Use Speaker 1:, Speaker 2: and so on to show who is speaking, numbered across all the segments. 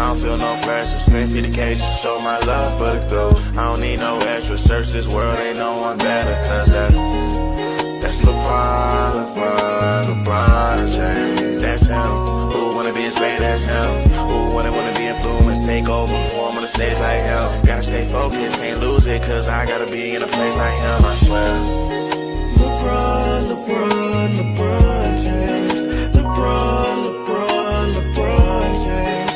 Speaker 1: don't feel no pressure. Spend 50K to show my love for the crew. I don't need no extra. Search this world, ain't no one better. Cause that's LeBron James. That's him. Who wanna be as great as him? Who wanna be influenced? Take over, perform on the stage like him. Gotta stay focused, can't lose it. Cause I gotta be in a place like him, I swear. LeBron James. LeBron James. LeBron James. LeBron James.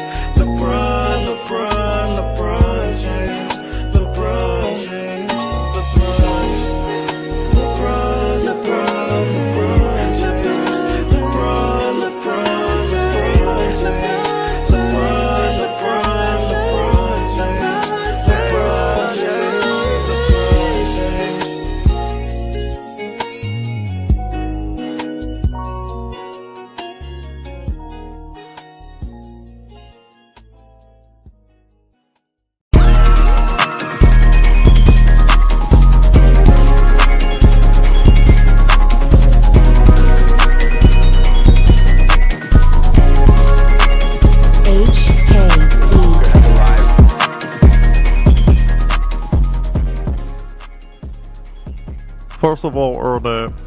Speaker 2: First of all, Ernest,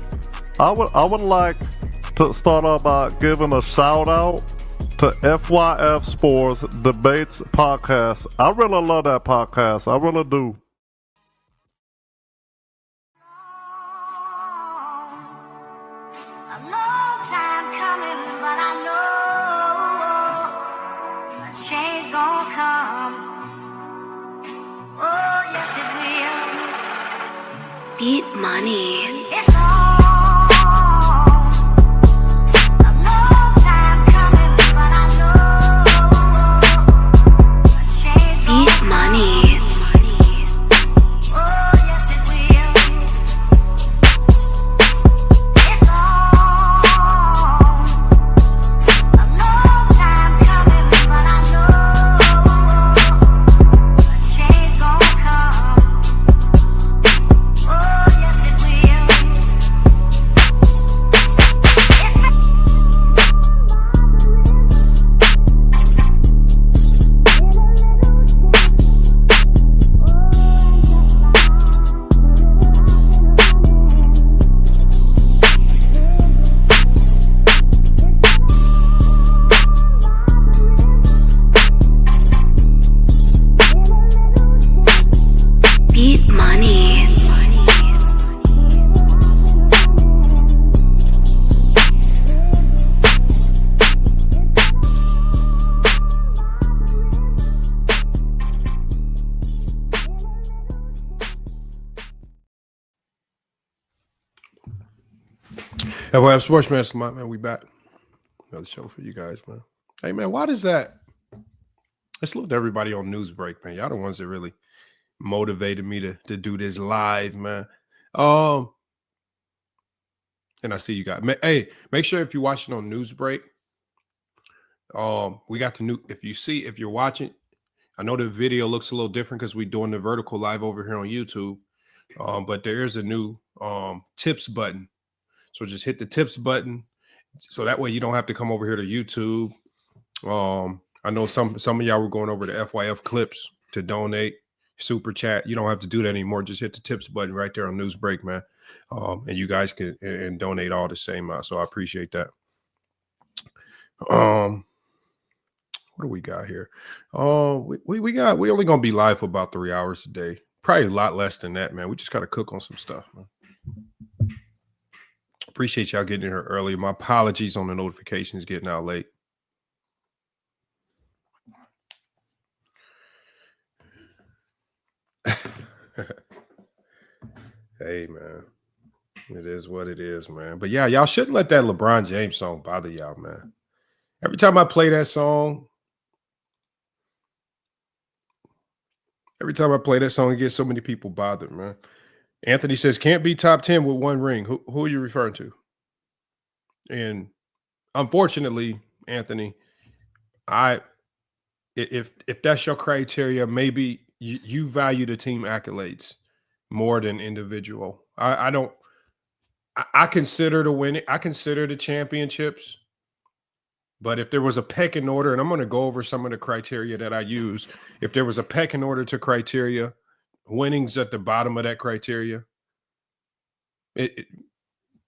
Speaker 2: I would like to start off by giving a shout out to FYF Sports Debates Podcast. I really love that podcast. I really do.
Speaker 3: Beat money.
Speaker 4: FYF Sports, man, we back. Another show for you guys, man. Hey, man, why does that? I salute everybody on Newsbreak, man. Y'all the ones that really motivated me to do this live, man. And I see you guys. Hey, make sure if you're watching on Newsbreak, we got the new. If you're watching, I know the video looks a little different because we're doing the vertical live over here on YouTube. But there is a new tips button. So just hit the tips button, so that way you don't have to come over here to YouTube. I know some of y'all were going over to FYF Clips to donate, super chat. You don't have to do that anymore. Just hit the tips button right there on Newsbreak, man. And you guys can and donate all the same amount. So I appreciate that. What do we got here? We only gonna be live for about 3 hours a day. Probably a lot less than that, man. We just gotta cook on some stuff, man. Appreciate y'all getting here early. My apologies on the notifications getting out late. Hey, man. It is what it is, man. But yeah, y'all shouldn't let that LeBron James song bother y'all, man. Every time I play that song, it gets so many people bothered, man. Anthony says, can't be top 10 with one ring. Who are you referring to? And unfortunately, Anthony, if that's your criteria, maybe you value the team accolades more than individual. I consider the winning. I consider the championships But if there was a pecking order, and I'm going to go over some of the criteria that I use, if there was a pecking order to criteria, winning's at the bottom of that criteria.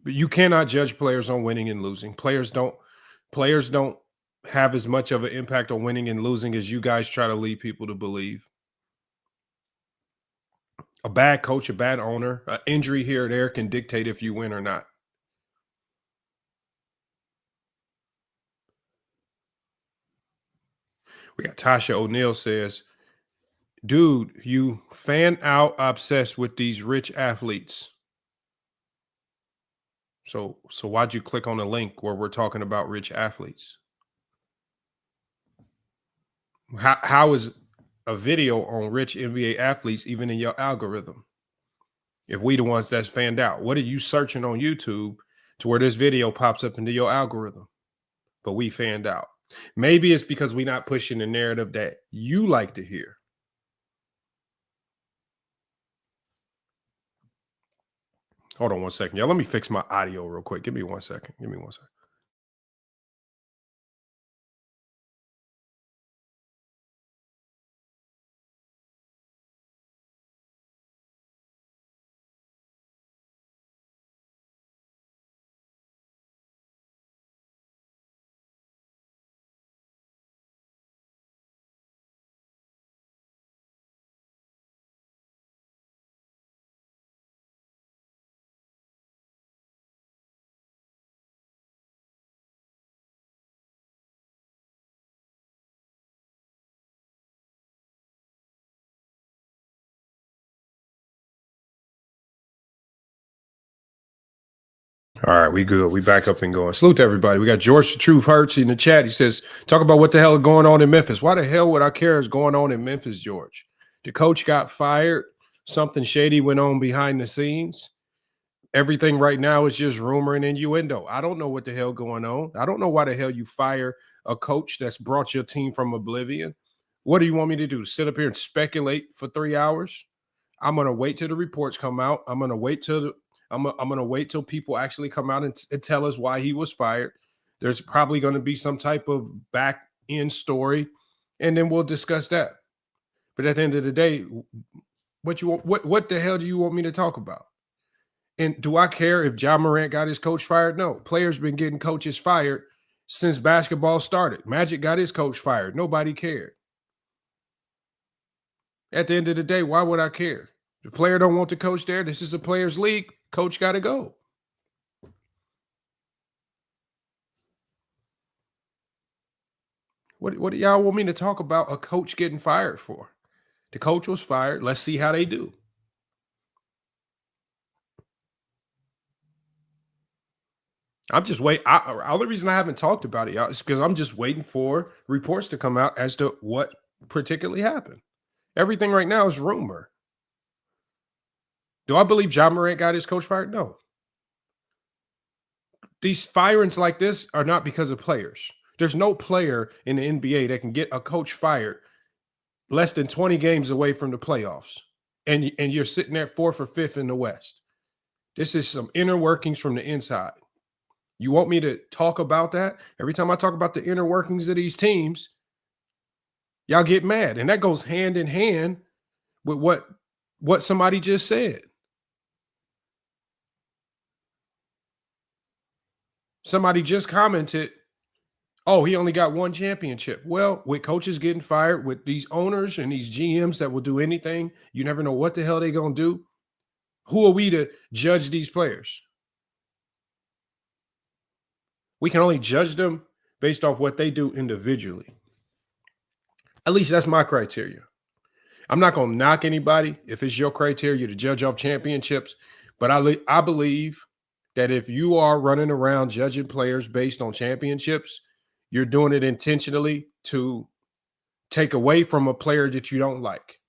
Speaker 4: You cannot judge players on winning and losing. Players don't have as much of an impact on winning and losing as you guys try to lead people to believe. A bad coach, a bad owner, an injury here or there can dictate if you win or not. We got Tasha O'Neill says, dude, you fan out obsessed with these rich athletes. So why'd you click on a link where we're talking about rich athletes? How is a video on rich NBA athletes even in your algorithm? If we the ones that's fanned out, what are you searching on YouTube to where this video pops up into your algorithm? But we fanned out. Maybe it's because we're not pushing the narrative that you like to hear. Hold on one second, y'all. Let me fix my audio real quick. Give me 1 second. Give me 1 second. All right, we good. We back up and going. Salute to everybody. We got George the Truth Hurts in the chat. He says, talk about what the hell is going on in Memphis. Why the hell would I care is going on in Memphis, George? The coach got fired. Something shady went on behind the scenes. Everything right now is just rumor and innuendo. I don't know what the hell going on. I don't know why the hell you fire a coach that's brought your team from oblivion. What do you want me to do? Sit up here and speculate for 3 hours? I'm going to wait till the reports come out. I'm going to wait till people actually come out and tell us why he was fired. There's probably going to be some type of back end story, and then we'll discuss that. But at the end of the day, what the hell do you want me to talk about? And do I care if Ja Morant got his coach fired? No. Players been getting coaches fired since basketball started. Magic got his coach fired. Nobody cared. At the end of the day, why would I care? The player don't want the coach there. This is a players' league. Coach got to go. What do y'all want me to talk about a coach getting fired for? The coach was fired. Let's see how they do. I'm just waiting. The only reason I haven't talked about it, y'all, is because I'm just waiting for reports to come out as to what particularly happened. Everything right now is rumor. Do I believe Ja Morant got his coach fired? No. These firings like this are not because of players. There's no player in the NBA that can get a coach fired less than 20 games away from the playoffs, and you're sitting there 4th or 5th in the West. This is some inner workings from the inside. You want me to talk about that? Every time I talk about the inner workings of these teams, y'all get mad. And that goes hand in hand with what somebody just said. Somebody just commented, oh, he only got 1 championship. Well, with coaches getting fired, with these owners and these GMs that will do anything, you never know what the hell they're going to do. Who are we to judge these players? We can only judge them based off what they do individually. At least that's my criteria. I'm not going to knock anybody if it's your criteria to judge off championships, but I believe that if you are running around judging players based on championships, you're doing it intentionally to take away from a player that you don't like.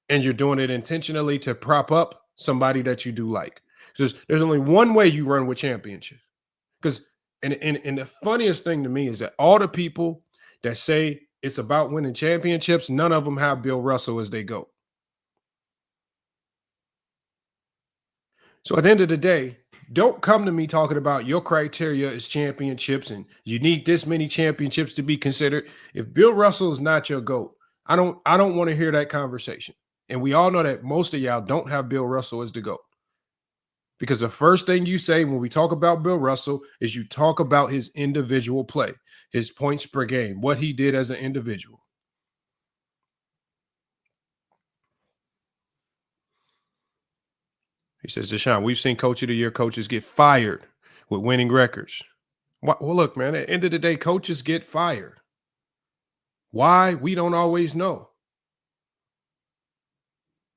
Speaker 4: And you're doing it intentionally to prop up somebody that you do like. Because there's only one way you run with championships. Because and the funniest thing to me is that all the people that say it's about winning championships, none of them have Bill Russell as they go. So at the end of the day, Don't come to me talking about your criteria is championships and you need this many championships to be considered. If Bill Russell is not your GOAT, I don't want to hear that conversation. And we all know that most of y'all don't have Bill Russell as the GOAT. Because the first thing you say when we talk about Bill Russell is you talk about his individual play, his points per game, what he did as an individual. He says, Deshaun, we've seen Coach of the Year coaches get fired with winning records. Well, look, man, at the end of the day, coaches get fired. Why? We don't always know.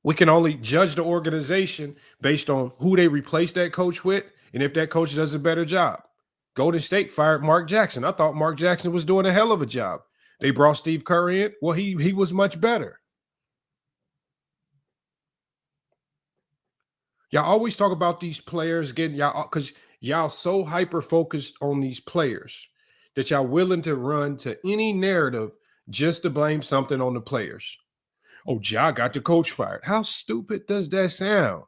Speaker 4: We can only judge the organization based on who they replace that coach with and if that coach does a better job. Golden State fired Mark Jackson. I thought Mark Jackson was doing a hell of a job. They brought Steve Kerr in. Well, he was much better. Y'all always talk about these players getting y'all because y'all so hyper-focused on these players that y'all willing to run to any narrative just to blame something on the players. Oh, Ja got the coach fired. How stupid does that sound?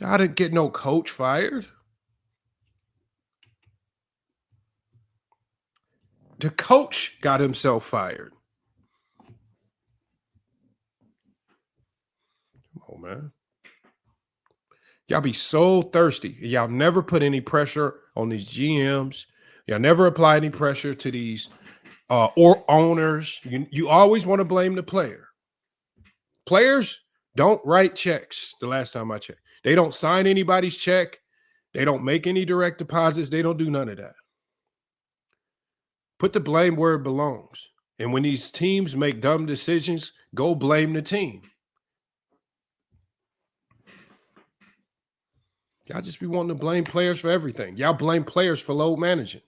Speaker 4: Ja didn't get no coach fired. The coach got himself fired. Come on, man. Y'all be so thirsty. Y'all never put any pressure on these GMs. Y'all never apply any pressure to these or owners. You always want to blame the player. Players don't write checks the last time I checked. They don't sign anybody's check. They don't make any direct deposits. They don't do none of that. Put the blame where it belongs. And when these teams make dumb decisions, go blame the team. Y'all just be wanting to blame players for everything. Y'all blame players for load managing.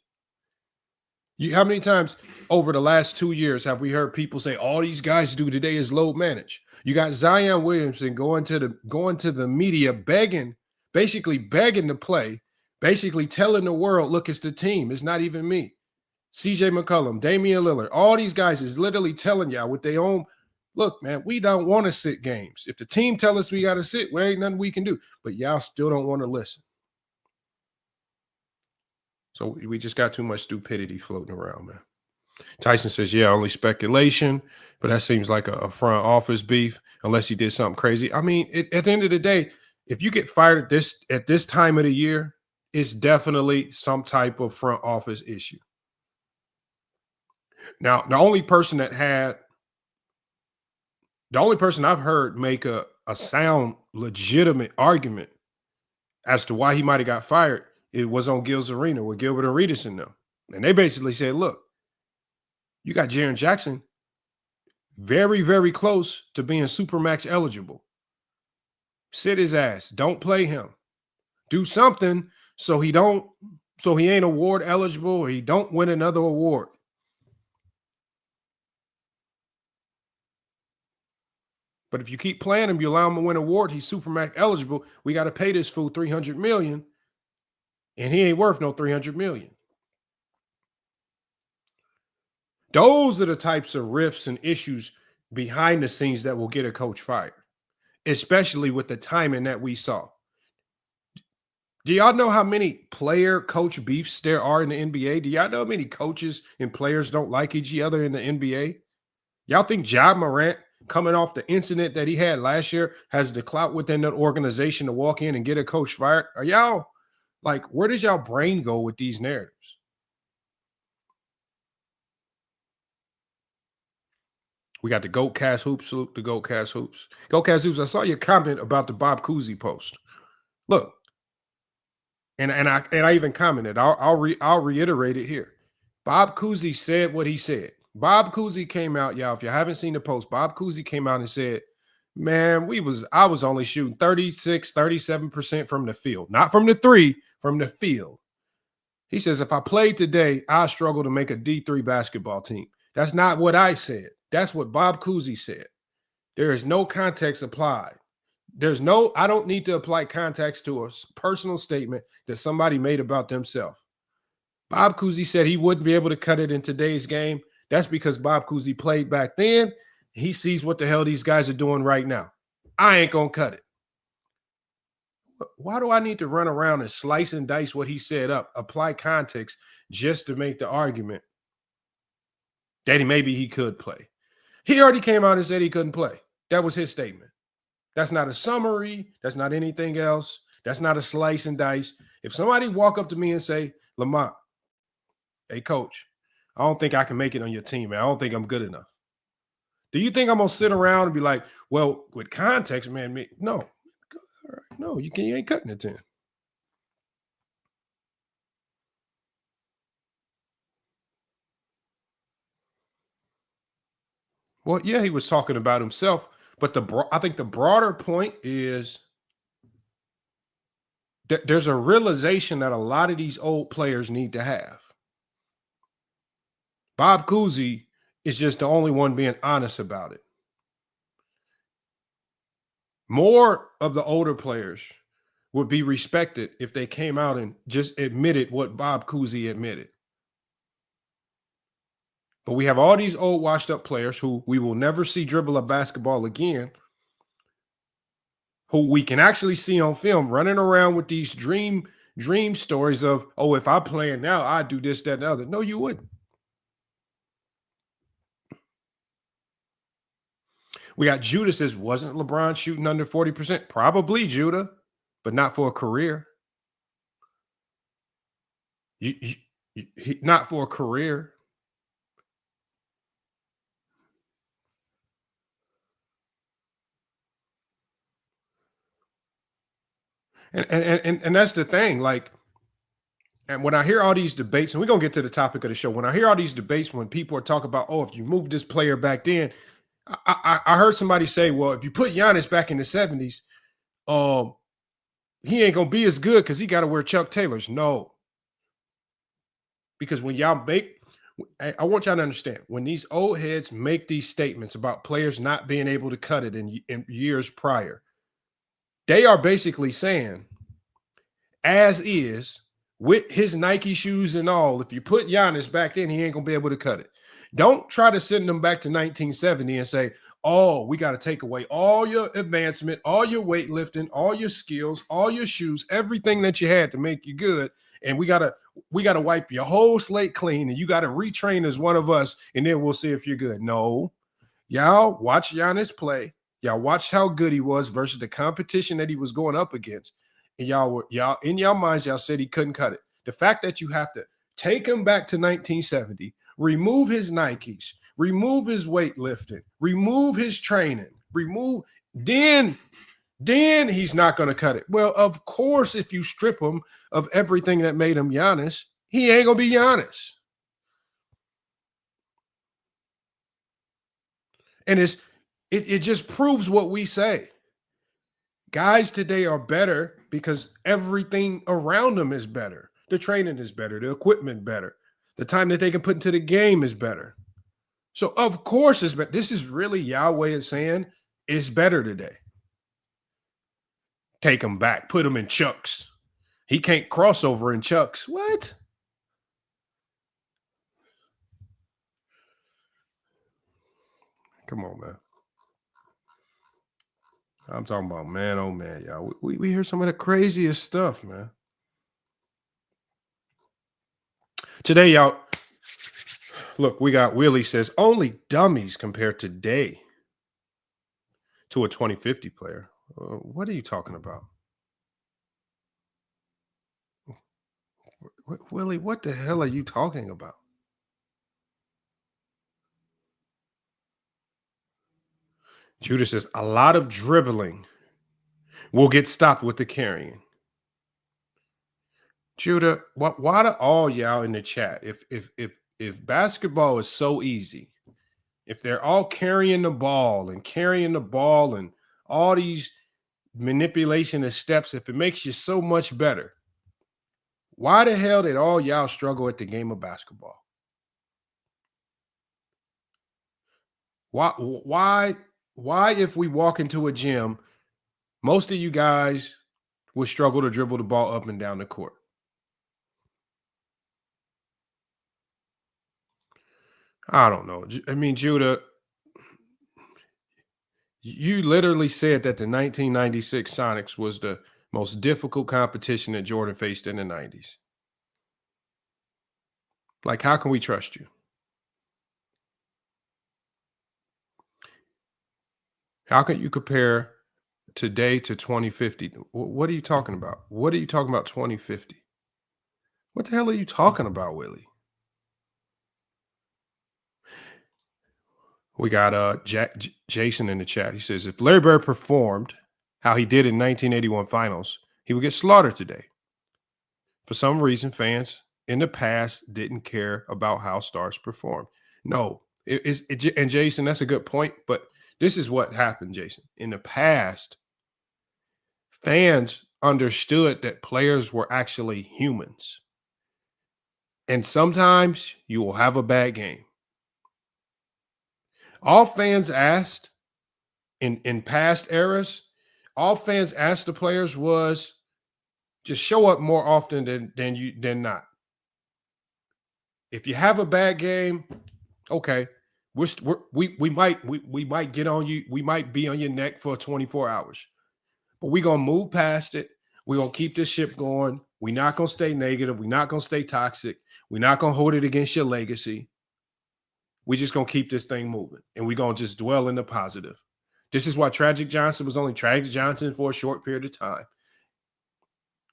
Speaker 4: How many times over the last 2 years have we heard people say all these guys do today is load manage? You got Zion Williamson going to the media basically begging to play, basically telling the world, look, it's the team. It's not even me. CJ McCollum, Damian Lillard, all these guys is literally telling y'all with their own, look, man, we don't want to sit games. If the team tell us we got to sit, there ain't nothing we can do. But y'all still don't want to listen. So we just got too much stupidity floating around, man. Tyson says, yeah, only speculation, but that seems like a front office beef unless he did something crazy. I mean, at the end of the day, if you get fired at this time of the year, it's definitely some type of front office issue. Now, the only person I've heard make a sound, legitimate argument as to why he might have got fired, it was on Gil's Arena with Gilbert Arenas and them. And they basically said, look, you got Jaren Jackson very, very close to being Supermax eligible. Sit his ass. Don't play him. Do something so he ain't award eligible or he don't win another award. But if you keep playing him, you allow him to win an award, he's Supermax eligible. We got to pay this fool $300 million, and he ain't worth no $300 million. Those are the types of rifts and issues behind the scenes that will get a coach fired, especially with the timing that we saw. Do y'all know how many player-coach beefs there are in the NBA? Do y'all know how many coaches and players don't like each other in the NBA? Y'all think Ja Morant, coming off the incident that he had last year, has the clout within that organization to walk in and get a coach fired? Are y'all, like, where does y'all brain go with these narratives? We got the GOAT Cast Hoops. Salute the GOAT Cast Hoops. GOAT Cast Hoops, I saw your comment about the Bob Cousy post. Look, and I even commented. I'll reiterate it here. Bob Cousy said what he said. Bob Cousy came out, y'all. If you haven't seen the post, Bob Cousy came out and said, man, I was only shooting 36, 37% from the field. Not from the three, from the field. He says, if I played today, I struggle to make a D3 basketball team. That's not what I said. That's what Bob Cousy said. There is no context applied. I don't need to apply context to a personal statement that somebody made about themselves. Bob Cousy said he wouldn't be able to cut it in today's game. That's because Bob Cousy played back then. He sees what the hell these guys are doing right now. I ain't going to cut it. Why do I need to run around and slice and dice what he said up, apply context just to make the argument that maybe he could play? He already came out and said he couldn't play. That was his statement. That's not a summary. That's not anything else. That's not a slice and dice. If somebody walk up to me and say, Lamont, hey, coach, I don't think I can make it on your team, man. I don't think I'm good enough. Do you think I'm going to sit around and be like, well, with context, man, no. No, you ain't cutting it 10. Well, yeah, he was talking about himself, but I think the broader point is that there's a realization that a lot of these old players need to have. Bob Cousy is just the only one being honest about it. More of the older players would be respected if they came out and just admitted what Bob Cousy admitted. But we have all these old washed up players who we will never see dribble a basketball again, who we can actually see on film running around with these dream stories of, oh, if I play it now, I'd do this, that, and the other. No, you wouldn't. We got Judah says, wasn't LeBron shooting under 40%? Probably, Judah, but not for a career. Not for a career. And that's the thing. Like, and when I hear all these debates, and we're going to get to the topic of the show, when I hear all these debates, when people are talking about, oh, if you move this player back then, I heard somebody say, well, if you put Giannis back in the 70s, he ain't going to be as good because he got to wear Chuck Taylors. No. Because when y'all I want y'all to understand, when these old heads make these statements about players not being able to cut it in years prior, they are basically saying, as is, with his Nike shoes and all, if you put Giannis back then, he ain't going to be able to cut it. Don't try to send them back to 1970 and say, oh, we got to take away all your advancement, all your weightlifting, all your skills, all your shoes, everything that you had to make you good. And we got to wipe your whole slate clean, and you got to retrain as one of us, and then we'll see if you're good. No. Y'all watch Giannis play. Y'all watched how good he was versus the competition that he was going up against. And y'all in your minds, y'all said he couldn't cut it. The fact that you have to take him back to 1970, remove his Nikes, remove his weightlifting, remove his training, then he's not going to cut it. Well, of course, if you strip him of everything that made him Giannis, he ain't going to be Giannis. And it just proves what we say. Guys today are better because everything around them is better. The training is better. The equipment better. The time that they can put into the game is better. So, of course, it's better. This is really Yahweh is saying it's better today. Take him back. Put him in Chucks. He can't cross over in Chucks. What? Come on, man. I'm talking about man, oh man, y'all. We hear some of the craziest stuff, man. Today, y'all, look, we got Willie says only dummies compare today to a 2050 player. What are you talking about? Willie, what the hell are you talking about? Judah says a lot of dribbling will get stopped with the carrying. Judah, why do all y'all in the chat? If basketball is so easy, if they're all carrying the ball and all these manipulation of steps, if it makes you so much better, why the hell did all y'all struggle at the game of basketball? Why, if we walk into a gym, most of you guys would struggle to dribble the ball up and down the court? I don't know. I mean, Judah, You literally said that the 1996 Sonics was the most difficult competition that Jordan faced in the 90s. Like, how can we trust you? How can you compare today to 2050? What are you talking about? What are you talking about 2050? What the hell are you talking about, Willie? We got Jason in the chat. He says, if Larry Bird performed how he did in 1981 finals, he would get slaughtered today. For some reason, fans in the past didn't care about how stars performed. No, and Jason, that's a good point. But this is what happened, Jason. In the past, fans understood that players were actually humans. And sometimes you will have a bad game. All fans asked in past eras, all fans asked the players was just show up more often than not. If you have a bad game, okay, we might get on you. We might be on your neck for 24 hours, but we're gonna move past it. We're gonna keep this ship going. We're not gonna stay negative. We're not gonna stay toxic. We're not gonna hold it against your legacy. We're just gonna keep this thing moving, and we're gonna just dwell in the positive. This is why Tragic Johnson was only Tragic Johnson for a short period of time.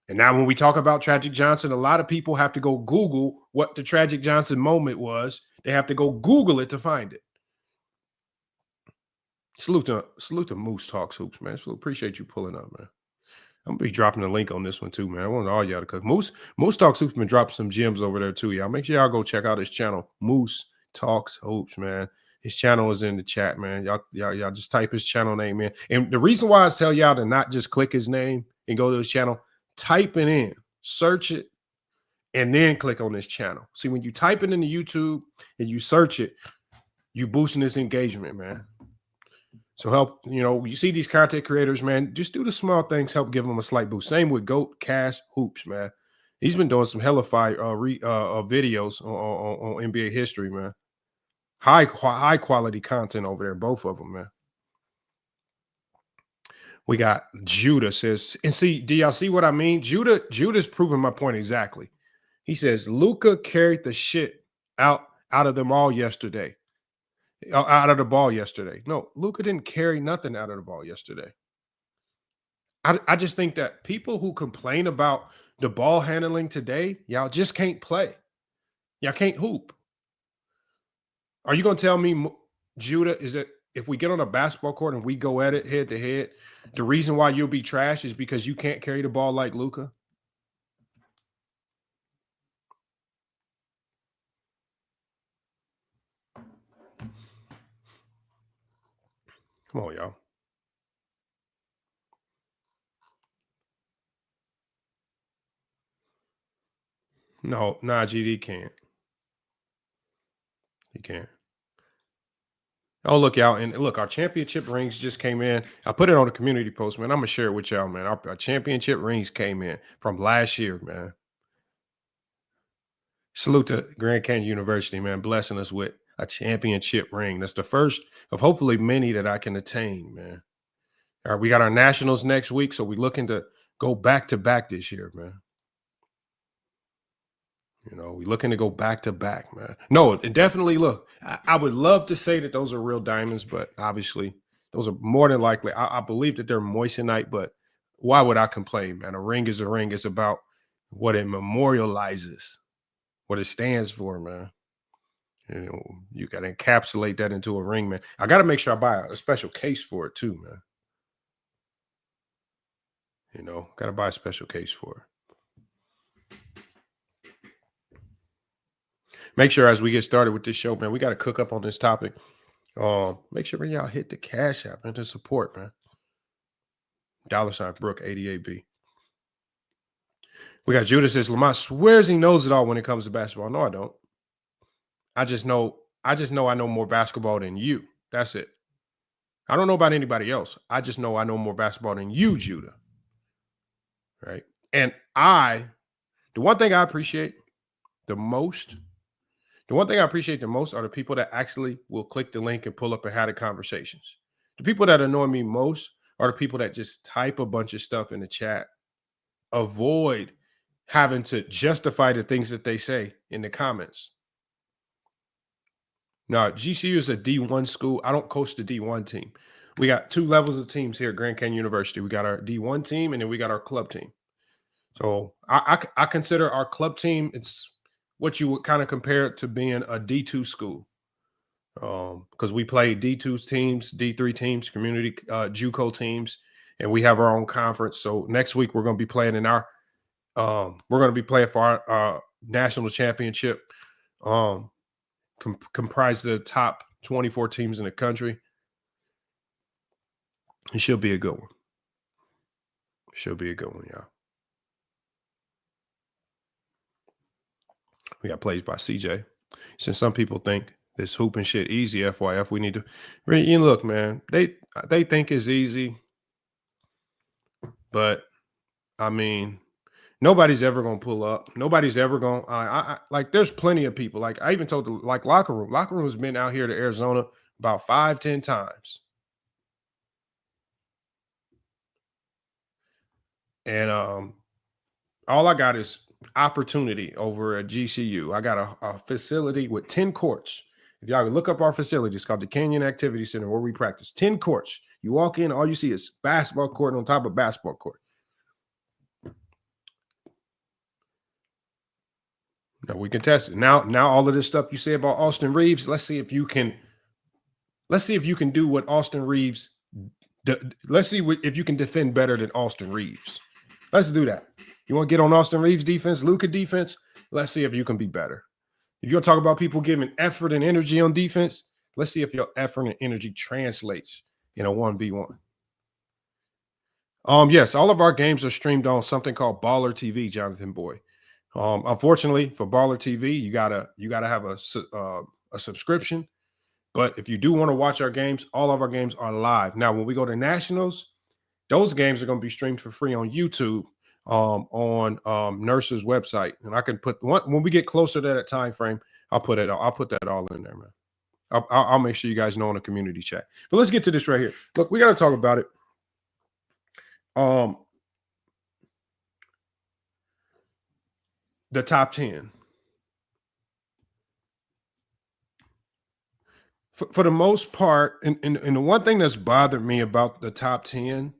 Speaker 4: And now when we talk about Tragic Johnson, a lot of people have to go Google what the Tragic Johnson moment was. They have to go Google it to find it. Salute to Moose Talks Hoops, man. So appreciate you pulling up, man. I'm going to be dropping a link on this one too, man. I want all y'all to cook. Moose Talks Hoops been dropping some gems over there too, y'all. Make sure y'all go check out his channel, Moose Talks Hoops, man. His channel is in the chat, man. Y'all just type his channel name in. And the reason why I tell y'all to not just click his name and go to his channel, type it in, search it, and then click on this channel. See, when you type it into YouTube and you search it, you boosting this engagement, man. So help, you see these content creators, man, just do the small things, help give them a slight boost. Same with Goat Cast Hoops, man. He's been doing some hella fire videos on NBA history, man. High quality content over there, both of them, man. We got Judah says, and see, do y'all see what I mean? Judah's proving my point exactly. He says Luka carried the shit out of them all yesterday. Out of the ball yesterday. No, Luka didn't carry nothing out of the ball yesterday. I just think that people who complain about the ball handling today, y'all just can't play. Y'all can't hoop. Are you going to tell me, Judah, is that if we get on a basketball court and we go at it head to head, the reason why you'll be trash is because you can't carry the ball like Luka? Come on, y'all. No, GD can't. He can't. Oh, look, y'all. And look, our championship rings just came in. I put it on the community post, man. I'm going to share it with y'all, man. Our championship rings came in from last year, man. Salute to Grand Canyon University, man, blessing us with a championship ring. That's the first of hopefully many that I can attain, man. All right, we got our nationals next week, so we're looking to go back-to-back this year, man. We're looking to go back-to-back, man. No, and definitely, look, I would love to say that those are real diamonds, but obviously those are more than likely. I believe that they're moissanite, but why would I complain, man? A ring is a ring. It's about what it memorializes, what it stands for, man. You got to encapsulate that into a ring, man. I got to make sure I buy a special case for it too, man. Got to buy a special case for it. Make sure as we get started with this show, man, we got to cook up on this topic. Make sure y'all hit the Cash App and to support, man. $Brook 88B. We got Judah says, Lamont swears he knows it all when it comes to basketball. No, I don't. I just know I know more basketball than you. That's it. I don't know about anybody else. I just know I know more basketball than you, Judah. Right? And the one thing I appreciate the most are the people that actually will click the link and pull up and have the conversations. The people that annoy me most are the people that just type a bunch of stuff in the chat. Avoid having to justify the things that they say in the comments. Now, GCU is a D1 school. I don't coach the D1 team. We got 2 levels of teams here at Grand Canyon University. We got our D1 team, and then we got our club team. So I consider our club team, it's what you would kind of compare it to being a D2 school. Because we play D2 teams, D3 teams, community JUCO teams, and we have our own conference. So next week we're going to be playing in our we're going to be playing for our national championship, comprised of the top 24 teams in the country. It should be a good one. Should be a good one, y'all. We got plays by CJ. Since some people think this hooping shit easy, FYF, we need to look, man. They think it's easy, but I mean, nobody's ever gonna pull up. Nobody's ever gonna. Like, there's plenty of people. Like, I even told the locker room. Locker room has been out here to Arizona about 5-10 times, and all I got is opportunity over at GCU. I got a facility with 10 courts. If y'all look up our facility, it's called the Canyon Activity Center, where we practice. 10 courts. You walk in, all you see is basketball court on top of basketball court. Now we can test it. Now all of this stuff you say about Austin Reeves, let's see if you can do what Austin Reeves. Let's see if you can defend better than Austin Reeves. Let's do that. You want to get on Austin Reeves' defense, Luka defense? Let's see if you can be better. If you're talking about people giving effort and energy on defense, let's see if your effort and energy translates in a 1v1. Yes, all of our games are streamed on something called Baller TV, Jonathan Boy. Unfortunately, for Baller TV, you gotta have a subscription. But if you do want to watch our games, all of our games are live. Now, when we go to nationals, those games are going to be streamed for free on YouTube, on Nurse's website, and I can put when we get closer to that time frame, I'll put that all in there, man. I'll make sure you guys know in the community chat. But let's get to this right here. Look, we got to talk about it. The top 10. For the most part, and the one thing that's bothered me about the top 10,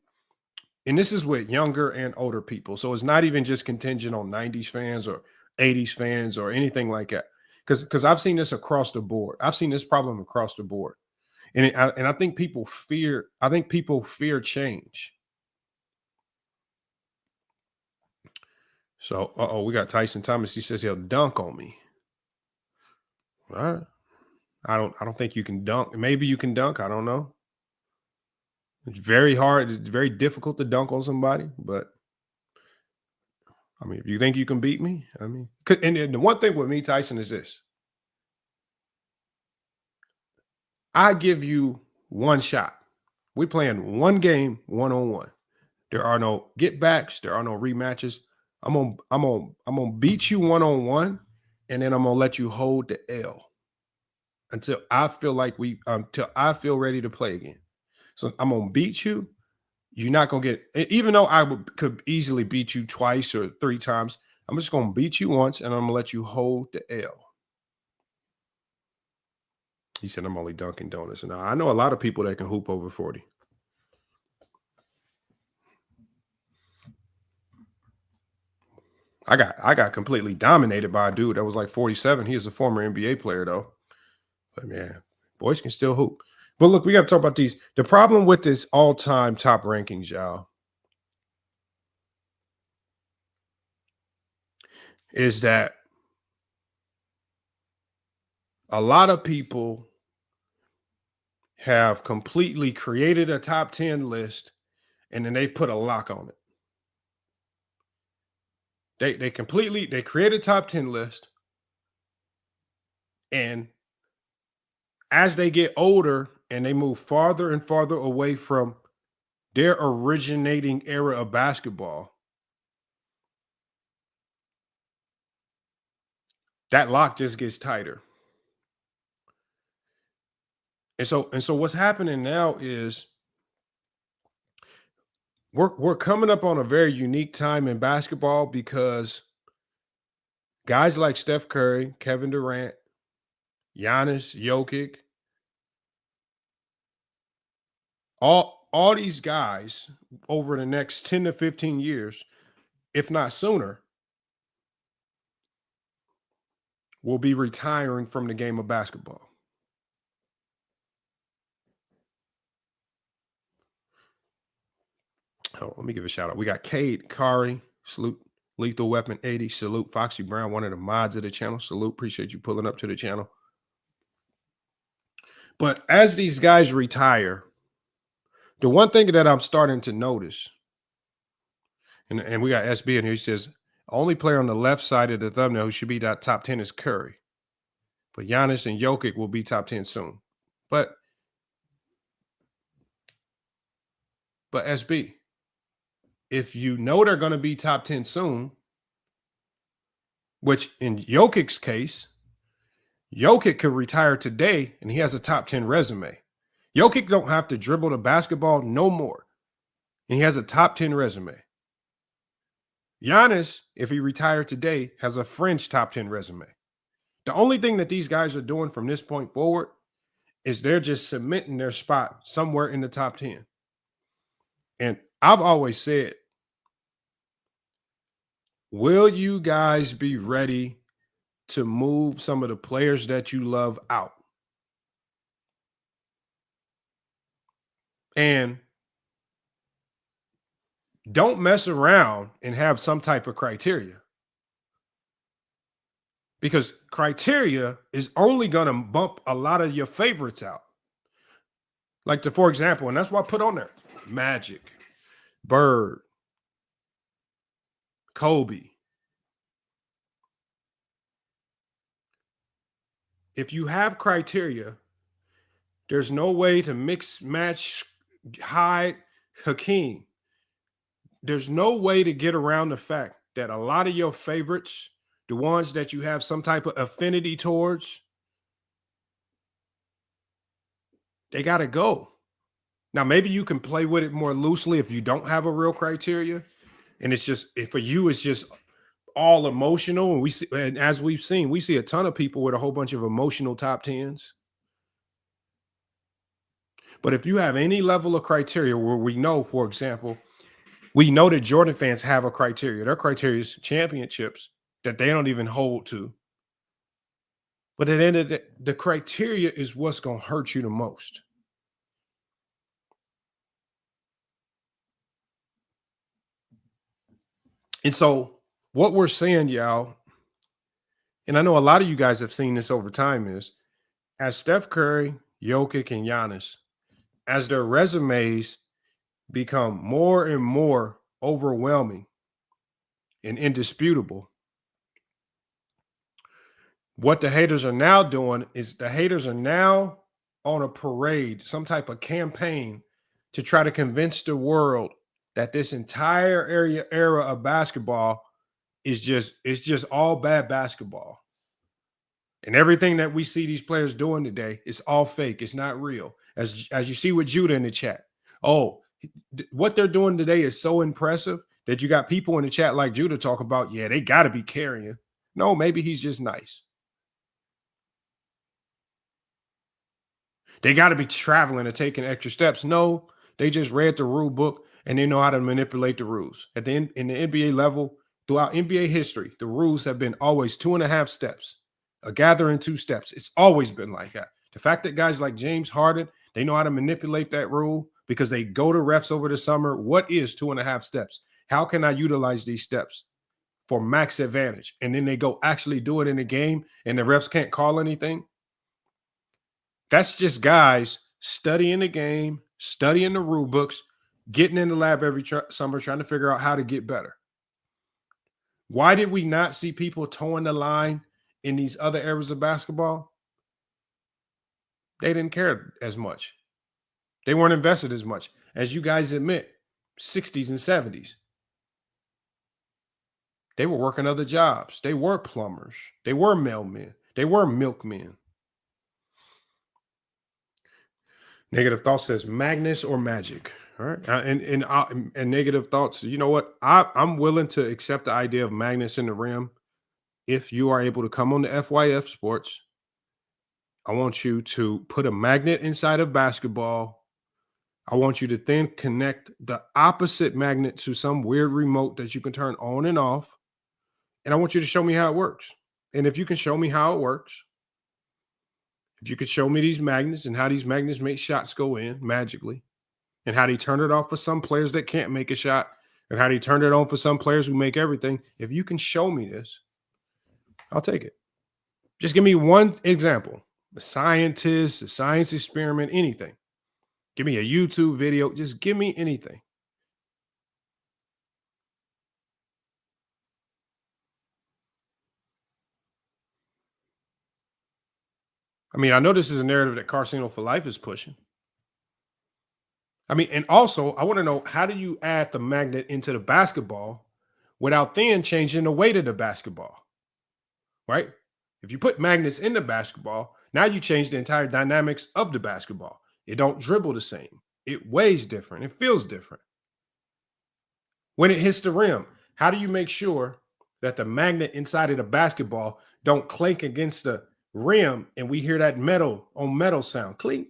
Speaker 4: and this is with younger and older people, so it's not even just contingent on 90s fans or 80s fans or anything like that, because I've seen this across the board. I've seen this problem across the board, and I think people fear. I think people fear change. So, we got Tyson Thomas. He says he'll dunk on me. All right. I don't think you can dunk. Maybe you can dunk. I don't know. It's very hard. It's very difficult to dunk on somebody. But I mean, if you think you can beat me, I mean, and the one thing with me, Tyson, is this: I give you one shot. We're playing one game, 1-on-1. There are no get backs. There are no rematches. I'm gonna beat you 1-on-1, and then I'm gonna let you hold the L until I feel ready to play again. So I'm gonna beat you. You're not gonna get, even though could easily beat you twice or 3 times. I'm just gonna beat you once, and I'm gonna let you hold the L. He said, "I'm only Dunkin' Donuts." Now I know a lot of people that can hoop over 40. I got completely dominated by a dude that was like 47. He is a former NBA player though. But man, boys can still hoop. But look, we got to talk about these. The problem with this all-time top rankings, y'all, is that a lot of people have completely created a top 10 list and then they put a lock on it. They create a top 10 list, and as they get older and they move farther and farther away from their originating era of basketball, that lock just gets tighter. And so what's happening now is we're coming up on a very unique time in basketball because guys like Steph Curry, Kevin Durant, Giannis, Jokic, all these guys over the next 10 to 15 years, if not sooner, will be retiring from the game of basketball. Oh, let me give a shout out. We got Cade, Kari, salute. Lethal Weapon 80, salute. Foxy Brown, one of the mods of the channel, salute. Appreciate you pulling up to the channel. But as these guys retire, the one thing that I'm starting to notice, and we got SB in here, he says, only player on the left side of the thumbnail who should be that top 10 is Curry. But Giannis and Jokic will be top 10 soon. But SB, if you know they're going to be top 10 soon, which in Jokic's case, Jokic could retire today and he has a top 10 resume. Jokic don't have to dribble the basketball no more. And he has a top 10 resume. Giannis, if he retired today, has a fringe top 10 resume. The only thing that these guys are doing from this point forward is they're just cementing their spot somewhere in the top 10. And I've always said, will you guys be ready to move some of the players that you love out? And don't mess around and have some type of criteria. Because criteria is only going to bump a lot of your favorites out. Like, for example, and that's why I put on there, Magic, Bird, Kobe. If you have criteria, there's no way to mix, match, hide Hakeem. There's no way to get around the fact that a lot of your favorites, the ones that you have some type of affinity towards, they got to go. Now, maybe you can play with it more loosely if you don't have a real criteria. And it's just, if for you, it's just all emotional. And we see, and as we've seen, we see a ton of people with a whole bunch of emotional top 10s. But if you have any level of criteria where we know, for example, we know that Jordan fans have a criteria. Their criteria is championships that they don't even hold to. But at the end of the criteria is what's going to hurt you the most. And so what we're saying, y'all, and I know a lot of you guys have seen this over time, is as Steph Curry, Jokic, and Giannis, as their resumes become more and more overwhelming and indisputable, what the haters are now doing is the haters are now on a parade, some type of campaign to try to convince the world that this entire era of basketball is just all bad basketball. And everything that we see these players doing today is all fake. It's not real. As you see with Judah in the chat. Oh, what they're doing today is so impressive that you got people in the chat like Judah talk about, yeah, they got to be carrying. No, maybe he's just nice. They got to be traveling and taking extra steps. No, they just read the rule book and they know how to manipulate the rules. At the end, in the NBA level, throughout NBA history, the rules have been always 2.5 steps, a gathering 2 steps. It's always been like that. The fact that guys like James Harden, they know how to manipulate that rule because they go to refs over the summer. What is 2.5 steps? How can I utilize these steps for max advantage? And then they go actually do it in the game and the refs can't call anything. That's just guys studying the game, studying the rule books, getting in the lab every summer, trying to figure out how to get better. Why did we not see people towing the line in these other eras of basketball? They didn't care as much. They weren't invested as much. As you guys admit, 60s and 70s. They were working other jobs. They were plumbers. They were mailmen. They were milkmen. Negative thought says Magnus or Magic. All right. And negative thoughts. You know what? I'm willing to accept the idea of Magnus in the rim if you are able to come on the FYF Sports. I want you to put a magnet inside of basketball. I want you to then connect the opposite magnet to some weird remote that you can turn on and off. And I want you to show me how it works. And if you can show me how it works, if you could show me these magnets and how these magnets make shots go in magically, and how they turn it off for some players that can't make a shot, and how they turn it on for some players who make everything. If you can show me this, I'll take it. Just give me one example. A scientist, a science experiment, anything. Give me a YouTube video. Just give me anything. I mean, I know this is a narrative that Carcino for Life is pushing. I mean, and also, I want to know, how do you add the magnet into the basketball without then changing the weight of the basketball, right? If you put magnets in the basketball, now you change the entire dynamics of the basketball. It don't dribble the same. It weighs different. It feels different. When it hits the rim, how do you make sure that the magnet inside of the basketball don't clink against the rim and we hear that metal on metal sound? Clink.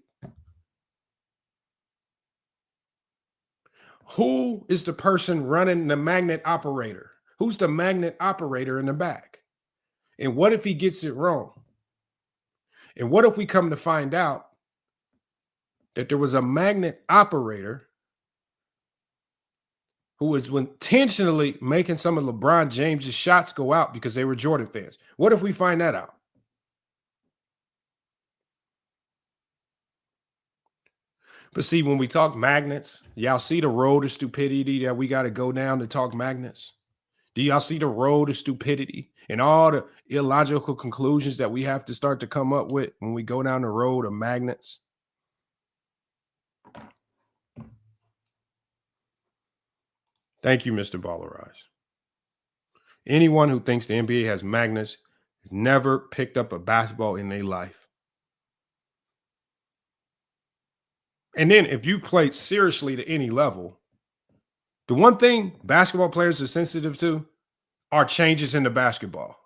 Speaker 4: Who is the person running the magnet operator? Who's the magnet operator in the back? And what if he gets it wrong? And what if we come to find out that there was a magnet operator who was intentionally making some of LeBron James's shots go out because they were Jordan fans? What if we find that out? But see, when we talk magnets, y'all see the road to stupidity that we got to go down to talk magnets? Do y'all see the road to stupidity and all the illogical conclusions that we have to start to come up with when we go down the road of magnets? Thank you, Mr. Ballarise. Anyone who thinks the NBA has magnets has never picked up a basketball in their life. And then if you played seriously to any level, the one thing basketball players are sensitive to are changes in the basketball.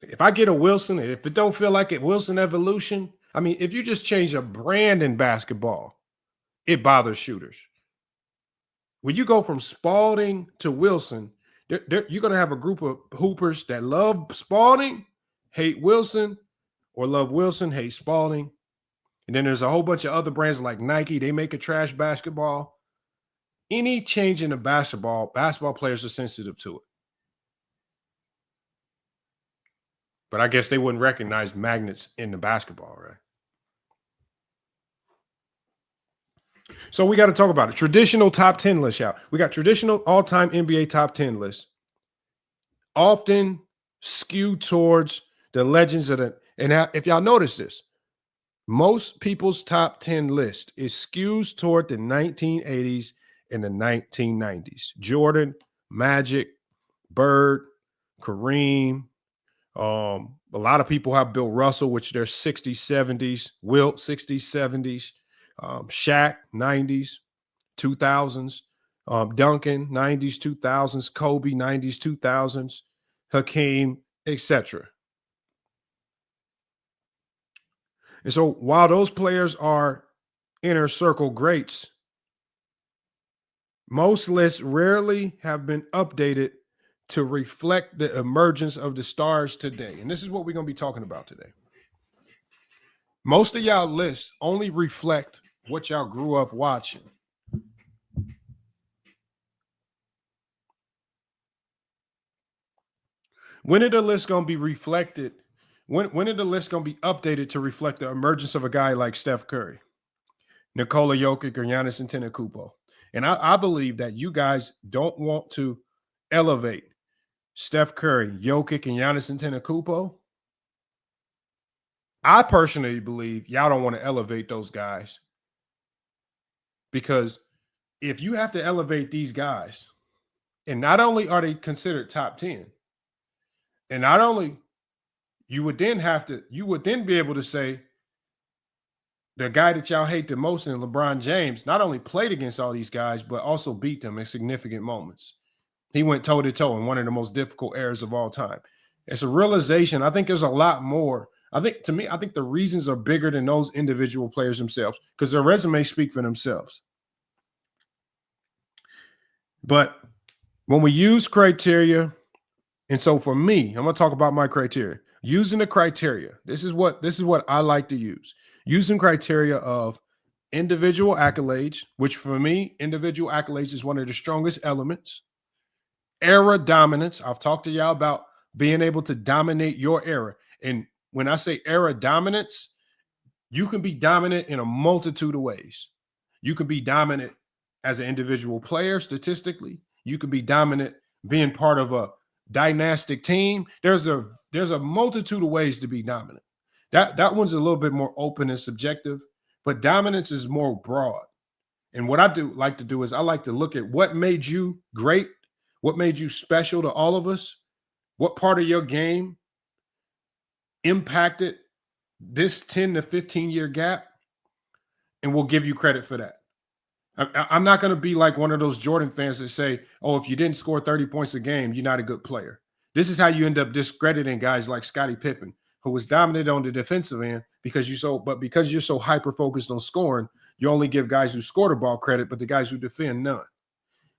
Speaker 4: If I get a Wilson, if it don't feel like it Wilson evolution, I mean, if you just change a brand in basketball, it bothers shooters. When you go from Spalding to Wilson, you're going to have a group of hoopers that love Spalding, hate Wilson, or love Wilson, hate Spalding. And then there's a whole bunch of other brands like Nike. They make a trash basketball. Any change in the basketball players are sensitive to it. But I guess they wouldn't recognize magnets in the basketball, right? So we got to talk about it. Traditional top 10 list, y'all. We got traditional all-time NBA top 10 lists. Often skewed towards the legends of the. And if y'all notice this, most people's top 10 list is skews toward the 1980s and the 1990s. Jordan, Magic, Bird, Kareem. A lot of people have Bill Russell, which they're 60s, 70s. Wilt, 60s, 70s. Shaq, 90s, 2000s. Duncan, 90s, 2000s. Kobe, 90s, 2000s. Hakeem, etc. And so while those players are inner circle greats, most lists rarely have been updated to reflect the emergence of the stars today. And this is what we're going to be talking about today. Most of y'all lists only reflect what y'all grew up watching. When are the lists going to be reflected? When are the lists going to be updated to reflect the emergence of a guy like Steph Curry, Nikola Jokic, or Giannis Antetokounmpo? And I believe that you guys don't want to elevate Steph Curry, Jokic, and Giannis Antetokounmpo. I personally believe y'all don't want to elevate those guys, because if you have to elevate these guys, and not only are they considered top 10, and not only you would then be able to say the guy that y'all hate the most in LeBron James not only played against all these guys, but also beat them in significant moments. He went toe-to-toe in one of the most difficult eras of all time. It's a realization. I think there's a lot more. I think the reasons are bigger than those individual players themselves because their resumes speak for themselves. But when we use criteria, and so for me, I'm going to talk about my criteria. Using the criteria, this is what I like to use. Using criteria of individual accolades, which for me, individual accolades is one of the strongest elements. Era dominance. I've talked to y'all about being able to dominate your era. And when I say era dominance, you can be dominant in a multitude of ways. You can be dominant as an individual player statistically. You can be dominant being part of a dynastic team. There's a multitude of ways to be dominant. That one's a little bit more open and subjective, but dominance is more broad. And what I like to do is I like to look at what made you great, what made you special to all of us, what part of your game impacted this 10 to 15 year gap, and we'll give you credit for that. I'm not going to be like one of those Jordan fans that say, oh, if you didn't score 30 points a game, you're not a good player. This is how you end up discrediting guys like Scottie Pippen, who was dominant on the defensive end because you're so hyper-focused on scoring, you only give guys who score the ball credit, but the guys who defend, none.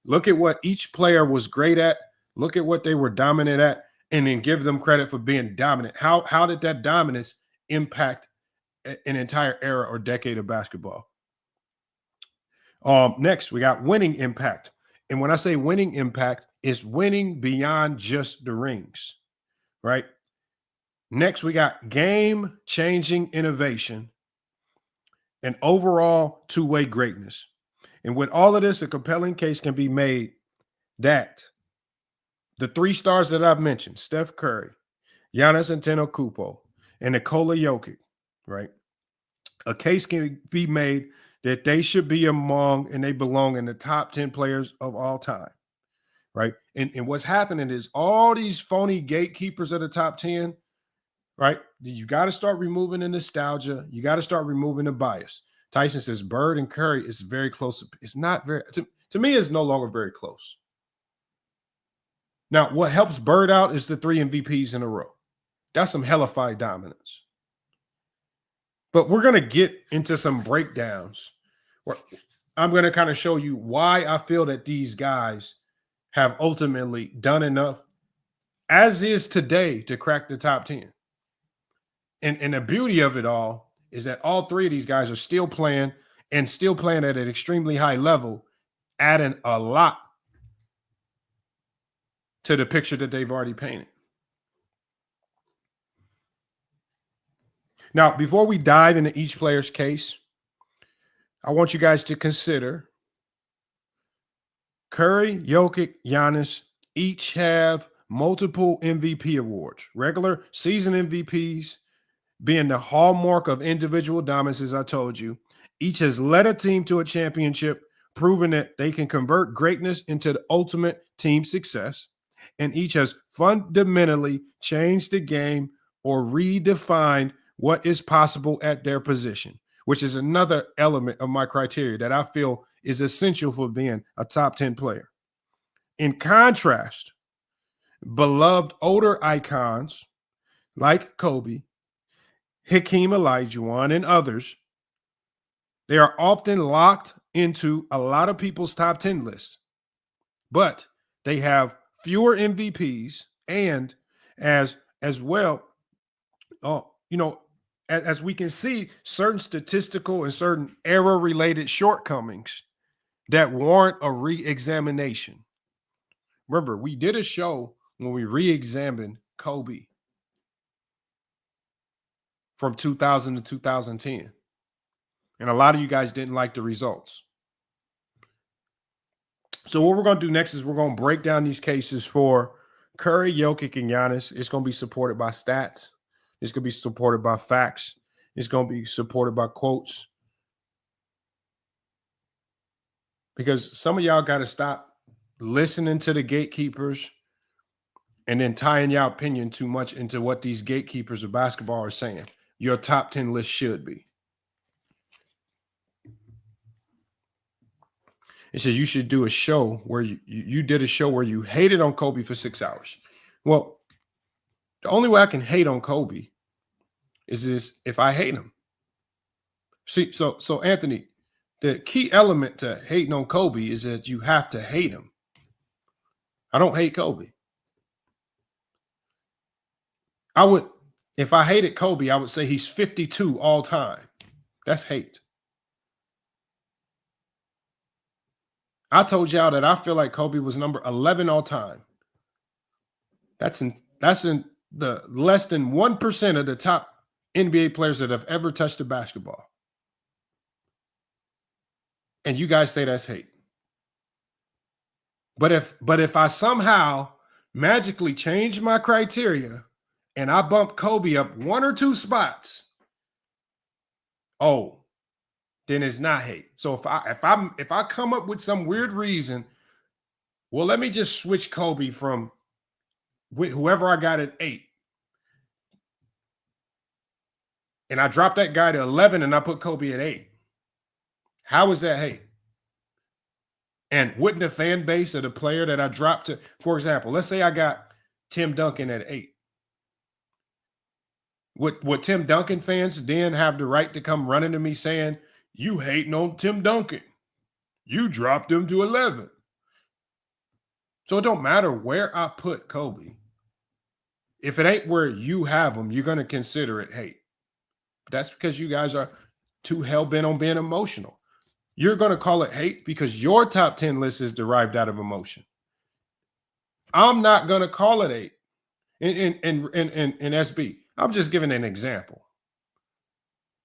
Speaker 4: Look at what each player was great at. Look at what they were dominant at, and then give them credit for being dominant. How did that dominance impact an entire era or decade of basketball? Next, we got winning impact. And when I say winning impact, it's winning beyond just the rings, right? Next, we got game-changing innovation and overall two-way greatness. And with all of this, a compelling case can be made that the three stars that I've mentioned, Steph Curry, Giannis Antetokounmpo, and Nikola Jokic, right? A case can be made that they should be among and they belong in the top 10 players of all time, right? And what's happening is all these phony gatekeepers of the top 10, right? You got to start removing the nostalgia. You got to start removing the bias. Tyson says Bird and Curry is very close. It's not very, to me, it's no longer very close. Now, what helps Bird out is the 3 MVPs in a row. That's some hellified dominance. But we're going to get into some breakdowns where I'm going to kind of show you why I feel that these guys have ultimately done enough, as is today, to crack the top 10. And the beauty of it all is that all three of these guys are still playing and still playing at an extremely high level, adding a lot to the picture that they've already painted. Now, before we dive into each player's case, I want you guys to consider Curry, Jokic, Giannis each have multiple MVP awards, regular season MVPs being the hallmark of individual dominance, as I told you. Each has led a team to a championship, proving that they can convert greatness into the ultimate team success. And each has fundamentally changed the game or redefined what is possible at their position, which is another element of my criteria that I feel is essential for being a top 10 player. In contrast, beloved older icons like Kobe, Hakeem Olajuwon, and others, they are often locked into a lot of people's top 10 lists, but they have fewer MVPs and as well, as we can see, certain statistical and certain era-related shortcomings that warrant a re-examination. Remember, we did a show when we re-examined Kobe from 2000 to 2010. And a lot of you guys didn't like the results. So what we're going to do next is we're going to break down these cases for Curry, Jokic, and Giannis. It's going to be supported by stats. It's going to be supported by facts. It's going to be supported by quotes. Because some of y'all got to stop listening to the gatekeepers and then tying your opinion too much into what these gatekeepers of basketball are saying your top 10 list should be. It says you should do a show where you did a show where you hated on Kobe for 6 hours. Well, the only way I can hate on Kobe is if I hate him. See, so Anthony, the key element to hating on Kobe is that you have to hate him. I don't hate Kobe. If I hated Kobe, I would say he's 52 all time. That's hate. I told y'all that I feel like Kobe was number 11 all time. That's in the less than 1% of the top NBA players that have ever touched a basketball. And you guys say that's hate. But if I somehow magically change my criteria and I bump Kobe up 1 or 2 spots, then it's not hate. So if I come up with some weird reason, well, let me just switch Kobe from whoever I got at 8. And I drop that guy to 11 and I put Kobe at 8. How is that hate? And wouldn't the fan base of the player that I dropped to, for example, let's say I got Tim Duncan at 8. Would Tim Duncan fans then have the right to come running to me saying, you hating on Tim Duncan? You dropped him to 11. So it don't matter where I put Kobe. If it ain't where you have him, you're going to consider it hate. But that's because you guys are too hell-bent on being emotional. You're going to call it hate because your top 10 list is derived out of emotion. I'm not going to call it hate. In SB, I'm just giving an example.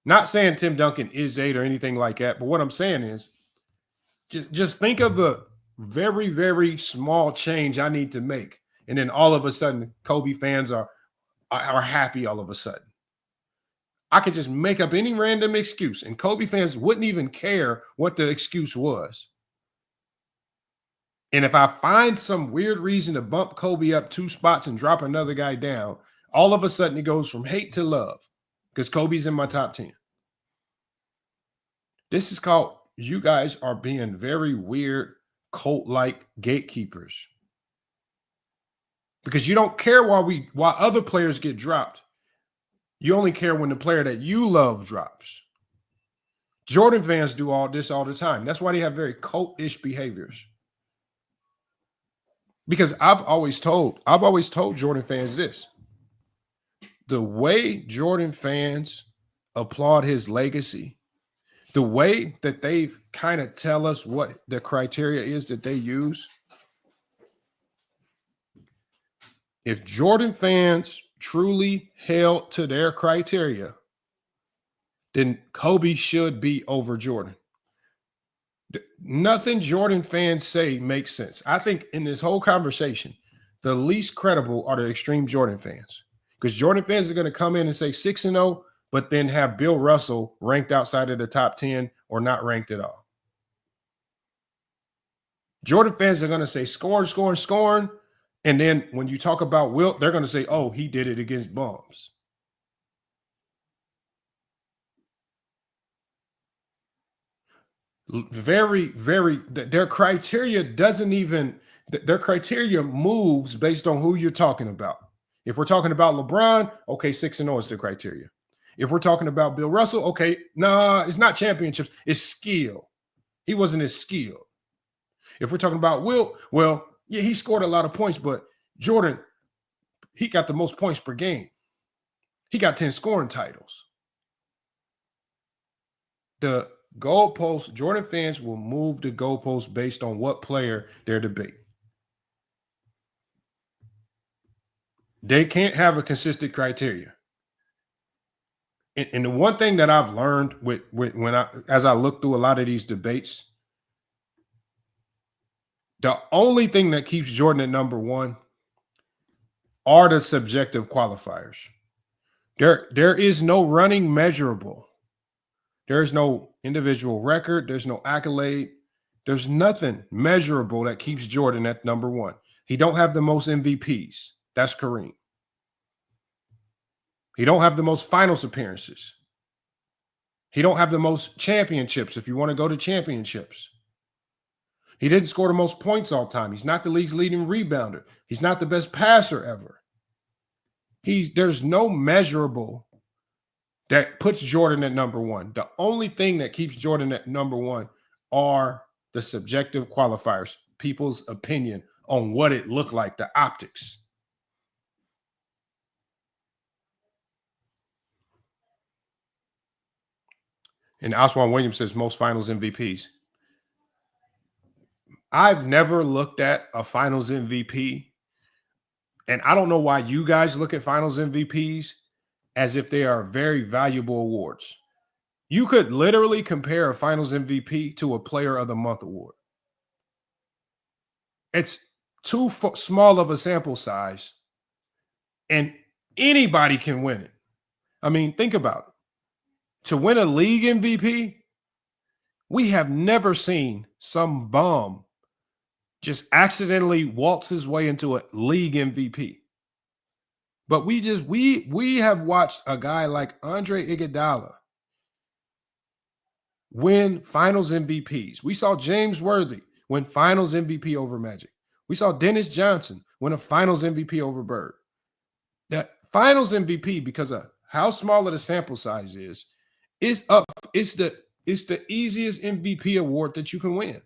Speaker 4: Not saying Tim Duncan is 8 or anything like that, but what I'm saying is just think of the very, very small change I need to make. And then all of a sudden, Kobe fans are happy all of a sudden. I could just make up any random excuse, and Kobe fans wouldn't even care what the excuse was. And if I find some weird reason to bump Kobe up 2 spots and drop another guy down, all of a sudden it goes from hate to love because Kobe's in my top 10. This is called, you guys are being very weird, cult-like gatekeepers. Because you don't care why other players get dropped. You only care when the player that you love drops. Jordan fans do all this all the time. That's why they have very cult-ish behaviors. Because I've always told Jordan fans this. The way Jordan fans applaud his legacy, the way that they kind of tell us what the criteria is that they use. If Jordan fans truly held to their criteria, then Kobe should be over Jordan. Nothing Jordan fans say makes sense. I think in this whole conversation, the least credible are the extreme Jordan fans. Because Jordan fans are going to come in and say 6-0, but then have Bill Russell ranked outside of the top 10 or not ranked at all. Jordan fans are going to say scoring. And then when you talk about Wilt, they're going to say, oh, he did it against bums. Very, very, their criteria moves based on who you're talking about. If we're talking about LeBron, okay, 6-0 is the criteria. If we're talking about Bill Russell, okay, nah, it's not championships, it's skill. He wasn't as skilled. If we're talking about Wilt, well, yeah, he scored a lot of points, but Jordan, he got the most points per game. He got 10 scoring titles. The goalposts, Jordan fans will move the goalposts based on what player they're debating. They can't have a consistent criteria. And the one thing that I've learned as I look through a lot of these debates, the only thing that keeps Jordan at number 1 are the subjective qualifiers. There is no running measurable. There's no individual record. There's no accolade. There's nothing measurable that keeps Jordan at number 1. He don't have the most MVPs. That's Kareem. He don't have the most finals appearances. He don't have the most championships if you want to go to championships. He didn't score the most points all time. He's not the league's leading rebounder. He's not the best passer ever. There's no measurable that puts Jordan at number one. The only thing that keeps Jordan at number one are the subjective qualifiers, people's opinion on what it looked like, the optics. And Oswan Williams says most finals MVPs. I've never looked at a finals MVP, and I don't know why you guys look at finals MVPs as if they are very valuable awards. You could literally compare a finals MVP to a player of the month award. It's too small of a sample size, and anybody can win it. I mean, think about it. To win a league MVP, we have never seen some bum just accidentally waltz his way into a league MVP. But we have watched a guy like Andre Iguodala win finals MVPs. We saw James Worthy win finals MVP over Magic. We saw Dennis Johnson win a finals MVP over Bird. That finals MVP, because of how small of the sample size is the easiest MVP award that you can win.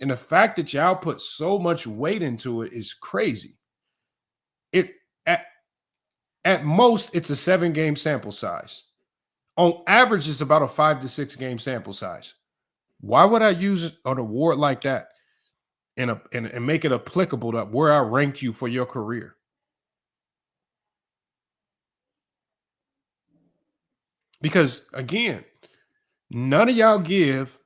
Speaker 4: And the fact that y'all put so much weight into it is crazy. At most, it's a 7-game sample size. On average, it's about a 5 to 6 game sample size. Why would I use an award like that and make it applicable to where I rank you for your career? Because, again, none of y'all give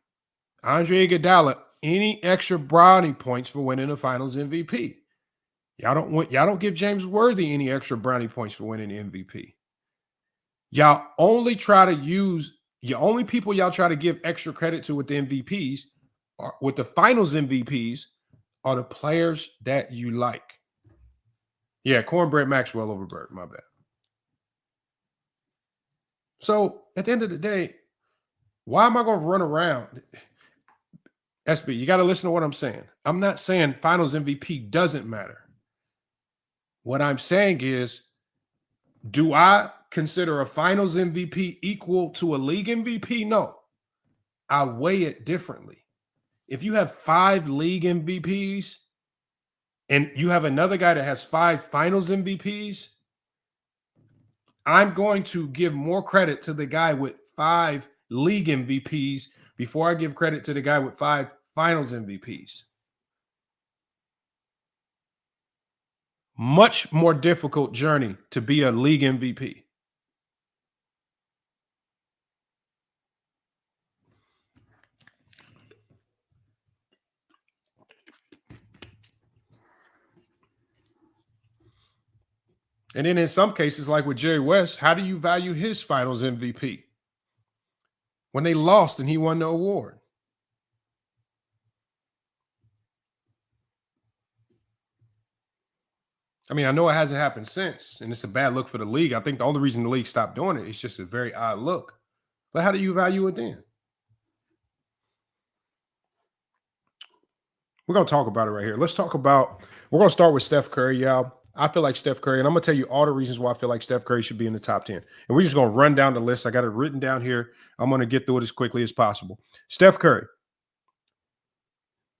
Speaker 4: Andre Iguodala any extra brownie points for winning the finals MVP. Y'all don't give James Worthy any extra brownie points for winning the MVP. Y'all only try to use the only people y'all try to give extra credit to with the MVPs or with the finals MVPs are the players that you like. Yeah, Cornbread Maxwell over Bird, my bad. So at the end of the day, why am I going to run around? SB, you got to listen to what I'm saying. I'm not saying finals MVP doesn't matter. What I'm saying is, do I consider a finals MVP equal to a league MVP? No. I weigh it differently. If you have 5 league MVPs and you have another guy that has 5 finals MVPs, I'm going to give more credit to the guy with 5 league MVPs before I give credit to the guy with 5 finals MVPs. Much more difficult journey to be a league MVP. And then in some cases, like with Jerry West, how do you value his finals MVP? When they lost and he won the award. I mean, I know it hasn't happened since, and it's a bad look for the league. I think the only reason the league stopped doing it is just a very odd look. But how do you value it then? We're going to talk about it right here. We're going to start with Steph Curry, y'all. I feel like Steph Curry, and I'm going to tell you all the reasons why I feel like Steph Curry should be in the top 10. And we're just going to run down the list. I got it written down here. I'm going to get through it as quickly as possible. Steph Curry.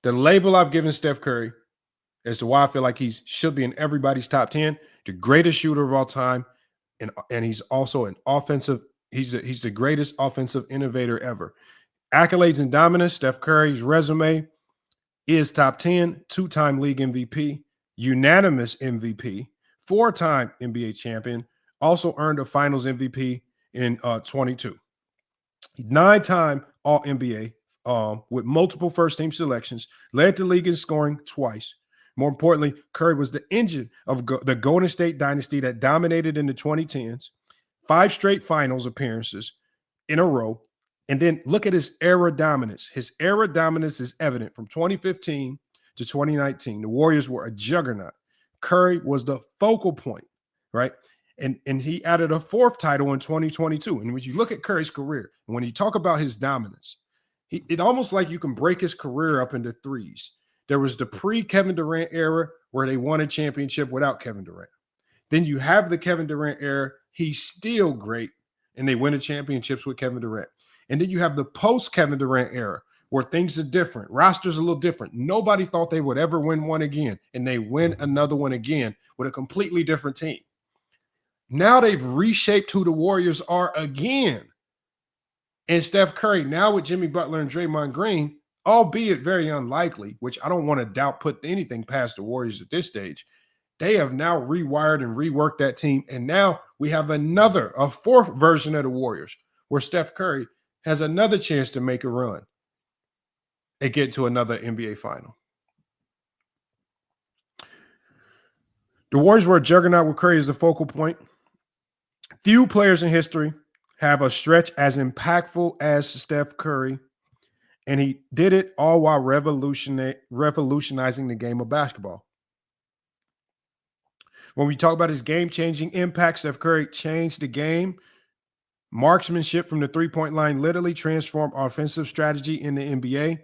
Speaker 4: The label I've given Steph Curry as to why I feel like he should be in everybody's top 10, the greatest shooter of all time, and he's also an offensive, he's the greatest offensive innovator ever. Accolades and dominance, Steph Curry's resume is top 10, 2-time league MVP, unanimous MVP, 4-time NBA champion, also earned a finals MVP in 22. 9-time All-NBA with multiple first-team selections, led the league in scoring twice. More importantly, Curry was the engine of the Golden State dynasty that dominated in the 2010s, 5 straight finals appearances in a row. And then look at his era dominance. His era dominance is evident from 2015 to 2019. The Warriors were a juggernaut. Curry was the focal point, right? And he added a 4th title in 2022. And when you look at Curry's career, and when you talk about his dominance, It almost like you can break his career up into threes. There was the pre-Kevin Durant era where they won a championship without Kevin Durant. Then you have the Kevin Durant era. He's still great, and they win the championships with Kevin Durant. And then you have the post-Kevin Durant era where things are different. Rosters a little different. Nobody thought they would ever win one again, and they win another one again with a completely different team. Now they've reshaped who the Warriors are again. And Steph Curry, now with Jimmy Butler and Draymond Green, albeit very unlikely, which I don't want to doubt put anything past the Warriors at this stage, they have now rewired and reworked that team. And now we have a fourth version of the Warriors where Steph Curry has another chance to make a run and get to another NBA final. The Warriors were a juggernaut with Curry as the focal point. Few players in history have a stretch as impactful as Steph Curry, and he did it all while revolutionizing the game of basketball. When we talk about his game-changing impact, Steph Curry changed the game. Marksmanship from the three-point line literally transformed offensive strategy in the NBA.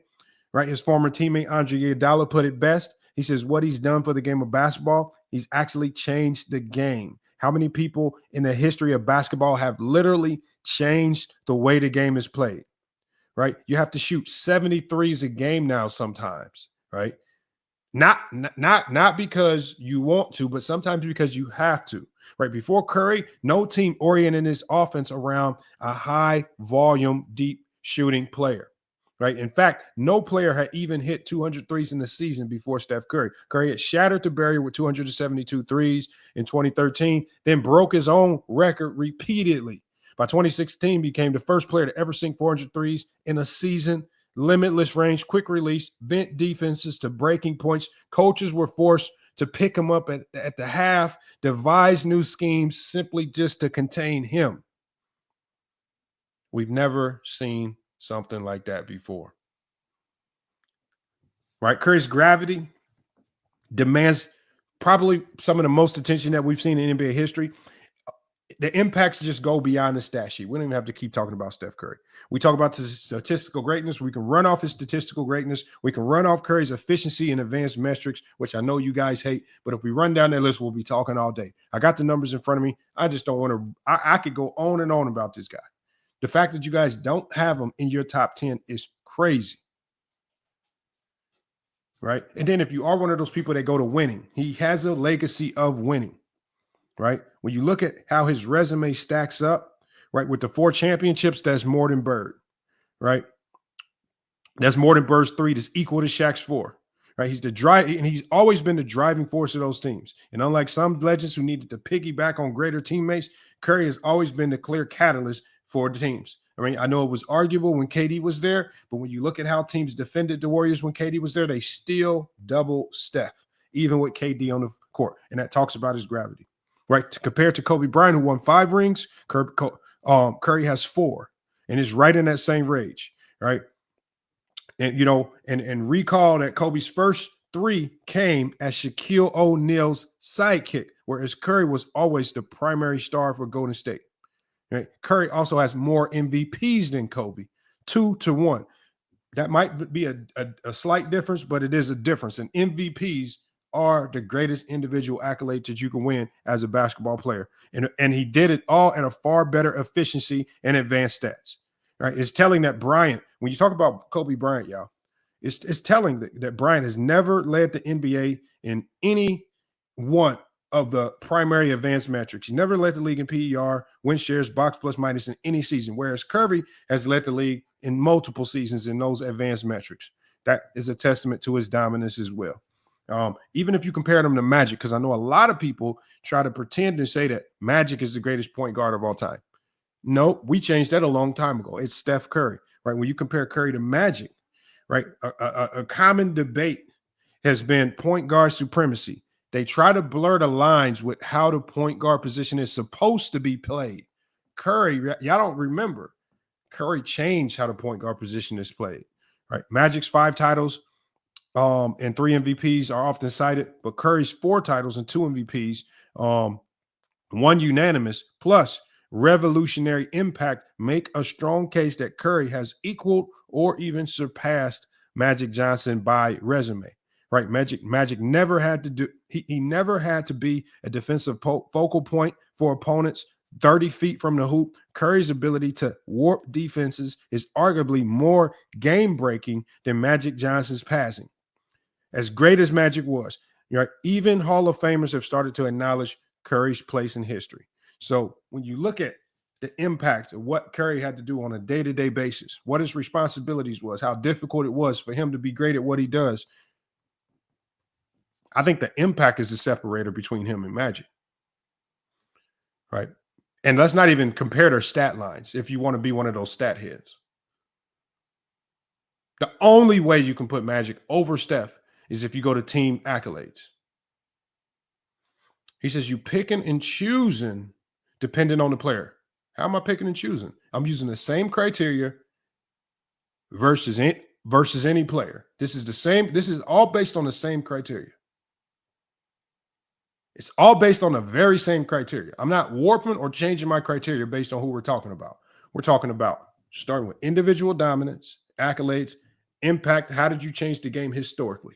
Speaker 4: Right? His former teammate Andre Iguodala put it best. He says what he's done for the game of basketball, he's actually changed the game. How many people in the history of basketball have literally changed the way the game is played? Right? You have to shoot 73s a game now sometimes, right? Not because you want to, but sometimes because you have to. Right? Before Curry, no team oriented his offense around a high volume, deep shooting player. Right. In fact, no player had even hit 200 threes in the season before Steph Curry. Curry had shattered the barrier with 272 threes in 2013, then broke his own record repeatedly. By 2016, became the first player to ever sink 400 threes in a season. Limitless range, quick release, bent defenses to breaking points. Coaches were forced to pick him up at the half, devise new schemes simply just to contain him. We've never seen something like that before. Right? Curry's gravity demands probably some of the most attention that we've seen in NBA history. The impacts just go beyond the stat sheet. We don't even have to keep talking about Steph Curry. We talk about the statistical greatness. We can run off his statistical greatness. We can run off Curry's efficiency and advanced metrics, which I know you guys hate. But if we run down that list, we'll be talking all day. I got the numbers in front of me. I just don't want to. I could go on and on about this guy. The fact that you guys don't have him in your top 10 is crazy. Right? And then if you are one of those people that go to winning, he has a legacy of winning. Right? When you look at how his resume stacks up, right, with the 4 championships, that's more than Bird. Right? That's more than Bird's 3. That's equal to Shaq's 4. Right? He's and he's always been the driving force of those teams. And unlike some legends who needed to piggyback on greater teammates, Curry has always been the clear catalyst for the teams. I mean, I know it was arguable when KD was there, but when you look at how teams defended the Warriors when KD was there, they still double Steph, even with KD on the court. And that talks about his gravity, right? Compared to Kobe Bryant, who won 5 rings, Curry has 4 and is right in that same range, right? And, you know, and recall that Kobe's first 3 came as Shaquille O'Neal's sidekick, whereas Curry was always the primary star for Golden State. Right? Curry also has more MVPs than Kobe, 2-1. That might be a slight difference, but it is a difference. And MVPs are the greatest individual accolade that you can win as a basketball player. And he did it all at a far better efficiency and advanced stats. Right? It's telling that Bryant, when you talk about Kobe Bryant, y'all, it's telling that Bryant has never led the NBA in any one of the primary advanced metrics. He never led the league in PER, win shares, box plus minus in any season, whereas Curry has led the league in multiple seasons in those advanced metrics. That is a testament to his dominance as well. Even if you compare them to Magic, because I know a lot of people try to pretend and say that Magic is the greatest point guard of all time. No, we changed that a long time ago. It's Steph Curry, right? When you compare Curry to Magic, right? A common debate has been point guard supremacy. They try to blur the lines with how the point guard position is supposed to be played. Curry, y'all don't remember. Curry changed how the point guard position is played, right? Magic's 5 titles and 3 MVPs are often cited, but Curry's 4 titles and 2 MVPs, 1 unanimous, plus revolutionary impact make a strong case that Curry has equaled or even surpassed Magic Johnson by resume, right? Magic never had to do, he never had to be a defensive focal point for opponents 30 feet from the hoop. Curry's ability to warp defenses is arguably more game-breaking than Magic Johnson's passing. As great as Magic was, even Hall of Famers have started to acknowledge Curry's place in history. So when you look at the impact of what Curry had to do on a day-to-day basis, what his responsibilities was, how difficult it was for him to be great at what he does, I think the impact is the separator between him and Magic, right? And let's not even compare their stat lines if you want to be one of those stat heads. The only way you can put Magic over Steph is if you go to team accolades. He says you picking and choosing depending on the player. How am I picking and choosing? I'm using the same criteria versus any player. This is all based on the same criteria. It's all based on the very same criteria. I'm not warping or changing my criteria based on who we're talking about. We're talking about starting with individual dominance, accolades, impact. How did you change the game historically?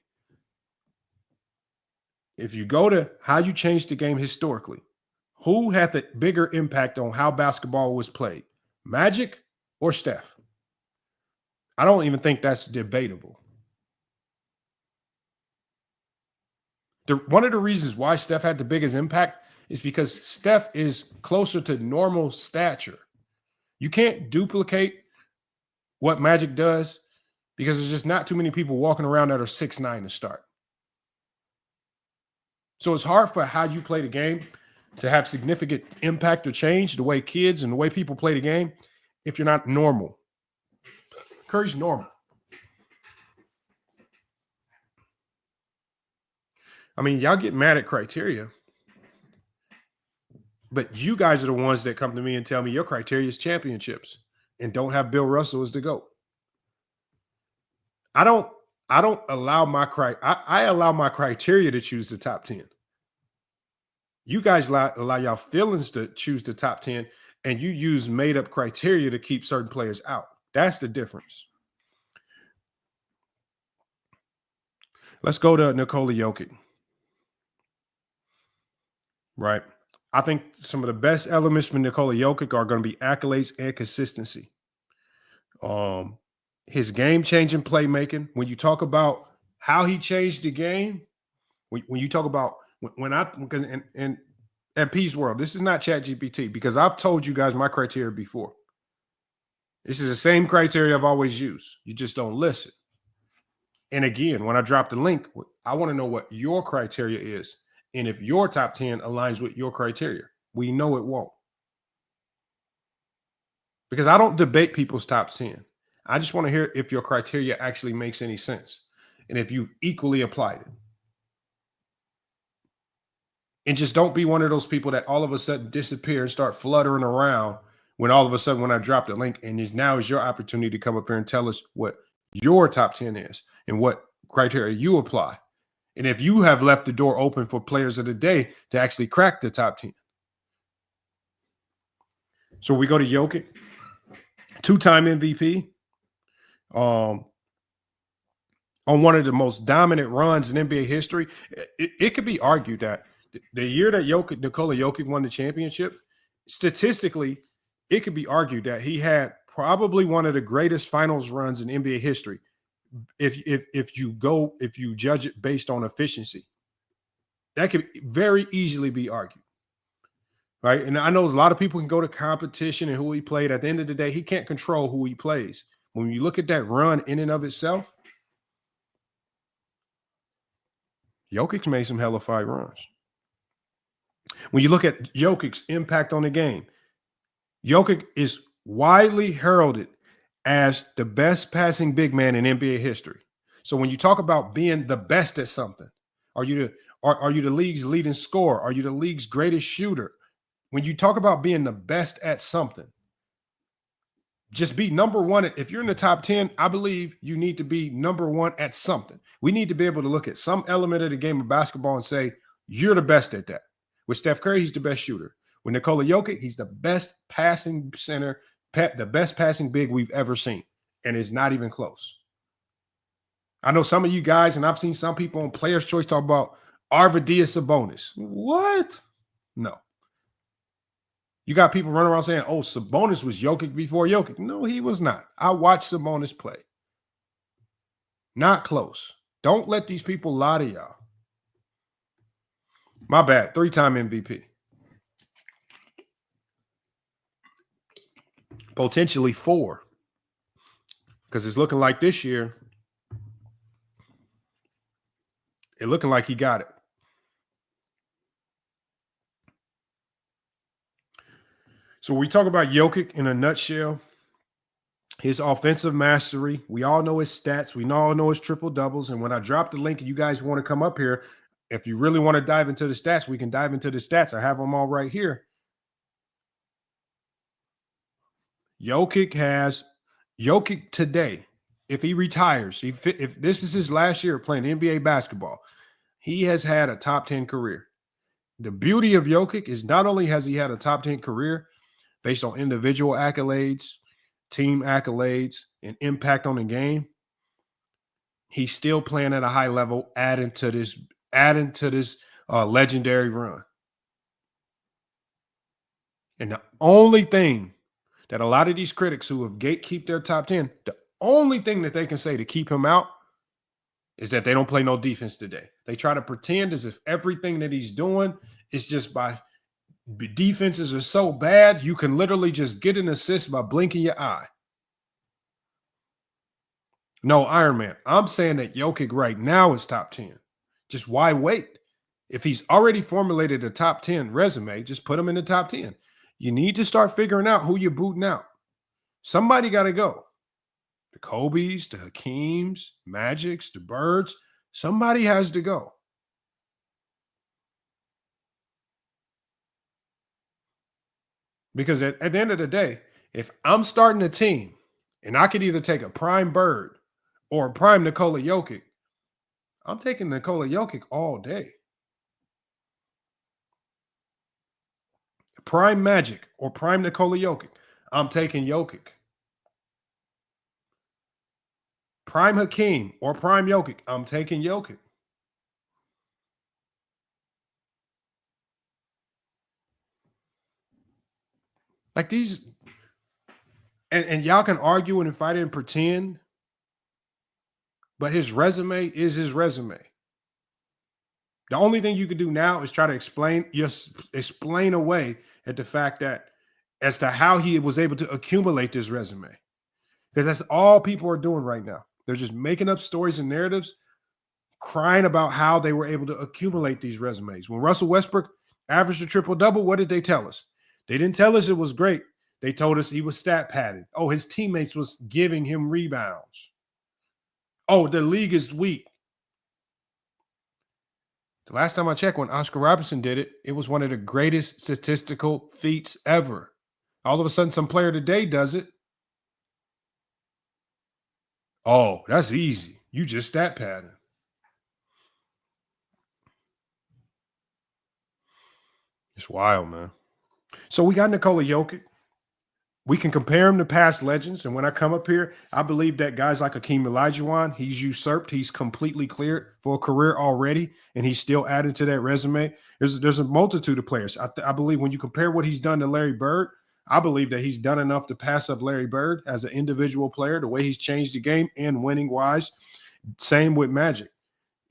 Speaker 4: If you go to how you changed the game historically, who had the bigger impact on how basketball was played? Magic or Steph? I don't even think that's debatable. One of the reasons why Steph had the biggest impact is because Steph is closer to normal stature. You can't duplicate what Magic does because there's just not too many people walking around that are 6'9" to start. So it's hard for how you play the game to have significant impact or change the way kids and the way people play the game if you're not normal. Curry's normal. I mean, y'all get mad at criteria, but you guys are the ones that come to me and tell me your criteria is championships and don't have Bill Russell as the GOAT. I don't allow I allow my criteria to choose the top 10. You guys allow y'all feelings to choose the top 10, and you use made up criteria to keep certain players out. That's the difference. Let's go to Nikola Jokic. Right. I think some of the best elements for Nikola Jokic are going to be accolades and consistency. His game-changing playmaking. When you talk about how he changed the game, when you talk about because at Peace World, this is not ChatGPT because I've told you guys my criteria before. This is the same criteria I've always used. You just don't listen. And again, when I drop the link, I want to know what your criteria is. And if your top 10 aligns with your criteria, we know it won't. Because I don't debate people's top 10. I just want to hear if your criteria actually makes any sense and if you've equally applied it. And just don't be one of those people that all of a sudden disappear and start fluttering around when all of a sudden when I drop the link and now is your opportunity to come up here and tell us what your top 10 is and what criteria you apply. And if you have left the door open for players of the day to actually crack the top 10. So we go to Jokic, two-time MVP, on one of the most dominant runs in NBA history. It could be argued that the year that Nikola Jokic won the championship, statistically, it could be argued that he had probably one of the greatest finals runs in NBA history. If you judge it based on efficiency, that could very easily be argued, right? And I know a lot of people can go to competition and who he played. At the end of the day, he can't control who he plays. When you look at that run in and of itself, Jokic made some hella fire runs. When you look at Jokic's impact on the game, Jokic is widely heralded as the best passing big man in NBA history. So when you talk about being the best at something, are you the league's leading scorer? Are you the league's greatest shooter? When you talk about being the best at something, just be number one. If you're in the top 10, I believe you need to be number one at something. We need to be able to look at some element of the game of basketball and say, you're the best at that. With Steph Curry, he's the best shooter. With Nikola Jokic, he's the best passing center, the best passing big we've ever seen. and it's not even close. I know some of you guys, and I've seen some people on Players' Choice talk about Arvidas Sabonis. What? No. You got people running around saying, oh, Sabonis was Jokic before Jokic. No, he was not. I watched Sabonis play. Not close. Don't let these people lie to y'all. My bad. 3-time MVP. Potentially 4. Because it's looking like this year, it's looking like he got it. So we talk about Jokic in a nutshell. His offensive mastery. We all know his stats. We all know his triple doubles. And when I drop the link and you guys want to come up here, if you really want to dive into the stats, we can dive into the stats. I have them all right here. Jokic today, if he retires, if this is his last year playing NBA basketball, he has had a top 10 career. The beauty of Jokic is not only has he had a top 10 career based on individual accolades, team accolades, and impact on the game, he's still playing at a high level, adding to this legendary run. And the only thing that a lot of these critics who have gatekeep their top 10, the only thing that they can say to keep him out is that they don't play no defense today. They try to pretend as if everything that he's doing is just by defenses are so bad, you can literally just get an assist by blinking your eye. No, Iron Man, I'm saying that Jokic right now is top 10. Just why wait? If he's already formulated a top 10 resume, just put him in the top 10. You need to start figuring out who you're booting out. Somebody got to go. The Kobe's, the Hakeem's, Magic's, the Birds. Somebody has to go. Because at the end of the day, if I'm starting a team and I could either take a prime Bird or a prime Nikola Jokic, I'm taking Nikola Jokic all day. Prime Magic or prime Nikola Jokic, I'm taking Jokic. Prime Hakeem or prime Jokic, I'm taking Jokic. Like these, and y'all can argue and fight and pretend, but his resume is his resume. The only thing you can do now is try to explain away at the fact that as to how he was able to accumulate this resume. Because that's all people are doing right now. They're just making up stories and narratives, crying about how they were able to accumulate these resumes. When Russell Westbrook averaged a triple-double, what did they tell us? They didn't tell us it was great. They told us he was stat padded. Oh, his teammates was giving him rebounds. Oh, the league is weak. The last time I checked, when Oscar Robertson did it, it was one of the greatest statistical feats ever. All of a sudden, some player today does it. Oh, that's easy. You just stat padding. It's wild, man. So we got Nikola Jokic. We can compare him to past legends. And when I come up here, I believe that guys like Hakeem Olajuwon, he's usurped. He's completely cleared for a career already, and he's still added to that resume. There's a multitude of players. I believe when you compare what he's done to Larry Bird, I believe that he's done enough to pass up Larry Bird as an individual player, the way he's changed the game and winning-wise. Same with Magic.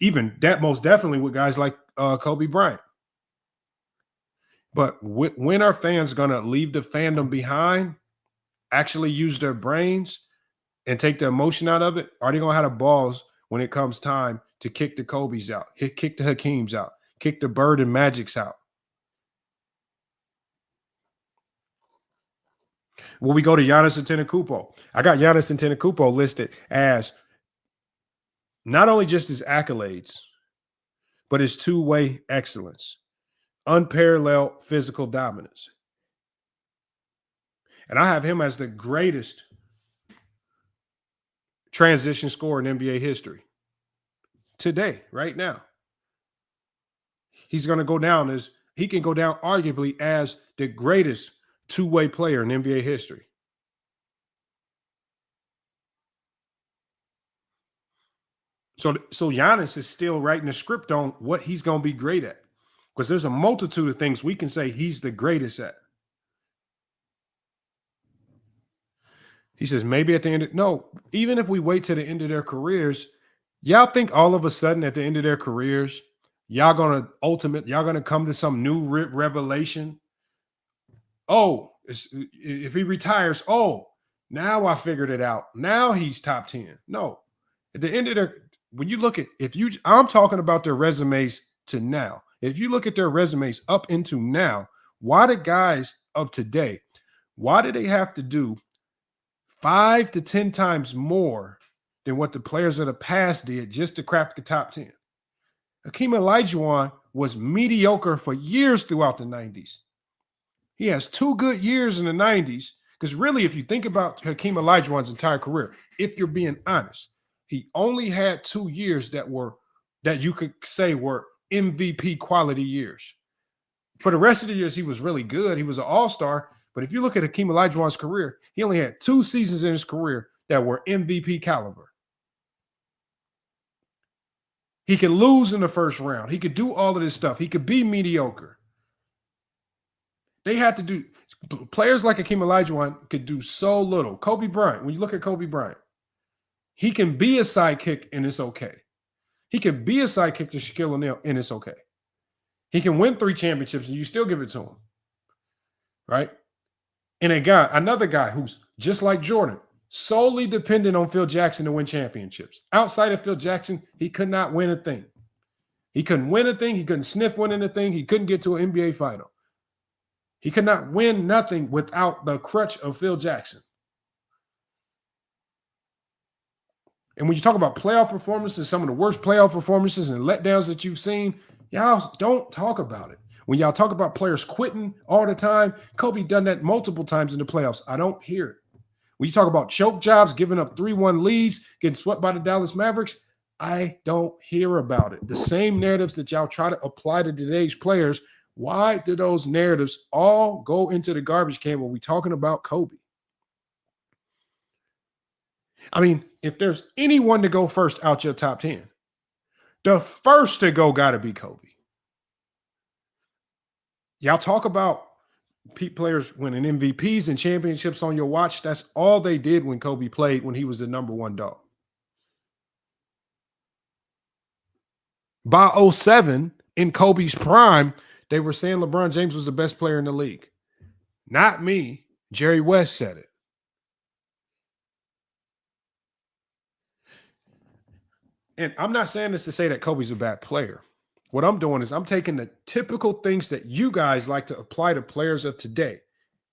Speaker 4: Even that most definitely with guys like Kobe Bryant. But when are fans going to leave the fandom behind, actually use their brains and take the emotion out of it? Are they going to have the balls when it comes time to kick the Kobe's out, kick the Hakeem's out, kick the Bird and Magic's out? When we go to Giannis Antetokounmpo, I got Giannis Antetokounmpo listed as not only just his accolades, but his two-way excellence, unparalleled physical dominance. And I have him as the greatest transition scorer in NBA history. Today, right now. He's going to go down as, he can go down arguably as the greatest two-way player in NBA history. So Giannis is still writing the script on what he's going to be great at, because there's a multitude of things we can say he's the greatest at. He says maybe at the end no, even if we wait to the end of their careers, y'all think all of a sudden at the end of their careers, y'all gonna come to some new revelation? Oh, if he retires, oh, now I figured it out. Now he's top 10. No, at the end of their, when you look at, I'm talking about their resumes to now. If you look at their resumes up into now, why the guys of today, why do they have to do 5 to 10 times more than what the players of the past did just to crack the top 10? Hakeem Olajuwon was mediocre for years throughout the 90s. He has 2 good years in the 90s, because really, if you think about Hakeem Olajuwon's entire career, if you're being honest, he only had 2 years that you could say were MVP quality years. For the rest of the years, he was really good. He was an all-star. But if you look at Hakeem Olajuwon's career, he only had 2 seasons in his career that were MVP caliber. He could lose in the first round. He could do all of this stuff. He could be mediocre. They had to do, players like Hakeem Olajuwon could do so little. Kobe Bryant, when you look at Kobe Bryant, he can be a sidekick and it's okay. He can be a sidekick to Shaquille O'Neal and it's okay. He can win 3 championships and you still give it to him, right? And another guy who's just like Jordan, solely dependent on Phil Jackson to win championships. Outside of Phil Jackson, he could not win a thing. He couldn't win a thing. He couldn't sniff winning a thing. He couldn't get to an NBA final. He could not win nothing without the crutch of Phil Jackson. And when you talk about playoff performances, some of the worst playoff performances and letdowns that you've seen, y'all don't talk about it. When y'all talk about players quitting all the time, Kobe done that multiple times in the playoffs. I don't hear it. When you talk about choke jobs, giving up 3-1 leads, getting swept by the Dallas Mavericks, I don't hear about it. The same narratives that y'all try to apply to today's players, why do those narratives all go into the garbage can when we're talking about Kobe? I mean, if there's anyone to go first out your top 10, the first to go got to be Kobe. Y'all talk about players winning MVPs and championships on your watch. That's all they did when Kobe played, when he was the number 1 dog. By 2007, in Kobe's prime, they were saying LeBron James was the best player in the league. Not me. Jerry West said it. And I'm not saying this to say that Kobe's a bad player. What I'm doing is I'm taking the typical things that you guys like to apply to players of today.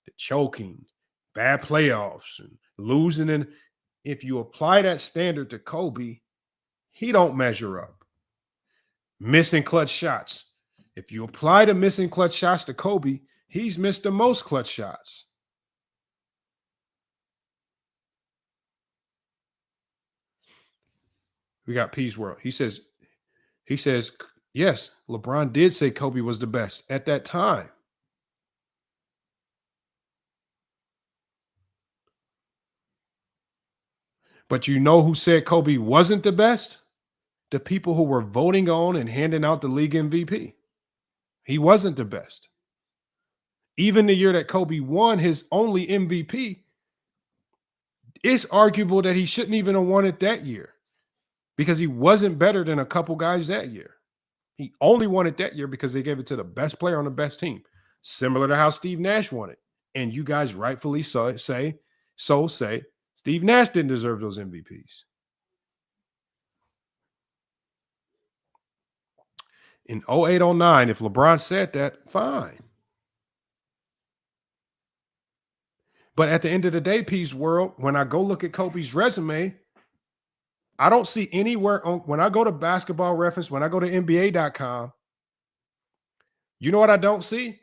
Speaker 4: The choking, bad playoffs, and losing. And if you apply that standard to Kobe, he don't measure up. Missing clutch shots. If you apply the missing clutch shots to Kobe, he's missed the most clutch shots. We got Peace World. He says, yes, LeBron did say Kobe was the best at that time. But you know who said Kobe wasn't the best? The people who were voting on and handing out the league MVP. He wasn't the best. Even the year that Kobe won his only MVP, it's arguable that he shouldn't even have won it that year, because he wasn't better than a couple guys that year. He only won it that year because they gave it to the best player on the best team, similar to how Steve Nash won it. And you guys rightfully say Steve Nash didn't deserve those MVPs. In 08-09, if LeBron said that, fine. But at the end of the day, Peace World, when I go look at Kobe's resume, I don't see anywhere on, when I go to Basketball Reference, when I go to NBA.com, you know what I don't see?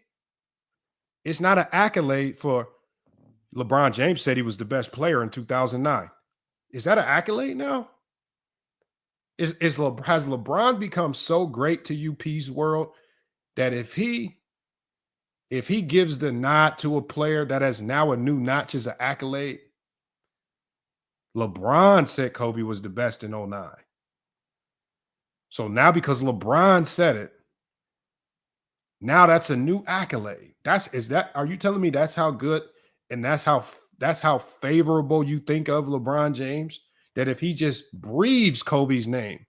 Speaker 4: It's not an accolade for LeBron James said he was the best player in 2009. Is that an accolade now? Has LeBron become so great to you, Peace World, that if he gives the nod to a player that has now a new notch as an accolade? LeBron said Kobe was the best in 09. So now because LeBron said it, now that's a new accolade. Are you telling me that's how good and that's how favorable you think of LeBron James? That if he just breathes Kobe's name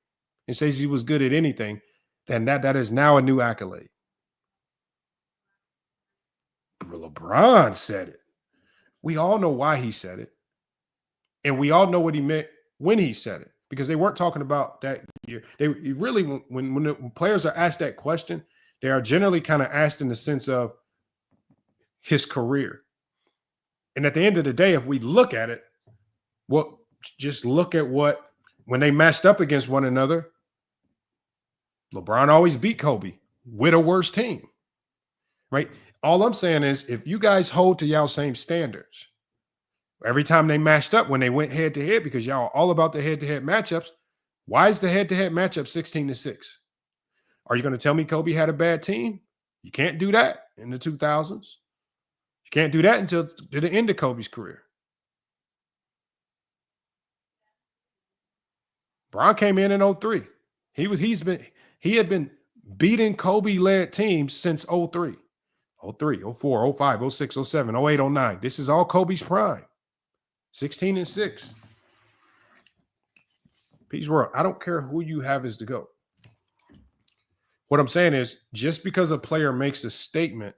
Speaker 4: and says he was good at anything, then that is now a new accolade. LeBron said it. We all know why he said it. And we all know what he meant when he said it, because they weren't talking about that year. They really, when players are asked that question, they are generally kind of asked in the sense of his career. And at the end of the day, if we look at it, just look at when they matched up against one another, LeBron always beat Kobe with a worse team, right? All I'm saying is if you guys hold to y'all same standards, every time they matched up when they went head to head, because y'all are all about the head-to-head matchups, why is the head-to-head matchup 16-6? Are you going to tell me Kobe had a bad team? You can't do that in the 2000s. You can't do that until the end of Kobe's career. Bron came in 03. He had been beating Kobe-led teams since 03. 03, 04, 05, 06, 07, 08, 09. This is all Kobe's prime. 16-6. Peace world. I don't care who you have as the GOAT. What I'm saying is just because a player makes a statement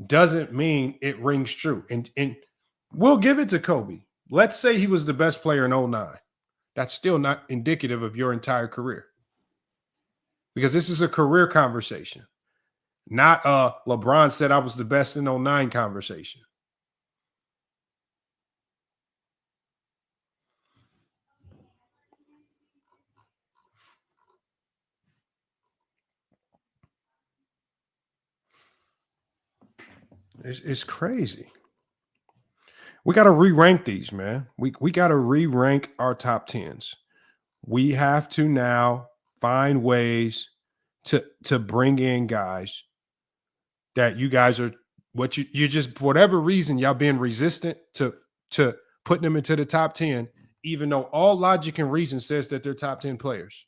Speaker 4: doesn't mean it rings true. And we'll give it to Kobe. Let's say he was the best player in 09. That's still not indicative of your entire career. Because this is a career conversation, not LeBron said I was the best in 09 conversation. It's crazy. We got to re-rank these, man. We got to re-rank our top 10s. We have to now find ways to bring in guys that you guys are you just for whatever reason y'all being resistant to putting them into the top 10, even though all logic and reason says that they're top 10 players.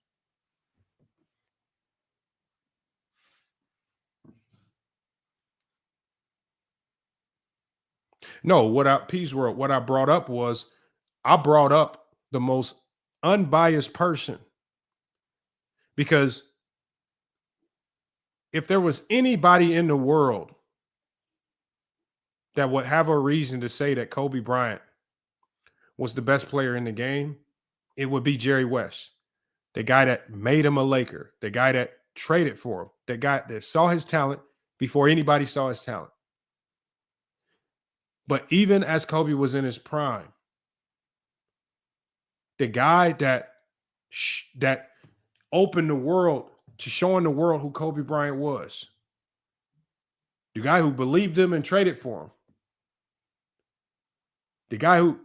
Speaker 4: No, what I brought up was I brought up the most unbiased person, because if there was anybody in the world that would have a reason to say that Kobe Bryant was the best player in the game, it would be Jerry West, the guy that made him a Laker, the guy that traded for him, the guy that saw his talent before anybody saw his talent. But even as Kobe was in his prime, the guy that opened the world to showing the world who Kobe Bryant was, the guy who believed him and traded for him, the guy who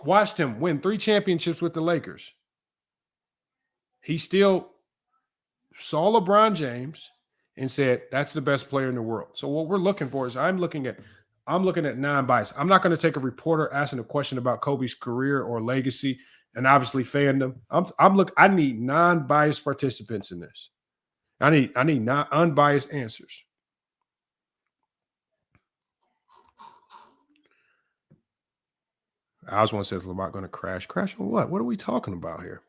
Speaker 4: watched him win 3 championships with the Lakers, he still saw LeBron James and said, that's the best player in the world. So what we're looking for is I'm looking at non-bias. I'm not going to take a reporter asking a question about Kobe's career or legacy and obviously fandom. I need non-biased participants in this. I need not unbiased answers. Oswald says Lamar going to crash. Crash on what? What are we talking about here?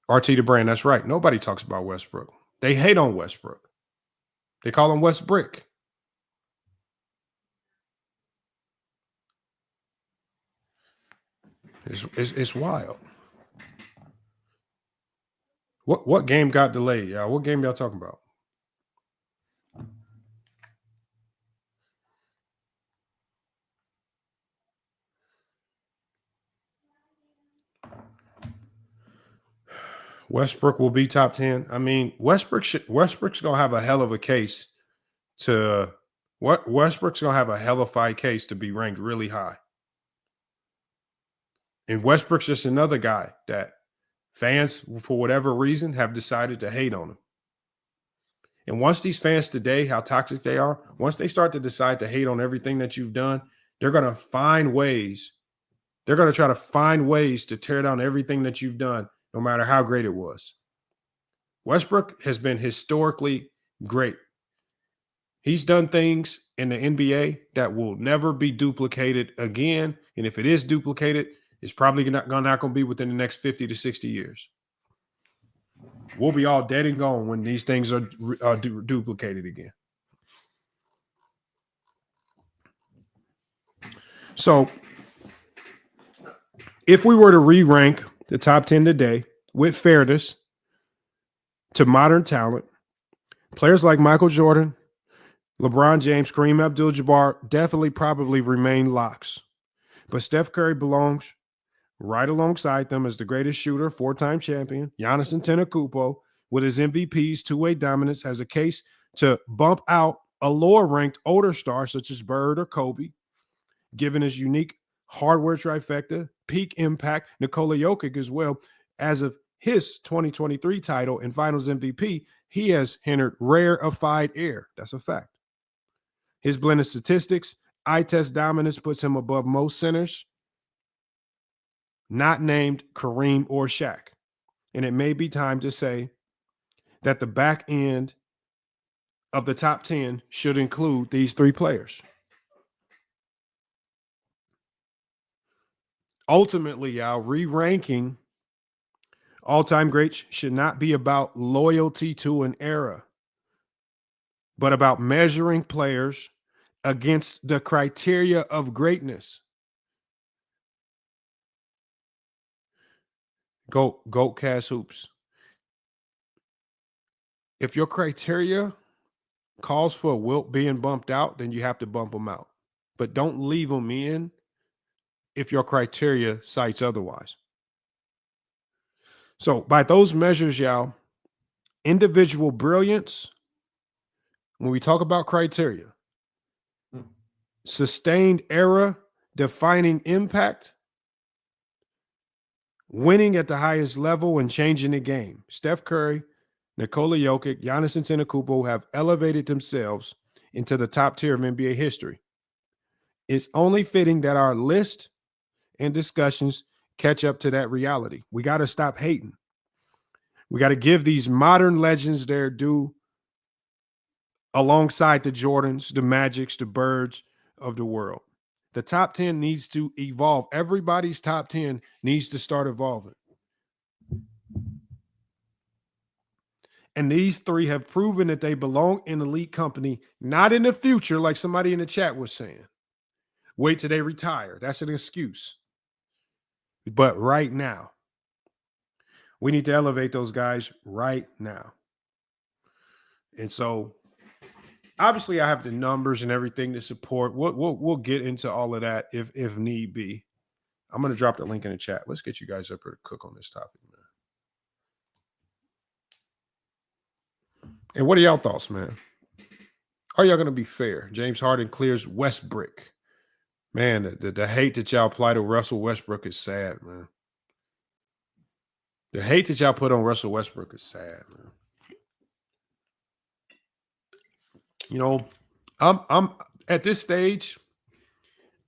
Speaker 4: RT the brand, that's right. Nobody talks about Westbrook. They hate on Westbrook. They call him Westbrick. It's wild. What game got delayed, y'all? What game y'all talking about? Westbrook will be top 10. I mean, Westbrook's gonna have a hell of a case Westbrook's gonna have a hellified case to be ranked really high. And Westbrook's just another guy that fans, for whatever reason, have decided to hate on him. And once these fans today, how toxic they are, once they start to decide to hate on everything that you've done, they're going to find ways They're going to try to find ways to tear down everything that you've done, no matter how great it was. Westbrook has been historically great. He's done things in the NBA that will never be duplicated again. And if it is duplicated, it's probably not going to be within the next 50 to 60 years. We'll be all dead and gone when these things are duplicated again. So if we were to re-rank the top 10 today with fairness to modern talent, players like Michael Jordan, LeBron James, Kareem Abdul-Jabbar definitely probably remain locks. But Steph Curry belongs right alongside them as the greatest shooter, 4-time champion. Giannis Antetokounmpo, with his MVPs, two-way dominance, has a case to bump out a lower-ranked older star such as Bird or Kobe, given his unique hardware trifecta, peak impact. Nikola Jokic as well. As of his 2023 title and Finals MVP, he has entered rarefied air. That's a fact. His blended statistics, eye test dominance puts him above most centers not named Kareem or Shaq. And it may be time to say that the back end of the top 10 should include these three players. Ultimately, y'all, re-ranking all-time greats should not be about loyalty to an era, but about measuring players against the criteria of greatness. Goat Cast Hoops. If your criteria calls for Wilt being bumped out, then you have to bump them out. But don't leave them in if your criteria cites otherwise. So by those measures, y'all, individual brilliance, when we talk about criteria, sustained era, defining impact, winning at the highest level and changing the game. Steph Curry, Nikola Jokic, Giannis Antetokounmpo have elevated themselves into the top tier of NBA history. It's only fitting that our list and discussions catch up to that reality. We got to stop hating. We got to give these modern legends their due alongside the Jordans, the Magics, the Birds of the world. The top 10 needs to evolve. Everybody's top 10 needs to start evolving. And these three have proven that they belong in elite company, not in the future, like somebody in the chat was saying. Wait till they retire. That's an excuse. But right now, we need to elevate those guys right now. And so, obviously, I have the numbers and everything to support. We'll get into all of that if need be. I'm going to drop the link in the chat. Let's get you guys up here to cook on this topic, man. And what are y'all thoughts, man? Are y'all going to be fair? James Harden clears Westbrook. Man, the hate that y'all apply to Russell Westbrook is sad, man. The hate that y'all put on Russell Westbrook is sad, man. You know, I'm at this stage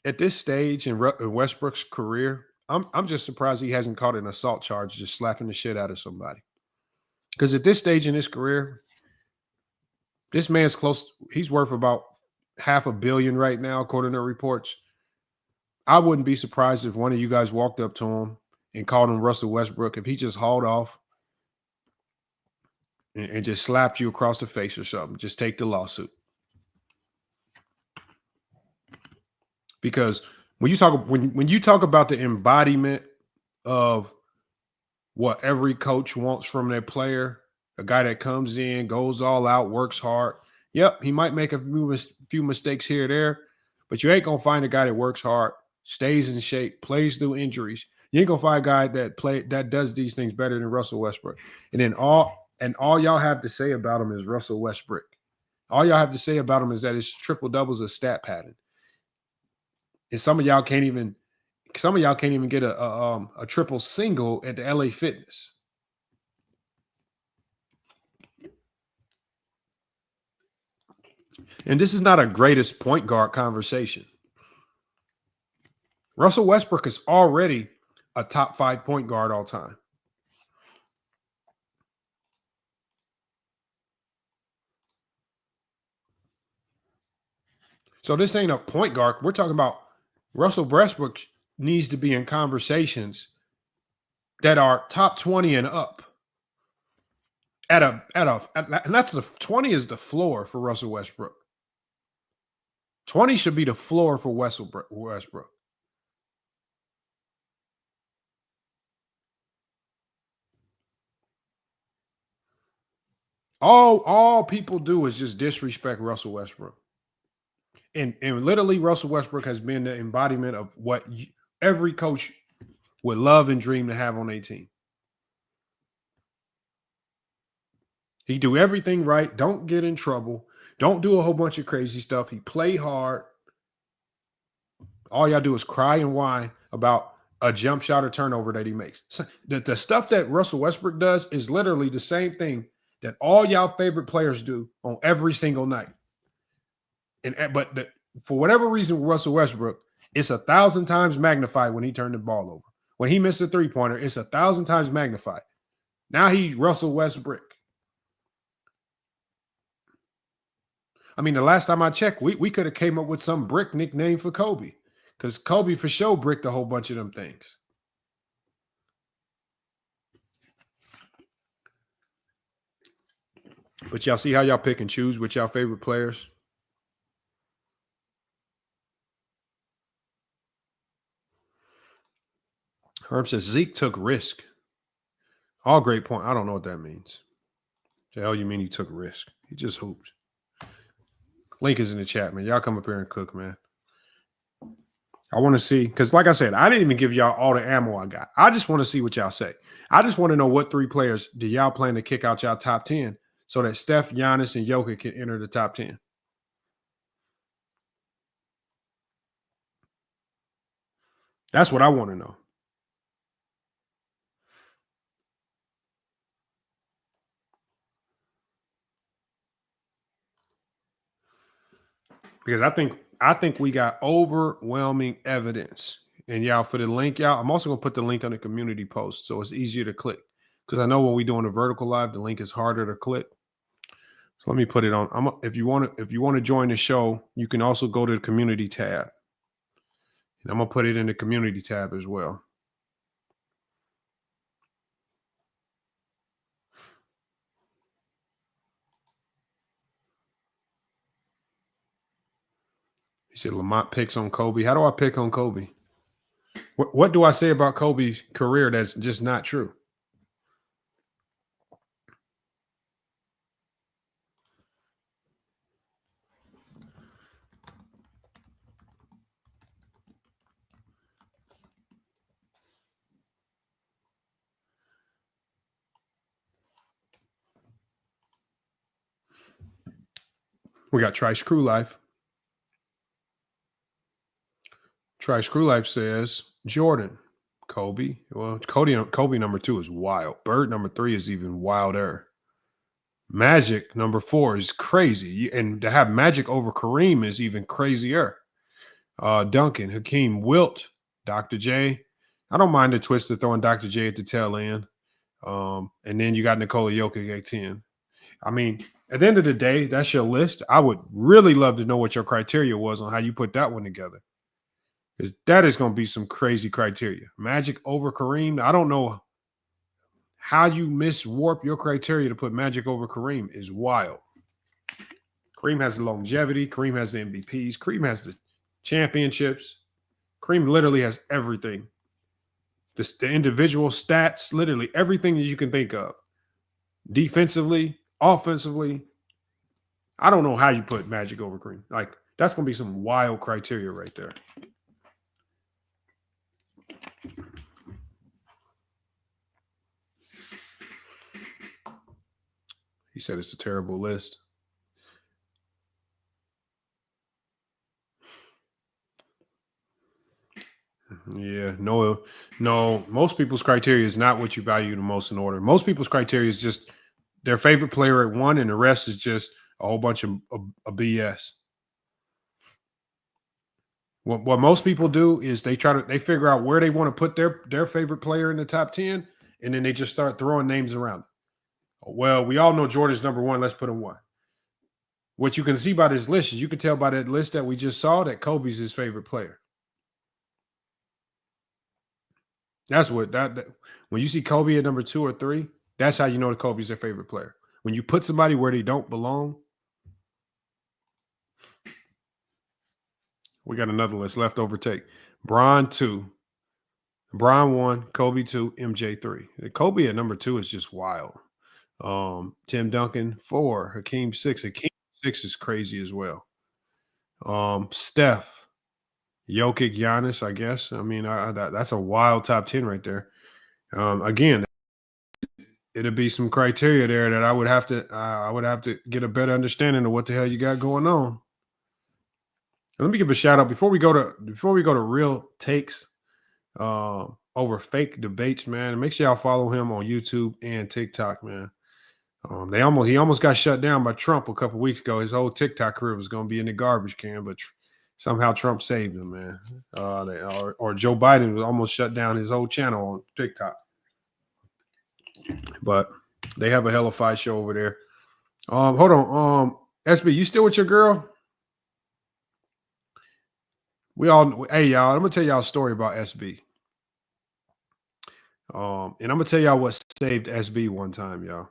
Speaker 4: in Westbrook's career, I'm just surprised he hasn't caught an assault charge just slapping the shit out of somebody. Because at this stage in his career, this man's close. He's worth about $500 million right now, according to reports. I wouldn't be surprised if one of you guys walked up to him and called him Russell Westbrook, if he just hauled off and just slapped you across the face or something. Just take the lawsuit. Because when you talk about the embodiment of what every coach wants from their player, a guy that comes in, goes all out, works hard. Yep, he might make a few mistakes here or there, but you ain't gonna find a guy that works hard, stays in shape, plays through injuries. You ain't gonna find a guy that does these things better than Russell Westbrook. And then all y'all have to say about him is Russell Westbrook. All y'all have to say about him is that his triple doubles a stat pattern. And some of y'all can't even get a triple single at the LA Fitness. And this is not a greatest point guard conversation. Russell Westbrook is already a top 5 point guard all time. So this ain't a point guard. We're talking about Russell Westbrook needs to be in conversations that are top 20 and up. And that's the 20 is the floor for Russell Westbrook. 20 should be the floor for Westbrook. All people do is just disrespect Russell Westbrook. And literally Russell Westbrook has been the embodiment of what every coach would love and dream to have on their team. He do everything right. Don't get in trouble. Don't do a whole bunch of crazy stuff. He play hard. All y'all do is cry and whine about a jump shot or turnover that he makes. So the stuff that Russell Westbrook does is literally the same thing that all y'all favorite players do on every single night. But for whatever reason, Russell Westbrook, it's 1,000 times magnified when he turned the ball over. When he missed a three-pointer, it's 1,000 times magnified. Now he's Russell Westbrook. I mean, the last time I checked, we could have came up with some brick nickname for Kobe, because Kobe for sure bricked a whole bunch of them things. But y'all see how y'all pick and choose with y'all favorite players? Herb says Zeke took risk. All great point. I don't know what that means. The hell you mean he took risk? He just hooped. Link is in the chat, man. Y'all come up here and cook, man. I want to see, because like I said, I didn't even give y'all all the ammo I got. I just want to see what y'all say. I just want to know what 3 players do y'all plan to kick out y'all top 10 so that Steph, Giannis, and Jokic can enter the top 10. That's what I want to know. Because I think we got overwhelming evidence. And y'all, for the link, y'all, I'm also gonna put the link on the community post so it's easier to click. Because I know when we doing a vertical live, the link is harder to click. So let me put it on. If you want to join the show, you can also go to the community tab. And I'm gonna put it in the community tab as well. He said Lamont picks on Kobe. How do I pick on Kobe? What do I say about Kobe's career that's just not true? We got Trice Crew Life. Trice Crew Life says Jordan, Kobe. Well, Kobe number 2 is wild. Bird number 3 is even wilder. Magic number 4 is crazy. And to have Magic over Kareem is even crazier. Duncan, Hakeem, Wilt, Dr. J. I don't mind the twist of throwing Dr. J at the tail end. And then you got Nikola Jokic at 10. I mean, at the end of the day, that's your list. I would really love to know what your criteria was on how you put that one together. Because that is going to be some crazy criteria. Magic over Kareem. I don't know how you miswarp your criteria to put Magic over Kareem is wild. Kareem has the longevity. Kareem has the MVPs. Kareem has the championships. Kareem literally has everything. The individual stats, literally everything that you can think of. Defensively, offensively. I don't know how you put Magic over Kareem. Like, that's going to be some wild criteria right there. He said it's a terrible list. Yeah, no. Most people's criteria is not what you value the most in order. Most people's criteria is just their favorite player at 1, and the rest is just a whole bunch of BS. What most people do is they figure out where they want to put their favorite player in the top 10, and then they just start throwing names around. Well, we all know Jordan's number 1. Let's put him 1. What you can see by this list is you can tell by that list that we just saw that Kobe's his favorite player. That's what that when you see Kobe at number 2 or 3, that's how you know that Kobe's their favorite player. When you put somebody where they don't belong. We got another list, leftover take. Bron 2, Bron 1, Kobe 2, MJ 3. Kobe at number 2 is just wild. Tim Duncan 4, Hakeem 6. Hakeem 6 is crazy as well. Steph, Jokic, Giannis, I guess. I mean, that's a wild top 10 right there. Again, it'll be some criteria there that I would have to get a better understanding of what the hell you got going on. Let me give a shout out before we go to real takes over fake debates, man. Make sure y'all follow him on YouTube and TikTok, man. He almost got shut down by Trump a couple weeks ago. His whole TikTok career was going to be in the garbage can, but somehow Trump saved him, man. Or Joe Biden was almost shut down his whole channel on TikTok. But they have a hella fight show over there. Hold on. SB, you still with your girl? Hey y'all, I'm gonna tell y'all a story about SB. And I'm gonna tell y'all what saved SB one time, y'all.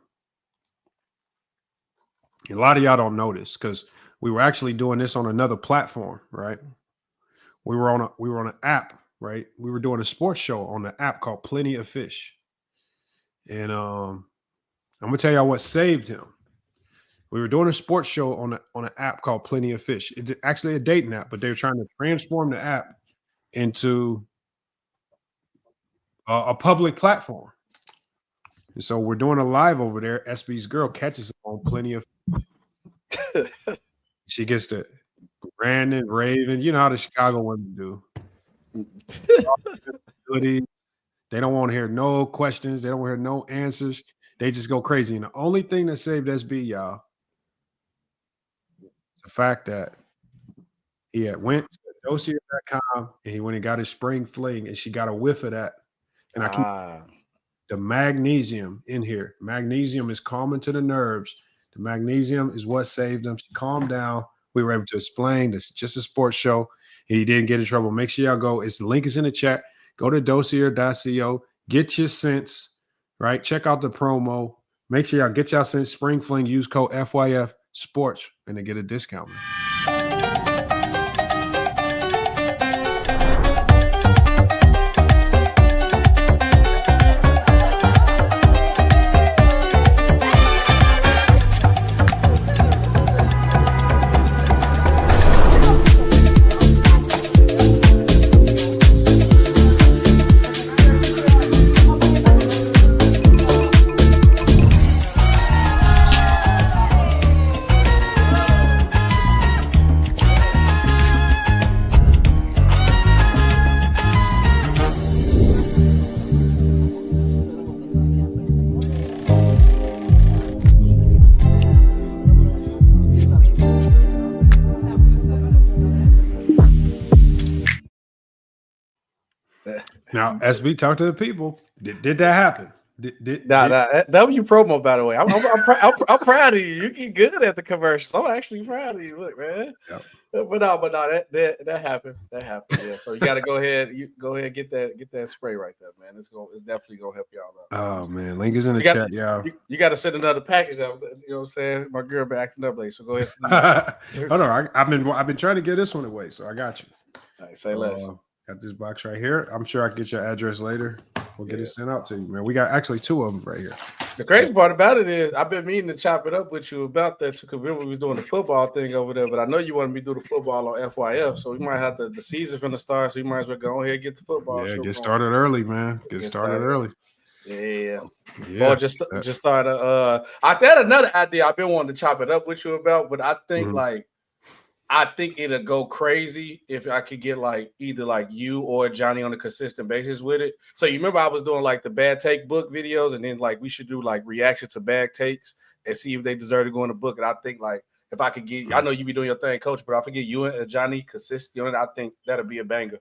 Speaker 4: A lot of y'all don't know this because we were actually doing this on another platform, right? We were on an app, right? We were doing a sports show on the app called Plenty of Fish. And I'm gonna tell y'all what saved him. We were doing a sports show on an app called Plenty of Fish. It's actually a dating app, but they were trying to transform the app into a public platform. And so we're doing a live over there. SB's girl catches on Plenty of She gets to ranting, raving. You know how the Chicago women do. They don't want to hear no questions. They don't want to hear no answers. They just go crazy. And the only thing that saved SB, y'all, the fact that he had went to dossier.com and he went and got his spring fling and she got a whiff of that. And I keep the magnesium in here. Magnesium is calming to the nerves. The magnesium is what saved him. She calmed down. We were able to explain this just a sports show. And he didn't get in trouble. Make sure y'all go. The link is in the chat. Go to dossier.co. Get your sense, right? Check out the promo. Make sure y'all get y'all sense. Spring fling. Use code FYF Sports and they get a discount. Now, SB, talk to the people. Did that happen?
Speaker 5: W promo, by the way. I'm proud of you. You get good at the commercials. I'm actually proud of you. Look, man. Yep. But no, that happened. That happened. Yeah. So you got to go ahead. Get that spray right there, man. It's definitely gonna help y'all out.
Speaker 4: Oh man, link is in the chat, y'all.
Speaker 5: You got to send another package out. You know what I'm saying? My girl been acting up late, so go ahead.
Speaker 4: Hold on, I've been trying to get this one away, so I got you.
Speaker 5: All right, say less.
Speaker 4: Got this box right here. I'm sure I can get your address later. We'll get it sent out to you, man. We got actually 2 of them right here.
Speaker 5: The crazy part about it is I've been meaning to chop it up with you about that because we was doing the football thing over there, but I know you want me to do the football on FYF, so we might have the season from the start, so you might as well go ahead and get the football.
Speaker 4: Yeah, get started early, man. Get started early.
Speaker 5: Yeah. Or just start I had another idea I've been wanting to chop it up with you about, but I think I think it'll go crazy if I could get either you or Johnny on a consistent basis with it. So you remember I was doing the bad take book videos, and then we should do reaction to bad takes and see if they deserve to go in the book. And I think If I could get, I know you be doing your thing, coach, but if I get you and Johnny consistent on it, I think that'll be a banger.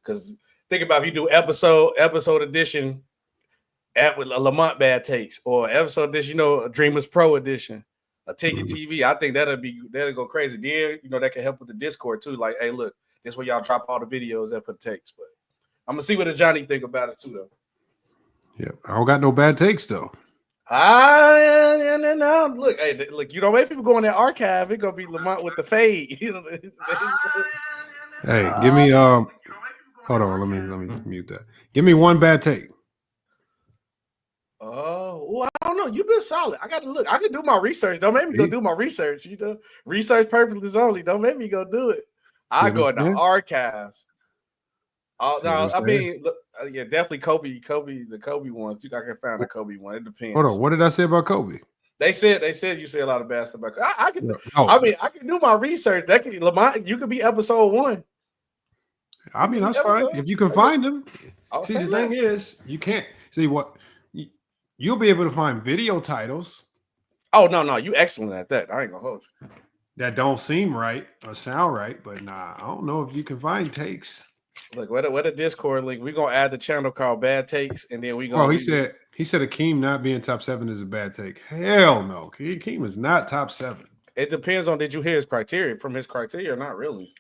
Speaker 5: Because think about if you do episode edition with a Lamont Bad Takes, or episode edition, Dreamers Pro edition, a Ticket TV. I think that'll go crazy. Then that can help with the Discord too. Like, hey, look, this where y'all drop all the videos there for the takes. But I'm gonna see what the Johnny think about it too, though.
Speaker 4: Yeah, I don't got no bad takes though.
Speaker 5: No. Look, make people go in that archive. It's gonna be Lamont with the fade.
Speaker 4: Hey, give me hold on, let me mute that. Give me one bad take.
Speaker 5: I don't know. You've been solid. I got to look. I can do my research. Don't make me go do my research. Research purposes only. Don't make me go do it. I go in the archives. Oh no, I mean, look, yeah, definitely Kobe, the Kobe ones. I can find the Kobe one. It depends.
Speaker 4: Hold on, what did I say about Kobe?
Speaker 5: They said you say a lot of bad stuff about Kobe. I can. No. I mean, I can do my research. Lamont, you could be episode 1.
Speaker 4: I mean, that's fine if you can find them. See, the thing is, you can't see what you'll be able to find video titles.
Speaker 5: Oh no, you excellent at that. I ain't gonna hold you.
Speaker 4: That don't seem right or sound right, but nah, I don't know if you can find takes.
Speaker 5: Look, what a Discord link. We're gonna add the channel called Bad Takes, and then we gonna.
Speaker 4: Oh, he said Hakeem not being top 7 is a bad take. Hell no, Hakeem is not top 7.
Speaker 5: It depends on did you hear his criteria from his criteria? Not really.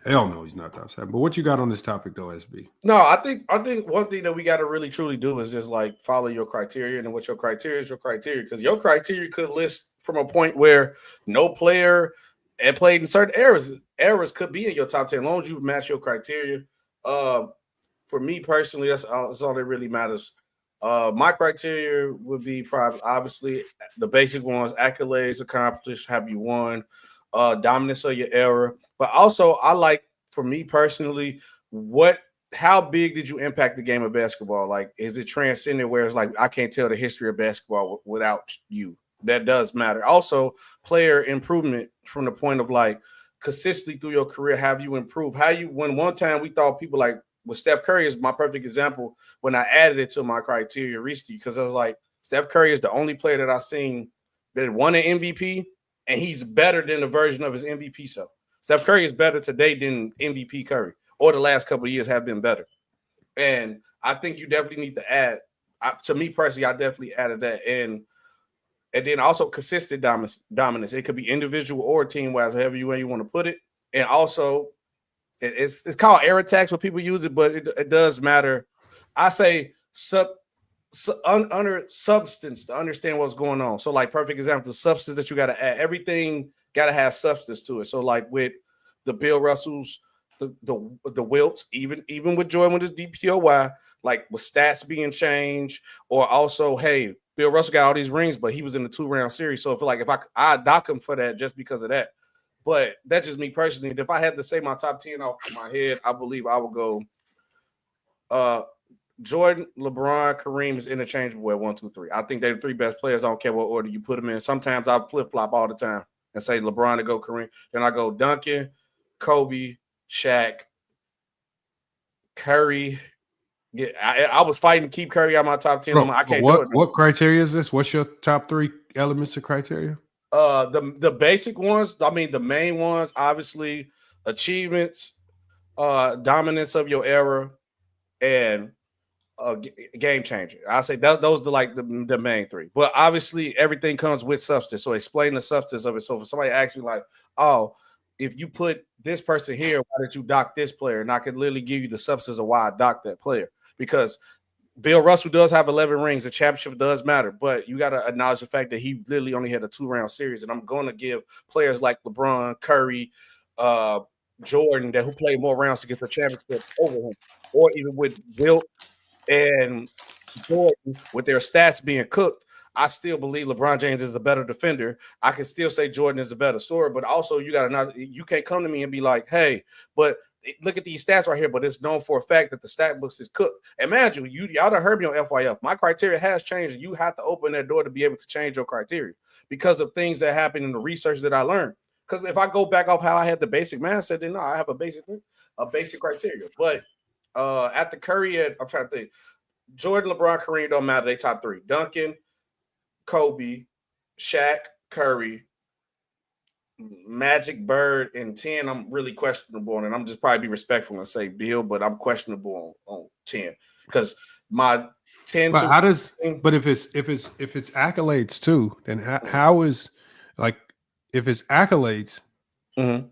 Speaker 4: Hell no, he's not top 7. But what you got on this topic though, SB?
Speaker 5: No, I think one thing that we got to really truly do is just like follow your criteria, and what your criteria is your criteria, because your criteria could list from a point where no player and played in certain errors could be in your top 10 as long as you match your criteria. For me personally, that's all that really matters. My criteria would be probably obviously the basic ones: accolades, accomplished, have you won, dominance of your era. But also, I like, for me personally, how big did you impact the game of basketball? Like, is it transcendent where it's like I can't tell the history of basketball without you? That does matter. Also, player improvement from the point of like consistently through your career, have you improved? When one time we thought people like with Steph Curry is my perfect example when I added it to my criteria recently, because I was like, Steph Curry is the only player that I've seen that won an MVP, and he's better than the version of his MVP self. Steph Curry is better today than MVP Curry, or the last couple of years have been better. And I think you definitely need to add, to me personally, I definitely added that. And then also consistent dominance. It could be individual or team-wise, however you want to put it. And also, it's called air attacks when people use it, but it does matter. I say under substance to understand what's going on. So, like, perfect example, the substance that you got to add. Everything got to have substance to it. So, like with the Bill Russells, the Wilts, even with Jordan with his DPOY, like with stats being changed, or also, hey, Bill Russell got all these rings, but he was in the 2-round series. So I feel like if I dock him for that just because of that. But that's just me personally. If I had to say my top 10 off my head, I believe I would go Jordan, LeBron, Kareem is interchangeable at 1, 2, 3. I think they're the 3 best players. I don't care what order you put them in. Sometimes I flip-flop all the time and say LeBron to go Kareem. Then I go Duncan, Kobe, Shaq, Curry. Yeah, I was fighting to keep Curry out of my top 10. I can't do it.
Speaker 4: What criteria is this? What's your top 3 elements of criteria?
Speaker 5: The basic ones, I mean, the main ones, obviously, achievements, dominance of your era, and game changer. I say those are like the main 3. But obviously, everything comes with substance. So explain the substance of it. So if somebody asks me like, oh, if you put this person here, why did you dock this player? And I could literally give you the substance of why I docked that player. Because Bill Russell does have 11 rings. The championship does matter, but you got to acknowledge the fact that he literally only had a 2-round series. And I'm going to give players like LeBron, Curry, Jordan, who played more rounds to get the championship over him, or even with Wilt and Jordan, with their stats being cooked, I still believe LeBron James is the better defender. I can still say Jordan is a better scorer, but also you can't come to me and be like, hey, but look at these stats right here, but it's known for a fact that the stat books is cooked. And man, y'all done heard me on FYF. My criteria has changed. You have to open that door to be able to change your criteria because of things that happen in the research that I learned. Because if I go back off how I had the basic mindset, then no, I have a basic criteria. But at the Curry, I'm trying to think. Jordan, LeBron, Kareem don't matter. They top 3. Duncan, Kobe, Shaq, Curry, Magic, Bird, and 10, I'm really questionable on, and I'm just probably be respectful and say Beal, but I'm questionable on 10 because my 10
Speaker 4: But
Speaker 5: through
Speaker 4: how does?
Speaker 5: 15,
Speaker 4: But if it's accolades too, then how is like if it's accolades?
Speaker 5: mhm.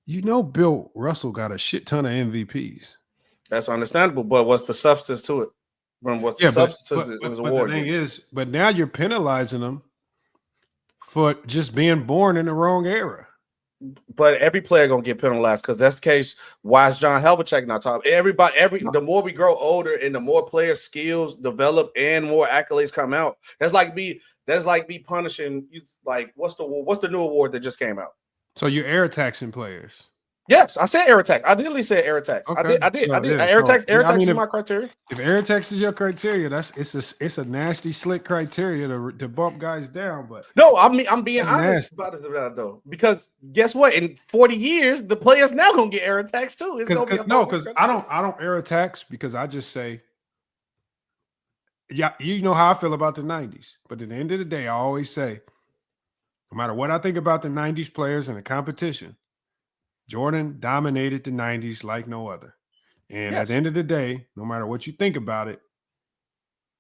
Speaker 4: You know, Bill Russell got a shit ton of MVPs.
Speaker 5: That's understandable, but what's the substance to it? When what's the
Speaker 4: Yeah,
Speaker 5: substance? It was
Speaker 4: but the
Speaker 5: award.
Speaker 4: thing is, but now you're penalizing them for just being born in the wrong era.
Speaker 5: But every player gonna get penalized because that's the case. Why is John Havlicek not top? The more we grow older and the more player skills develop and more accolades come out. That's like me punishing you. Like what's the new award that just came out?
Speaker 4: So you're air taxing players.
Speaker 5: Yes, I said air tax. I literally said air tax.
Speaker 4: Okay.
Speaker 5: I did.
Speaker 4: Yeah.
Speaker 5: Air tax is
Speaker 4: if,
Speaker 5: my criteria.
Speaker 4: If air tax is your criteria, it's a nasty, slick criteria to bump guys down. But
Speaker 5: no, I'm being honest
Speaker 4: nasty.
Speaker 5: about it though, because guess what? In 40 years, the players now gonna get air tax too. It's gonna be
Speaker 4: because I don't air tax because I just say, yeah, you know how I feel about the 90s. But at the end of the day, I always say, no matter what I think about the 90s players and the competition, Jordan dominated the 90s like no other. And at the end of the day, no matter what you think about it,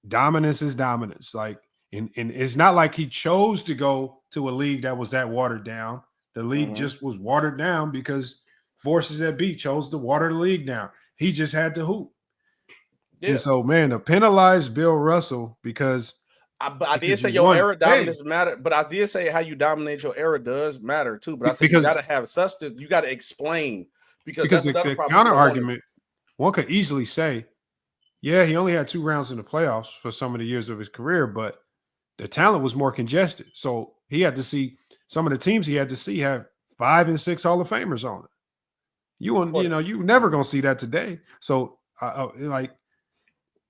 Speaker 4: dominance is dominance. Like, and it's not like he chose to go to a league that was that watered down. The league just was watered down because forces at B chose to water the league down. He just had to hoop. Yeah. And so, man, to penalize Bill Russell because
Speaker 5: I did say your era dominance matter, but I did say how you dominate your era does matter too. But I said you got to have substance. You got to explain because
Speaker 4: the counter argument. One could easily say, yeah, he only had 2 rounds in the playoffs for some of the years of his career, but the talent was more congested. So he had to see some of the teams he had to see have 5 and 6 Hall of Famers on it. You never gonna see that today. So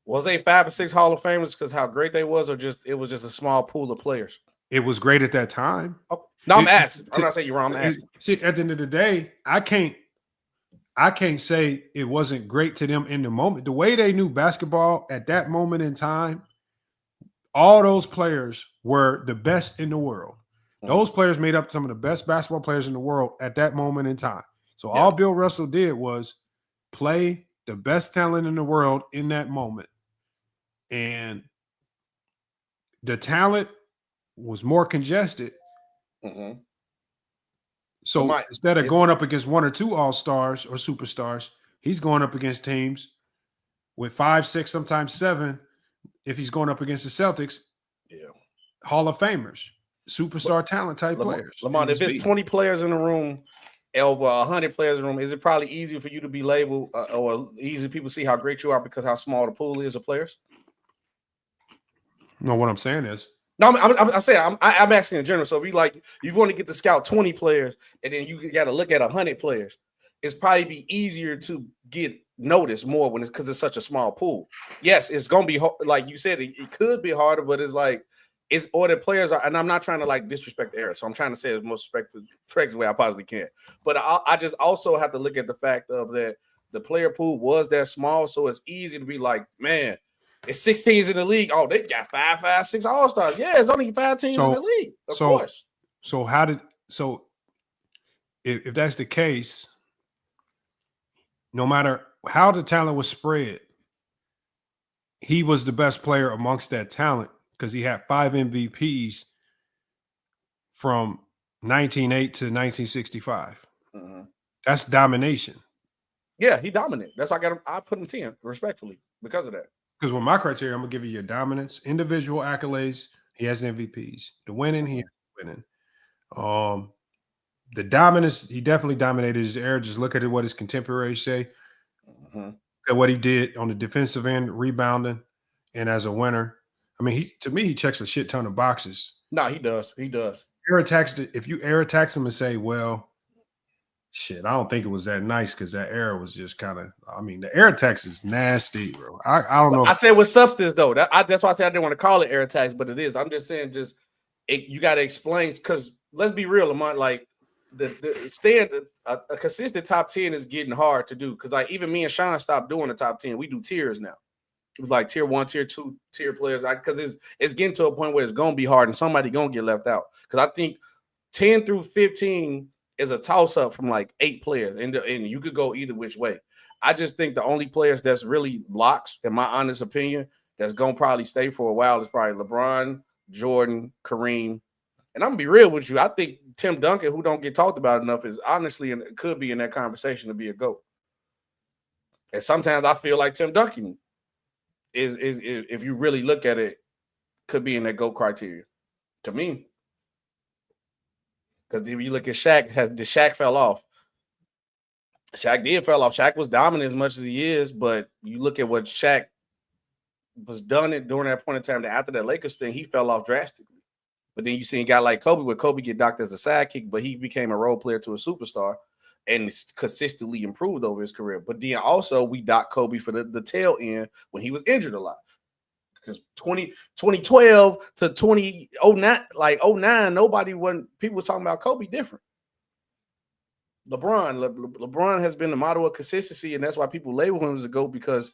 Speaker 5: was they 5 and 6 Hall of Famers because how great they was, or just it was just a small pool of players?
Speaker 4: It was great at that time.
Speaker 5: Okay. No, I'm asking. I'm not saying you're wrong. I'm asking.
Speaker 4: See, at the end of the day, I can't say it wasn't great to them in the moment. The way they knew basketball at that moment in time, all those players were the best in the world. Those players made up some of the best basketball players in the world at that moment in time. So all Bill Russell did was play the best talent in the world in that moment. And the talent was more congested. So instead of going up against 1 or 2 all-stars or superstars, he's going up against teams with 5, 6, sometimes 7. If he's going up against the Celtics, Hall of Famers, superstar talent type players.
Speaker 5: Lamont, if it's 20 players in the room, over 100 players in the room, is it probably easier for you to be labeled or easy people see how great you are because how small the pool is of players?
Speaker 4: No, what I'm saying is,
Speaker 5: no, I'm saying I'm asking in general. So if you want to get to scout 20 players and then you got to look at 100 players, it's probably be easier to get noticed more when because it's such a small pool. Yes, it's gonna be like you said, it could be harder, but it's like it's or the players are, and I'm not trying to disrespect the era, so I'm trying to say it as most respectful way I possibly can. But I just also have to look at the fact of that the player pool was that small, so it's easy to be like, man, it's 6 teams in the league. Oh, they got 5, 6 all-stars. Yeah, it's only 5 teams in the league. Of course.
Speaker 4: So if that's the case, no matter how the talent was spread, he was the best player amongst that talent because he had 5 MVPs from 1908 to 1965. That's domination.
Speaker 5: Yeah, he dominated. That's why I put him 10 respectfully because of that.
Speaker 4: Because with my criteria, I'm gonna give you your dominance, individual accolades. He has MVPs. The winning, he has winning. The dominance, he definitely dominated his era. Just look at what his contemporaries say. At what he did on the defensive end, rebounding, and as a winner. I mean, to me, he checks a shit ton of boxes.
Speaker 5: No, he does. He does.
Speaker 4: If you air tax him and say, well, shit, I don't think it was that nice because that era was just kind of, I mean, the air tax is nasty, bro. I don't know.
Speaker 5: I said with substance, though. That's why I said I didn't want to call it air tax, but it is. I'm just saying, you got to explain, because let's be real, Lamont, like, a consistent top 10 is getting hard to do, because like even me and Sean stopped doing the top 10. We do tiers now. It was like tier 1, tier 2, tier players, because it's getting to a point where it's gonna be hard and somebody gonna get left out. Because I think 10 through 15 is a toss-up from like 8 players, and you could go either which way. I just think the only players that's really locks, in my honest opinion, that's going to probably stay for a while is probably LeBron, Jordan, Kareem. And I'm going to be real with you. I think Tim Duncan, who don't get talked about enough, is honestly and could be in that conversation to be a GOAT. And sometimes I feel like Tim Duncan is if you really look at it, could be in that GOAT criteria to me. Because if you look at Shaq, Shaq fell off. Shaq did fell off. Shaq was dominant as much as he is, but you look at what Shaq was done during that point in time. That after that Lakers thing, he fell off drastically. But then you see a guy like Kobe, where Kobe get docked as a sidekick, but he became a role player to a superstar and consistently improved over his career. But then also we docked Kobe for the tail end when he was injured a lot. Because 2012 to 2009, like 09, people was talking about Kobe different. LeBron has been the model of consistency, and that's why people label him as a GOAT, because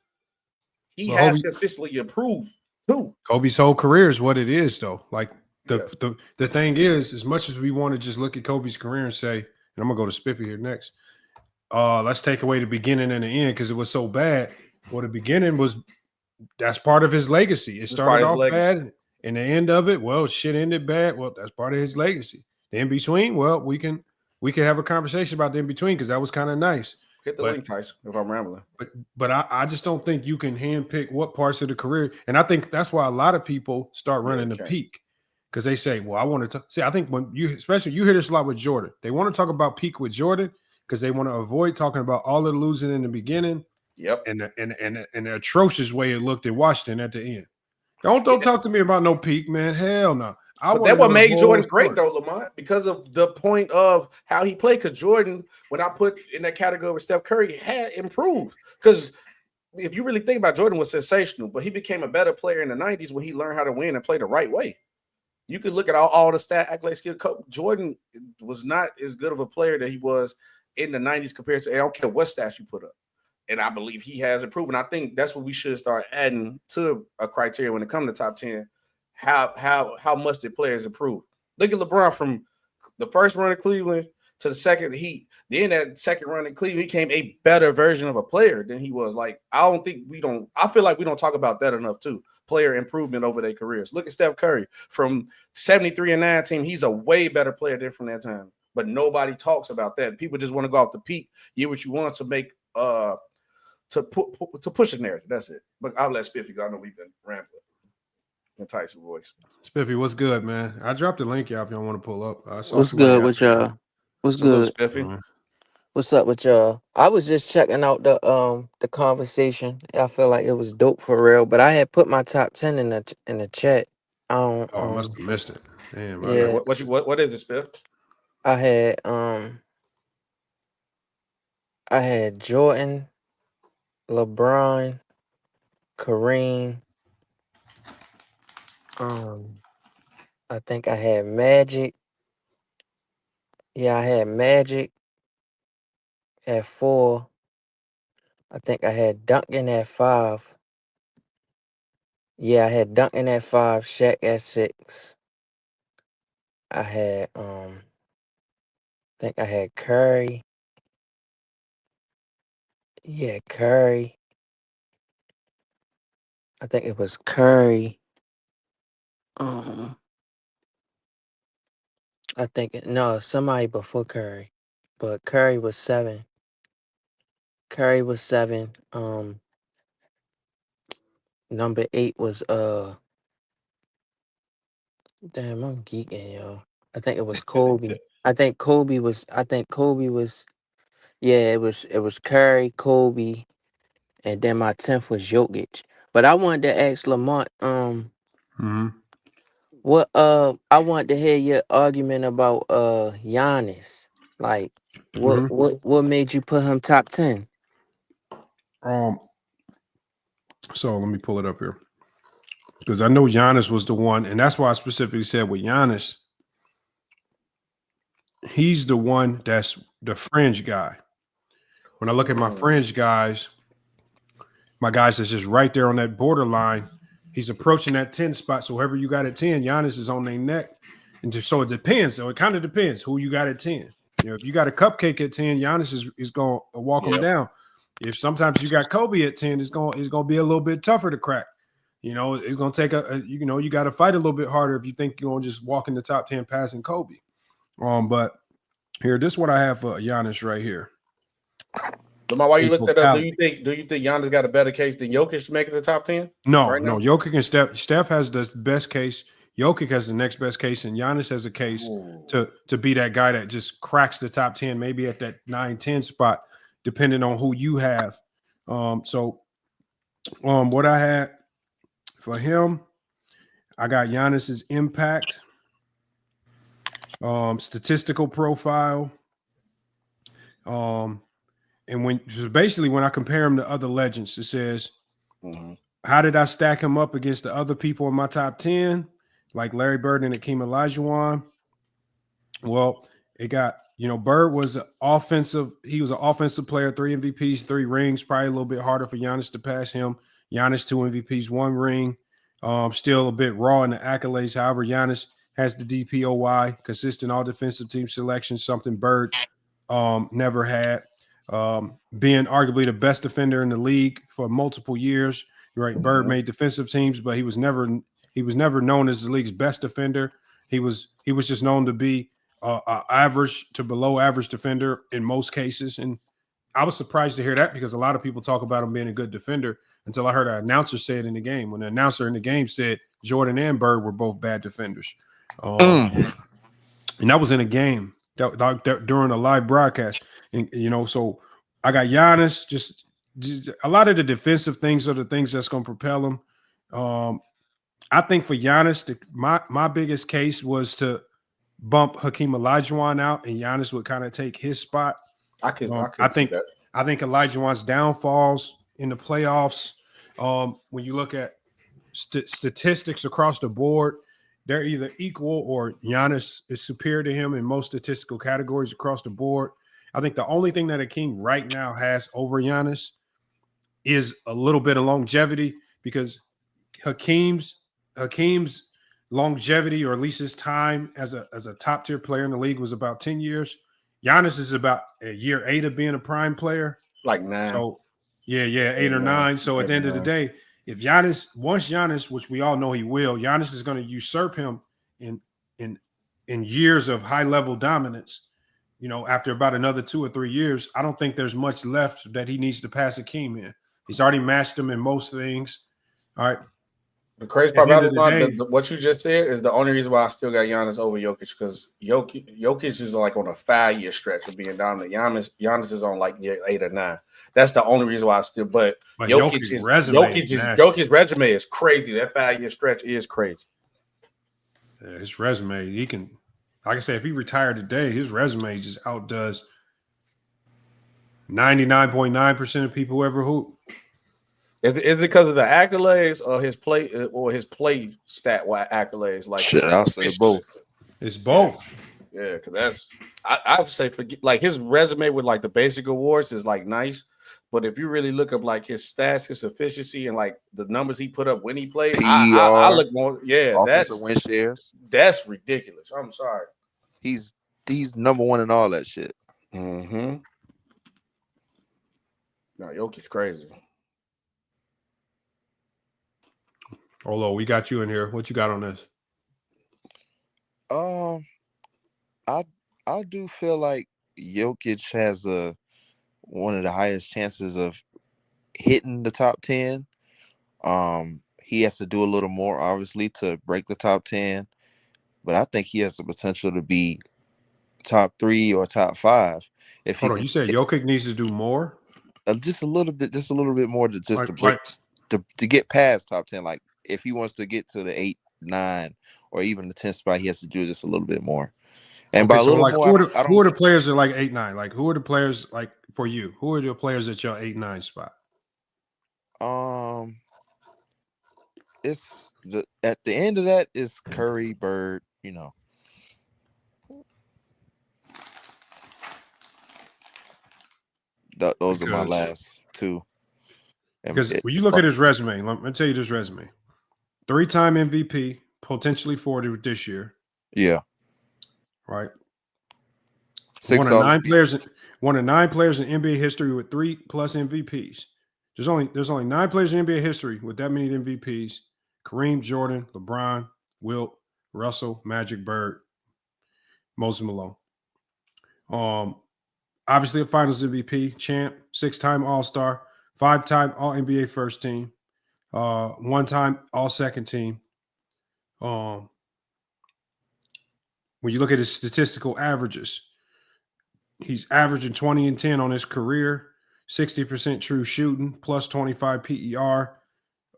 Speaker 5: he has consistently improved too.
Speaker 4: Kobe's whole career is what it is, though. Like the thing is, as much as we want to just look at Kobe's career and say, and I'm gonna go to Spiffy here next. Let's take away the beginning and the end because it was so bad. Well, the beginning that's part of his legacy. It started off bad, and the end of it, well, shit ended bad. Well, that's part of his legacy. The in between, well, we can have a conversation about the in between because that was kind of nice.
Speaker 5: Hit the link, Tyson, if I'm rambling.
Speaker 4: But I just don't think you can handpick what parts of the career, and I think that's why a lot of people start running the peak because they say, "Well, I want to see." I think when especially you hear this a lot with Jordan, they want to talk about peak with Jordan because they want to avoid talking about all of the losing in the beginning.
Speaker 5: Yep.
Speaker 4: And the atrocious way it looked in Washington at the end. Don't talk to me about no peak, man. Hell no.
Speaker 5: That's what made Jordan great, though, Lamont, because of the point of how he played. Because Jordan, when I put in that category with Steph Curry, had improved. Because if you really think about it, Jordan was sensational, but he became a better player in the 90s when he learned how to win and play the right way. You could look at all the stat accolades skill. Jordan was not as good of a player that he was in the 90s compared to, I don't care what stats you put up. And I believe he has improved. And I think that's what we should start adding to a criteria when it comes to top 10. How much did players improve? Look at LeBron from the first run of Cleveland to the second Heat. Then that second run in Cleveland, he became a better version of a player than he was. Like, I feel like we don't talk about that enough too. Player improvement over their careers. Look at Steph Curry from 73 and 9 team. He's a way better player than from that time. But nobody talks about that. People just want to go off the peak, get what you want to make to push a narrative. That's it. But I'll let Spiffy go. I know we've been rambling. And Tyson voice.
Speaker 4: Spiffy, what's good, man? I dropped the link, y'all, if y'all want to pull up.
Speaker 6: What's good with y'all? What's good,
Speaker 5: Spiffy?
Speaker 6: What's up with y'all? I was just checking out the conversation. I feel like it was dope for real. But I had put my top 10 in the chat.
Speaker 4: I must have missed it. Damn.
Speaker 6: Yeah.
Speaker 5: What is it, Spiff?
Speaker 6: I had Jordan, LeBron, Kareem. I think I had Magic. Yeah, I had Magic at 4. I think I had Duncan at 5. Yeah, I had Duncan at 5, Shaq at 6. I had think I had Curry. Yeah, Curry. I think it was Curry. I think somebody before Curry, but Curry was 7. Number 8 was damn, I'm geeking, yo. I think it was Kobe. Yeah, it was Curry, Kobe, and then my 10th was Jokic. But I wanted to ask Lamont, what I wanted to hear your argument about Giannis. Like what made you put him top 10?
Speaker 4: So let me pull it up here. Because I know Giannis was the one, and that's why I specifically said with Giannis, he's the one that's the fringe guy. When I look at my fringe guys, my guys that's just right there on that borderline, he's approaching that 10 spot. So whoever you got at 10, Giannis is on their neck. And so it depends. So it kind of depends who you got at 10. If you got a cupcake at 10, Giannis is going to walk him down. If sometimes you got Kobe at 10, it's going to be a little bit tougher to crack. It's going to take you got to fight a little bit harder if you think you're going to just walk in the top 10 passing Kobe. But here, this is what I have for Giannis right here.
Speaker 5: Lamar, why you looked that up? Do you think Giannis got a better case than Jokic to make it the top 10?
Speaker 4: No. Jokic and Steph. Steph has the best case. Jokic has the next best case, and Giannis has a case to be that guy that just cracks the top 10, maybe at that 9-10 spot, depending on who you have. What I had for him, I got Giannis's impact, statistical profile, and when I compare him to other legends, it says, how did I stack him up against the other people in my top 10, like Larry Bird and Hakeem Olajuwon? Well, it got, Bird was an offensive. He was an offensive player, 3 MVPs, 3 rings. Probably a little bit harder for Giannis to pass him. Giannis 2 MVPs, 1 ring. Still a bit raw in the accolades. However, Giannis has the DPOY, consistent all defensive team selection, something Bird never had. Being arguably the best defender in the league for multiple years. Right, Bird made defensive teams, but he was never known as the league's best defender. He was just known to be average to below average defender in most cases. And I was surprised to hear that because a lot of people talk about him being a good defender until I heard an announcer say it in the game. When the announcer in the game said Jordan and Bird were both bad defenders. And that was in a game that during a live broadcast. And, so I got Giannis, just a lot of the defensive things are the things that's going to propel him. I think for Giannis, my biggest case was to bump Hakeem Olajuwon out, and Giannis would kind of take his spot. I think Olajuwon's downfalls in the playoffs, when you look at statistics across the board, they're either equal or Giannis is superior to him in most statistical categories across the board. I think the only thing that Hakeem right now has over Giannis is a little bit of longevity, because Hakeem's longevity, or at least his time as a top tier player in the league, was about 10 years. Giannis is about a year 8 of being a prime player,
Speaker 5: like 9.
Speaker 4: So 8 or 9. So at the end of the day, if Giannis, which we all know he will, Giannis is going to usurp him in years of high level dominance. After about another 2 or 3 years, I don't think there's much left that he needs to pass Hakeem in. He's already matched him in most things. All right.
Speaker 5: The crazy part about it, what you just said, is the only reason why I still got Giannis over Jokic, because Jokic is like on a 5-year stretch of being dominant. Giannis is on like year 8 or 9. That's the only reason why I still. But Jokic's resume is crazy. That 5-year stretch is crazy.
Speaker 4: Yeah, his resume, he can, like I said, if he retired today, his resume just outdoes 99.9% of people who ever hoop.
Speaker 5: Is it because of the accolades or his play stat accolades? Like,
Speaker 7: shit, I'll say both.
Speaker 4: It's both.
Speaker 5: Yeah, because I would say like his resume with like the basic awards is like nice, but if you really look up like his stats, his efficiency, and like the numbers he put up when he played, I look more. Yeah,
Speaker 7: offensive win shares.
Speaker 5: That's ridiculous. I'm sorry.
Speaker 7: He's number 1 in all that shit.
Speaker 5: Mm-hmm. No, Jokic's crazy.
Speaker 4: Olo, we got you in here. What you got on this?
Speaker 7: I do feel like Jokic has one of the highest chances of hitting the top 10. He has to do a little more, obviously, to break the top 10. But I think he has the potential to be top 3 or top 5.
Speaker 4: You said Jokic needs to do more?
Speaker 7: Just a little bit more to get past top 10. Like, if he wants to get to the 8, 9, or even the 10th spot, he has to do just a little bit more. And by a little more,
Speaker 4: who are the players that like 8, 9? Like, who are the players like for you? Who are the players at your 8, 9 spot?
Speaker 7: It's at the end of that is Curry, Bird. Those are my last 2.
Speaker 4: Because when you look at his resume, let me tell you this resume: 3-time MVP, potentially 40 this year.
Speaker 7: Yeah.
Speaker 4: right?
Speaker 7: Six
Speaker 4: One of
Speaker 7: all.
Speaker 4: 9 players. One of 9 players in NBA history with 3+ MVPs. There's only 9 players in NBA history with that many MVPs. Kareem, Jordan, LeBron, Wilt, Russell, Magic, Bird, Moses Malone. Obviously a Finals MVP, champ, 6-time All-Star, 5-time All-NBA first team, 1-time All-Second team. When you look at his statistical averages, he's averaging 20 and 10 on his career, 60% true shooting, plus 25 PER,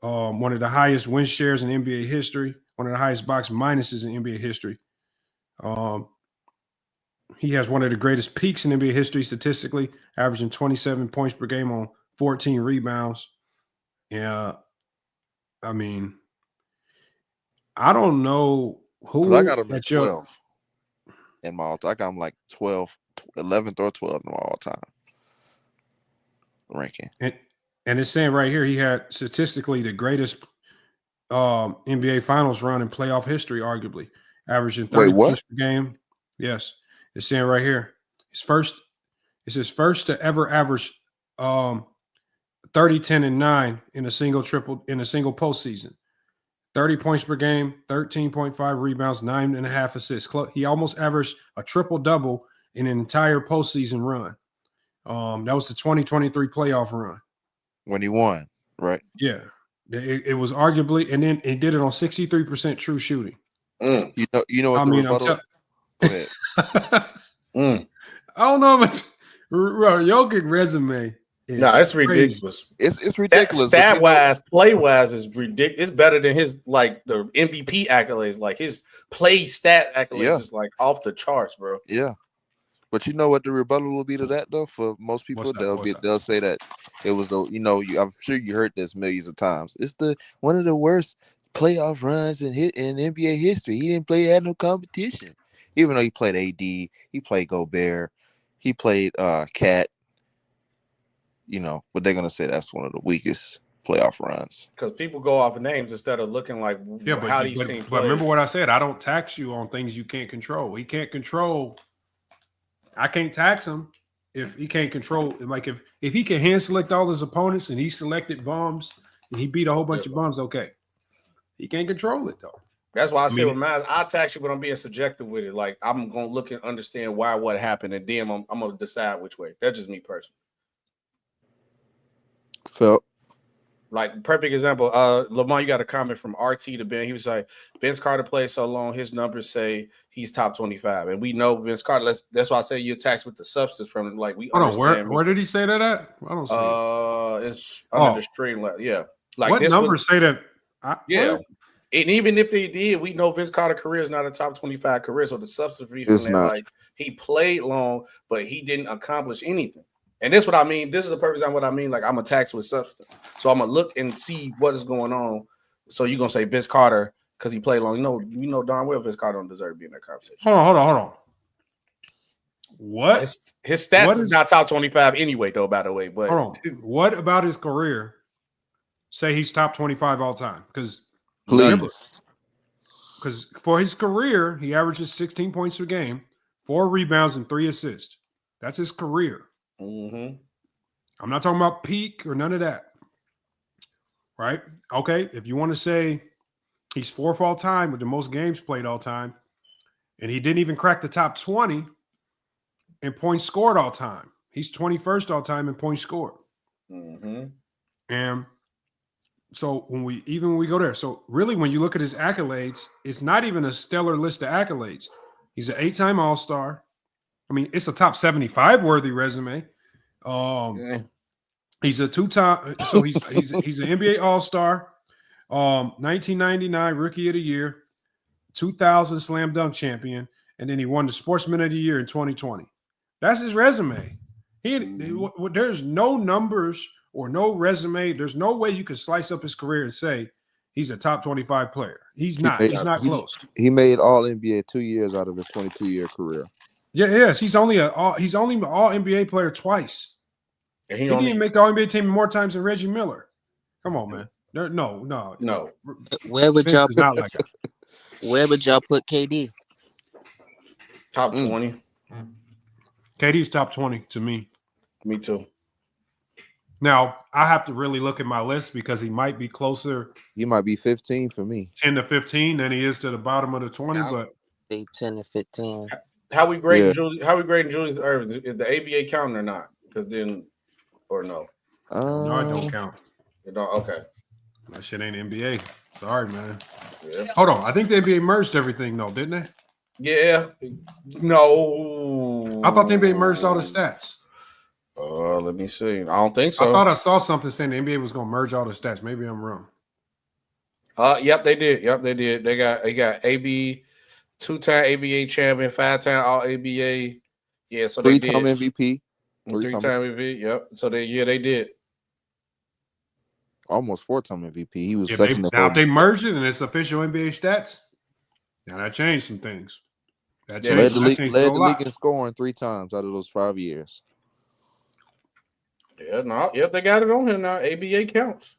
Speaker 4: one of the highest win shares in NBA history, one of the highest box minuses in NBA history. He has one of the greatest peaks in NBA history statistically, averaging 27 points per game on 14 rebounds. Yeah, I mean, I don't know who.
Speaker 7: I got him at 12 in my all-time. I got him like 11th or 12th in my all-time ranking.
Speaker 4: And it's saying right here he had statistically the greatest NBA Finals run in playoff history, arguably, averaging 30 points per game. Yes, it's saying right here it's his first to ever average 30, 10, and 9 in a single postseason. 30 points per game, 13.5 rebounds, 9.5 assists. He almost averaged a triple-double in an entire postseason run. That was the 2023 playoff run.
Speaker 7: When he won, right?
Speaker 4: Yeah. It was arguably, and then he did it on 63% true shooting.
Speaker 7: You know what rebuttal? Go ahead.
Speaker 4: I don't know, but Jokic resume.
Speaker 5: It's ridiculous.
Speaker 7: It's ridiculous.
Speaker 5: Stat wise, play wise is ridiculous. It's better than his the MVP accolades. Like his play stat accolades is like off the charts, bro.
Speaker 7: Yeah. But you know what the rebuttal will be to that though? For most people, they'll say that it was I'm sure you heard this millions of times. It's one of the worst playoff runs in NBA history. He didn't had no competition. Even though he played AD, he played Gobert, he played Cat. But they're gonna say that's one of the weakest playoff runs.
Speaker 5: Because people go off of names instead of looking like how these teams play.
Speaker 4: But remember what I said, I don't tax you on things you can't control. He can't control. I can't tax him if he can't control. Like if he can hand select all his opponents and he selected bombs and he beat a whole bunch of bombs, okay. He can't control it though.
Speaker 5: That's why I say with mine, I'll tax you, but I'm being subjective with it. Like I'm gonna look and understand what happened, and then I'm gonna decide which way. That's just me personally.
Speaker 7: So,
Speaker 5: like perfect example, Lamar, you got a comment from RT to Ben. He was like, Vince Carter played so long, his numbers say he's top 25, and we know Vince Carter. That's why I say you're taxed with the substance from it. Like we.
Speaker 4: Hold on, where did he say that at? I don't see.
Speaker 5: It's under the stream. Yeah, like
Speaker 4: what numbers say that?
Speaker 5: What? And even if they did, we know Vince Carter's career is not a top 25 career. So the substance reason that like he played long, but he didn't accomplish anything. And this is what I mean. This is the purpose of what I mean. Like I'm a tax with substance. So I'm gonna look and see what is going on. So you're gonna say Vince Carter because he played long. You know darn well Vince Carter don't deserve to be in that conversation.
Speaker 4: Hold on. What?
Speaker 5: His stats is not top 25 anyway, though, by the way. But
Speaker 4: hold on. What about his career? Say he's top 25 all time. Because for his career, he averages 16 points per game, 4 rebounds, and 3 assists. That's his career.
Speaker 5: Mm-hmm.
Speaker 4: I'm not talking about peak or none of that. Right? Okay. If you want to say he's 4th all time with the most games played all time, and he didn't even crack the top 20 in points scored all time. He's 21st all time in points scored.
Speaker 5: Mm-hmm.
Speaker 4: And so when we go there, so really when you look at his accolades, it's not even a stellar list of accolades. He's an 8-time All-Star. I mean, it's a top 75 worthy resume. He's a 2-time, so he's an NBA All-Star, 1999 Rookie of the Year, 2000 Slam Dunk champion, and then he won the Sportsman of the Year in 2020. That's his resume. There's no numbers or no resume. There's no way you can slice up his career and say he's a top 25 player. He's not. He's not close.
Speaker 7: He made All NBA 2 years out of his 22-year career.
Speaker 4: Yes, he's only an All NBA player twice. And he didn't make the All NBA team more times than Reggie Miller. Come on, man. No.
Speaker 6: Where would y'all
Speaker 4: put? Not like that.
Speaker 6: Where would y'all put KD?
Speaker 5: Top 20.
Speaker 4: KD's top 20 to me.
Speaker 5: Me too.
Speaker 4: Now, I have to really look at my list because he might be closer.
Speaker 7: He might be 15 for me.
Speaker 4: 10 to 15 than he is to the bottom of the 20, but
Speaker 6: 10 to 15.
Speaker 5: How we grading Julius Erving? Is the ABA counting or not? Because then, or no?
Speaker 4: no, it don't count.
Speaker 5: It don't. Okay.
Speaker 4: That shit ain't NBA. Sorry, man.
Speaker 5: Yeah.
Speaker 4: Hold on. I think the NBA merged everything, though, didn't they?
Speaker 5: Yeah. No.
Speaker 4: I thought the NBA merged all the stats.
Speaker 5: Let me see. I don't think so.
Speaker 4: I thought I saw something saying the NBA was going to merge all the stats. Maybe I'm wrong.
Speaker 5: Yep, they did. They got AB, 2-time ABA champion, 5-time All ABA. Yeah, so they did.
Speaker 7: 3-time MVP.
Speaker 5: 3-time MVP. Yep. So they did.
Speaker 7: Almost 4-time MVP. He was
Speaker 4: now if they merged it and it's official NBA stats, now that changed some things. That changed,
Speaker 7: led the league in scoring 3 times out of those 5 years.
Speaker 5: Yeah, they got it on him now. ABA counts.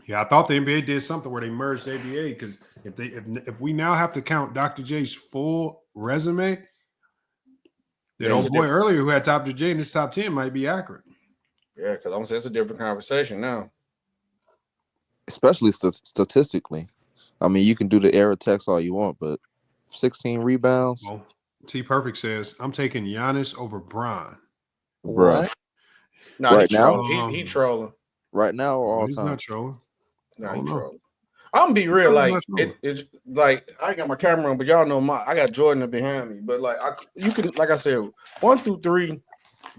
Speaker 4: Yeah, I thought the NBA did something where they merged ABA because if we now have to count Dr. J's full resume, then old boy earlier who had Dr. J in his top 10 might be accurate.
Speaker 5: Yeah, because I'm saying it's a different conversation now.
Speaker 7: Especially statistically. I mean, you can do the error text all you want, but 16 rebounds.
Speaker 4: Well, T Perfect says, I'm taking Giannis over Bron.
Speaker 7: Right.
Speaker 5: No,
Speaker 7: right
Speaker 5: now
Speaker 7: he
Speaker 5: trolling.
Speaker 7: Right now or all
Speaker 4: he's
Speaker 7: time?
Speaker 4: Not trolling.
Speaker 5: No, he trolling. I'm gonna be real, like it's like I got my camera on, but y'all know I got Jordan behind me. But like you can, like I said, 1 through 3,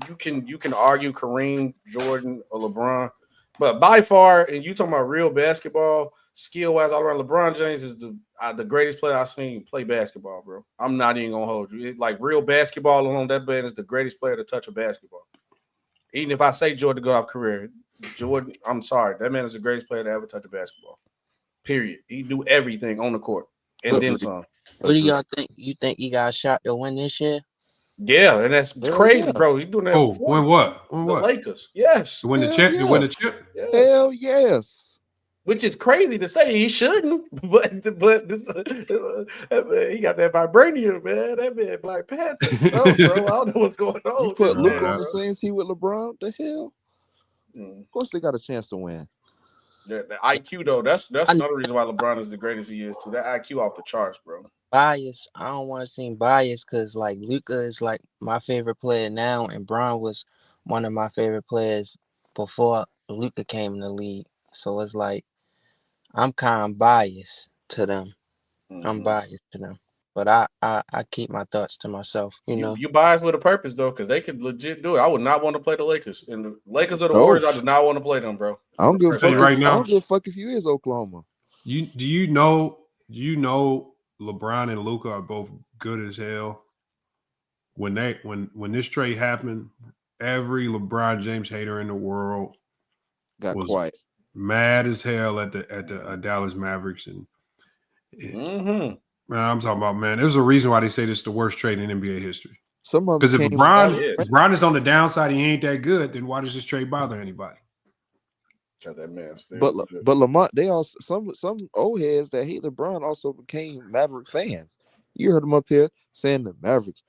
Speaker 5: you can argue Kareem, Jordan, or LeBron. But by far, and you talking about real basketball, skill wise, all around, LeBron James is the greatest player I've seen play basketball, bro. I'm not even gonna hold you. Like real basketball alone, that man is the greatest player to touch a basketball. Even if I say Jordan go off career, Jordan, I'm sorry, that man is the greatest player to ever touch a basketball. Period. He do everything on the court and then some.
Speaker 6: What do y'all think? You think he got a shot to win this year?
Speaker 5: Yeah, and that's crazy, bro. He's doing that.
Speaker 4: Oh, win what?
Speaker 5: The Lakers. Yes.
Speaker 4: To win the chip. To win the chip.
Speaker 5: Yes.
Speaker 7: Hell yes.
Speaker 5: Which is crazy to say he shouldn't, but he got that vibranium, man. That man Black Panther stuff, bro. I don't know what's going on.
Speaker 7: You put Luka on the same team with LeBron? The hell? Of course they got a chance to win.
Speaker 5: The IQ though, that's another reason why LeBron is the greatest he is too. That IQ off the charts, bro.
Speaker 6: Bias. I don't want to seem biased because like Luka is like my favorite player now, and Bron was one of my favorite players before Luka came in the league. So it's like I'm kind of biased to them. I'm biased to them, but I keep my thoughts to myself. You know,
Speaker 5: you biased with a purpose though, because they could legit do it. I would not want to play the Lakers, and the Lakers are the Warriors. I do not want to play them, bro.
Speaker 7: I don't give a fuck
Speaker 4: right now.
Speaker 7: I don't give a fuck if you is Oklahoma.
Speaker 4: Do you know LeBron and Luka are both good as hell. When this trade happened, every LeBron James hater in the world
Speaker 7: got quiet,
Speaker 4: mad as hell at the Dallas Mavericks, and man, I'm talking about, man. There's a reason why they say this is the worst trade in NBA history. Because if LeBron is on the downside, he ain't that good. Then why does this trade bother anybody?
Speaker 5: That man
Speaker 7: but Lamont, they also some old heads that hate LeBron also became Maverick fans. You heard them up here saying the Mavericks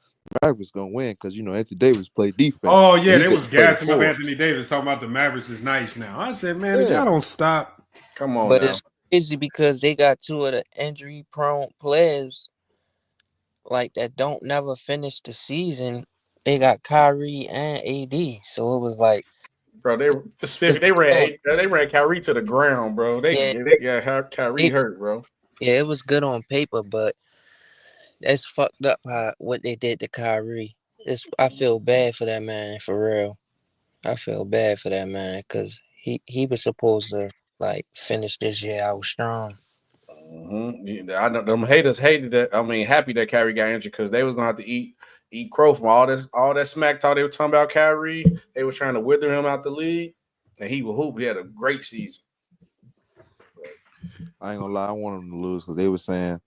Speaker 7: gonna win because Anthony Davis played defense.
Speaker 4: Oh yeah, they was gassing up Anthony Davis talking about the Mavericks is nice now. I said, man, if y'all don't stop,
Speaker 5: come on.
Speaker 6: But it's crazy because they got 2 of the injury-prone players like that don't never finish the season. They got Kyrie and AD, so it was like.
Speaker 5: Bro, they ran Kyrie to the ground, bro. They got Kyrie hurt, bro.
Speaker 6: Yeah, it was good on paper, but that's fucked up what they did to Kyrie. I feel bad for that man, for real. I feel bad for that man because he was supposed to like finish this year out strong.
Speaker 5: I know them haters hated that. I mean, happy that Kyrie got injured because they was gonna have to eat crow from all that smack talk they were talking about Kyrie. They were trying to wither him out the league, and he will hoop. He had a great season.
Speaker 7: I ain't gonna lie, I want him to lose because they were saying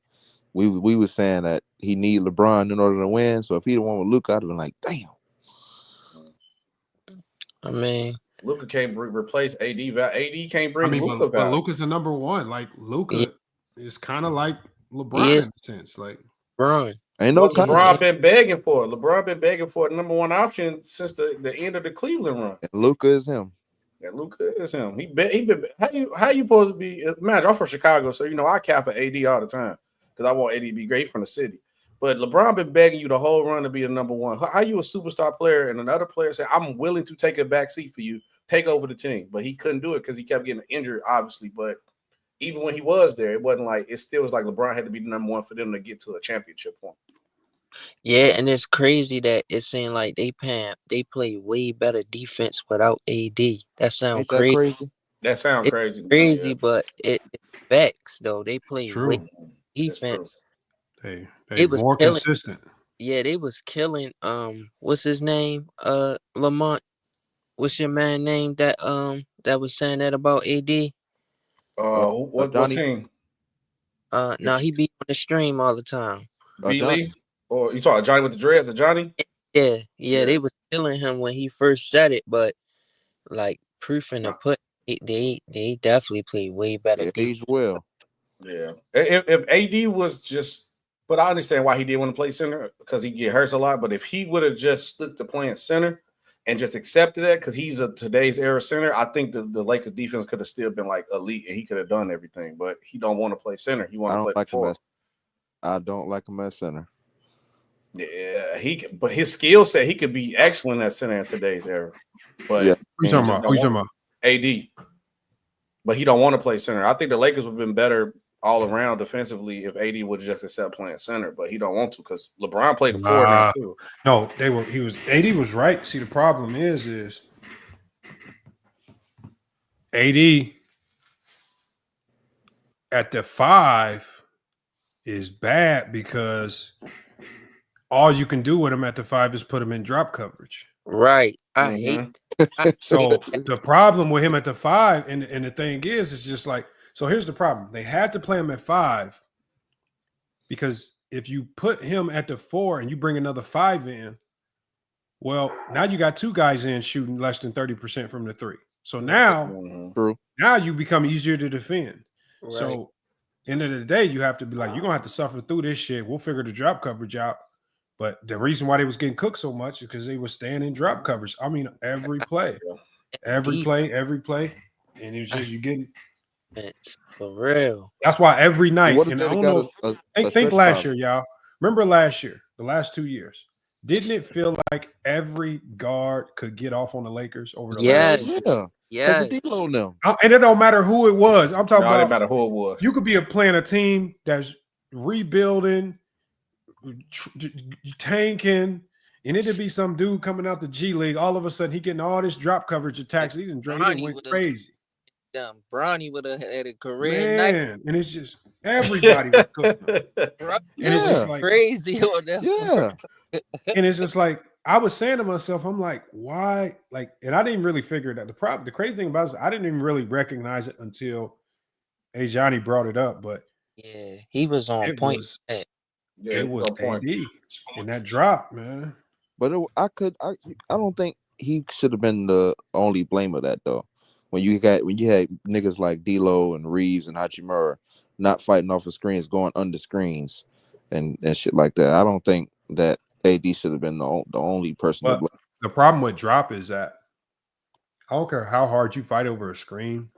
Speaker 7: we were saying that he need LeBron in order to win. So if he the one with Luka, I'd have been like, damn.
Speaker 6: I mean,
Speaker 5: Luka can't replace AD. AD can't bring Luka.
Speaker 4: But Luka's the number one. Like Luka is kind of like LeBron in a sense. Like
Speaker 6: LeBron.
Speaker 7: Ain't no
Speaker 5: LeBron
Speaker 7: contest.
Speaker 5: been begging for it. LeBron been begging for the number one option since the end of the Cleveland run.
Speaker 7: And Luka is him.
Speaker 5: And Luka is him. He been how you supposed to be? Imagine I'm from Chicago, so I cap for AD all the time because I want AD to be great from the city. But LeBron been begging you the whole run to be the number one. How you a superstar player and another player say, I'm willing to take a back seat for you, take over the team. But he couldn't do it because he kept getting injured, obviously. But even when he was there, it wasn't like it still was like LeBron had to be the number one for them to get to a championship point.
Speaker 6: Yeah, and it's crazy that it seemed like they play way better defense without AD. That sounds
Speaker 7: Ain't that crazy?
Speaker 5: That sounds crazy.
Speaker 6: Crazy,
Speaker 5: Yeah.
Speaker 6: but it's facts though. They play
Speaker 4: true.
Speaker 6: way defense.
Speaker 4: They
Speaker 6: was
Speaker 4: more
Speaker 6: killing.
Speaker 4: consistent.
Speaker 6: Yeah, they was killing. What's his name? Lamont. What's your man name that was saying that about AD?
Speaker 5: What team?
Speaker 6: No, he be on the stream all the time.
Speaker 5: Beal? Or you talking Johnny with the dreads or Johnny?
Speaker 6: Yeah, they was killing him when he first said it, but like proof in the put, they definitely play way better.
Speaker 7: Age well.
Speaker 5: Yeah. If AD was just, but I understand why he didn't want to play center because he get hurt a lot. But if he would have just stuck to playing center and just accepted that because he's a today's era center, I think the Lakers defense could have still been like elite and he could have done everything. But he don't want to play center. He want to play forward.
Speaker 7: I don't like him as center.
Speaker 5: Yeah, but his skill set, he could be excellent at center in today's era. But
Speaker 4: Who you talking about?
Speaker 5: AD. But he don't want to play center. I think the Lakers would have been better all around defensively if AD would have just accepted playing center, but he don't want to because LeBron played the four now too.
Speaker 4: No, AD was right. See, the problem is AD at the 5 is bad because all you can do with him at the 5 is put him in drop coverage.
Speaker 6: Right. I hate.
Speaker 4: So the problem with him at the 5, and the thing is, it's just like, so here's the problem. They had to play him at 5 because if you put him at the 4 and you bring another 5 in, well, now you got 2 guys in shooting less than 30% from the 3. So now you become easier to defend.
Speaker 6: Right.
Speaker 4: So end of the day, you have to be like, you're gonna have to suffer through this shit. We'll figure the drop coverage out. But the reason why they was getting cooked so much is because they were staying in drop coverage. I mean, every play, every play, and it was just you getting.
Speaker 6: It's for real.
Speaker 4: That's why every night.
Speaker 7: What if
Speaker 4: And I
Speaker 7: they
Speaker 4: don't
Speaker 7: got
Speaker 4: know. Think last year, y'all. Remember last year, the last 2 years. Didn't it feel like every guard could get off on the Lakers over the Lakers?
Speaker 6: Yeah.
Speaker 4: And it don't matter who it was. I'm talking about.
Speaker 5: It matter who it was.
Speaker 4: You could be playing a team that's rebuilding, tanking, and it'd be some dude coming out the G League. All of a sudden, he getting all this drop coverage attacks. He didn't went crazy.
Speaker 6: Bronny would have had a career night.
Speaker 4: And it's just everybody was cooking. And it's just like
Speaker 6: crazy on that.
Speaker 7: Yeah.
Speaker 4: And it's just like I was saying to myself, I'm like, why? Like, and I didn't really figure that. The crazy thing about it is I didn't even really recognize it until Johnny brought it up. But
Speaker 6: yeah, he was on point.
Speaker 4: It was AD in that drop, man.
Speaker 7: But I don't think he should have been the only blame of that though. When you had niggas like D'Lo and Reeves and Hachimura not fighting off of screens, going under screens and shit like that. I don't think that AD should have been the only person to blame.
Speaker 4: The problem with drop is that I don't care how hard you fight over a screen.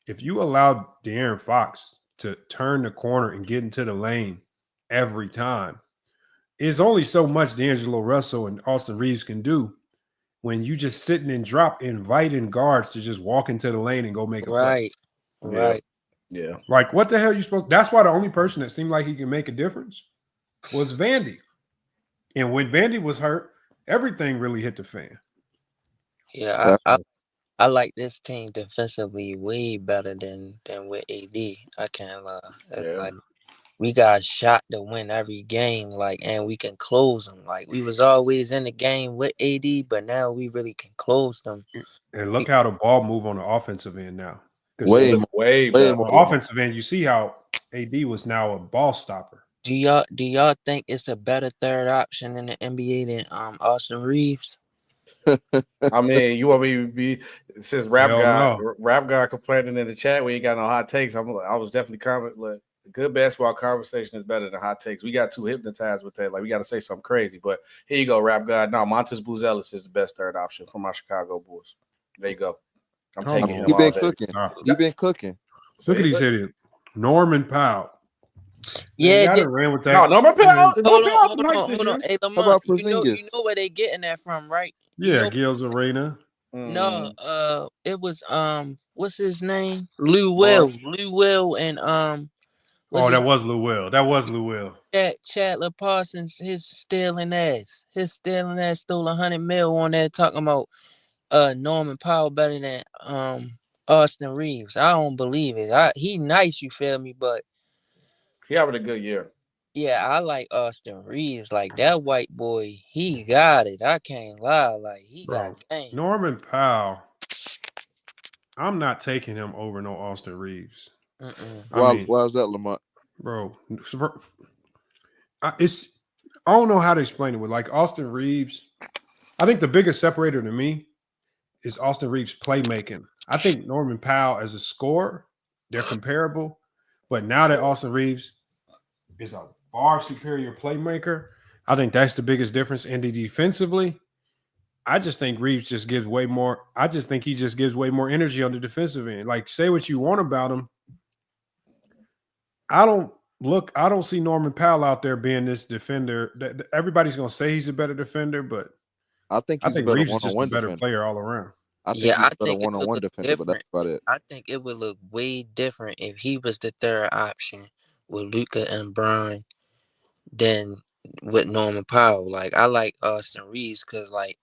Speaker 4: If you allow De'Aaron Fox to turn the corner and get into the lane every time, it's only so much D'Angelo Russell and Austin Reeves can do when you just sitting and drop, inviting guards to just walk into the lane and go make a play.
Speaker 6: Right.
Speaker 5: Yeah.
Speaker 4: Like, what the hell you supposed? That's why the only person that seemed like he could make a difference was Vandy. And when Vandy was hurt, everything really hit the fan.
Speaker 6: Yeah, I like this team defensively way better than with AD. I can't lie. Like, we got a shot to win every game, like, and we can close them. Like, we was always in the game with AD, but now we really can close them.
Speaker 4: And look how the ball move on the offensive end now.
Speaker 7: Way
Speaker 4: more. On the offensive end, you see how AD was now a ball stopper.
Speaker 6: Do y'all think it's a better third option in the NBA than Austin Reeves?
Speaker 5: I mean, you want me to be since rap guy complaining in the chat we ain't got no hot takes. I was definitely commenting like good basketball conversation is better than hot takes. We got too hypnotized with that. Like, we got to say something crazy. But here you go, Rap God. No, Montes Buzelis is the best third option for my Chicago Bulls. There you go. I'm taking him.
Speaker 7: He been
Speaker 5: all day.
Speaker 7: cooking. He been cooking.
Speaker 4: Look at these idiots. Norman Powell.
Speaker 8: Yeah,
Speaker 4: Man, ran with that.
Speaker 5: No, Norman Powell.
Speaker 8: Hold on. Hey,
Speaker 7: How
Speaker 8: Lamont,
Speaker 7: about
Speaker 8: you know
Speaker 7: Porzingis?
Speaker 8: where they getting that from, right?
Speaker 4: Yeah, Gil's Arena.
Speaker 8: No, it was what's his name? Lou Will. Lou Will and
Speaker 4: that was Lou Will. That was Lou Will.
Speaker 8: Chandler Parsons, his stealing ass stole $100 million on there talking about Norman Powell better than Austin Reeves. I don't believe it. He nice, you feel me, but
Speaker 5: he having a good year.
Speaker 8: Yeah, I like Austin Reeves. Like that white boy, he got it. I can't lie. Like he got game.
Speaker 4: Norman Powell. I'm not taking him over no Austin Reeves.
Speaker 7: Why is that, Lamont?
Speaker 4: Bro, I don't know how to explain it. With like Austin Reeves, I think the biggest separator to me is Austin Reeves' playmaking. I think Norman Powell as a scorer, they're comparable. But now that Austin Reeves is a far superior playmaker, I think that's the biggest difference. And defensively, I just think Reeves just gives way more. I just think he just gives way more energy on the defensive end. Like, say what you want about him. I don't see Norman Powell out there being this defender. Everybody's going to say he's a better defender, but
Speaker 7: I think
Speaker 4: Reeves is just a better player all around.
Speaker 7: I think he's a better one-on-one defender, but that's about it.
Speaker 8: I think it would look way different if he was the third option with Luka and Bron than with Norman Powell. Like, I like Austin Reeves because, like,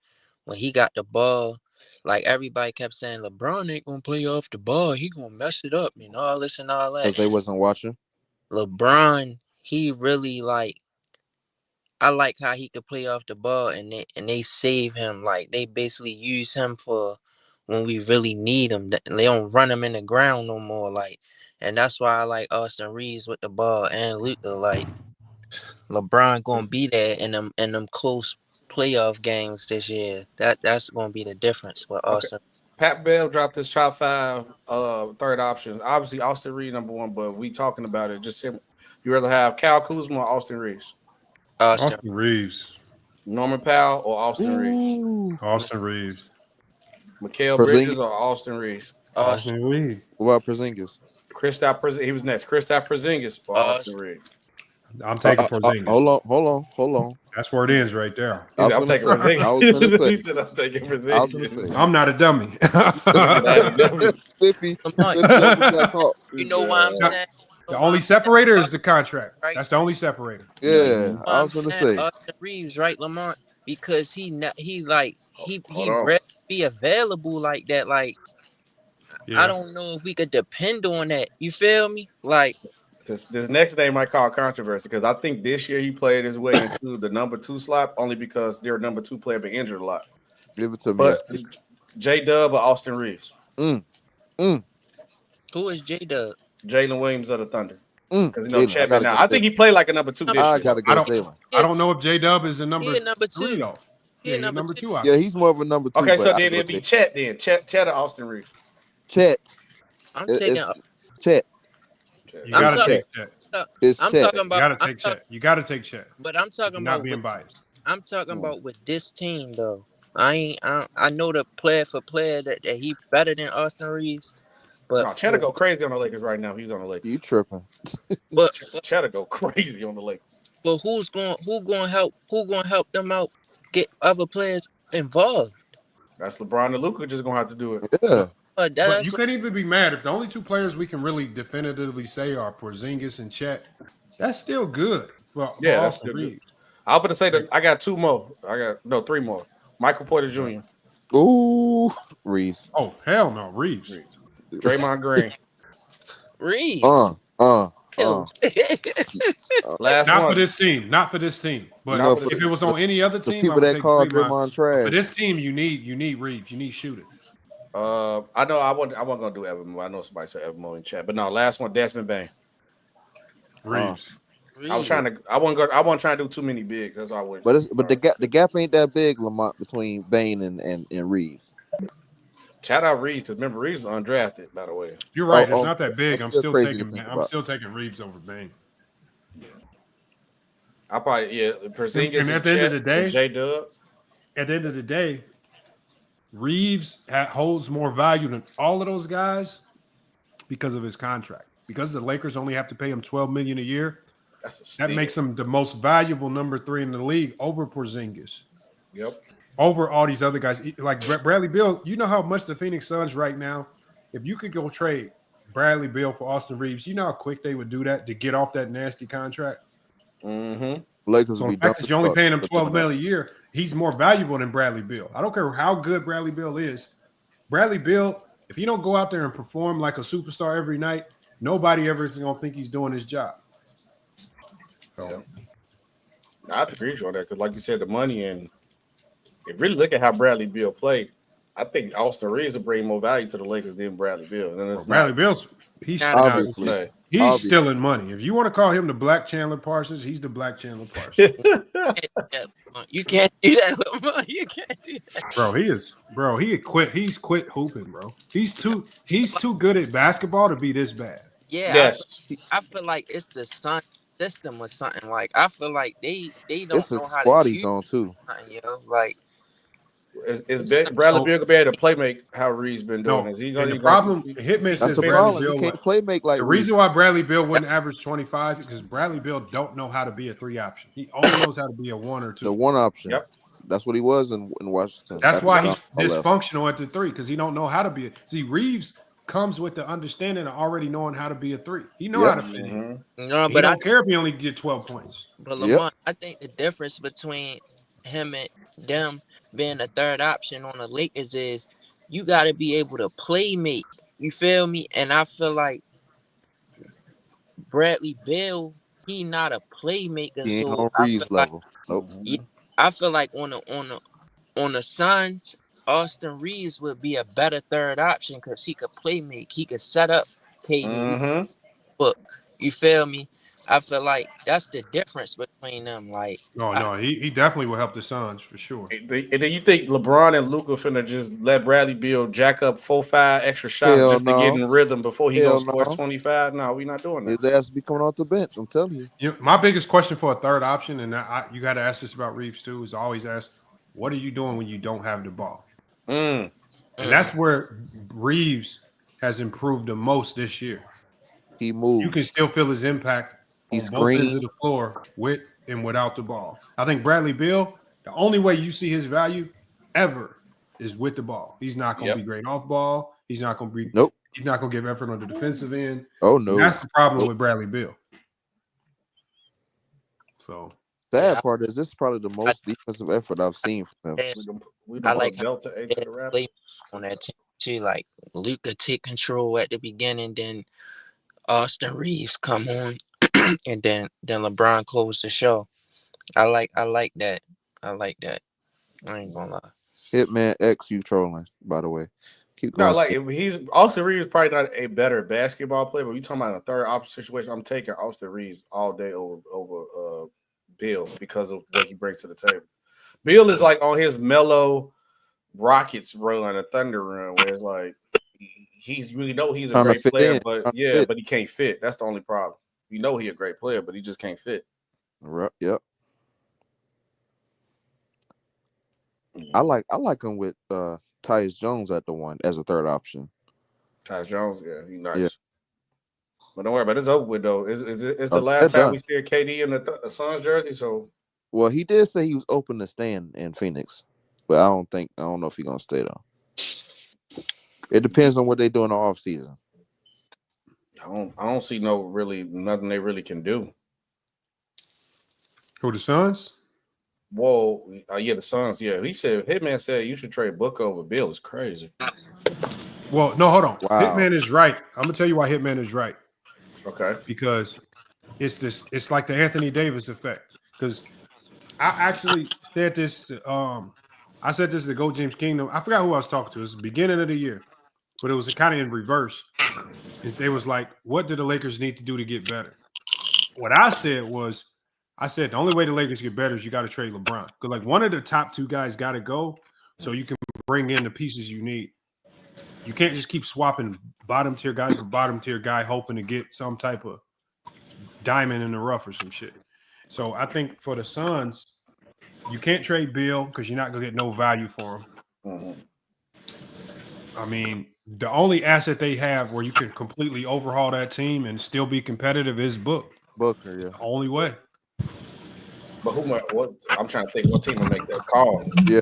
Speaker 8: when he got the ball, like, everybody kept saying, LeBron ain't going to play off the ball. He going to mess it up, all this and all that.
Speaker 7: Because they wasn't watching?
Speaker 8: LeBron, he really, like, I like how he could play off the ball, and they save him. Like, they basically use him for when we really need him. They don't run him in the ground no more. Like, and that's why I like Austin Reeves with the ball and Luka. Like, LeBron gonna be there in them close playoff games this year. That's gonna be the difference with Austin.
Speaker 5: Pat Bell dropped his top 5 third options. Obviously, Austin Reeves number 1, but we talking about it. Just him. You rather have Kyle Kuzma or Austin Reeves?
Speaker 4: Austin Reeves.
Speaker 5: Norman Powell or Austin Reeves?
Speaker 4: Austin Reeves.
Speaker 5: Mikal Bridges or Austin Reeves?
Speaker 4: Austin Reeves.
Speaker 7: What about Porzingis?
Speaker 5: Kristaps Porzingis. He was next. Kristaps Porzingis or Austin Reeves?
Speaker 4: I'm taking Porzingis.
Speaker 7: Hold on.
Speaker 4: That's where it ends right there.
Speaker 5: I'm taking Porzingis.
Speaker 7: I was going to say.
Speaker 5: He said I'm taking Porzingis.
Speaker 4: I'm not a dummy.
Speaker 7: Spiffy.
Speaker 8: You know why I'm saying?
Speaker 4: The only separator is the contract.
Speaker 8: Right?
Speaker 4: That's the only separator.
Speaker 7: Yeah, I was going to say
Speaker 8: Austin Reeves, right, Lamont? Because he rarely be available like that. Like, I don't know if we could depend on that. You feel me? Like,
Speaker 5: this next name might cause controversy because I think this year he played his way into the number 2 slot only because their number 2 player been injured a lot.
Speaker 7: Give it to me.
Speaker 5: But J-Dub or Austin Reeves?
Speaker 8: Who is J-Dub?
Speaker 5: Jalen Williams of the Thunder. Because
Speaker 7: Jalen,
Speaker 5: now. I think he played like a number 2 this year.
Speaker 7: I gotta go Jalen.
Speaker 4: I don't know if J-Dub is a number
Speaker 8: 3
Speaker 4: though.
Speaker 8: Yeah,
Speaker 4: number 2.
Speaker 7: Yeah, he's more of a number 2.
Speaker 5: Okay, so then it'd be Chet then. Chet or Austin Reeves?
Speaker 7: Chet.
Speaker 8: I'm taking
Speaker 7: Chet.
Speaker 4: You gotta take Chet.
Speaker 8: I'm talking about.
Speaker 4: You gotta take Chet. You gotta take Chet.
Speaker 8: But I'm talking about
Speaker 4: not being biased.
Speaker 8: I'm talking about with this team though. I know the player for player that he better than Austin Reeves. But
Speaker 5: Chet go crazy on the Lakers right now. He's on the Lakers.
Speaker 7: You tripping?
Speaker 8: But
Speaker 5: Chet go crazy on the Lakers.
Speaker 8: But who gonna help them out? Get other players involved.
Speaker 5: That's LeBron and Luka just gonna have to do it.
Speaker 7: Yeah.
Speaker 4: But you couldn't even be mad if the only 2 players we can really definitively say are Porzingis and Chet. That's still good.
Speaker 5: That's still good. I'm gonna say that I got 2 more. 3 more. Michael Porter Jr.
Speaker 7: Ooh, Reeves.
Speaker 4: Oh hell no, Reeves.
Speaker 5: Draymond Green.
Speaker 8: Reeves.
Speaker 5: Last
Speaker 4: not
Speaker 5: one.
Speaker 4: for this team. Not for this team. But if it was on any other team,
Speaker 7: people that call Draymond trash.
Speaker 4: For this team, you need Reeves. You need shooting.
Speaker 5: I know I wasn't gonna do Evan Moore. I know somebody said Evan Moore in chat, but no, last one, Desmond Bain.
Speaker 4: Reeves.
Speaker 5: I wasn't trying to do too many bigs. That's all I went.
Speaker 7: But the gap ain't that big, Lamont, between Bain and Reeves.
Speaker 5: Shout out Reeves, because remember Reeves was undrafted, by the way.
Speaker 4: You're right. It's not that big.
Speaker 7: That's
Speaker 4: I'm
Speaker 7: still
Speaker 4: still
Speaker 7: crazy to
Speaker 4: taking.
Speaker 7: think
Speaker 4: I'm
Speaker 7: about.
Speaker 4: still taking Reeves over Bane.
Speaker 5: I probably Porzingis
Speaker 4: And
Speaker 5: and
Speaker 4: at the end of
Speaker 5: Chet
Speaker 4: the
Speaker 5: and
Speaker 4: day,
Speaker 5: J Dub.
Speaker 4: at the end of the day, Reeves holds more value than all of those guys because of his contract. Because the Lakers only have to pay him $12 million a year,
Speaker 5: That's a
Speaker 4: that
Speaker 5: steal.
Speaker 4: makes him the most valuable number 3 in the league over Porzingis.
Speaker 5: Yep.
Speaker 4: Over all these other guys. Like Bradley Beal, you know how much the Phoenix Suns right now, if you could go trade Bradley Beal for Austin Reeves, you know how quick they would do that to get off that nasty contract?
Speaker 5: Mm-hmm.
Speaker 7: Lakers
Speaker 4: So
Speaker 7: will
Speaker 4: the
Speaker 7: be
Speaker 4: fact that you're only paying him $12
Speaker 7: doing that.
Speaker 4: million a year, he's more valuable than Bradley Beal. I don't care how good Bradley Beal is. Bradley Beal, if you don't go out there and perform like a superstar every night, nobody ever is going to think he's doing his job. So.
Speaker 5: Yeah. I have to agree with you on that because, like you said, the money and if you really look at how Bradley Beal played, I think Austin Reeves will bring more value to the Lakers than Bradley Beal. And it's
Speaker 4: Bradley
Speaker 5: not
Speaker 4: Beal's he's
Speaker 7: obviously.
Speaker 4: stealing money. If you want to call him the Black Chandler Parsons, he's the Black Chandler Parsons.
Speaker 8: You can't do that, Lamar. You can't do that.
Speaker 4: Bro, he's quit hooping, bro. He's too good at basketball to be this bad.
Speaker 8: Yeah,
Speaker 5: Yes.
Speaker 8: I feel like it's the Sun system or something. Like I feel like they don't
Speaker 7: It's a
Speaker 8: know how to
Speaker 7: squatty
Speaker 8: use
Speaker 7: zone too.
Speaker 8: something, yo. Like
Speaker 5: Bradley Beal gonna be able to play make how Reeves been doing?
Speaker 4: No,
Speaker 5: Is he
Speaker 4: and
Speaker 5: gonna?
Speaker 4: the problem, Hitman
Speaker 7: That's
Speaker 4: says
Speaker 7: the
Speaker 4: Bradley
Speaker 7: problem.
Speaker 4: Beal.
Speaker 7: He can't play make like
Speaker 4: The
Speaker 7: Reeves.
Speaker 4: reason why Bradley Beal wouldn't average 25 because Bradley Beal don't know how to be a 3 option. He only knows how to be a 1 or 2.
Speaker 7: The 1 option.
Speaker 5: Yep.
Speaker 7: That's what he was in Washington.
Speaker 4: That's why he's
Speaker 7: left.
Speaker 4: dysfunctional at the 3 because he don't know how to be. See, Reeves comes with the understanding of already knowing how to be a 3. He know how to fit in.
Speaker 8: No,
Speaker 4: He
Speaker 8: but
Speaker 4: don't care if he only get 12 points.
Speaker 8: But Lamar, I think the difference between him and them being a 3rd option on the Lakers is you got to be able to play make. You feel me? And I feel like Bradley Beal, he not a playmaker.
Speaker 7: He ain't
Speaker 8: So
Speaker 7: on
Speaker 8: I
Speaker 7: Reeves
Speaker 8: feel like
Speaker 7: level. Nope.
Speaker 8: I feel like on the Suns, Austin Reeves would be a better 3rd option because he could play make. He could set up KD. But you feel me? I feel like that's the difference between them. Like,
Speaker 4: No, he definitely will help the Suns for sure.
Speaker 5: And then you think LeBron and Luka finna just let Bradley Beal jack up 4-5 extra shots
Speaker 7: Hell
Speaker 5: just to get in rhythm before he
Speaker 7: Hell
Speaker 5: gonna score
Speaker 7: no.
Speaker 5: 25? No, we not doing that.
Speaker 7: His ass be coming off the bench. I'm telling you.
Speaker 4: My biggest question for a 3rd option, and you got to ask this about Reeves too, is always ask, what are you doing when you don't have the ball? And that's where Reeves has improved the most this year.
Speaker 7: He moves.
Speaker 4: You can still feel his impact on both ends of the floor with and without the ball. I think Bradley Beal, the only way you see his value ever is with the ball. He's not going to be great off ball. He's not going to be.
Speaker 7: Nope.
Speaker 4: He's not going to give effort on the defensive end.
Speaker 7: Oh no,
Speaker 4: and that's the problem with Bradley Beal. So
Speaker 7: sad part is this is probably the most defensive effort I've seen from him.
Speaker 8: I like Delta play on that team too. Like Luka take control at the beginning, then Austin Reeves come on, and then LeBron close the show. I like that. I like that. I ain't gonna lie.
Speaker 7: Hitman X, you trolling, by the way. Keep
Speaker 5: No,
Speaker 7: going.
Speaker 5: like he's Austin Reeves probably not a better basketball player, but you talking about a 3rd option situation. I'm taking Austin Reeves all day over Beal because of what he brings to the table. Beal is like on his mellow Rockets run, a Thunder run, where it's like he's a great player, but but he can't fit. That's the only problem. You know he's a great player, but he just can't fit.
Speaker 7: Yep. I like him with Tyus Jones at the 1 as a 3rd option.
Speaker 5: Tyus Jones, yeah, he's nice.
Speaker 7: Yeah.
Speaker 5: But don't worry about it. It's over with though. It's the last time we see a KD in the Suns jersey. So,
Speaker 7: well, he did say he was open to staying in Phoenix, but I don't know if he's gonna stay though. It depends on what they do in the offseason.
Speaker 5: I don't see nothing they really can do.
Speaker 4: Who, the Suns?
Speaker 5: Whoa, the Suns. Yeah, Hitman said you should trade Booker over Beal. Is crazy.
Speaker 4: Well, no, hold on.
Speaker 7: Wow.
Speaker 4: Hitman is right. I'm gonna tell you why Hitman is right.
Speaker 5: Okay.
Speaker 4: Because it's like the Anthony Davis effect. Because I actually said this I said this to Go James Kingdom. I forgot who I was talking to. It was the beginning of the year, but it was kind of in reverse. They was like, what do the Lakers need to do to get better? What I said was, the only way the Lakers get better is you got to trade LeBron. Because like one of the top 2 guys got to go so you can bring in the pieces you need. You can't just keep swapping bottom tier guy for bottom tier guy, hoping to get some type of diamond in the rough or some shit. So I think for the Suns, you can't trade Beal because you're not gonna get no value for him.
Speaker 5: Mhm.
Speaker 4: I mean, the only asset they have where you can completely overhaul that team and still be competitive is
Speaker 7: Booker, yeah.
Speaker 4: The only way.
Speaker 5: But what? I'm trying to think what team will make that call.
Speaker 7: Yeah.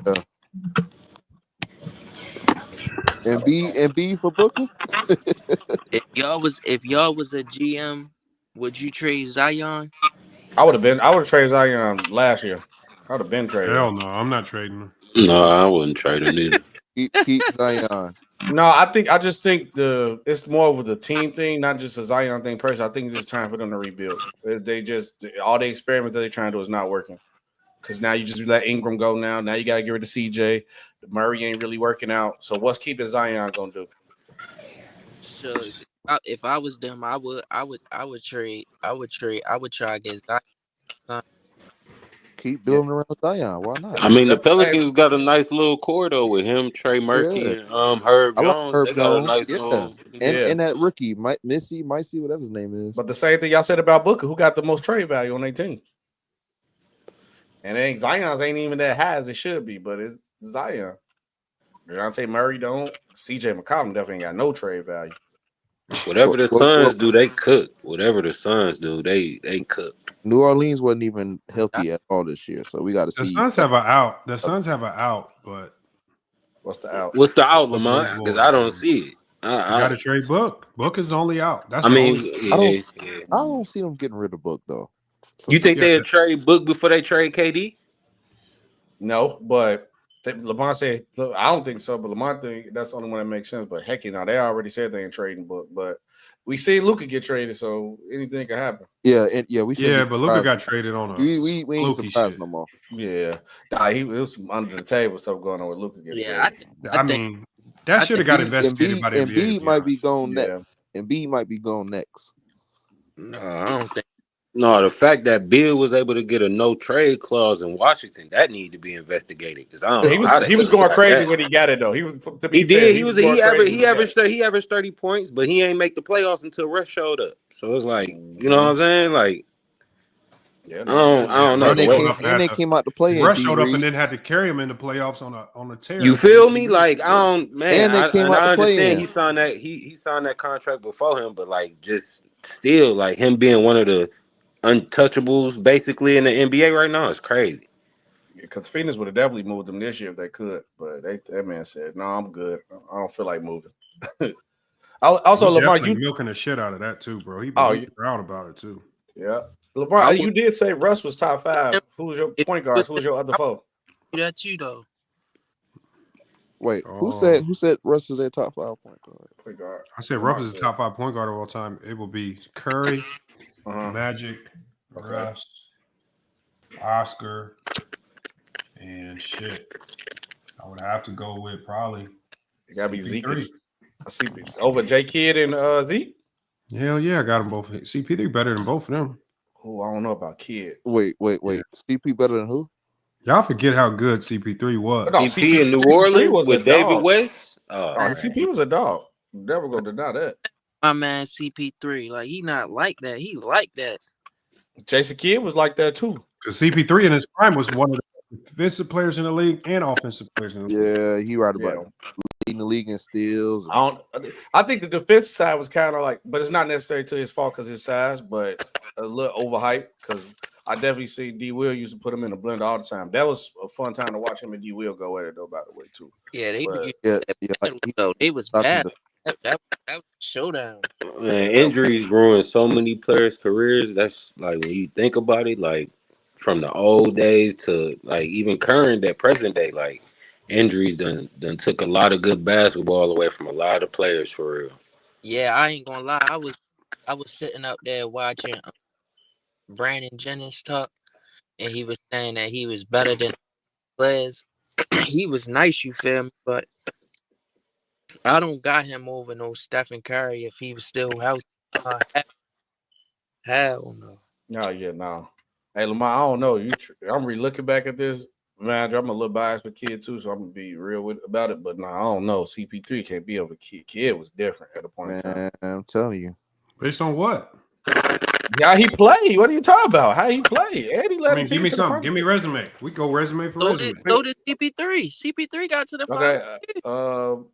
Speaker 7: And B for Booker?
Speaker 8: If y'all was a GM, would you trade Zion?
Speaker 5: I would have traded Zion last year. I would have been traded.
Speaker 4: Hell no, I'm not trading him.
Speaker 9: No, I wouldn't trade him either.
Speaker 7: Keep Zion.
Speaker 5: No, I just think it's more of the team thing, not just a Zion thing. Personally, I think it's just time for them to rebuild. They just all the experiments that they're trying to do is not working. Because now you just let Ingram go. Now you got to get rid of CJ. Murray ain't really working out. So what's keeping Zion gonna do?
Speaker 8: So if I was them, I would trade. I would try against Zion.
Speaker 7: Keep building around Zion. Why not?
Speaker 9: I mean, the Pelicans got a nice little core though with him, Trey Murphy, and Herb
Speaker 7: I like
Speaker 9: Jones.
Speaker 7: Herb
Speaker 9: They got
Speaker 7: Jones.
Speaker 9: a nice little.
Speaker 7: And that rookie, Micey, whatever his name is.
Speaker 5: But the same thing y'all said about Booker, who got the most trade value on their team. And Zion's ain't even that high as it should be, but it's Zion. Dejounte Murray don't. CJ McCollum definitely ain't got no trade value.
Speaker 9: Whatever the Suns do, they cook. Whatever the Suns do, they cook.
Speaker 7: New Orleans wasn't even healthy at all this year, so we got to see.
Speaker 4: The Suns have an out. The Suns have an out, but
Speaker 5: what's the out?
Speaker 9: What's the out, Lamont? Because I don't see it.
Speaker 4: You got to trade Book. Book is the only out. That's
Speaker 7: I don't see them getting rid of Book though.
Speaker 9: You think they'd trade Book before they trade KD?
Speaker 5: No, but Lamont said, look, I don't think so, but Lamont think that's the only one that makes sense. But heck, they already said they ain't trading Book. But we see Luka get traded, so anything can happen.
Speaker 7: Yeah,
Speaker 4: but Luka got traded on a
Speaker 7: we ain't surprised no more.
Speaker 5: Yeah, it was under the table stuff going on with Luka getting traded.
Speaker 4: I mean, that should have got investigated by the NBA.
Speaker 7: Embiid might be going next. Embiid might be going next.
Speaker 9: No, I don't think. No, the fact that Beal was able to get a no trade clause in Washington, that need to be investigated. Because
Speaker 5: he was going crazy when he got it though. He did.
Speaker 9: He averaged 30 points, but he ain't make the playoffs until Russ showed up. So it's like, you know what I'm saying? Like, I don't know.
Speaker 7: And they came out to play.
Speaker 4: Russ showed up and then had to carry him in the playoffs on a tear.
Speaker 9: You feel me? Like, I
Speaker 7: understand
Speaker 9: he signed that he signed that contract before him, but like just still like him being one of the untouchables basically in the NBA right now is crazy.
Speaker 5: Because Phoenix would have definitely moved them this year if they could, but that man said, "No, I'm good. I don't feel like moving." Also, Lamar, you
Speaker 4: milking the shit out of that too, bro. He proud about it too.
Speaker 5: Yeah, Lamar, you did say Russ was top 5. Who was your point guards? Who was your other 4?
Speaker 8: That too though.
Speaker 7: Wait, who said Russ is their top 5 point guard?
Speaker 4: I said Russ is the top 5 point guard of all time. It will be Curry, Magic, Russ, Oscar, and shit. I would have to go with probably.
Speaker 5: It gotta be Zeke. Over J Kidd and Zeke.
Speaker 4: Hell yeah, I got them both. CP3 better than both of them.
Speaker 5: Oh, I don't know about Kidd.
Speaker 7: Wait. CP better than who?
Speaker 4: Y'all forget how good CP3 was.
Speaker 9: CP in New Orleans with David West.
Speaker 5: CP was a dog. Never gonna deny that.
Speaker 8: My man CP3, like he not like that. He like that.
Speaker 5: Jason Kidd was like that too.
Speaker 4: Because CP3 in his prime was one of the defensive players in the league and offensive players in the league.
Speaker 7: Yeah, he right about leading the league in steals.
Speaker 5: I think the defensive side was kind of like, but it's not necessarily to his fault because his size, but a little overhyped. Because I definitely see D. Will used to put him in the blender all the time. That was a fun time to watch him and D. Will go at it though. By the way, too.
Speaker 8: Yeah, they was bad. That was a showdown.
Speaker 9: Man, injuries ruin so many players' careers. That's like when you think about it, like from the old days to like even current day, present day, like injuries done took a lot of good basketball away from a lot of players for real.
Speaker 8: Yeah, I ain't gonna lie. I was sitting up there watching Brandon Jennings talk, and he was saying that he was better than players. He was nice, you feel me? But I don't got him over no Stephen Curry if he was still healthy. Hell no.
Speaker 5: No. Hey, Lamar, I don't know. I'm re-looking back at this. Man, I'm a little biased with Kid too, so I'm gonna be real about it. But no, I don't know. CP3 can't be over Kid. Kid was different at a point in time.
Speaker 7: Man, I'm telling you.
Speaker 4: Based on what?
Speaker 5: Yeah, he played. What are you talking about? How he played? Eddie led the team.
Speaker 4: Give me
Speaker 5: to the
Speaker 4: something.
Speaker 5: finals.
Speaker 4: Give me resume. We go resume for resume.
Speaker 8: So did CP3. CP3 got to the
Speaker 5: finals. Okay.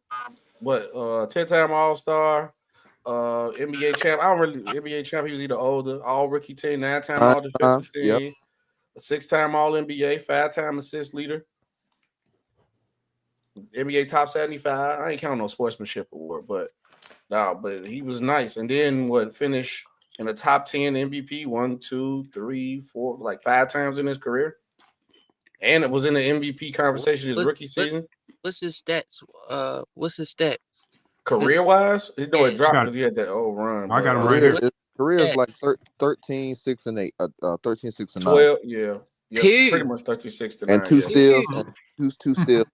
Speaker 5: 10-time All-Star, NBA champ. I don't really NBA champ. He was either older, all rookie team, 9-time all defensive team,
Speaker 7: Yep.
Speaker 5: a 6-time all NBA, 5-time assist leader, NBA top 75. I ain't counting no sportsmanship award, but he was nice. And then finish in the top 10 MVP 1, 2, 3, 4, like 5 times in his career. And it was in the MVP conversation his rookie season.
Speaker 8: What's his stats? What's his stats?
Speaker 5: Career wise, it dropped because he had that old run.
Speaker 4: I got him right here.
Speaker 7: His career is like 13, 6, and 8. 13, 6, and 9.
Speaker 5: 12, yeah, pretty much 36 to 9.
Speaker 7: And 2 steals, and two steals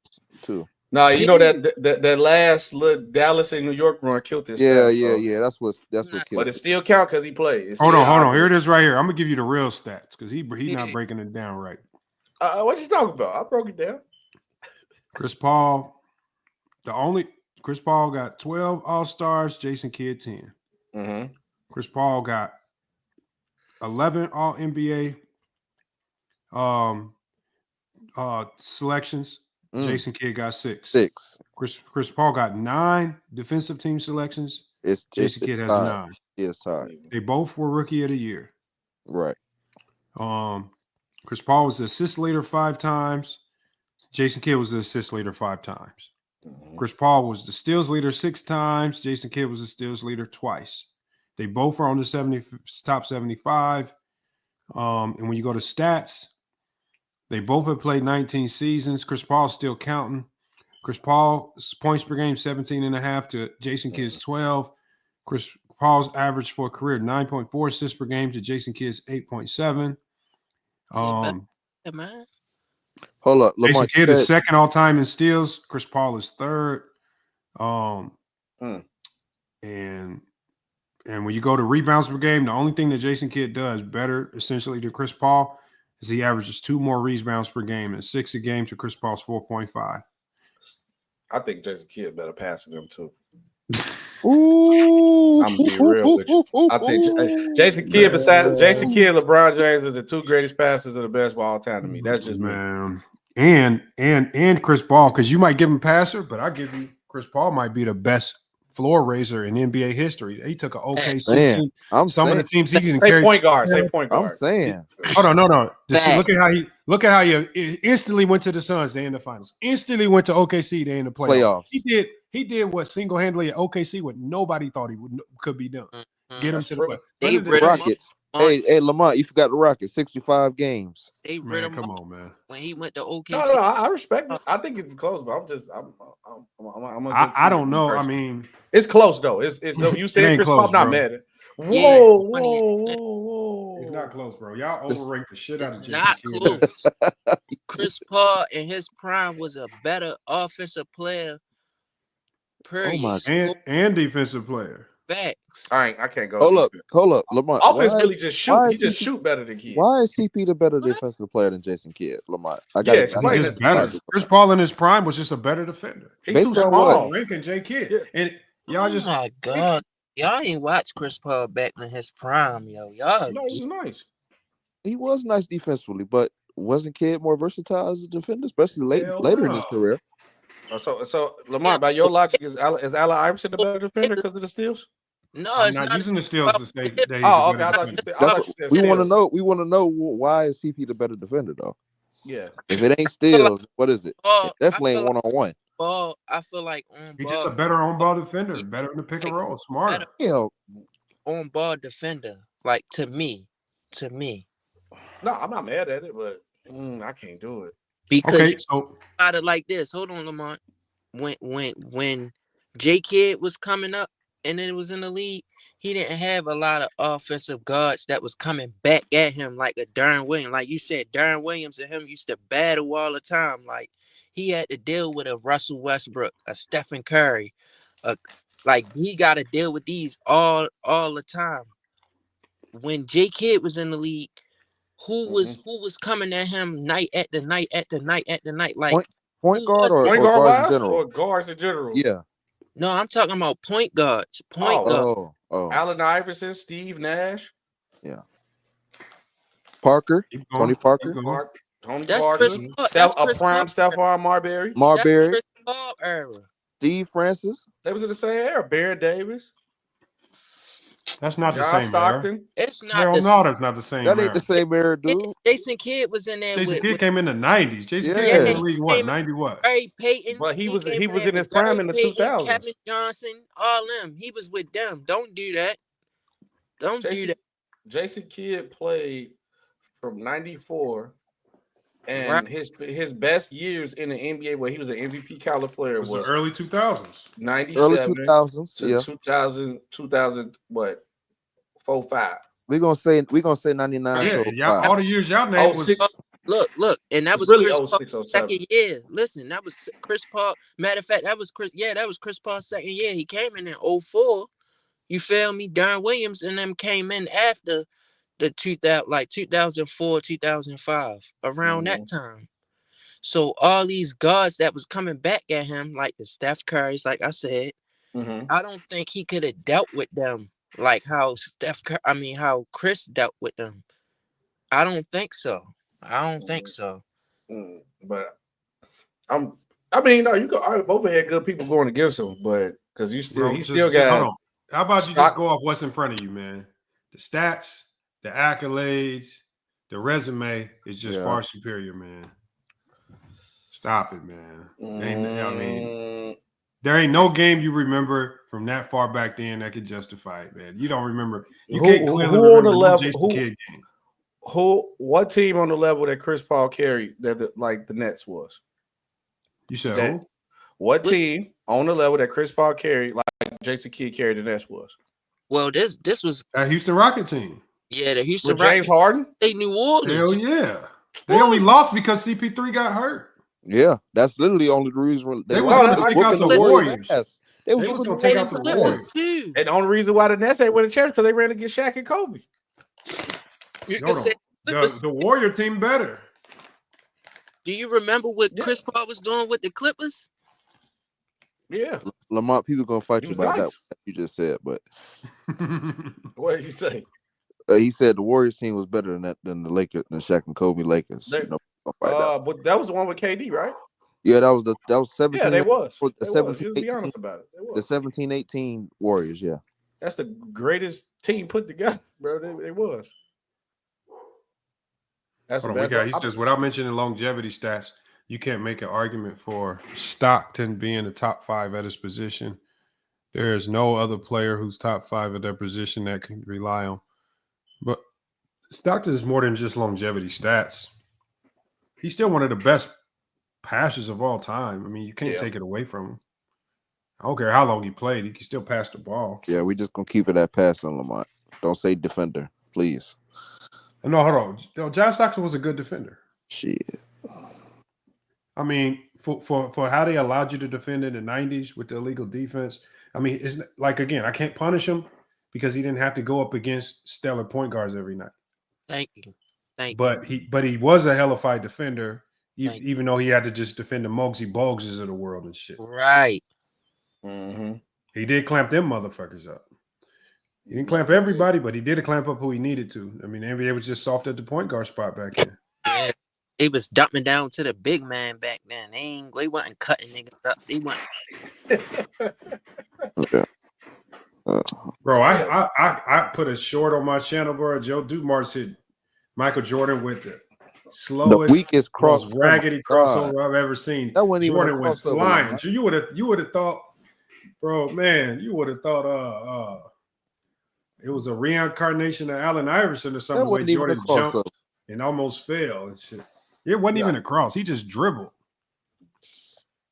Speaker 7: too.
Speaker 5: No, you know that last little Dallas and New York run killed this.
Speaker 7: Yeah. That's what killed.
Speaker 5: But it still count because he played.
Speaker 4: Hold on. Here it is right here. I'm gonna give you the real stats because he's not breaking it down right.
Speaker 5: What you talking about? I broke it down.
Speaker 4: Chris Paul got 12 All-Stars, Jason Kidd 10.
Speaker 5: Mm-hmm.
Speaker 4: Chris Paul got 11 All-NBA selections. Jason Kidd got 6. Chris Paul got 9 defensive team selections. Jason Kidd has 9.
Speaker 7: It's tied.
Speaker 4: They both were rookie of the year.
Speaker 7: Right.
Speaker 4: Chris Paul was the assist leader 5 times. Jason Kidd was the assist leader 5 times.
Speaker 5: Mm-hmm.
Speaker 4: Chris Paul was the steals leader 6 times. Jason Kidd was the steals leader twice. They both are on the top 75. And when you go to stats, they both have played 19 seasons. Chris Paul's still counting. Chris Paul's points per game 17.5 to Jason Kidd's 12. Chris Paul's average for a career 9.4 assists per game to Jason Kidd's 8.7.
Speaker 8: Man.
Speaker 7: Hold up.
Speaker 4: Jason Kidd is second all time in steals. Chris Paul is third. And when you go to rebounds per game, the only thing that Jason Kidd does better essentially to Chris Paul is he averages 2 more rebounds per game and 6 a game to Chris Paul's 4.5.
Speaker 5: I think Jason Kidd better passing them too.
Speaker 7: Ooh.
Speaker 5: I'm gonna be real with you. I think Jason Kidd, besides Jason Kidd, LeBron James are the 2 greatest passers of the basketball all time to me. That's just
Speaker 4: man. And Chris Paul, because you might give him passer, but I give you Chris Paul might be the best floor raiser in NBA history. He took an OKC team. Of the teams he can carry.
Speaker 5: Point guard. Say point guard.
Speaker 7: I'm saying.
Speaker 4: Hold on, no. Look at how he instantly went to the Suns. They in the finals. Instantly went to OKC. They in the playoffs. He did what single-handedly at OKC what nobody thought could be done. Get him to the
Speaker 7: Rockets. Hey, Lamont, you forgot the Rockets. 65 games.
Speaker 8: They rid him up
Speaker 4: man.
Speaker 8: when he went to OKC.
Speaker 5: No, I respect it. I think it's close, but
Speaker 4: I don't know. I mean,
Speaker 5: it's close though. It's you said Chris Paul, not mad. Whoa.
Speaker 4: It's not close, bro. Y'all overrate the shit out of Jason
Speaker 8: Not
Speaker 4: Kidd.
Speaker 8: close. Chris Paul in his prime was a better offensive player.
Speaker 4: And defensive player.
Speaker 8: Facts.
Speaker 5: All right, I can't go.
Speaker 7: Hold up, Lamont.
Speaker 5: Offense really just shoot. He just shoot better than Kidd.
Speaker 7: Why is CP the better defensive player than Jason Kidd, Lamont?
Speaker 4: He's just better. Chris Paul in his prime was just a better defender.
Speaker 5: He's too small.
Speaker 4: Ranking J Kidd. And y'all just.
Speaker 8: Oh my God. Y'all ain't watch Chris Paul back in his prime, yo. Y'all.
Speaker 5: No, he was nice.
Speaker 7: He was nice defensively, but wasn't Kidd more versatile as a defender, especially later in his career?
Speaker 5: So Lamar, by your logic, is Allen Iverson the better defender because of the steals?
Speaker 8: No,
Speaker 4: I'm
Speaker 8: it's
Speaker 4: not
Speaker 8: not
Speaker 4: using the steals to say that he's
Speaker 5: Oh,
Speaker 4: a
Speaker 5: okay.
Speaker 4: better
Speaker 5: I thought you
Speaker 4: defender.
Speaker 5: said
Speaker 7: We want to know. We want to know why is CP the better defender, though?
Speaker 5: Yeah.
Speaker 7: If it ain't steals, what is it?
Speaker 8: Paul,
Speaker 7: It definitely ain't one-on-one.
Speaker 8: Ball, I feel like on
Speaker 4: He's
Speaker 8: ball,
Speaker 4: just a better on-ball defender, better in the pick and roll, smarter.
Speaker 7: Yeah.
Speaker 8: on ball defender. Like to me.
Speaker 5: No, I'm not mad at it, but I can't do it.
Speaker 8: Because
Speaker 4: so
Speaker 8: out of like this. Hold on, Lamont. When J Kidd was coming up and then it was in the league, he didn't have a lot of offensive guards that was coming back at him like a Darren Williams. Like you said, Darren Williams and him used to battle all the time. Like he had to deal with a Russell Westbrook, a Stephen Curry. Like he got to deal with these all the time. When J Kidd was in the league, who was coming at him night after night after night after night? Like
Speaker 7: Point guard
Speaker 8: was
Speaker 5: Point
Speaker 7: or
Speaker 5: guard
Speaker 7: guards in
Speaker 5: wise
Speaker 7: general?
Speaker 5: or guards in general?
Speaker 7: Yeah.
Speaker 8: No, I'm talking about point guards. Point guard.
Speaker 7: Oh.
Speaker 5: Allen Iverson, Steve Nash.
Speaker 7: Yeah. Parker. Tony Parker.
Speaker 5: Tony
Speaker 8: That's
Speaker 5: Parker.
Speaker 8: Chris Paul.
Speaker 5: Steph,
Speaker 8: That's Chris
Speaker 5: prime
Speaker 8: Paul.
Speaker 5: Stephon Marbury.
Speaker 8: That's Chris Paul era.
Speaker 7: Steve Francis.
Speaker 5: They was in the same era. Baron Davis.
Speaker 4: That's not the
Speaker 5: John
Speaker 4: same
Speaker 5: Stockton.
Speaker 4: era.
Speaker 8: It's not.
Speaker 4: Hell no, that's not the same.
Speaker 7: That ain't the same era, dude.
Speaker 8: Jason Kidd was in there.
Speaker 4: Jason Kidd came in the 90s. Jason Kidd came in the league what? 90 what?
Speaker 8: Ray Payton.
Speaker 5: But he was
Speaker 8: came
Speaker 5: in his prime in the
Speaker 8: Payton,
Speaker 5: 2000s.
Speaker 8: Kevin Johnson, all them. He was with them. Don't do that. Don't do that.
Speaker 5: Jason Kidd played from 94, and his best years in the NBA where he was an MVP caliber player was
Speaker 4: the early 2000s.
Speaker 5: 97
Speaker 7: early 2000s,
Speaker 5: to
Speaker 7: yeah.
Speaker 5: 2000 what? 4-5.
Speaker 7: We're gonna say 99.
Speaker 4: Yeah, y'all, all the years y'all named was
Speaker 8: Look, and that was
Speaker 5: really
Speaker 8: Chris
Speaker 5: 06,
Speaker 8: Paul's
Speaker 5: 07.
Speaker 8: second year. Listen, that was Chris Paul. Matter of fact, that was Chris Paul's second year. He came in 04. You feel me? Darren Williams and them came in after the 2004, 2005, around that time. So all these guards that was coming back at him, like the Steph Currys, like I said, I don't think he could have dealt with them like how Chris dealt with them. I don't think so.
Speaker 5: But you both had good people going against him, but because he still got.
Speaker 4: Hold on. How about you just go off what's in front of you, man? The stats, the accolades, the resume is just far superior, man. Stop it, man. There ain't no game you remember from that far back then that could justify it, man. You don't remember. You can't clearly remember the Jason Kidd game.
Speaker 5: What team on the level that Chris Paul carried that the Nets was?
Speaker 4: You said who?
Speaker 5: What team on the level that Chris Paul carried like Jason Kidd carried the Nets was?
Speaker 8: Well, this was
Speaker 4: that Houston Rocket team.
Speaker 8: Yeah, the Houston
Speaker 5: With James Harden.
Speaker 8: They New Orleans.
Speaker 4: Hell yeah. They only lost because CP3 got hurt.
Speaker 7: Yeah, that's literally the only reason
Speaker 4: they was going to take out the Warriors.
Speaker 7: They was going to take out the Warriors.
Speaker 5: And the only reason why the Nets ain't winning championships because they ran against Shaq and Kobe.
Speaker 4: The Warrior team better.
Speaker 8: Do you remember what Chris Paul was doing with the Clippers?
Speaker 5: Yeah.
Speaker 7: Lamont, people gonna fight you about that you just said, but
Speaker 5: what did you say?
Speaker 7: He said the Warriors team was better than the Lakers, than Shaq and Kobe Lakers.
Speaker 5: But that was the one with KD, right?
Speaker 7: Yeah, that was 17.
Speaker 5: Yeah, they was.
Speaker 7: The 17,
Speaker 5: Let's be honest about it.
Speaker 7: The 17-18 Warriors, yeah.
Speaker 5: That's the greatest team put together, bro. They was.
Speaker 4: He says, without mentioning longevity stats, you can't make an argument for Stockton being the top 5 at his position. There is no other player who's top 5 at their position that can rely on. But Stockton is more than just longevity stats. He's still one of the best passers of all time. I mean, you can't take it away from him. I don't care how long he played. He can still pass the ball.
Speaker 7: Yeah, we just going to keep it at passing, Lamont. Don't say defender, please.
Speaker 4: No, hold on. No, John Stockton was a good defender.
Speaker 7: Shit.
Speaker 4: I mean, for how they allowed you to defend in the 90s with the illegal defense, I mean, it's like, again, I can't punish him because he didn't have to go up against stellar point guards every night.
Speaker 8: Thank you.
Speaker 4: But he was a hellified defender, even though he had to just defend the Muggsy Bogses of the world and shit.
Speaker 8: Right.
Speaker 5: Mm-hmm.
Speaker 4: He did clamp them motherfuckers up. He didn't clamp everybody, but he did clamp up who he needed to. I mean, the NBA was just soft at the point guard spot back then.
Speaker 8: Yeah. They was dumping down to the big man back then. They wasn't cutting niggas up. They wasn't.
Speaker 4: Bro, I put a short on my channel, bro. Joe Dumars hit Michael Jordan with the slowest,
Speaker 7: weakest
Speaker 4: most raggedy crossover I've ever seen.
Speaker 7: That wasn't even
Speaker 4: Jordan went flying. Right? You would have thought, bro, man, you would have thought it was a reincarnation of Allen Iverson or something. The way Jordan jumped and almost fell and shit. It wasn't even a cross. He just dribbled.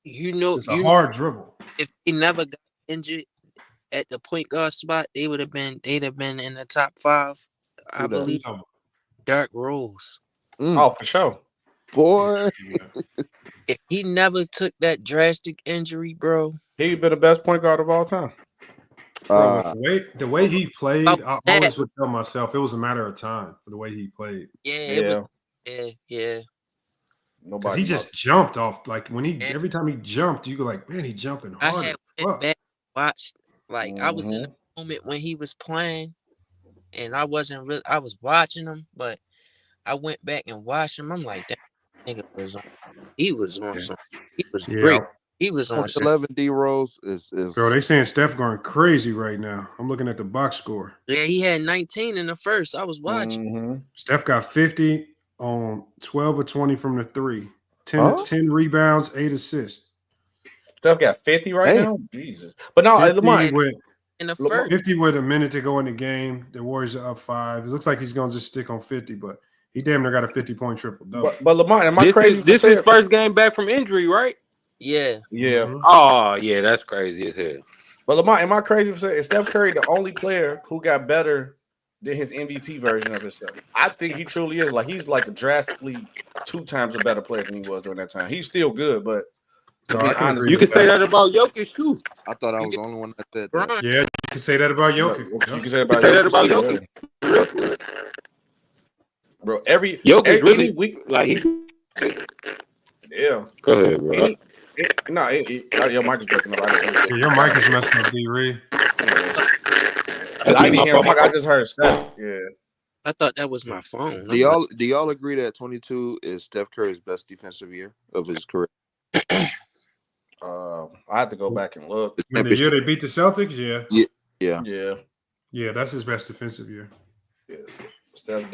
Speaker 4: It's a hard dribble.
Speaker 8: If he never got injured at the point guard spot, they'd have been in the top 5. I believe. Derrick Rose.
Speaker 5: Oh, for sure.
Speaker 7: Boy.
Speaker 8: If he never took that drastic injury, bro.
Speaker 5: He'd been the best point guard of all time.
Speaker 4: Bro,
Speaker 7: Uh,
Speaker 4: the way he played,
Speaker 8: About
Speaker 4: I
Speaker 8: that,
Speaker 4: always would tell myself it was a matter of time for the way he played.
Speaker 8: yeah, it was.
Speaker 5: Yeah,
Speaker 8: Yeah.
Speaker 4: Because he
Speaker 5: nobody knows.
Speaker 4: just jumped off. Like when
Speaker 8: And
Speaker 4: every time he jumped, you go like, man, he jumping
Speaker 8: I
Speaker 4: hard
Speaker 8: had
Speaker 4: as
Speaker 8: went
Speaker 4: fuck.
Speaker 8: back, watched, like I was in
Speaker 5: Mm-hmm.
Speaker 8: the moment when he was playing, and I wasn't really. I was watching him, but I went back and watched him. I'm like, that nigga was on. He was on
Speaker 4: Yeah.
Speaker 8: some. He was
Speaker 4: Yeah.
Speaker 8: great. He was on some.
Speaker 7: 2011 D Rose is
Speaker 4: Bro, they saying Steph going crazy right now. I'm looking at the box score.
Speaker 8: Yeah, he had 19 in the first. I was watching.
Speaker 5: Mm-hmm.
Speaker 4: Steph got 50 on 12 or 20 from the 3. 10,
Speaker 7: Huh?
Speaker 4: 10 rebounds, 8 assists.
Speaker 5: Steph got 50 right
Speaker 7: Hey.
Speaker 5: now. Jesus, but no,
Speaker 4: 50
Speaker 5: Lamont.
Speaker 4: with
Speaker 8: In the
Speaker 5: Lamont-
Speaker 8: first.
Speaker 4: 50 with a minute to go in the game. The Warriors are up 5. It looks like he's going to just stick on 50, but he damn near got a 50-point triple-double.
Speaker 5: But Lamont, am I crazy?
Speaker 9: This is first game back from injury, right?
Speaker 8: Yeah.
Speaker 5: Yeah.
Speaker 4: Mhm.
Speaker 9: Oh yeah, that's crazy as hell.
Speaker 5: But Lamont, am I crazy for saying is Steph Curry the only player who got better than his MVP version of himself? I think he truly is. Like he's like drastically 2 times a better player than he was during that time. He's still good, but to
Speaker 4: No,
Speaker 5: be
Speaker 4: I can
Speaker 5: honest,
Speaker 4: agree
Speaker 9: You
Speaker 4: with
Speaker 9: can say
Speaker 4: that.
Speaker 9: that about Jokic too.
Speaker 7: I thought I
Speaker 8: You
Speaker 7: was
Speaker 8: get
Speaker 7: the only one that said that.
Speaker 8: Bron.
Speaker 4: Yeah, you can say that about
Speaker 5: you
Speaker 4: Jokic.
Speaker 5: can
Speaker 4: Yep.
Speaker 5: say about
Speaker 9: Say that
Speaker 5: Jokic.
Speaker 9: about
Speaker 5: Yeah.
Speaker 9: Jokic.
Speaker 5: Bro. Every
Speaker 9: Jokic really
Speaker 5: any week,
Speaker 9: like he.
Speaker 5: yeah.
Speaker 9: Go ahead, bro.
Speaker 5: Your mic is breaking up. I didn't hear
Speaker 4: Yeah, your mic is messing up, D-Reed.
Speaker 5: I didn't hear him. I just heard Steph. Yeah.
Speaker 8: I thought that was my phone.
Speaker 7: Do y'all agree that 22 is Steph Curry's best defensive year of his career?
Speaker 5: I have to go back and look.
Speaker 4: When the year they beat the Celtics, yeah.
Speaker 7: Yeah.
Speaker 5: Yeah.
Speaker 4: That's his best defensive year.
Speaker 5: Yes. Steph,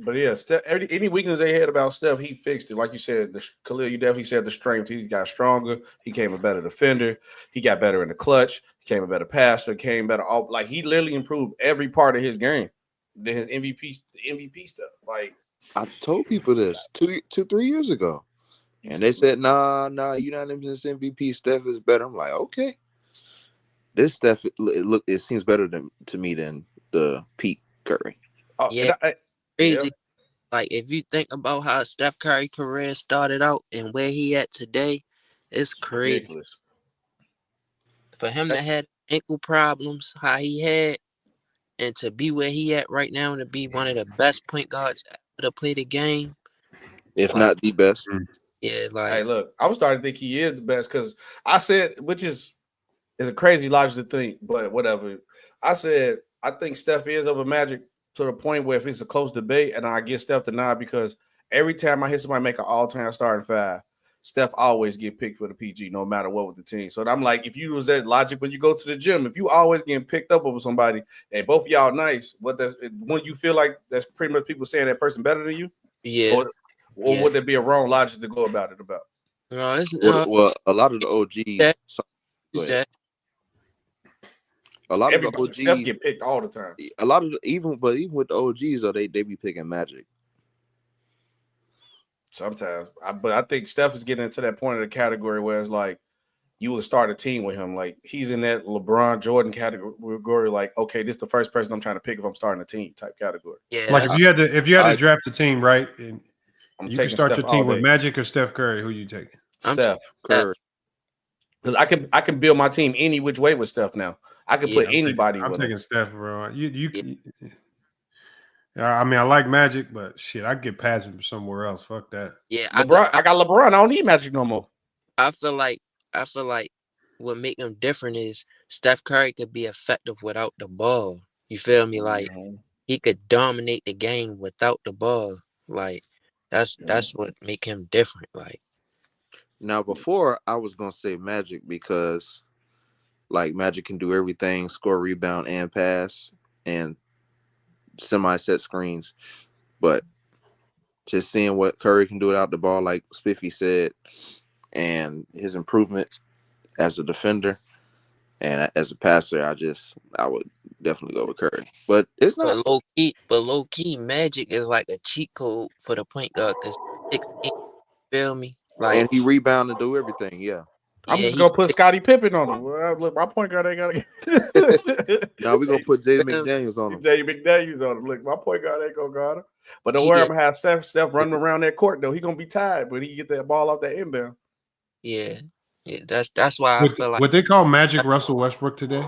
Speaker 5: but yeah, Steph. Any weakness they had about Steph, he fixed it. Like you said, Khalil, you definitely said the strength. He got stronger. He became a better defender. He got better in the clutch. Became a better passer. Became better. Like he literally improved every part of his game. Than his MVP stuff. Like
Speaker 7: I told people this 3 years ago, and they said, "Nah, unanimous MVP. Steph is better." I'm like, okay, this Steph it seems better to me than the Pete Curry.
Speaker 8: Yeah, crazy. Like if you think about how Steph Curry career started out and where he at today, it's crazy.
Speaker 5: Ridiculous.
Speaker 8: For him to have ankle problems, how he had, and to be where he at right now and to be one of the best point guards ever to play the game,
Speaker 7: if not the best.
Speaker 8: Yeah, like
Speaker 5: hey, look, I was starting to think he is the best because I said, which is a crazy logic to think, but whatever. I said I think Steph is over Magic to the point where if it's a close debate, and I get Steph to nod because every time I hear somebody make an all-time starting 5, Steph always get picked for the PG, no matter what with the team. So I'm like, if you use that logic when you go to the gym, if you always getting picked up over somebody and both of y'all nice, when you feel like that's pretty much people saying that person better than you?
Speaker 8: Yeah.
Speaker 5: Or would there be a wrong logic to go about it about?
Speaker 8: No, it's
Speaker 7: Well, a lot of the OGs. A lot of the OGs
Speaker 5: Steph get picked all the time.
Speaker 7: A lot of even with the OGs, though, they be picking Magic.
Speaker 5: Sometimes, but I think Steph is getting into that point of the category where it's like you would start a team with him. Like he's in that LeBron Jordan category. Like, okay, this is the first person I'm trying to pick if I'm starting a team type category.
Speaker 8: Yeah.
Speaker 4: Like if you had to draft a team, right? And you can start
Speaker 5: Steph
Speaker 4: your team
Speaker 5: all
Speaker 4: with
Speaker 5: day.
Speaker 4: Magic or Steph Curry. Who you taking?
Speaker 5: Steph
Speaker 7: Curry.
Speaker 5: Because I can build my team any which way with Steph now. I can put anybody.
Speaker 4: I'm
Speaker 5: with
Speaker 4: taking
Speaker 5: him.
Speaker 4: Steph, bro. I mean, I like Magic, but shit, I get past him somewhere else. Fuck that.
Speaker 8: Yeah,
Speaker 5: I got LeBron. I don't need Magic no more.
Speaker 8: I feel like what make him different is Steph Curry could be effective without the ball. You feel me? Like he could dominate the game without the ball. Like that's what make him different. Like
Speaker 7: now, before I was gonna say Magic because like Magic can do everything, score, rebound, and pass, and semi-set screens. But just seeing what Curry can do without the ball, like Spiffy said, and his improvement as a defender and as a passer, I would definitely go with Curry. But it's not.
Speaker 8: But low key, Magic is like a cheat code for the point guard because 16. Feel me? Like,
Speaker 7: and he rebound and do everything. Yeah.
Speaker 5: I'm just gonna put Scottie Pippen on him. Well, look, my point guard ain't gotta.
Speaker 7: Now we're gonna put Jay McDaniels on him.
Speaker 5: Jay McDaniels on him. Look, my point guard ain't gonna guard him. But don't worry, I'm gonna have Steph running around that court though. He gonna be tired, but he get that ball off that inbound.
Speaker 8: Yeah, that's why I feel like
Speaker 4: would they call Magic Russell Westbrook today?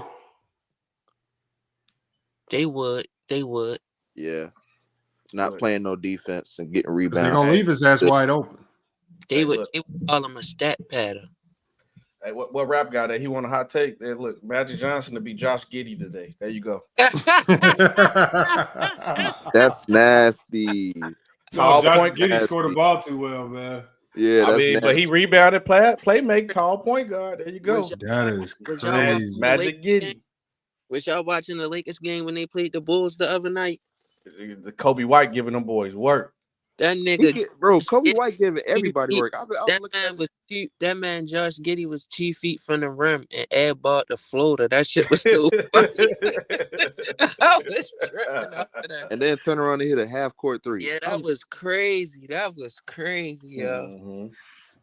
Speaker 8: They would. They would.
Speaker 7: Yeah, not playing no defense and getting rebounds.
Speaker 4: They're gonna leave his ass wide open.
Speaker 8: They would call him a stat pattern.
Speaker 5: Hey, what rap guy that he want a hot take? Hey, look, Magic Johnson to be Josh Giddey today. There you go.
Speaker 7: That's nasty.
Speaker 5: Tall
Speaker 4: Josh
Speaker 5: point
Speaker 4: Giddey
Speaker 5: guard.
Speaker 4: scored the ball too well, man.
Speaker 7: Yeah,
Speaker 5: I mean, but he rebounded, play make tall point guard. There you go.
Speaker 4: That is crazy.
Speaker 5: Magic Giddey.
Speaker 8: Was y'all watching the Lakers game when they played the Bulls the other night?
Speaker 5: The Kobe White giving them boys work.
Speaker 8: That nigga,
Speaker 7: Kobe White giving everybody work.
Speaker 8: That man, Josh Giddey was 2 feet from the rim and airballed the floater. That shit was so funny. I was tripping after that.
Speaker 7: And then turn around and hit a half court three.
Speaker 8: Yeah, that was crazy. That was crazy, yo.
Speaker 5: Mm-hmm.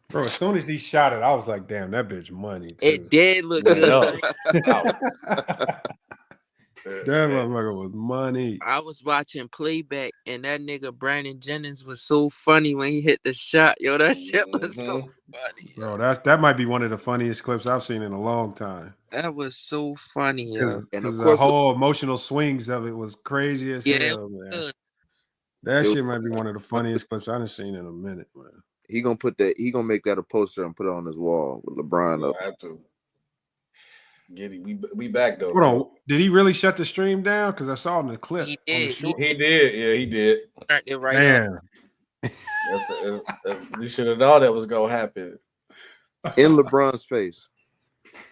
Speaker 4: Bro, as soon as he shot it, I was like, damn, that bitch money. Too.
Speaker 8: It did look good.
Speaker 4: That motherfucker was money.
Speaker 8: I was watching playback, and that nigga Brandon Jennings was so funny when he hit the shot. Yo, that shit was so funny.
Speaker 4: Bro, that might be one of the funniest clips I've seen in a long time.
Speaker 8: That was so funny, yo.
Speaker 4: Because the whole emotional swings of it was crazy as hell, man. That shit might be one of the funniest clips I've seen in a minute, man.
Speaker 7: He gonna make that a poster and put it on his wall with LeBron up.
Speaker 5: I have to. Giddy, we back though.
Speaker 4: Hold on, did he really shut the stream down? Because I saw in the clip.
Speaker 8: He did.
Speaker 5: He did. Yeah, he did.
Speaker 8: Right
Speaker 4: Man,
Speaker 5: you should have known that was gonna happen.
Speaker 7: In LeBron's face.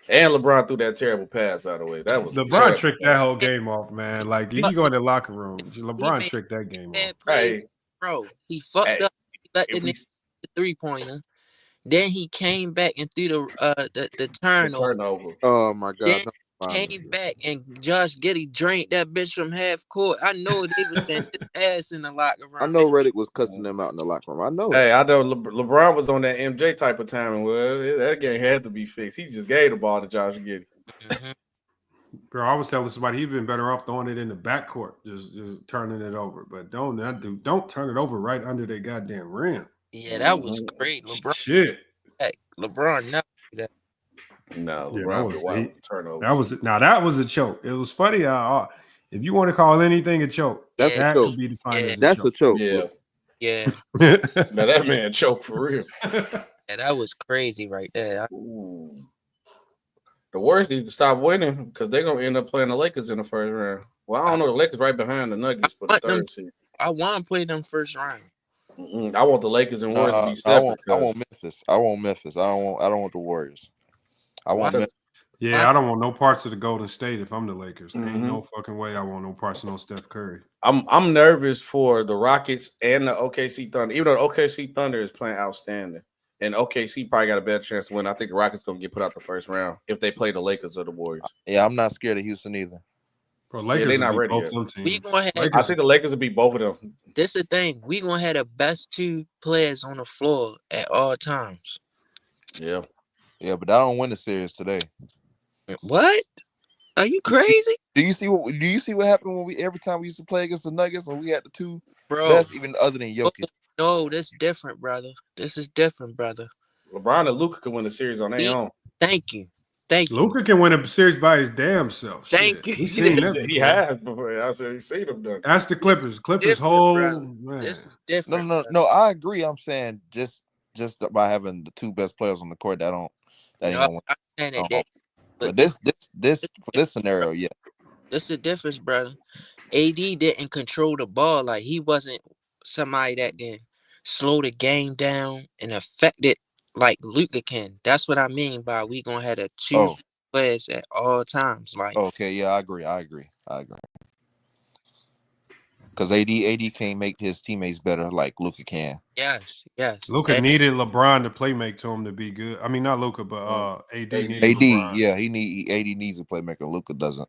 Speaker 5: And LeBron threw that terrible pass, by the way. That was
Speaker 4: LeBron tricked that whole game off, man. Like if you go in the locker room, LeBron tricked that game off.
Speaker 5: Hey,
Speaker 8: bro, he fucked up. He let the 3-pointer. Then he came back and threw the turnover.
Speaker 7: Oh my God!
Speaker 8: Then came back and Josh Giddey drained that bitch from half court. I know they was his ass in the locker room.
Speaker 7: I know Reddick was cussing them out in the locker room. I know.
Speaker 5: Hey, I know LeBron was on that MJ type of timing. Well, that game had to be fixed. He just gave the ball to Josh Giddey.
Speaker 8: Mm-hmm.
Speaker 4: Bro, I was telling somebody he'd been better off throwing it in the backcourt, just turning it over. But don't turn it over right under their goddamn rim.
Speaker 8: Yeah, that was great. LeBron.
Speaker 4: Shit.
Speaker 8: Hey, LeBron never do that.
Speaker 5: No, LeBron turnover.
Speaker 4: That was a choke. It was funny. If you want to call anything a choke, that could be defined as
Speaker 7: a choke.
Speaker 8: Yeah.
Speaker 5: Now that man choked for real.
Speaker 8: Yeah, that was crazy right there.
Speaker 5: The Warriors need to stop winning because they're gonna end up playing the Lakers in the first round. Well, I don't know. The Lakers right behind the Nuggets for the third seed.
Speaker 8: I want to play them first round.
Speaker 5: I want the Lakers and Warriors to be separate.
Speaker 7: I want Memphis. I don't want the Warriors. I want Memphis.
Speaker 4: Yeah, I don't want no parts of the Golden State if I'm the Lakers. Ain't no fucking way I want no parts of no Steph Curry.
Speaker 5: I'm nervous for the Rockets and the OKC Thunder. Even though the OKC Thunder is playing outstanding, and OKC probably got a better chance to win. I think the Rockets gonna get put out the first round if they play the Lakers or the Warriors.
Speaker 7: Yeah, I'm not scared of Houston either.
Speaker 4: Bro, Lakers
Speaker 5: they're not ready
Speaker 4: both
Speaker 5: yet.
Speaker 4: them teams.
Speaker 5: I think the Lakers will beat both of them.
Speaker 8: This is the thing. We gonna have the best two players on the floor at all times.
Speaker 5: Yeah.
Speaker 7: Yeah, but I don't win the series today.
Speaker 8: What? Are you crazy?
Speaker 7: Do you see what happened when every time we used to play against the Nuggets when we had the two best, even other than Jokic?
Speaker 8: No, this is different, brother. This is different, brother.
Speaker 5: LeBron and Luka can win the series on their own.
Speaker 8: Thank you.
Speaker 4: Luka can win a series by his damn self.
Speaker 8: Thank you.
Speaker 4: He's seen that.
Speaker 5: He has before. I said he's seen them done.
Speaker 4: That's the Clippers. Clippers whole man.
Speaker 8: This is different.
Speaker 7: No. I agree. I'm saying just by having the two best players on the court, that ain't gonna win. But this for this scenario, yeah.
Speaker 8: This is the difference, brother. AD didn't control the ball. Like he wasn't somebody that can slow the game down and affect it like Luka can. That's what I mean by we gonna have the two players at all times. Like
Speaker 7: okay, yeah, I agree. Because AD can't make his teammates better like Luka can.
Speaker 8: Yes.
Speaker 4: Luka needed LeBron to play make to him to be good. I mean, not Luka, but AD needed
Speaker 7: AD,
Speaker 4: LeBron.
Speaker 7: yeah, AD needs a playmaker. Luka doesn't.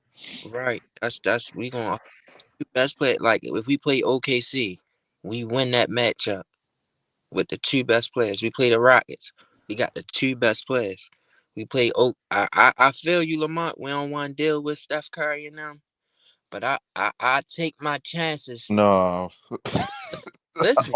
Speaker 8: Right. That's we gonna best play. Like if we play OKC, we win that matchup with the two best players. We play the Rockets. We got the two best players. We play. I feel you, Lamont. We don't want to deal with Steph Curry and them. But I take my chances.
Speaker 7: No.
Speaker 8: Listen.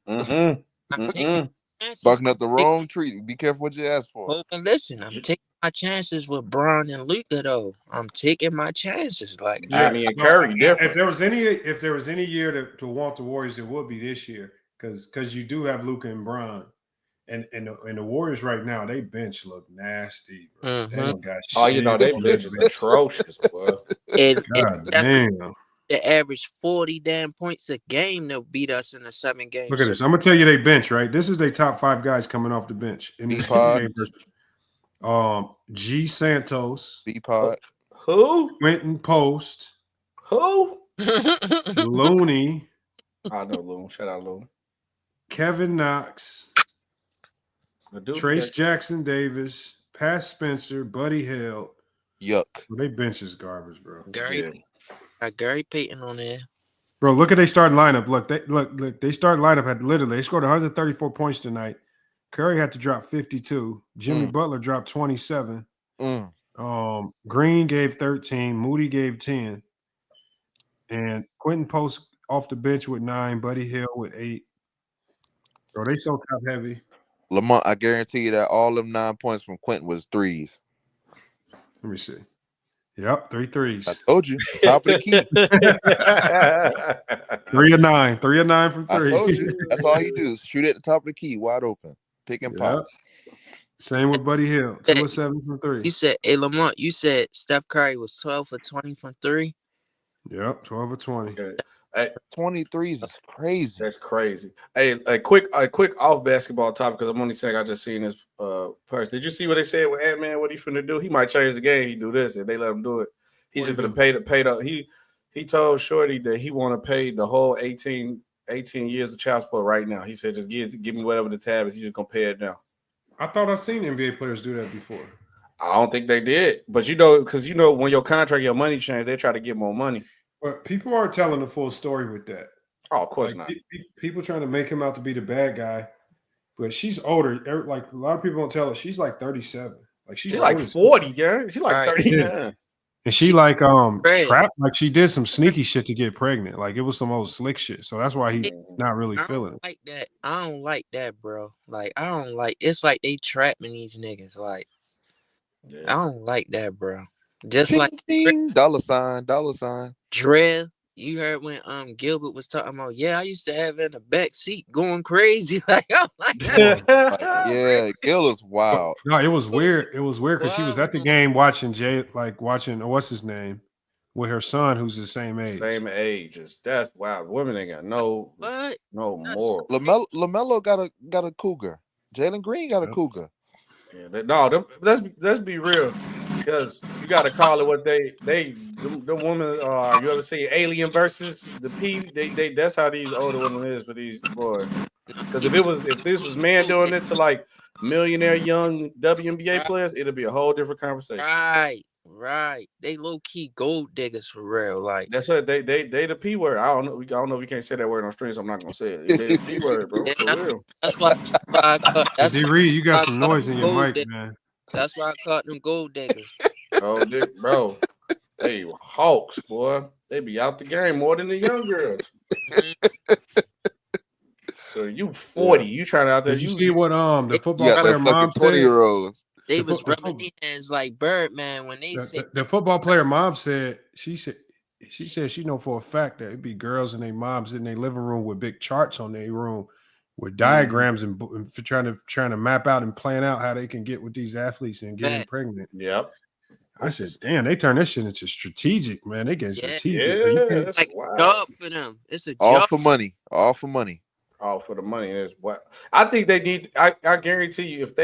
Speaker 8: I'm taking chances.
Speaker 7: Barking up the wrong tree. Be careful what you ask for.
Speaker 8: Listen, I'm taking my chances with Braun and Luka though. I'm taking my chances. Like
Speaker 5: Jimmy and Curry
Speaker 4: If
Speaker 5: different.
Speaker 4: there was any year to want the Warriors, it would be this year because you do have Luka and Bron. And the Warriors right now, they bench look nasty, bro. They don't got shit.
Speaker 5: Oh, you know, they bench is atrocious, bro.
Speaker 4: God damn.
Speaker 8: They average 40 damn points a game. They'll beat us in a 7-game.
Speaker 4: Look at this. I'm gonna tell you they bench, right? This is their top 5 guys coming off the bench in this game. G Santos,
Speaker 7: B-Pod,
Speaker 5: who?
Speaker 4: Quentin Post,
Speaker 5: Who?
Speaker 4: Looney.
Speaker 5: I know Loon. Shout out Loon.
Speaker 4: Kevin Knox, Trace Jackson Davis, Pat Spencer, Buddy Hield.
Speaker 7: Yuck.
Speaker 4: Well, they bench is garbage, bro.
Speaker 8: Gary Payton on there.
Speaker 4: Bro, look at they starting lineup. Look, they starting lineup had literally they scored 134 points tonight. Curry had to drop 52. Jimmy Butler dropped 27. Green gave 13. Moody gave 10. And Quentin Post off the bench with 9. Buddy Hield with 8. Bro, they so top heavy.
Speaker 7: Lamont, I guarantee you that all them 9 points from Quentin was threes.
Speaker 4: Let me see. Yep, 3 threes.
Speaker 7: I told you. Top of the key.
Speaker 4: 3 of 9. 3 of 9 from 3.
Speaker 7: I told you. That's all you do. Shoot at the top of the key, wide open. Pick and pop.
Speaker 4: Same with Buddy Hield. 2 of 7 from 3.
Speaker 8: You said, hey Lamont, you said Steph Curry was 12 for 20 from 3.
Speaker 4: Yep, 12 or 20.
Speaker 5: Hey,
Speaker 7: 23s is crazy.
Speaker 5: That's crazy. Hey, a quick off basketball topic because I'm only saying I just seen this person. Did you see what they said with Ant-Man? What he finna do? He might change the game. He do this if they let him do it. He's just gonna pay the. He told Shorty that he want to pay the whole 18 years of child support right now. He said just give me whatever the tab is. He's just gonna pay it now.
Speaker 4: I thought I've seen NBA players do that before.
Speaker 5: I don't think they did, but because when your contract, your money changed, they try to get more money.
Speaker 4: But people aren't telling the full story with that.
Speaker 5: Oh, of course not.
Speaker 4: People trying to make him out to be the bad guy, but she's older. Like a lot of people don't tell her she's like 37. Like she's
Speaker 5: like 40, yeah. She's like 39.
Speaker 4: Yeah. And she like trapped, like she did some sneaky shit to get pregnant. Like it was some old slick shit. So that's why he not really feeling it.
Speaker 8: Like that. I don't like that, bro. Like I don't like. It's like they trapping these niggas. Like I don't like that, bro. Just
Speaker 7: Ding,
Speaker 8: like
Speaker 7: ding, dollar sign.
Speaker 8: Drev, you heard when Gilbert was talking about, yeah, I used to have in the back seat going crazy. Like I'm like,
Speaker 7: yeah, Gil is wild.
Speaker 4: No, it was weird. It was weird because she was at the game watching what's his name with her son who's the same age.
Speaker 5: That's wild. Women ain't got no more.
Speaker 7: LaMelo got a cougar. Jalen Green got a cougar.
Speaker 5: Yeah, let's be real. Because you got to call it what the women are. You ever see Alien versus the P? That's how these older women is for these boys. Because if this was man doing it to like millionaire young WNBA players, it'll be a whole different conversation.
Speaker 8: Right. They low key gold diggers for real. Like
Speaker 5: that's it. They the P word. I don't know if you can't say that word on stream, so I'm not gonna say it. They the P word, bro. For real.
Speaker 8: That's why.
Speaker 4: D-Reed, you got some noise in your mic, man.
Speaker 8: That's why I caught them gold diggers.
Speaker 5: Bro. They hawks, boy. They be out the game more than the young girls. So you 40, you trying out there.
Speaker 4: Did you see what the football player mom said?
Speaker 7: 20-year-olds.
Speaker 8: They was rubbing their hands like Birdman when they said
Speaker 4: the football player mom said she said she know for a fact that it'd be girls and their moms in their living room with big charts on their room with diagrams and trying to map out and plan out how they can get with these athletes and get them pregnant.
Speaker 5: Yep.
Speaker 4: I said, damn, they turn this shit into strategic, man. They get strategic.
Speaker 5: Yeah,
Speaker 8: it's like a job for them. It's a
Speaker 7: all
Speaker 8: job.
Speaker 7: for money. All for
Speaker 5: the money is what I think they need. I guarantee you, if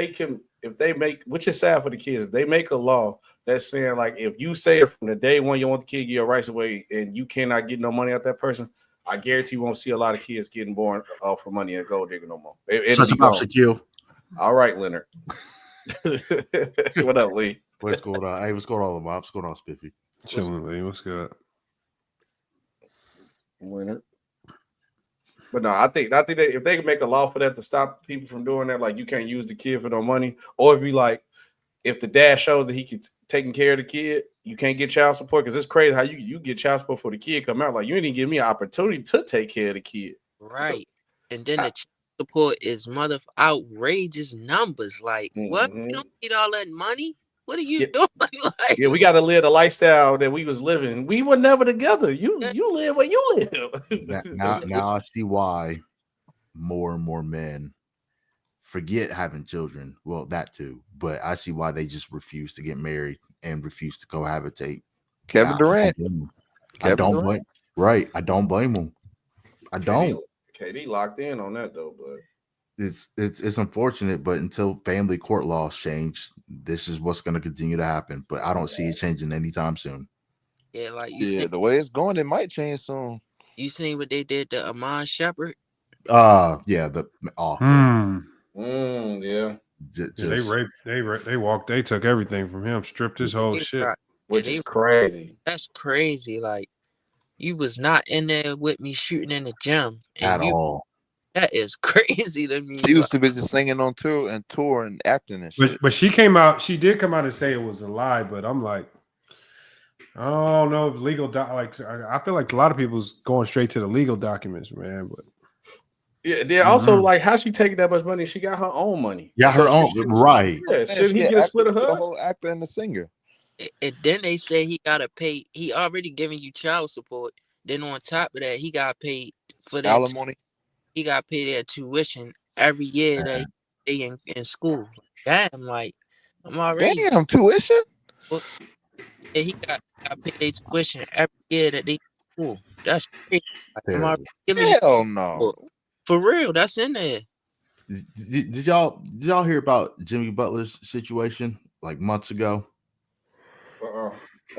Speaker 5: they make, which is sad for the kids, if they make a law that's saying like if you say it from the day one you want the kid to get your rights away and you cannot get no money out that person, I guarantee you won't see a lot of kids getting born off for money and gold digger no more.
Speaker 10: Such a pop, Shaquille.
Speaker 5: All right, Leonard. What up, Lee?
Speaker 10: What's going on? Hey, what's going on, Lamar? What's going on, Spiffy?
Speaker 4: Chilling, Lee. What's good?
Speaker 5: Leonard. But no, I think that if they can make a law for that to stop people from doing that, like you can't use the kid for no money, or if you like, if the dad shows that he can taking care of the kid, you can't get child support because it's crazy how you get child support for the kid come out like you didn't give me an opportunity to take care of the kid.
Speaker 8: Right, and then the child support is outrageous numbers. Like what? You don't need all that money. What are you doing? Like,
Speaker 5: we got to live the lifestyle that we was living. We were never together. You live where you live.
Speaker 10: now I see why more and more men forget having children. Well, that too, but I see why they just refuse to get married and refuse to cohabitate.
Speaker 7: Kevin Durant.
Speaker 10: I don't blame. Right, I don't blame them. I don't.
Speaker 5: KD locked in on that though, but
Speaker 10: it's unfortunate. But until family court laws change, this is what's going to continue to happen. But I don't see it changing anytime soon.
Speaker 8: Yeah, like
Speaker 7: the way it's going, it might change soon.
Speaker 8: You seen what they did to Amon Shepard?
Speaker 10: Yeah, the awful.
Speaker 5: Yeah.
Speaker 4: They took everything from him, stripped his whole shit.
Speaker 5: Which is crazy.
Speaker 8: That's crazy. Like, you was not in there with me shooting in the gym
Speaker 10: at all.
Speaker 8: That is crazy to me.
Speaker 7: She used to be just singing on tour and acting and shit.
Speaker 4: But she did come out and say it was a lie, but I'm like, I don't know if legal I feel like a lot of people's going straight to the legal documents, man. But
Speaker 5: yeah, they're also like, how she taking that much money? She got her own money.
Speaker 10: Yeah, her own, right.
Speaker 5: Yeah, shouldn't he get a split of her?
Speaker 7: The whole actor and the singer.
Speaker 8: And then they say he gotta pay. He already giving you child support. Then on top of that, he got paid for that
Speaker 7: alimony.
Speaker 8: He got paid their tuition every year that they in school. Damn, like I'm already
Speaker 7: tuition.
Speaker 8: Well, yeah, he got paid their tuition every year that they in school. That's crazy. Like,
Speaker 7: hell no.
Speaker 8: For real, that's in there.
Speaker 10: Did y'all hear about Jimmy Butler's situation like months ago?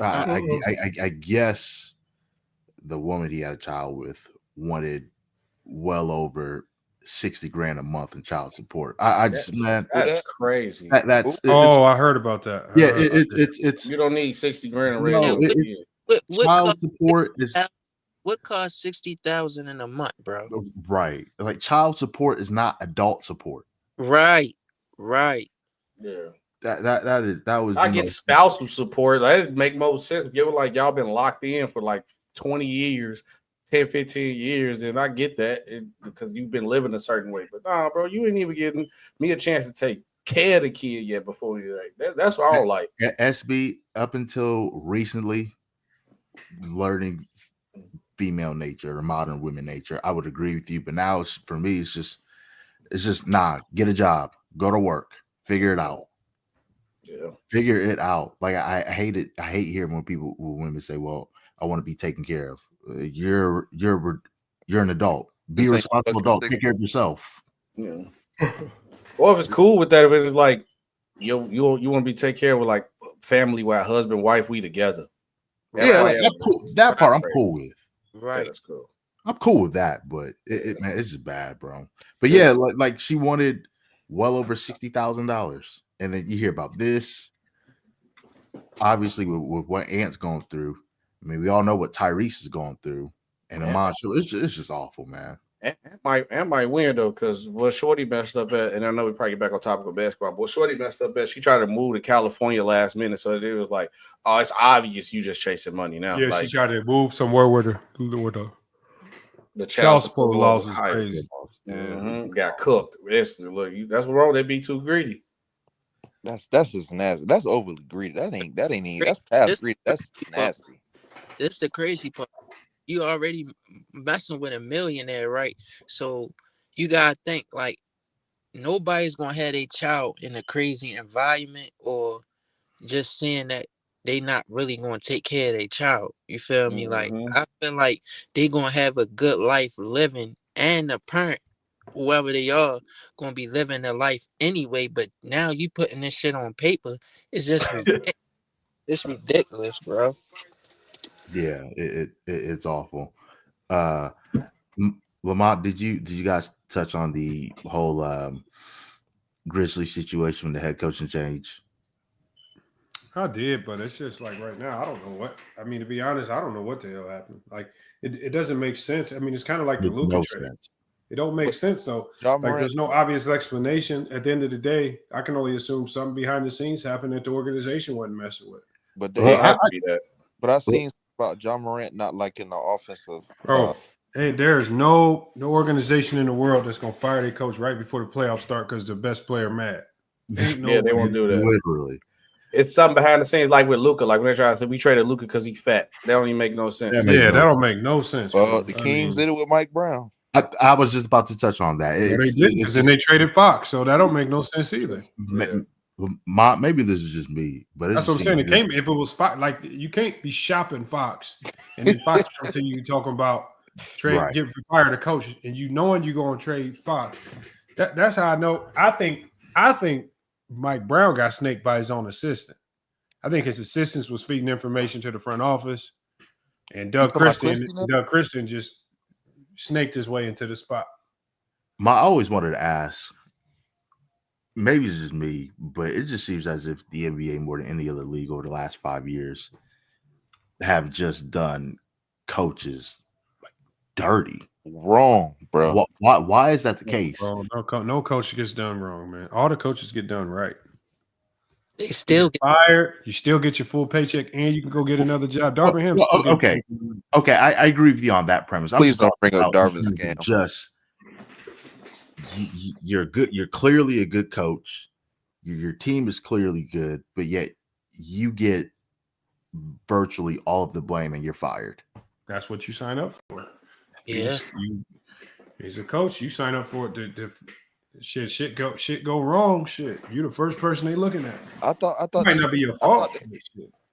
Speaker 10: I guess the woman he had a child with wanted well over $60,000 a month in child support.
Speaker 5: That's crazy.
Speaker 4: I heard about that.
Speaker 5: Yeah, it's you don't need $60,000.
Speaker 10: Child support is
Speaker 8: what costs $60,000 in a month, bro?
Speaker 10: Right, like child support is not adult support.
Speaker 8: Right.
Speaker 5: Yeah.
Speaker 10: That was.
Speaker 5: I get spousal support. That make most sense. If you were like y'all been locked in for like 20 years, 10, 15 years, and I get that because you've been living a certain way. But nah, bro, you ain't even getting me a chance to take care of the kid yet before you like that's all like
Speaker 10: SB up until recently learning female nature or modern women nature. I would agree with you, but now for me, it's just get a job, go to work, figure it out.
Speaker 5: Yeah,
Speaker 10: figure it out. Like I hate it. I hate hearing when women say, "Well, I want to be taken care of." You're an adult. Be a responsible adult. Take care of yourself.
Speaker 5: Yeah. Or if it's cool with that, if it's like you want to be taken care of with like family, with husband, wife, we together.
Speaker 10: That part I'm cool with.
Speaker 5: Right, yeah, that's cool.
Speaker 10: I'm cool with that, but man, it's just bad, bro. But yeah, like she wanted well over $60,000. And then you hear about this, obviously, with what Ant's going through. I mean, we all know what Tyrese is going through, and Amon. It's just awful, man.
Speaker 5: And might win though, because what Shorty messed up at, and I know we probably get back on topic of basketball, but Shorty messed up at, she tried to move to California last minute, so it was like, oh, it's obvious you just chasing money now.
Speaker 4: Yeah,
Speaker 5: like,
Speaker 4: she tried to move somewhere where the child support laws is crazy.
Speaker 5: Got cooked. That's what's wrong. They be too greedy.
Speaker 7: That's just nasty. That's overly greedy. That ain't that's past greedy. That's nasty.
Speaker 8: This is the crazy part. You already messing with a millionaire, right? So you gotta think like nobody's gonna have a child in a crazy environment or just saying that they not really gonna take care of their child. You feel me? Like I feel like they gonna have a good life living, and the parent, whoever they are, gonna be living their life anyway. But now you putting this shit on paper, it's just ridiculous. It's ridiculous, bro.
Speaker 10: Yeah, it's awful. Lamont, did you guys touch on the whole Grizzly situation with the head coaching change?
Speaker 4: I did, but it's just like right now, I don't know what. I mean, to be honest, I don't know what the hell happened. Like, it doesn't make sense. I mean, it's kind of like the Luka trade. It don't make sense. So, like, there's no obvious explanation. At the end of the day, I can only assume something behind the scenes happened that the organization wasn't messing with.
Speaker 7: But I seen about John Morant not liking the offensive.
Speaker 4: Hey, there's no organization in the world that's gonna fire their coach right before the playoffs start because the best player mad.
Speaker 5: They won't do that.
Speaker 10: Literally.
Speaker 5: it's something behind the scenes, like with Luka. Like when they're trying to say we traded Luka because he's fat. That don't even make no sense.
Speaker 4: Yeah, that don't make no sense.
Speaker 7: Well,
Speaker 4: bro.
Speaker 7: the Kings did it with Mike Brown.
Speaker 10: I was just about to touch on that.
Speaker 4: Well, they did because then they traded Fox, so that don't make no sense either.
Speaker 10: Maybe this is just me, but
Speaker 4: That's what I'm saying. It came if it was Fox, like you can't be shopping Fox, and then Fox comes to you talking about get fired a coach, and you knowing you're going to trade Fox. That's how I know. I think Mike Brown got snaked by his own assistant. I think his assistants was feeding information to the front office, and Doug Christian just snaked his way into the spot.
Speaker 10: I always wanted to ask, maybe it's just me, but it just seems as if the NBA more than any other league over the last 5 years have just done coaches like dirty.
Speaker 7: Wrong, bro.
Speaker 10: Why is that the case?
Speaker 4: Bro, no coach gets done wrong, man. All the coaches get done right.
Speaker 8: They still
Speaker 4: get fired. You still get your full paycheck, and you can go get another job. Darvin Ham.
Speaker 10: Okay. I agree with you on that premise.
Speaker 7: Please don't bring up Darvin's scam.
Speaker 10: Just you're good. You're clearly a good coach. Your team is clearly good, but yet you get virtually all of the blame, and you're fired.
Speaker 4: That's what you sign up for.
Speaker 8: Yeah.
Speaker 4: He's a coach. You sign up for it. Shit go wrong. Shit, you the first person they looking at.
Speaker 7: I thought
Speaker 4: it might not be your fault.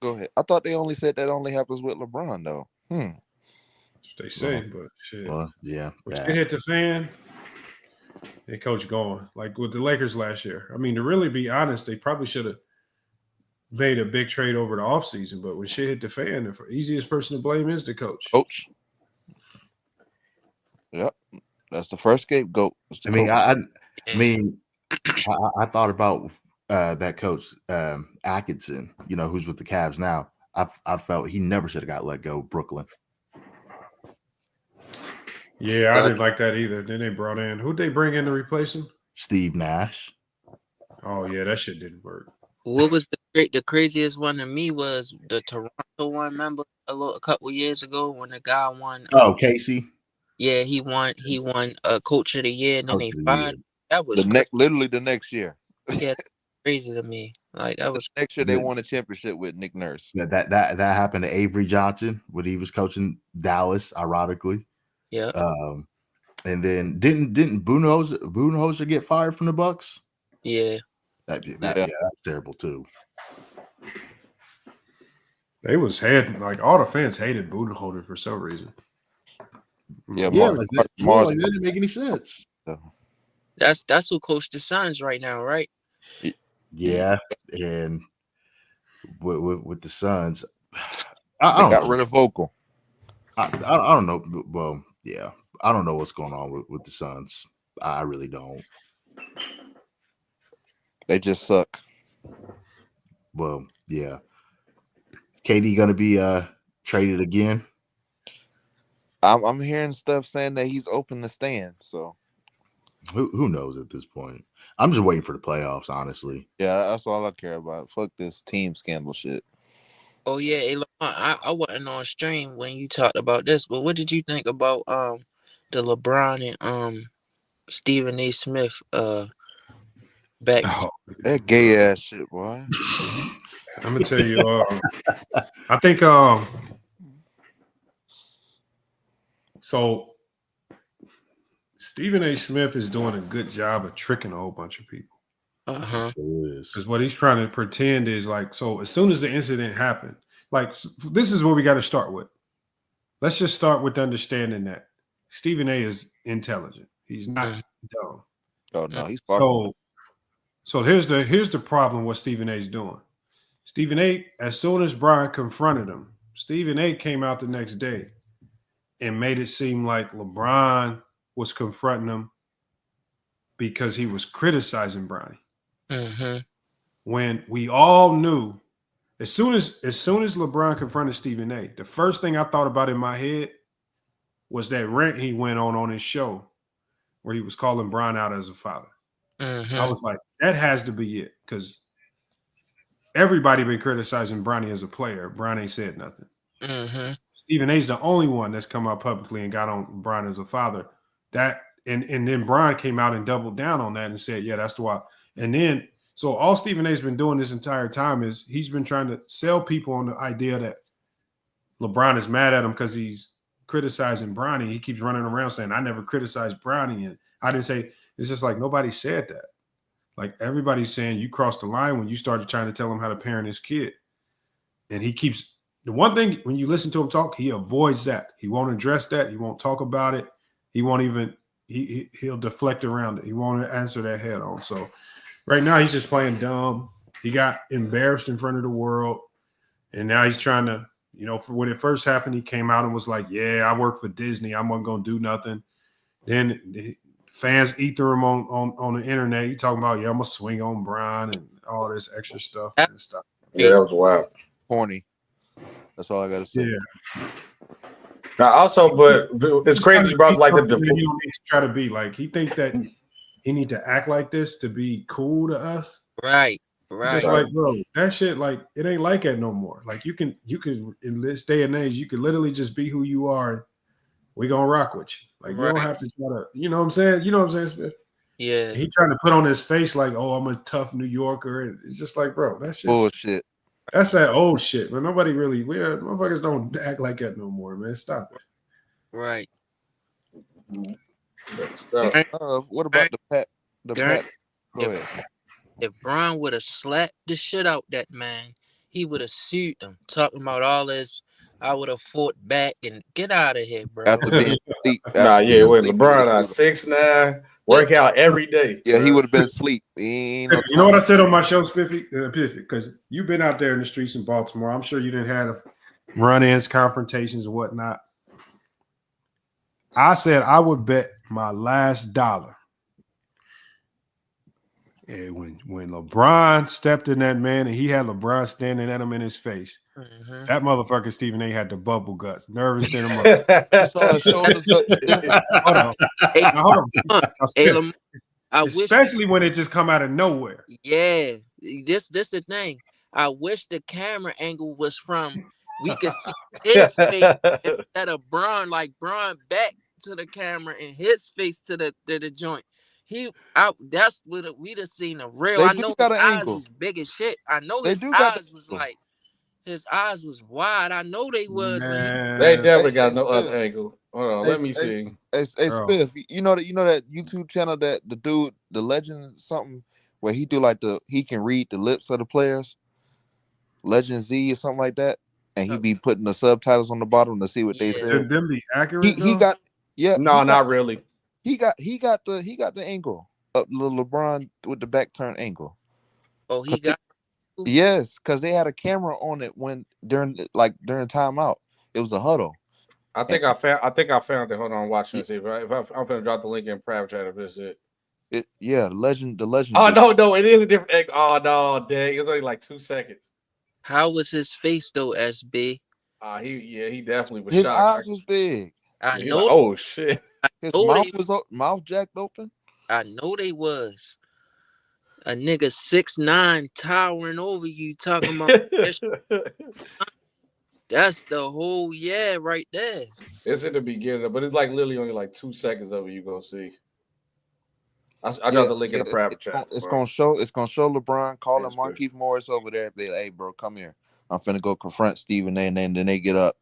Speaker 7: Go ahead. I thought they only said that only happens with LeBron though.
Speaker 4: That's what they say, but shit.
Speaker 10: Well, yeah.
Speaker 4: When shit hit the fan, they coach going like with the Lakers last year. I mean, to really be honest, they probably should have made a big trade over the offseason. But when shit hit the fan, the easiest person to blame is the coach.
Speaker 7: Yep, that's the first scapegoat.
Speaker 10: I thought about that coach Atkinson, who's with the Cavs now. I felt he never should have got let go. Brooklyn.
Speaker 4: Yeah, I didn't like that either. Then they brought in who'd they bring in to replace him?
Speaker 10: Steve Nash.
Speaker 4: Oh yeah, that shit didn't work.
Speaker 8: What was the craziest one to me was the Toronto one. Remember a couple years ago when the guy won?
Speaker 10: Casey.
Speaker 8: Yeah, he won Coach of the Year, and then they fired. That was
Speaker 7: literally the next year.
Speaker 8: Yeah, crazy to me. Like that was
Speaker 7: next year they won a championship with Nick Nurse.
Speaker 10: Yeah, that happened to Avery Johnson when he was coaching Dallas, ironically.
Speaker 8: Yeah.
Speaker 10: And then didn't Budenholzer get fired from the Bucks?
Speaker 8: Yeah.
Speaker 10: That's terrible too.
Speaker 4: They was all the fans hated Budenholzer for some reason.
Speaker 10: That didn't make any sense.
Speaker 8: That's who coached the Suns right now, right?
Speaker 10: Yeah, and with the Suns,
Speaker 7: I got rid of Vogel.
Speaker 10: I don't know. Well, yeah, I don't know what's going on with the Suns. I really don't.
Speaker 7: They just suck.
Speaker 10: Well, yeah. KD gonna be traded again?
Speaker 7: I'm hearing stuff saying that he's open to stand. So
Speaker 10: who knows at this point? I'm just waiting for the playoffs, honestly.
Speaker 7: Yeah, that's all I care about. Fuck this team scandal shit.
Speaker 8: Oh yeah, hey, I wasn't on stream when you talked about this, but what did you think about the LeBron and Stephen A. Smith back?
Speaker 7: That gay ass shit, boy.
Speaker 4: I'm gonna tell you. I think so. Stephen A. Smith is doing a good job of tricking a whole bunch of people. Because what he's trying to pretend is like, so as soon as the incident happened, like this is what we got to start with. Let's just start with understanding that Stephen A. is intelligent. He's not dumb.
Speaker 7: Oh no, he's
Speaker 4: so here's the problem. What Stephen A. is doing. Stephen A. As soon as Brian confronted him, Stephen A. came out the next day and made it seem like LeBron was confronting him because he was criticizing Bronny. When we all knew, as soon as LeBron confronted Stephen A., the first thing I thought about in my head was that rant he went on his show where he was calling Bron out as a father. I was like, that has to be it, because everybody been criticizing Bronny as a player. Bron ain't said nothing. Stephen A's the only one that's come out publicly and got on Bron as a father. That and then Bron came out and doubled down on that and said, yeah, that's the why. And then So all Stephen A's been doing this entire time is he's been trying to sell people on the idea that LeBron is mad at him because he's criticizing Bronny. He keeps running around saying, I never criticized Bronny. And I didn't say, it's just like nobody said that. Like everybody's saying you crossed the line when you started trying to tell him how to parent his kid. And he keeps, the one thing when you listen to him talk, he avoids that. He won't address that. He won't talk about it. He won't even, he'll deflect around it. He won't answer that head on. So right now he's just playing dumb. He got embarrassed in front of the world. And now he's trying to, you know, for when it first happened, he came out and was like, yeah, I work for Disney. I'm not going to do nothing. Then fans ether him on the internet. He talking about, yeah, I'm going to swing on Bron and all this extra stuff. And stuff.
Speaker 5: Yeah, that was wild.
Speaker 7: Corny. That's all I got to say.
Speaker 4: Yeah.
Speaker 5: Now also, but it's crazy you brought like the
Speaker 4: he don't need to try to be like, he think that he need to act like this to be cool to us.
Speaker 8: Right.
Speaker 4: Just like, bro, that shit, like, it ain't like that no more. Like, you can in this day and age, you can literally just be who you are. And we gonna rock with you. Like, you don't have to try to, you know what I'm saying? You know what I'm saying?
Speaker 8: Yeah.
Speaker 4: He trying to put on his face like, oh, I'm a tough New Yorker. And it's just like, bro, that shit.
Speaker 7: Bullshit.
Speaker 4: That's that old shit, man. Nobody really, motherfuckers don't act like that no more, man. Stop it.
Speaker 8: Right.
Speaker 7: What about the Pat? Go ahead.
Speaker 8: If Bron would have slapped the shit out that man, he would have sued him. Talking about all this, I would have fought back and get out of here, bro.
Speaker 7: After being asleep.
Speaker 5: When LeBron 6'9", work out every day.
Speaker 7: Yeah, he would have been asleep.
Speaker 4: You know what I said on my show, Spiffy? Because you've been out there in the streets in Baltimore. I'm sure you didn't have run-ins, confrontations, and whatnot. I said I would bet my last dollar. And when LeBron stepped in that man and he had LeBron standing at him in his face, that motherfucker Stephen A had the bubble guts, nervous than him up. Especially when it just come out of nowhere.
Speaker 8: Yeah, this the thing. I wish the camera angle was from we could see his face instead of Bron, like Bron back to the camera and his face to the joint. That's what we'd have seen the real. I know his eyes was big as shit. I know his eyes was like his eyes was wide. I know they was.
Speaker 5: They definitely got no other angle. Hold on, let me see.
Speaker 7: Hey, Spiff, you know that YouTube channel that the dude, the legend something, where he do like he can read the lips of the players, Legend Z or something like that, and he be putting the subtitles on the bottom to see what they say.
Speaker 4: Should them be accurate?
Speaker 7: He got
Speaker 5: not really.
Speaker 7: He got the angle of LeBron with the back turn angle.
Speaker 8: Oh, he got
Speaker 7: yes, because they had a camera on it during timeout. It was a huddle.
Speaker 5: I think I found it. Hold on, watch and see if I'm gonna drop the link in private chat if it's it.
Speaker 7: The legend.
Speaker 5: Oh no, it is a different angle. Oh no, dang, it was only like 2 seconds.
Speaker 8: How was his face though, SB?
Speaker 5: He definitely was.
Speaker 7: His
Speaker 5: shocked.
Speaker 7: eyes was big.
Speaker 8: I know.
Speaker 5: Oh shit.
Speaker 7: His mouth jacked open.
Speaker 8: I know they was. A nigga 6'9" towering over you talking about that's the whole right there.
Speaker 5: It's in the beginning, but it's like literally only like 2 seconds of it you gonna see. I got the link in the private chat.
Speaker 7: It's gonna show LeBron calling Marquise Morris over there. Be like, hey bro, come here. I'm finna go confront Stephen A. And then they get up.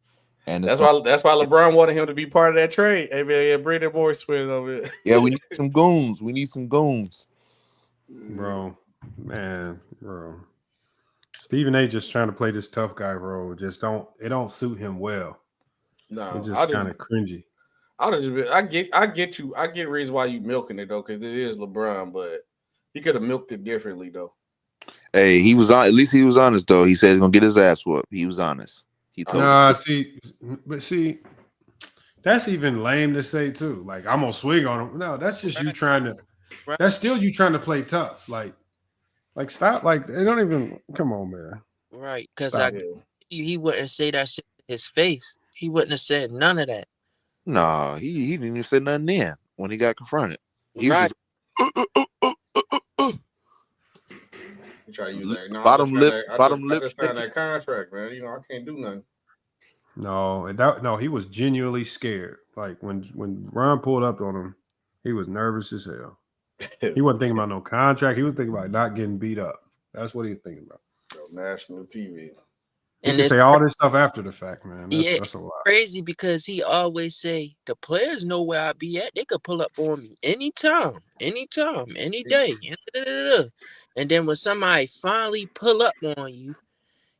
Speaker 7: And that's why
Speaker 5: LeBron wanted him to be part of that trade. Hey man, yeah, bring that Morris swing over it.
Speaker 7: Yeah, we need some goons.
Speaker 4: Bro. Stephen A just trying to play this tough guy role. It don't suit him well.
Speaker 5: No,
Speaker 4: it's just kind of cringy.
Speaker 5: I get you. I get reasons why you milking it though, because it is LeBron, but he could have milked it differently though.
Speaker 7: Hey, he was on. At least he was honest though. He said he's gonna get his ass whooped. He was honest. He told
Speaker 4: see, that's even lame to say too. Like I'm gonna swing on him. No, that's just you trying to. That's still you trying to play tough. Like stop. Like they don't even. Come on, man.
Speaker 8: Right, because he wouldn't say that shit to his face. He wouldn't have said none of that.
Speaker 7: No, he didn't even say nothing then when he got confronted. He
Speaker 8: right.
Speaker 7: was just,
Speaker 5: You try to use that. No,
Speaker 7: bottom lip.
Speaker 5: I just signed that contract, man. You know, I can't do nothing.
Speaker 4: No, he was genuinely scared. Like when Ron pulled up on him, he was nervous as hell. He wasn't thinking about no contract. He was thinking about not getting beat up. That's what he was thinking about.
Speaker 5: National TV.
Speaker 4: He can say all this stuff after the fact, man. That's a lot.
Speaker 8: Crazy because he always say the players know where I be at. They could pull up on me anytime, any day. And then when somebody finally pull up on you,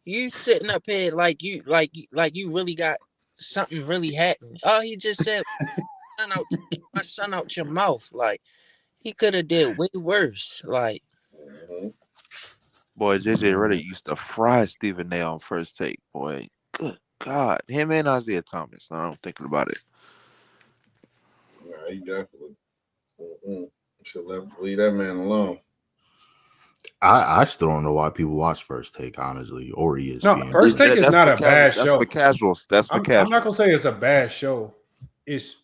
Speaker 8: you sitting up here like you really got something really happening. Oh, he just said, "Get my son out your mouth." Like he could have did way worse. Like.
Speaker 7: Boy, JJ Redick used to fry Stephen A on First Take. Boy, good God, him and Isaiah Thomas. I'm thinking about it.
Speaker 5: Nah, he definitely should leave that man alone.
Speaker 10: I still don't know why people watch First Take, honestly, or ESPN.
Speaker 4: No, First Take is not a bad show.
Speaker 7: That's for casuals.
Speaker 4: I'm not gonna say it's a bad show. This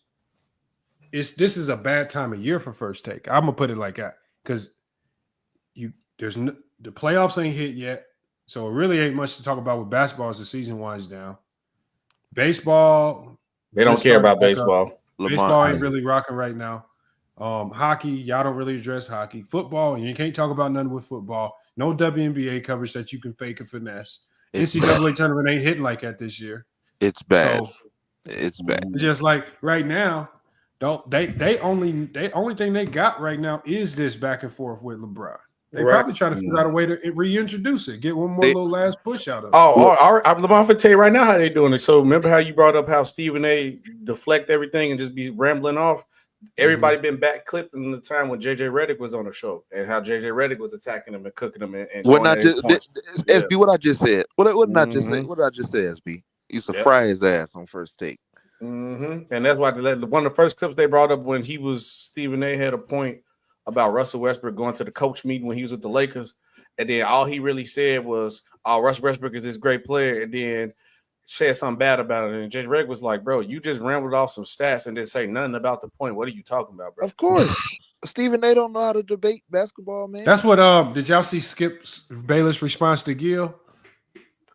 Speaker 4: is a bad time of year for First Take. I'm gonna put it like that because the playoffs ain't hit yet, so it really ain't much to talk about with basketball as the season winds down. Baseball,
Speaker 5: they don't care about baseball.
Speaker 4: Baseball ain't really rocking right now. Hockey, y'all don't really address hockey. Football, you can't talk about nothing with football. No WNBA coverage that you can fake and finesse. NCAA tournament ain't hitting like that this year.
Speaker 7: It's bad.
Speaker 4: So,
Speaker 7: it's bad.
Speaker 4: Just like right now, they only thing they got right now is this back and forth with LeBron. They probably try to figure out a way to reintroduce it, get one more little last push out of it.
Speaker 5: I'm going to tell you right now how they're doing it. So remember how you brought up how Stephen A deflect everything and just be rambling off? Everybody been back clipping the time when JJ Redick was on the show and how JJ Redick was attacking him and cooking him and
Speaker 7: what not just SB, what I just said. What did I just say? What did I just say, SB? He used to fry his ass on First Take.
Speaker 5: And that's why one of the first clips they brought up when Stephen A had a point about Russell Westbrook going to the coach meeting when he was with the Lakers, and then all he really said was, "Oh, Russell Westbrook is this great player," and then said something bad about it. And JJ Redick was like, "Bro, you just rambled off some stats and didn't say nothing about the point. What are you talking about, bro?"
Speaker 7: Of course, Stephen A don't know how to debate basketball, man.
Speaker 4: That's what. Did y'all see Skip Bayless' response to Gill?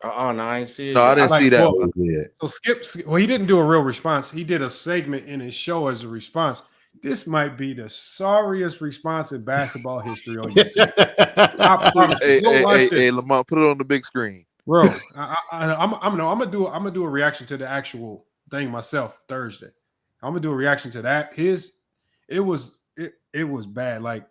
Speaker 5: No, I ain't see it.
Speaker 7: No, I didn't see that.
Speaker 4: So Skip, he didn't do a real response. He did a segment in his show as a response. This might be the sorriest response in basketball history on YouTube.
Speaker 7: Hey, Lamont, put it on the big screen,
Speaker 4: bro. I'm gonna do a reaction to the actual thing myself Thursday. I'm gonna do a reaction to that. It was bad. Like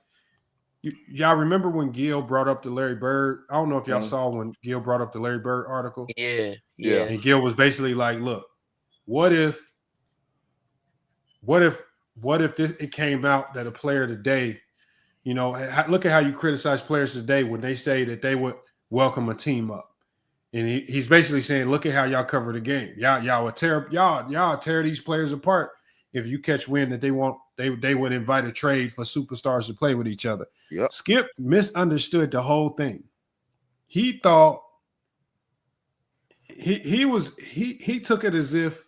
Speaker 4: y'all remember when Gil brought up the Larry Bird? I don't know if y'all saw when Gil brought up the Larry Bird article.
Speaker 8: Yeah.
Speaker 4: And Gil was basically like, "Look, what if it came out that a player today, look at how you criticize players today when they say that they would welcome a team up." And he's basically saying, look at how y'all cover the game. Y'all would tear these players apart if you catch wind that they would invite a trade for superstars to play with each other.
Speaker 7: Yep.
Speaker 4: Skip misunderstood the whole thing. He thought he took it as if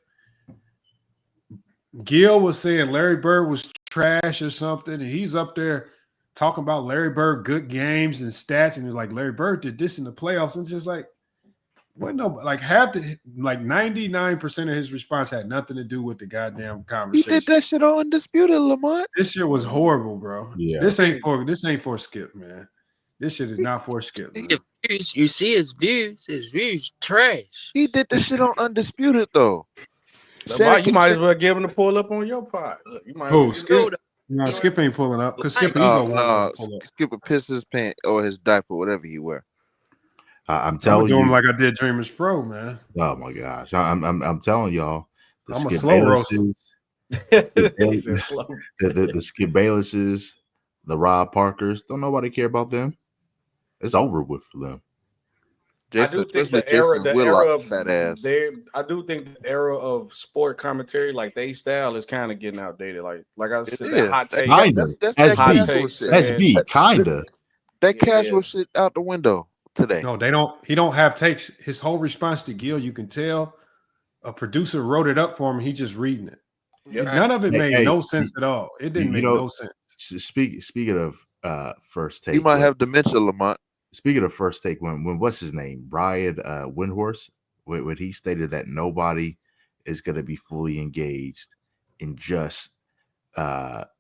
Speaker 4: Gil was saying Larry Bird was trash or something, and he's up there talking about Larry Bird good games and stats, and he's like, Larry Bird did this in the playoffs, and it's just like, what? No, like 99% of his response had nothing to do with the goddamn conversation.
Speaker 7: He did that shit on Undisputed, Lamont.
Speaker 4: This shit was horrible, bro.
Speaker 10: Yeah,
Speaker 4: this ain't for Skip, man. This shit is not for Skip. Man.
Speaker 8: You see his views trash.
Speaker 7: He did this shit on Undisputed though.
Speaker 5: You might as well give him to pull up on your pod. Look, you might.
Speaker 4: Skip? No, Skip ain't pulling up because Skip
Speaker 7: Skip would piss his pants or his diaper, whatever he wear.
Speaker 10: I'm telling you,
Speaker 4: doing like I did Dreamers Pro, man.
Speaker 10: Oh my gosh, I'm telling y'all,
Speaker 4: I'm a slow roaster.
Speaker 10: The Skip Baylesses, the Rob Parkers, don't nobody care about them. It's over with for them.
Speaker 5: I do think the era of sport commentary, like they style, is kind of getting outdated. Like I said, that hot take.
Speaker 10: That's kinda.
Speaker 7: That casual shit out the window today.
Speaker 4: No, they don't. He don't have takes. His whole response to Gil, you can tell a producer wrote it up for him. He just reading it. Yep. None of it made no sense at all. It didn't make no sense.
Speaker 10: Speaking of First Take,
Speaker 7: he might have dementia, Lamont.
Speaker 10: Speaking of First Take, when what's his name, Brian Windhorst, when he stated that nobody is going to be fully engaged in just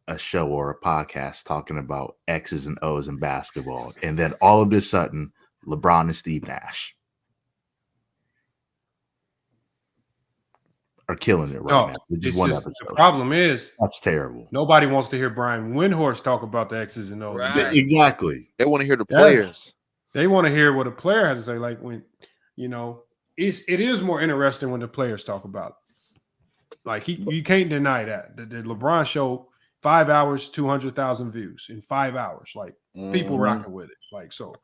Speaker 10: a show or a podcast talking about X's and O's in basketball, and then all of a sudden, LeBron and Steve Nash are killing it right now. With just one episode.
Speaker 4: The problem is
Speaker 10: that's terrible.
Speaker 4: Nobody wants to hear Brian Windhorst talk about the X's and O's.
Speaker 8: Right.
Speaker 10: Exactly.
Speaker 7: They want to hear the players.
Speaker 4: They want to hear what a player has to say. Like when, it is more interesting when the players talk about it. Like you can't deny that. The LeBron show, 5 hours, 200,000 views in 5 hours. Like people rocking with it. Like, so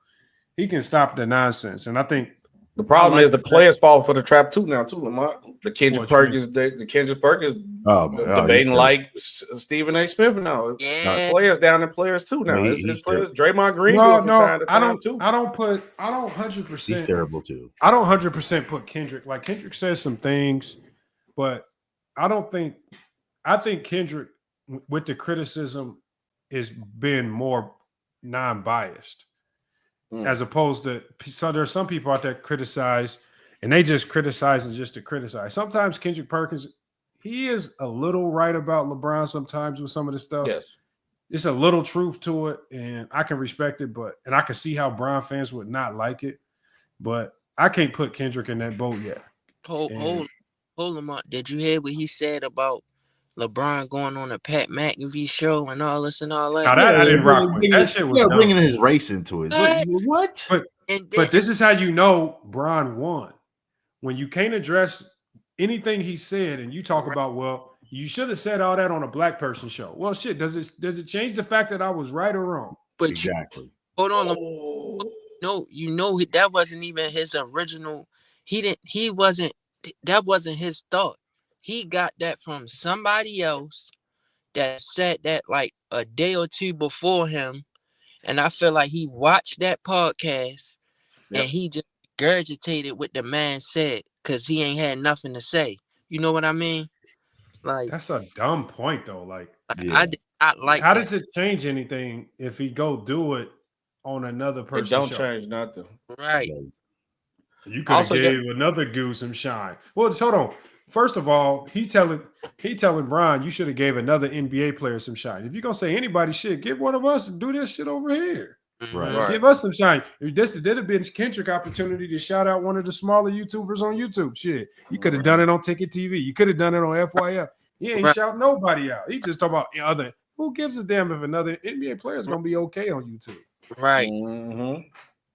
Speaker 4: he can stop the nonsense. And I think
Speaker 5: the problem is the players fall for the trap too now, Lamar. The Kendrick Perkins debating like Stephen A. Smith now.
Speaker 8: Yeah.
Speaker 5: Players down and players too now. It's players. Draymond Green.
Speaker 4: No, I don't 100%.
Speaker 10: He's terrible too.
Speaker 4: I don't 100% put Kendrick. Like Kendrick says some things, but I think Kendrick with the criticism is being more non-biased. As opposed to, so there's some people out there criticize and they just criticizing just to criticize. Sometimes Kendrick Perkins, he is a little right about LeBron sometimes with some of the stuff.
Speaker 5: Yes.
Speaker 4: It's a little truth to it, and I can respect it, and I can see how Bron fans would not like it, but I can't put Kendrick in that boat yet.
Speaker 8: Hold him up. Did you hear what he said about LeBron going on a Pat McAfee show and all this and all that?
Speaker 4: Now that I didn't rock with. That shit was dumb.
Speaker 10: Bringing his race into it. What?
Speaker 4: But this is how you know Bron won. When you can't address anything he said and you talk about, well, you should have said all that on a black person show. Well, shit, does it change the fact that I was right or wrong?
Speaker 8: But
Speaker 10: exactly.
Speaker 8: Hold on. No, that wasn't even his original. That wasn't his thought. He got that from somebody else that said that like a day or two before him. And I feel like he watched that podcast and he just regurgitated what the man said because he ain't had nothing to say. You know what I mean? Like,
Speaker 4: that's a dumb point though. Like,
Speaker 8: I did not like
Speaker 4: how
Speaker 8: that.
Speaker 4: does it change anything if he go do it on another person?
Speaker 5: It don't change nothing.
Speaker 8: Right.
Speaker 4: You could have gave another goose some shine. Well, hold on. First of all, he telling Brian, you should have gave another NBA player some shine. If you're gonna say anybody shit, give one of us and do this shit over here.
Speaker 10: Right.
Speaker 4: Give us some shine. This would have been Kendrick opportunity to shout out one of the smaller YouTubers on YouTube. Shit, you could have done it on Ticket TV. You could have done it on FYF. He ain't shout nobody out. He just talk about other. Who gives a damn if another NBA player is gonna be okay on YouTube?
Speaker 8: Right.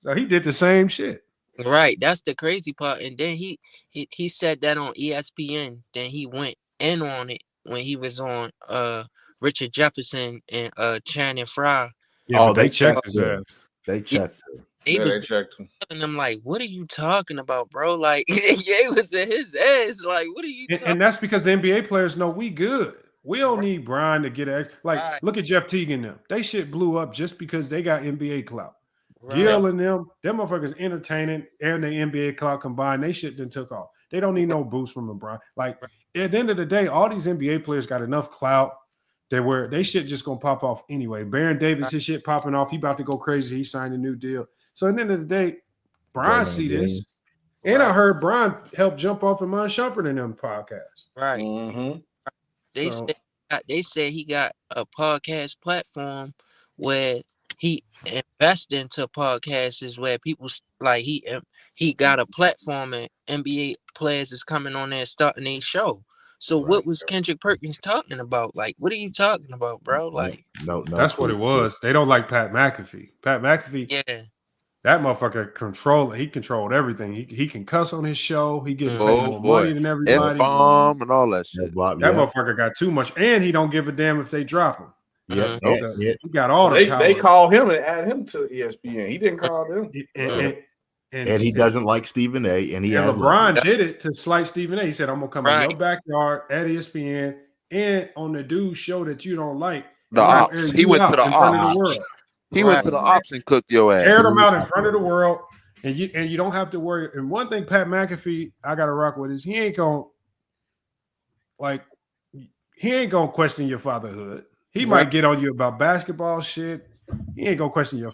Speaker 4: So he did the same shit.
Speaker 8: Right, that's the crazy part. And then he said that on ESPN. Then he went in on it when he was on Richard Jefferson and Channing Frye.
Speaker 4: Yeah, they checked his ass.
Speaker 10: They checked him.
Speaker 8: They checked him. And I'm like, what are you talking about, bro? Like, it was in his ass. Like, what are you talking about?
Speaker 4: And that's because the NBA players know we good. We don't need Brian to get look at Jeff Teague and them. They shit blew up just because they got NBA clout. Gill and them motherfuckers entertaining and the NBA clout combined, they shit then took off. They don't need no boost from LeBron. Like at the end of the day, all these NBA players got enough clout that they shit just gonna pop off anyway. Baron Davis, his shit popping off. He about to go crazy. He signed a new deal. So at the end of the day, Brian see this. And I heard Brian help jump off of Mon Shumpert in them podcasts.
Speaker 8: Right. They said he got a podcast platform where he invested into podcasts where people like he got a platform and NBA players is coming on there and starting a show. So what was Kendrick Perkins talking about? Like, what are you talking about, bro? Like,
Speaker 10: no,
Speaker 4: that's what it was. They don't like Pat McAfee. Pat McAfee, that motherfucker controlled everything. He can cuss on his show. He get more money than everybody.
Speaker 7: F-bomb and all that shit.
Speaker 4: That motherfucker got too much, and he don't give a damn if they drop him.
Speaker 10: Yeah,
Speaker 4: he got all the power.
Speaker 5: They call him and add him to ESPN. He didn't call them.
Speaker 10: And he doesn't like Stephen A. And
Speaker 4: LeBron did it to slight Stephen A. He said, "I'm gonna come in your backyard at ESPN and on the dude's show that you don't like."
Speaker 7: The ops. He went to the ops. He went to the ops and cooked your ass.
Speaker 4: Aired him out in front of the world, and you don't have to worry. And one thing, Pat McAfee, I gotta rock with is he ain't gonna question your fatherhood. He might get on you about basketball shit. He ain't gonna question your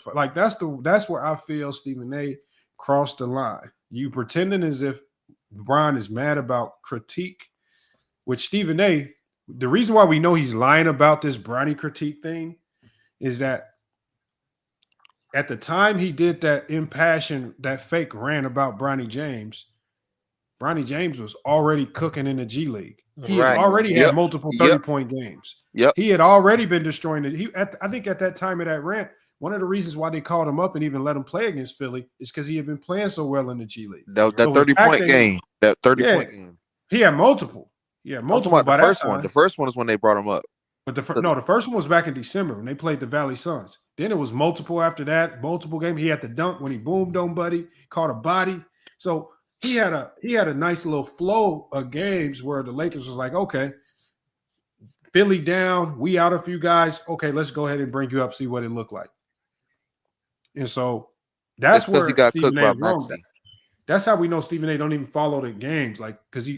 Speaker 4: that's where I feel Stephen A. crossed the line. You pretending as if Brian is mad about critique, which Stephen A. the reason why we know he's lying about this Bronny critique thing is that at the time he did that impassioned, that fake rant about Bronny James was already cooking in the G League. He had
Speaker 8: Right.
Speaker 4: already had multiple 30-point games.
Speaker 7: Yep.
Speaker 4: He had already been destroying it. I think at that time of that rant, one of the reasons why they called him up and even let him play against Philly is because he had been playing so well in the G League.
Speaker 7: That 30-point game. That 30-point game.
Speaker 4: He had multiple. Yeah, multiple.
Speaker 7: I'm talking about the first one. The first one is when they brought him up.
Speaker 4: But the first one was back in December when they played the Valley Suns. Then it was multiple after that, multiple games. He had the dunk when he boomed on Buddy, caught a body. So he had a nice little flow of games where the Lakers was like, okay, Philly down, we out a few guys. Okay, let's go ahead and bring you up, see what it looked like. And so that's where
Speaker 7: he got
Speaker 4: Stephen
Speaker 7: cooked
Speaker 4: A.
Speaker 7: by
Speaker 4: wrong.
Speaker 7: Maxey.
Speaker 4: That's how we know Stephen A. don't even follow the games, like because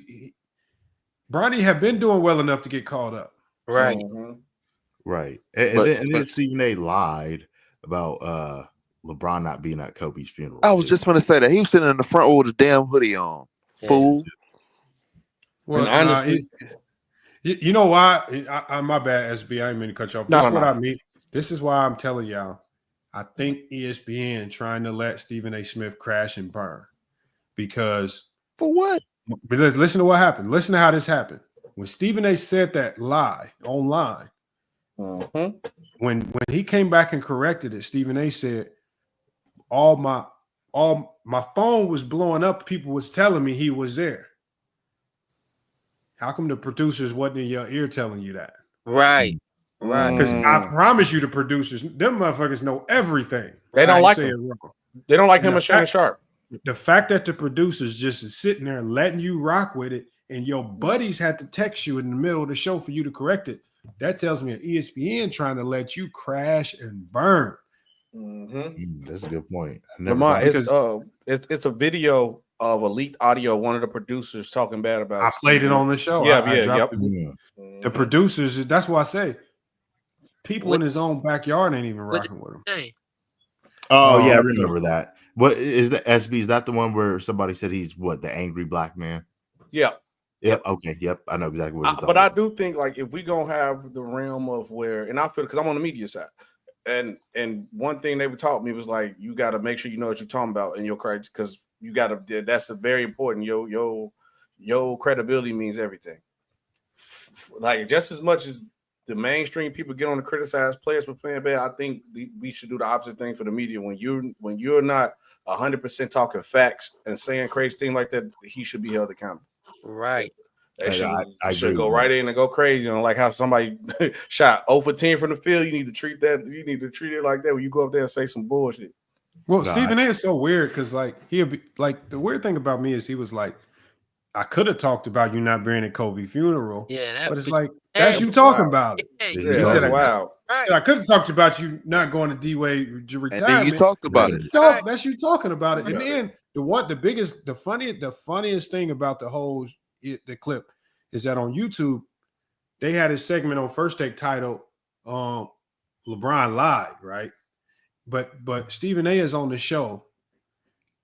Speaker 4: Bronny had been doing well enough to get called up.
Speaker 8: Right.
Speaker 4: So,
Speaker 10: Right. And then Stephen A. lied about LeBron not being at Kobe's funeral.
Speaker 7: I was just going to say that. He was sitting in the front row with a damn hoodie on.
Speaker 8: Yeah.
Speaker 7: Fool.
Speaker 5: Well, honestly,
Speaker 4: you know why? My bad, SB. I didn't mean to cut you off. This is what I mean. This is why I'm telling y'all. I think ESPN trying to let Stephen A. Smith crash and burn. Because
Speaker 7: for what?
Speaker 4: Because listen to what happened. Listen to how this happened. When Stephen A. said that lie online, when he came back and corrected it, Stephen A. said, all my phone was blowing up. People was telling me he was there. How come the producers wasn't in your ear telling you that?
Speaker 8: Right. Right.
Speaker 4: Because I promise you, the producers, them motherfuckers know everything.
Speaker 5: They don't like him. They don't like him and Shannon Sharp.
Speaker 4: The fact that the producers just is sitting there letting you rock with it, and your buddies had to text you in the middle of the show for you to correct it, that tells me an ESPN trying to let you crash and burn.
Speaker 10: That's a good point.
Speaker 5: Lamont, it's a video of elite audio. One of the producers talking bad about.
Speaker 4: I played it on the show.
Speaker 5: Yep.
Speaker 4: The producers. That's why I say people in his own backyard ain't even rocking with him.
Speaker 10: Oh yeah, I remember that. What is the SB? Is that the one where somebody said he's the angry black man?
Speaker 5: Yeah.
Speaker 10: Yep. Okay. Yep. I know exactly what.
Speaker 5: But I do think like if we gonna have the realm of where, and I feel because I'm on the media side, and one thing they would taught me was like you got to make sure you know what you're talking about in your credit because you got to. That's a very important. Your credibility means everything. Like just as much as the mainstream people get on to criticize players for playing bad, I think we should do the opposite thing for the media. When you're not 100% talking facts and saying crazy things like that, he should be held accountable.
Speaker 8: Right.
Speaker 5: They should go right in and go crazy. Like how somebody shot 0 for 10 from the field. You need to treat it like that when you go up there and say some bullshit.
Speaker 4: Well, Stephen A. is so weird because like he'll be like the weird thing about me is he was like, I could have talked about you not being at Kobe's funeral.
Speaker 8: Yeah,
Speaker 4: but it's like that's you talking about it.
Speaker 5: Yeah, that's wild.
Speaker 4: I could have talked about you not going to D-Wade retirement.
Speaker 7: And then you talked about it.
Speaker 4: That's you talking about it. And then the funniest thing about the clip is that on YouTube, they had a segment on First Take titled LeBron Lied, right? But Stephen A is on the show.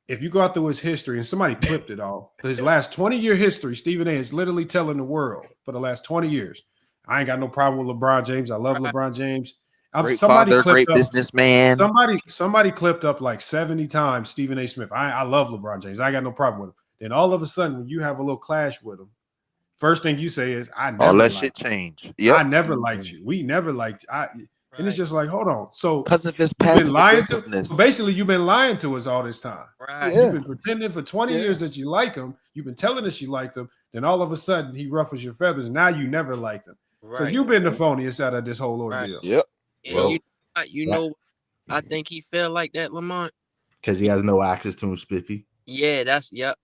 Speaker 4: If you go out through his history, and somebody clipped it all, his last 20-year history, Stephen A is literally telling the world for the last 20 years. I ain't got no problem with LeBron James. I love LeBron James.
Speaker 7: Great father, great businessman.
Speaker 4: Somebody clipped up like 70 times Stephen A. Smith. I love LeBron James. I ain't got no problem with him. Then all of a sudden, when you have a little clash with him, first thing you say is, "I never."
Speaker 7: All that shit changed. Yeah,
Speaker 4: I never liked you. We never liked you. And it's just like, hold on. So
Speaker 7: because of his past,
Speaker 4: so basically, you've been lying to us all this time.
Speaker 8: Right.
Speaker 4: You've been pretending for 20 years that you like him. You've been telling us you liked him. Then all of a sudden, he ruffles your feathers. And now you never liked him. Right. So you've been the phoniest out of this whole ordeal.
Speaker 8: Right.
Speaker 7: Yep.
Speaker 8: And you know, I think he felt like that, Lamont.
Speaker 10: Because he has no access to him, Spiffy.
Speaker 8: Yeah,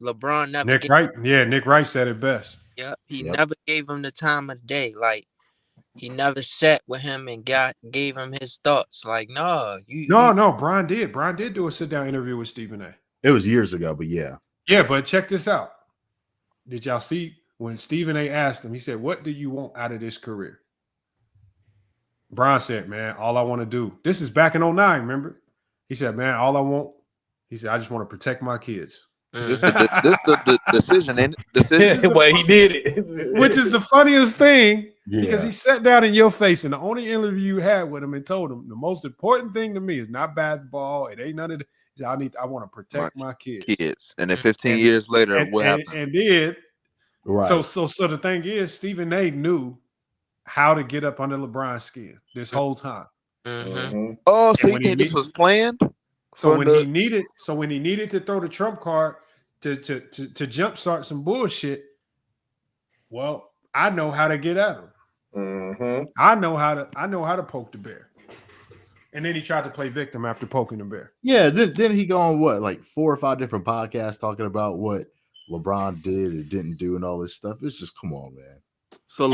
Speaker 8: LeBron never.
Speaker 4: Nick Wright said it best.
Speaker 8: Yep. He never gave him the time of day. Like he never sat with him and gave him his thoughts. Like, no,
Speaker 4: Brian did. Brian did do a sit-down interview with Stephen A.
Speaker 10: It was years ago, but yeah.
Speaker 4: Yeah, but check this out. Did y'all see when Stephen A asked him, he said, "What do you want out of this career?" Brian said, "Man, all I want to do." This is back in 2009, remember? He said, "Man, all I want," he said, "I just want to protect my kids."
Speaker 7: This the decision, ain't it? Decision.
Speaker 5: Well, he did it.
Speaker 4: Which is the funniest thing Because he sat down in your face, and the only interview you had with him and told him the most important thing to me is not basketball. It ain't none of the. I want to protect my kids.
Speaker 7: And then 15 years later, what happened?
Speaker 4: And did
Speaker 10: right.
Speaker 4: So the thing is, Stephen A. knew how to get up under LeBron's skin this whole time.
Speaker 7: Oh, so you think this was planned?
Speaker 4: So when he needed to throw the trump card to jumpstart some bullshit, well, I know how to get at him. I know how to poke the bear. And then he tried to play victim after poking the bear.
Speaker 10: Yeah, then he go on what, like 4 or 5 different podcasts talking about what LeBron did or didn't do and all this stuff. It's just, come on, man.
Speaker 7: So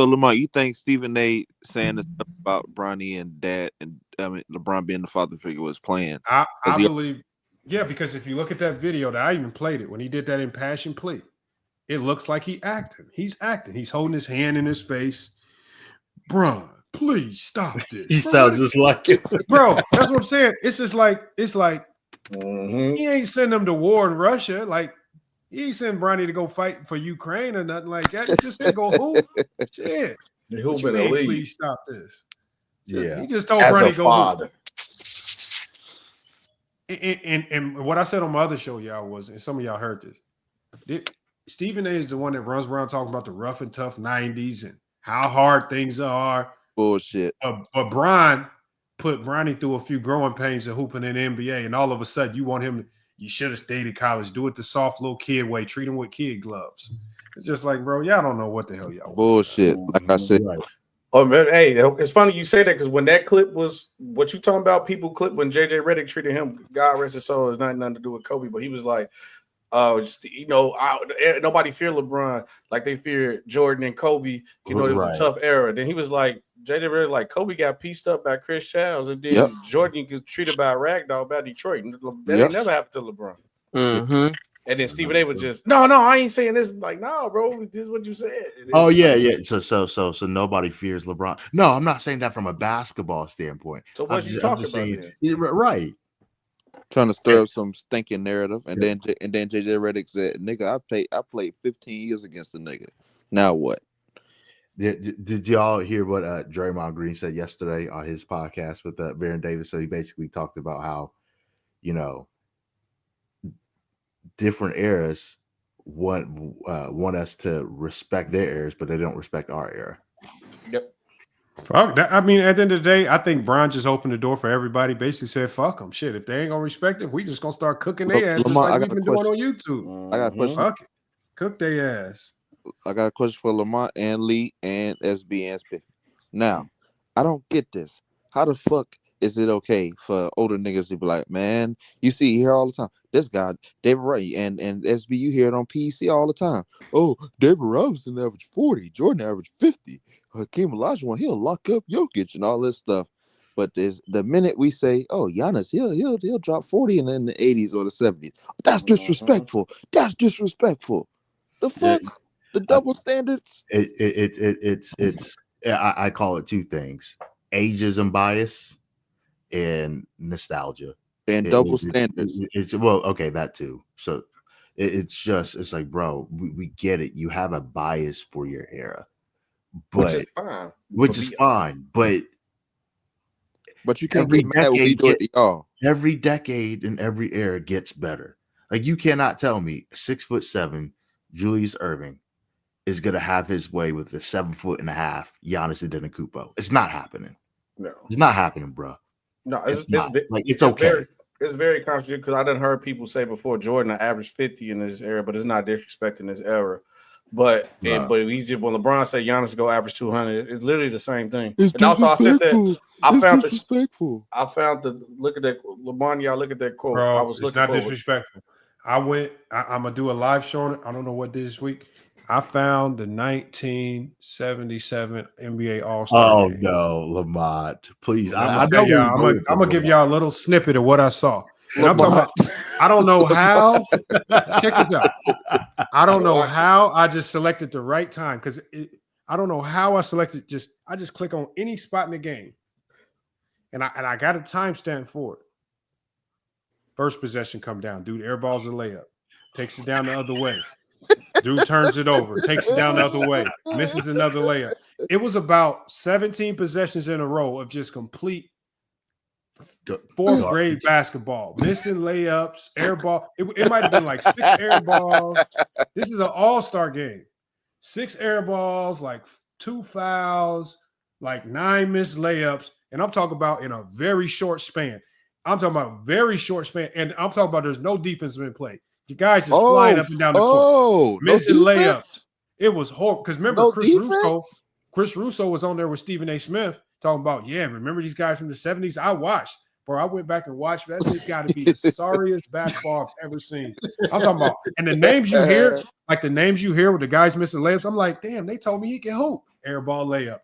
Speaker 7: Lamont, you think Stephen A. saying this stuff about Bronny and Dad, and LeBron being the father figure was playing?
Speaker 4: I believe, yeah, because if you look at that video that I even played it when he did that impassioned plea, it looks like he's acting. He's holding his hand in his face. Bron, please stop this.
Speaker 10: He sounds just like it.
Speaker 4: Bro, that's what I'm saying. It's just like he ain't sending them to war in Russia. Like, he ain't sending Bronny to go fight for Ukraine or nothing like that. He just said go hoop. Shit. Please stop this.
Speaker 10: Yeah.
Speaker 4: He just told Bronny go hoop. And what I said on my other show, y'all, was, and some of y'all heard this. Stephen A. is the one that runs around talking about the rough and tough 90s and how hard things are.
Speaker 7: Bullshit.
Speaker 4: But Bron put Bronny through a few growing pains of hooping in the NBA, and all of a sudden you want him. You should have stayed in college. Do it the soft little kid way. Treat him with kid gloves. It's just like, bro, y'all don't know what the hell y'all
Speaker 7: bullshit. Like I said.
Speaker 10: Right.
Speaker 5: Oh man, hey, it's funny you say that because when that clip was what you talking about, people clip when JJ Redick treated him, God rest his soul, has nothing to do with Kobe, but he was like, nobody feared LeBron like they feared Jordan and Kobe. It was a tough era. Then he was like, JJ Redick, like Kobe got pieced up by Chris Childs, and then Jordan got treated by a ragdoll by Detroit. That ain't never happened to LeBron. And then Stephen A. was just, no, I ain't saying this. Like, no, bro, this is what you said.
Speaker 10: Oh yeah. So nobody fears LeBron. No, I'm not saying that from a basketball standpoint.
Speaker 5: So what you talking about?
Speaker 10: Right.
Speaker 7: Trying to stir up some stinking narrative, and then JJ Redick said, "Nigga, I played 15 years against the nigga. Now what?"
Speaker 10: Did y'all hear what Draymond Green said yesterday on his podcast with Baron Davis? So he basically talked about how, different eras want us to respect their eras, but they don't respect our era.
Speaker 5: Yep.
Speaker 4: Fuck that. I mean, at the end of the day, I think Bron just opened the door for everybody. Basically said, "Fuck them, shit. If they ain't gonna respect it, we just gonna start cooking their ass, just like we've been doing on YouTube."
Speaker 7: I got a question.
Speaker 4: Fuck it, cook their ass.
Speaker 7: I got a question for Lamont and Lee and SB and Spiff. Now, I don't get this. How the fuck is it okay for older niggas to be like, man, you see here all the time, this guy, David Ray, and SB, you hear it on PC all the time. Oh, David Robinson averaged 40, Jordan averaged 50. Hakeem Olajuwon, he'll lock up Jokic and all this stuff. But there's the minute we say, oh, Giannis, he'll drop 40 in the 80s or the 70s. That's disrespectful. That's disrespectful. The fuck? The double standards?
Speaker 10: I call it two things: ageism bias and nostalgia.
Speaker 7: And double standards.
Speaker 10: That too. So it's like, bro, we get it. You have a bias for your era. But which is fine. But
Speaker 7: you can't get mad when we do it to y'all.
Speaker 10: Every decade and every era gets better. Like, you cannot tell me 6'7" Julius Erving is gonna have his way with the 7'1" Giannis Antetokounmpo. It's not happening.
Speaker 5: No,
Speaker 10: it's not happening, bro.
Speaker 5: No,
Speaker 10: it's okay.
Speaker 5: It's very contradictory because I done heard people say before Jordan averaged 50 in this era, but it's not disrespecting this era. But easier when LeBron said Giannis go average 200, it's literally the same thing. And also I said that I found look at that LeBron, y'all look at that quote.
Speaker 4: Bro, it's not disrespectful. I'm gonna do a live show on it. I don't know what this week. I found the 1977 NBA All-Star game.
Speaker 10: No, Lamont, please.
Speaker 4: I'm gonna give y'all a little snippet of what I saw. And I'm talking about, I don't know how. Check this out. I don't know how I just selected the right time because I don't know how I selected. I just click on any spot in the game, and I got a timestamp for it. First possession come down, dude. Airballs a layup, takes it down the other way. Dude turns it over, takes it down the other way, misses another layup. It was about 17 possessions in a row of just complete fourth grade basketball, missing layups, air ball. It might have been like 6 air balls. This is an all-star game. 6 air balls, like 2 fouls, like 9 missed layups. And I'm talking about in a very short span. I'm talking about very short span. And I'm talking about there's no defense been played. The guys just flying up and down the court, missing layups. It was horrible. Because remember, Chris Russo was on there with Stephen A. Smith talking about, remember these guys from the 70s? I watched. Bro, I went back and watched. That shit got to be the sorriest basketball I've ever seen. I'm talking about, and the names you hear, like the names you hear with the guys missing layups, I'm like, damn, they told me he can hoop. Air ball layup.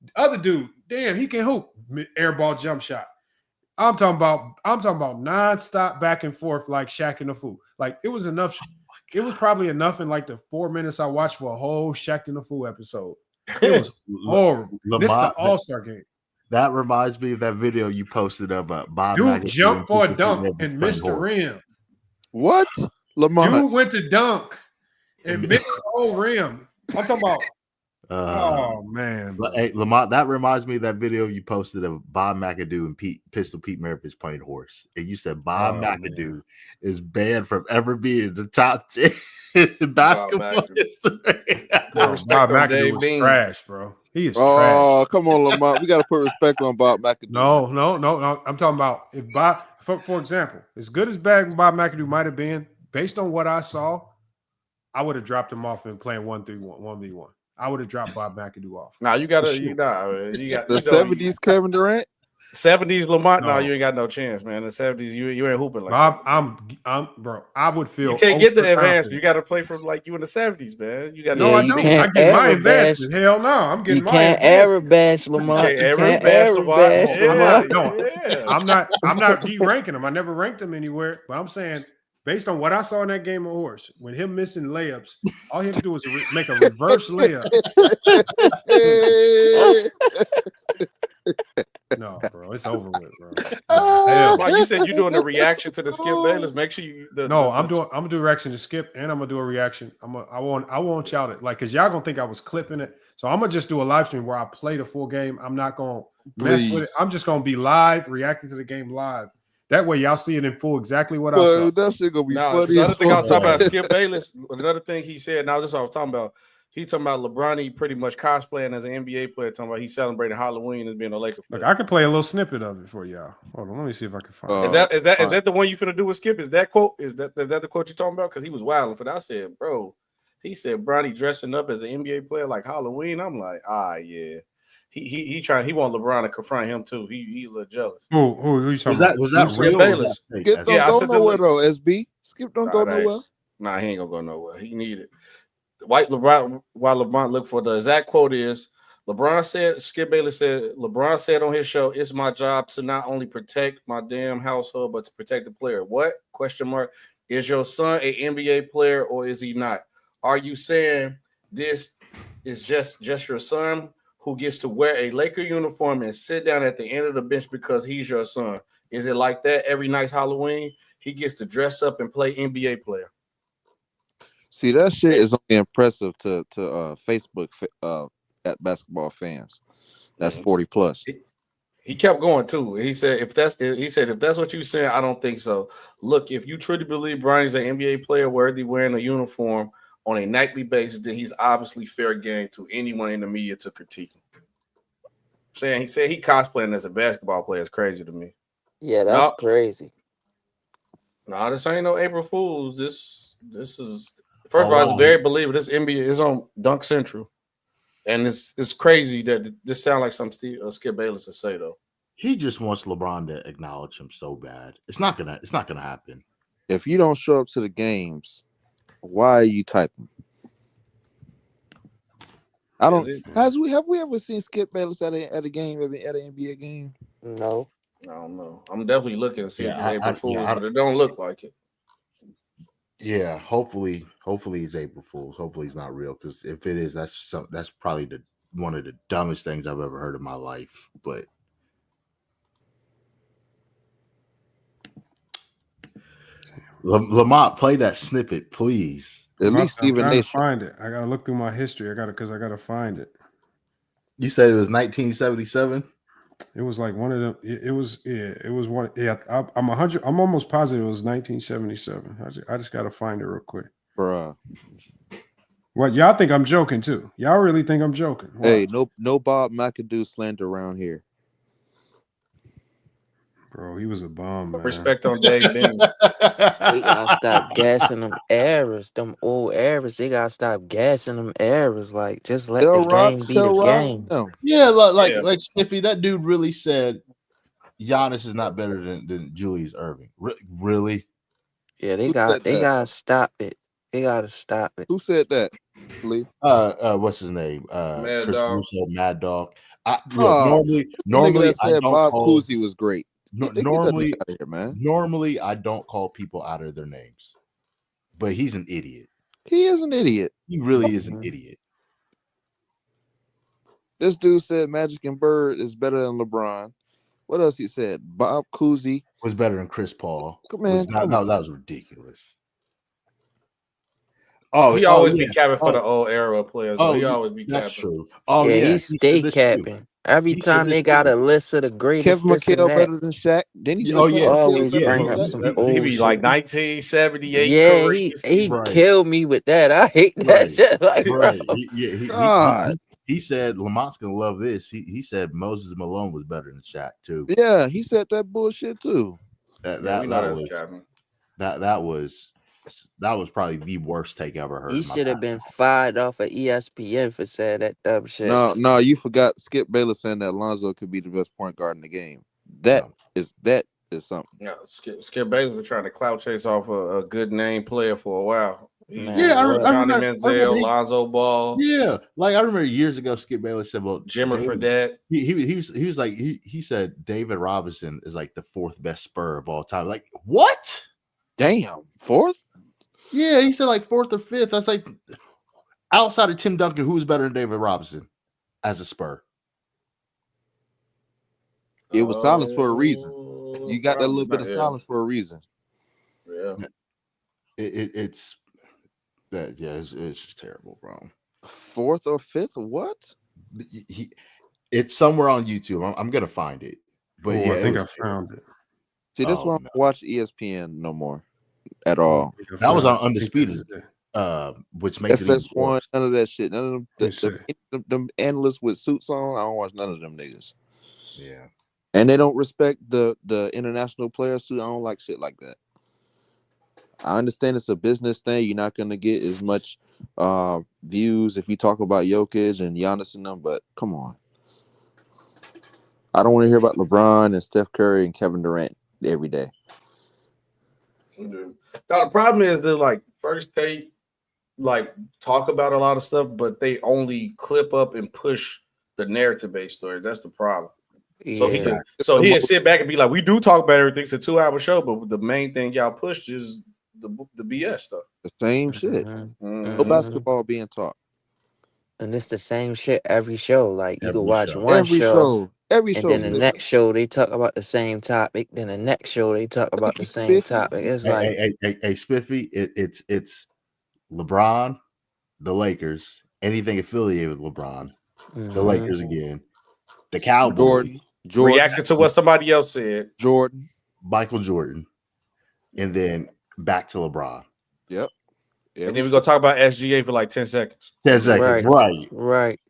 Speaker 4: The other dude, damn, he can hoop. Air ball jump shot. I'm talking about nonstop back and forth like Shaq and the Fool. Like it was enough. It was probably enough in like the 4 minutes I watched for a whole Shaq and the Fool episode. It was horrible. This is the All-Star game.
Speaker 10: That reminds me of that video you posted of Bob.
Speaker 4: Dude jumped for a dunk and missed the rim.
Speaker 7: What? Lamont.
Speaker 4: Dude went to dunk and missed the whole rim. I'm talking about. Oh man.
Speaker 10: Hey, Lamont, that reminds me of that video you posted of Bob McAdoo and Pistol Pete Maravich playing horse. And you said Bob McAdoo is banned from ever being in the top 10 in basketball history.
Speaker 4: Bob McAdoo was trash, bro. He is trash.
Speaker 7: Oh, come on, Lamont. We got to put respect on Bob McAdoo.
Speaker 4: No. I'm talking about if Bob, for example, as good as bad Bob McAdoo might have been, based on what I saw, I would have dropped him off and playing 1v1. I would have dropped Bob McAdoo off.
Speaker 5: Now you got the
Speaker 7: 70s Kevin Durant,
Speaker 5: 70s Lamont. No, you ain't got no chance, man. The 70s, you ain't hooping like
Speaker 4: Bob. That. I'm bro. I would feel
Speaker 5: you can't get the advancement. You got to play from like you in the 70s, man. You got
Speaker 4: no. I don't. I get my advancement. Hell no, I'm getting my.
Speaker 6: You can't ever bash Lamont. You can't ever bash Lamont.
Speaker 4: No, I'm not de-ranking him. I never ranked him anywhere. But I'm saying, based on what I saw in that game of horse, when him missing layups, all he had to do was make a reverse layup. No, bro, it's over with, bro.
Speaker 5: Like you said, you're doing a reaction to the Skip Bayless. Make sure you.
Speaker 4: I'm gonna do a reaction to Skip, and I'm gonna do a reaction. I won't shout it, like, cause y'all gonna think I was clipping it. So I'm gonna just do a live stream where I play the full game. I'm not gonna mess with it. I'm just gonna be live, reacting to the game live. That way, y'all see it in full, exactly what I saw.
Speaker 7: That shit gonna be funny.
Speaker 5: Another thing I was talking about Skip Bayless. Another thing he said. Now this is what I was talking about. He talking about LeBron. He pretty much cosplaying as an NBA player. Talking about he celebrating Halloween as being a Laker player.
Speaker 4: Look, I can play a little snippet of it for y'all. Hold on, let me see if I can find.
Speaker 5: Is that the one you finna do with Skip? Is that quote? Is that the quote you're talking about? Because he was wilding for that. I said, bro. He said, Bronny dressing up as an NBA player like Halloween. I'm like, yeah. He want LeBron to confront him too. He a little jealous.
Speaker 4: Who you talking about?
Speaker 10: Was that real?
Speaker 5: Bayless?
Speaker 7: Skip don't go nowhere though. SB. Skip don't go nowhere.
Speaker 5: Nah, he ain't gonna go nowhere. He need it. While LeBron look for the exact quote is Skip Bayless said, LeBron said on his show, it's my job to not only protect my damn household, but to protect the player. What? Question mark. Is your son an NBA player or is he not? Are you saying this is just your son who gets to wear a Laker uniform and sit down at the end of the bench because he's your son? Is it like that every night's Halloween? He gets to dress up and play NBA player.
Speaker 7: See, that shit is only impressive to Facebook at basketball fans. That's 40 plus.
Speaker 5: He kept going too. He said, if that's what you saying, I don't think so. Look, if you truly believe Bronny's an NBA player worthy wearing a uniform on a nightly basis, then he's obviously fair game to anyone in the media to critique him. He said he cosplaying as a basketball player is crazy to me.
Speaker 6: Yeah, that's crazy.
Speaker 5: No, this ain't no April Fools. This is first of all, it's very believable. This NBA is on Dunk Central, and it's crazy that this sounds like some Skip Bayless to say though.
Speaker 10: He just wants LeBron to acknowledge him so bad. It's not gonna happen.
Speaker 7: If you don't show up to the games, why are you typing? I don't. Have we ever seen Skip Bayless at a game, at an NBA game?
Speaker 6: No.
Speaker 5: I don't know. I'm definitely looking to see if it's April Fools, but it don't look like it.
Speaker 10: Yeah, hopefully it's April Fools. Hopefully it's not real, because if it is, that's probably one of the dumbest things I've ever heard in my life. But Lamont, play that snippet, please.
Speaker 7: At least
Speaker 4: I'm
Speaker 7: Stephen
Speaker 4: trying
Speaker 7: A.
Speaker 4: to find it. I gotta look through my history. I gotta find it.
Speaker 10: You said it was 1977.
Speaker 4: It was like one of them. It was one. Yeah, I'm 100. I'm almost positive it was 1977. I just gotta find it real quick.
Speaker 7: Bruh.
Speaker 4: What y'all think I'm joking too? Y'all really think I'm joking?
Speaker 7: Hey,
Speaker 4: Watch.
Speaker 7: no Bob McAdoo slander around here.
Speaker 4: Bro, he was a bum, man.
Speaker 5: Respect on Dave Bean.
Speaker 6: We gotta stop gassing them errors, them old errors. They gotta stop gassing them errors. Like, just let the game be the game.
Speaker 10: Yeah,
Speaker 5: Yeah.
Speaker 10: like Spiffy, that dude really said Giannis is not better than Julius Erving. Really?
Speaker 6: Yeah, they
Speaker 7: Who said that?
Speaker 6: gotta stop it. They gotta stop it.
Speaker 7: Who said that? Lee?
Speaker 10: What's his name?
Speaker 5: Mad
Speaker 10: Chris
Speaker 5: Dog.
Speaker 10: Russo, Mad Dog. Look,
Speaker 7: Oh,
Speaker 10: normally
Speaker 7: that
Speaker 10: I
Speaker 7: said
Speaker 10: don't
Speaker 7: Bob
Speaker 10: call.
Speaker 7: Cousy was great. Get that
Speaker 10: Normally,
Speaker 7: nigga out of here, man.
Speaker 10: Normally I don't call people out of their names, but he's an idiot.
Speaker 7: He is an idiot.
Speaker 10: He really is an idiot.
Speaker 7: This dude said Magic and Bird is better than LeBron. What else he said? Bob Cousy
Speaker 10: was better than Chris Paul.
Speaker 7: Man,
Speaker 10: that was ridiculous.
Speaker 5: He always be capping for the old era of players. Though. He always be capping.
Speaker 10: That's true. Oh
Speaker 6: yeah,
Speaker 10: yeah,
Speaker 6: he stay capping. Every time they got a list of the greatest,
Speaker 7: Kevin McHale better than Shaq. Then he
Speaker 6: always bring up some old
Speaker 5: He be
Speaker 6: shit.
Speaker 5: like 1978.
Speaker 6: Yeah, he killed me with that. I hate that shit. Like,
Speaker 10: right.
Speaker 6: bro.
Speaker 10: He said Lamont's gonna love this. He said Moses Malone was better than Shaq too.
Speaker 7: Yeah, he said that bullshit too.
Speaker 10: That was probably the worst take I ever heard.
Speaker 6: He should have been fired off of ESPN for saying that dumb shit.
Speaker 7: No, you forgot Skip Bayless saying that Lonzo could be the best point guard in the game. That is something.
Speaker 5: Yeah, Skip Bayless was trying to clout chase off a good name player for a while.
Speaker 10: I remember
Speaker 5: Manziel, Lonzo Ball.
Speaker 10: Yeah, like I remember years ago, Skip Bayless said, "Well,
Speaker 5: Jimmer Fredette."
Speaker 10: He was like he said David Robinson is like the fourth best Spur of all time. Like what?
Speaker 7: Damn, fourth?
Speaker 10: Yeah, he said like fourth or fifth. I was like, outside of Tim Duncan, who's better than David Robinson as a Spur?
Speaker 7: It was silence for a reason. You got that little bit of silence for a reason.
Speaker 5: Yeah,
Speaker 10: it's just terrible, bro.
Speaker 7: Fourth or fifth? What?
Speaker 10: It's somewhere on YouTube. I'm gonna find it. But
Speaker 4: I think I found it.
Speaker 7: See, that's why I don't watch ESPN no more at all.
Speaker 10: That was on Undisputed, which makes
Speaker 7: FS1, none of that shit. None of them analysts with suits on. I don't watch none of them niggas.
Speaker 10: Yeah.
Speaker 7: And they don't respect the international players too. I don't like shit like that. I understand it's a business thing. You're not gonna get as much views if you talk about Jokic and Giannis and them, but come on. I don't want to hear about LeBron and Steph Curry and Kevin Durant every day.
Speaker 5: Now the problem is that like first they like talk about a lot of stuff, but they only clip up and push the narrative based stories. That's the problem.
Speaker 6: Yeah.
Speaker 5: So he can sit back and be like, we do talk about everything. It's a 2-hour show, but the main thing y'all pushed is the BS stuff.
Speaker 7: The same shit. No basketball being taught.
Speaker 6: And it's the same shit every show. Like you
Speaker 10: Every
Speaker 6: can watch
Speaker 10: show.
Speaker 6: one
Speaker 7: Every show.
Speaker 6: and then the next show they talk about the same topic. Then the next show they talk about the same topic. It's like
Speaker 10: hey Spiffy, it's LeBron, the Lakers, anything affiliated with LeBron, the Lakers again, the Cowboys,
Speaker 7: Jordan.
Speaker 5: Reacted to what somebody else said.
Speaker 7: Jordan.
Speaker 10: Michael Jordan, and then back to LeBron.
Speaker 7: Yep.
Speaker 5: And then we're gonna talk about SGA for like 10 seconds.
Speaker 10: 10 seconds.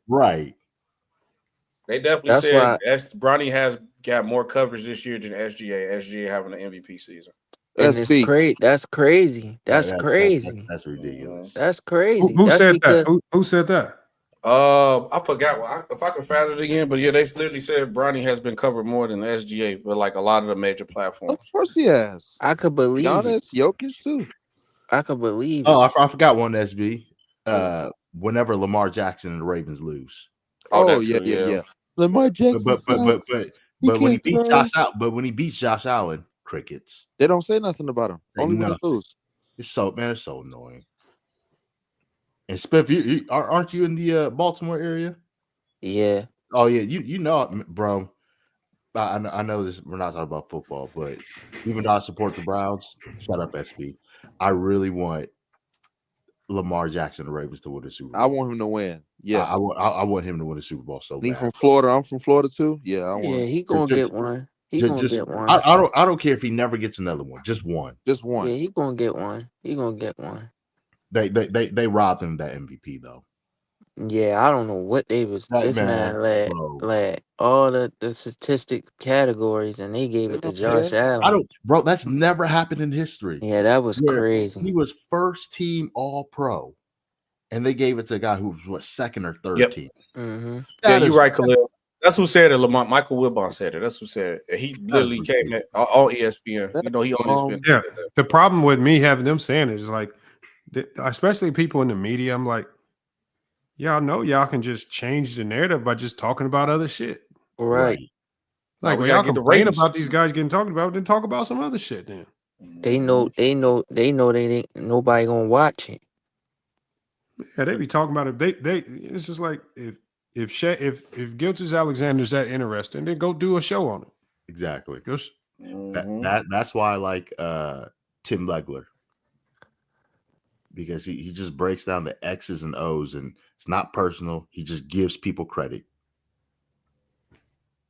Speaker 10: Right.
Speaker 5: They definitely said Bronny has got more coverage this year than SGA. SGA having an MVP season.
Speaker 6: And it's crazy. That's crazy. That's crazy.
Speaker 10: That's ridiculous.
Speaker 6: That's crazy.
Speaker 4: Who said that? Who said that?
Speaker 5: I forgot if I can find it again, but yeah, they literally said Bronny has been covered more than SGA, but like a lot of the major platforms.
Speaker 7: Of course he has.
Speaker 6: I could believe
Speaker 7: Giannis, Jokic too.
Speaker 6: I could believe.
Speaker 10: Oh, I forgot one SB. Whenever Lamar Jackson and the Ravens lose.
Speaker 7: Oh yeah. Lamar Jackson.
Speaker 10: But when he beats Josh Allen, crickets.
Speaker 7: They don't say nothing about him. Only when they lose.
Speaker 10: It's so annoying. And Spiff, aren't you in the Baltimore area?
Speaker 6: Yeah.
Speaker 10: Oh yeah, you know it, bro. I know this. We're not talking about football, but even though I support the Browns, shut up, SB. I really want Lamar Jackson, the Ravens, to win the Super Bowl.
Speaker 7: I want him to win. Yes,
Speaker 10: I want him to win the Super Bowl so
Speaker 7: he
Speaker 10: bad.
Speaker 7: from Florida. I'm from Florida too. Yeah, I want.
Speaker 6: Yeah, he gonna get one. He gonna get one.
Speaker 10: I don't care if he never gets another one. Just one.
Speaker 7: Just one.
Speaker 6: Yeah, he gonna get one. He gonna get one.
Speaker 10: They robbed him of that MVP though.
Speaker 6: Yeah, I don't know what they was. This man led all the statistic categories, and they gave it to Josh Allen.
Speaker 10: Bro. That's never happened in history.
Speaker 6: Yeah, that was crazy.
Speaker 10: He was first team All Pro, and they gave it to a guy who was second or third team.
Speaker 6: Mm-hmm.
Speaker 5: Yeah, you're right, Khalil. That's who said it. Lamont Michael Wilbon said it. That's who said it. He literally came at on ESPN. You know, he on ESPN.
Speaker 4: Yeah. The problem with me having them saying it is like, especially people in the media. I'm like, y'all know y'all can just change the narrative by just talking about other shit.
Speaker 6: Right.
Speaker 4: Like, when y'all complain about these guys getting talked about, then talk about some other shit then.
Speaker 6: They know they ain't nobody gonna watch it.
Speaker 4: Yeah, they be talking about it. They it's just like if Gilchrist Alexander's that interesting, then go do a show on it.
Speaker 10: Exactly. That's why I like Tim Legler. Because he just breaks down the X's and O's, and it's not personal. He just gives people credit.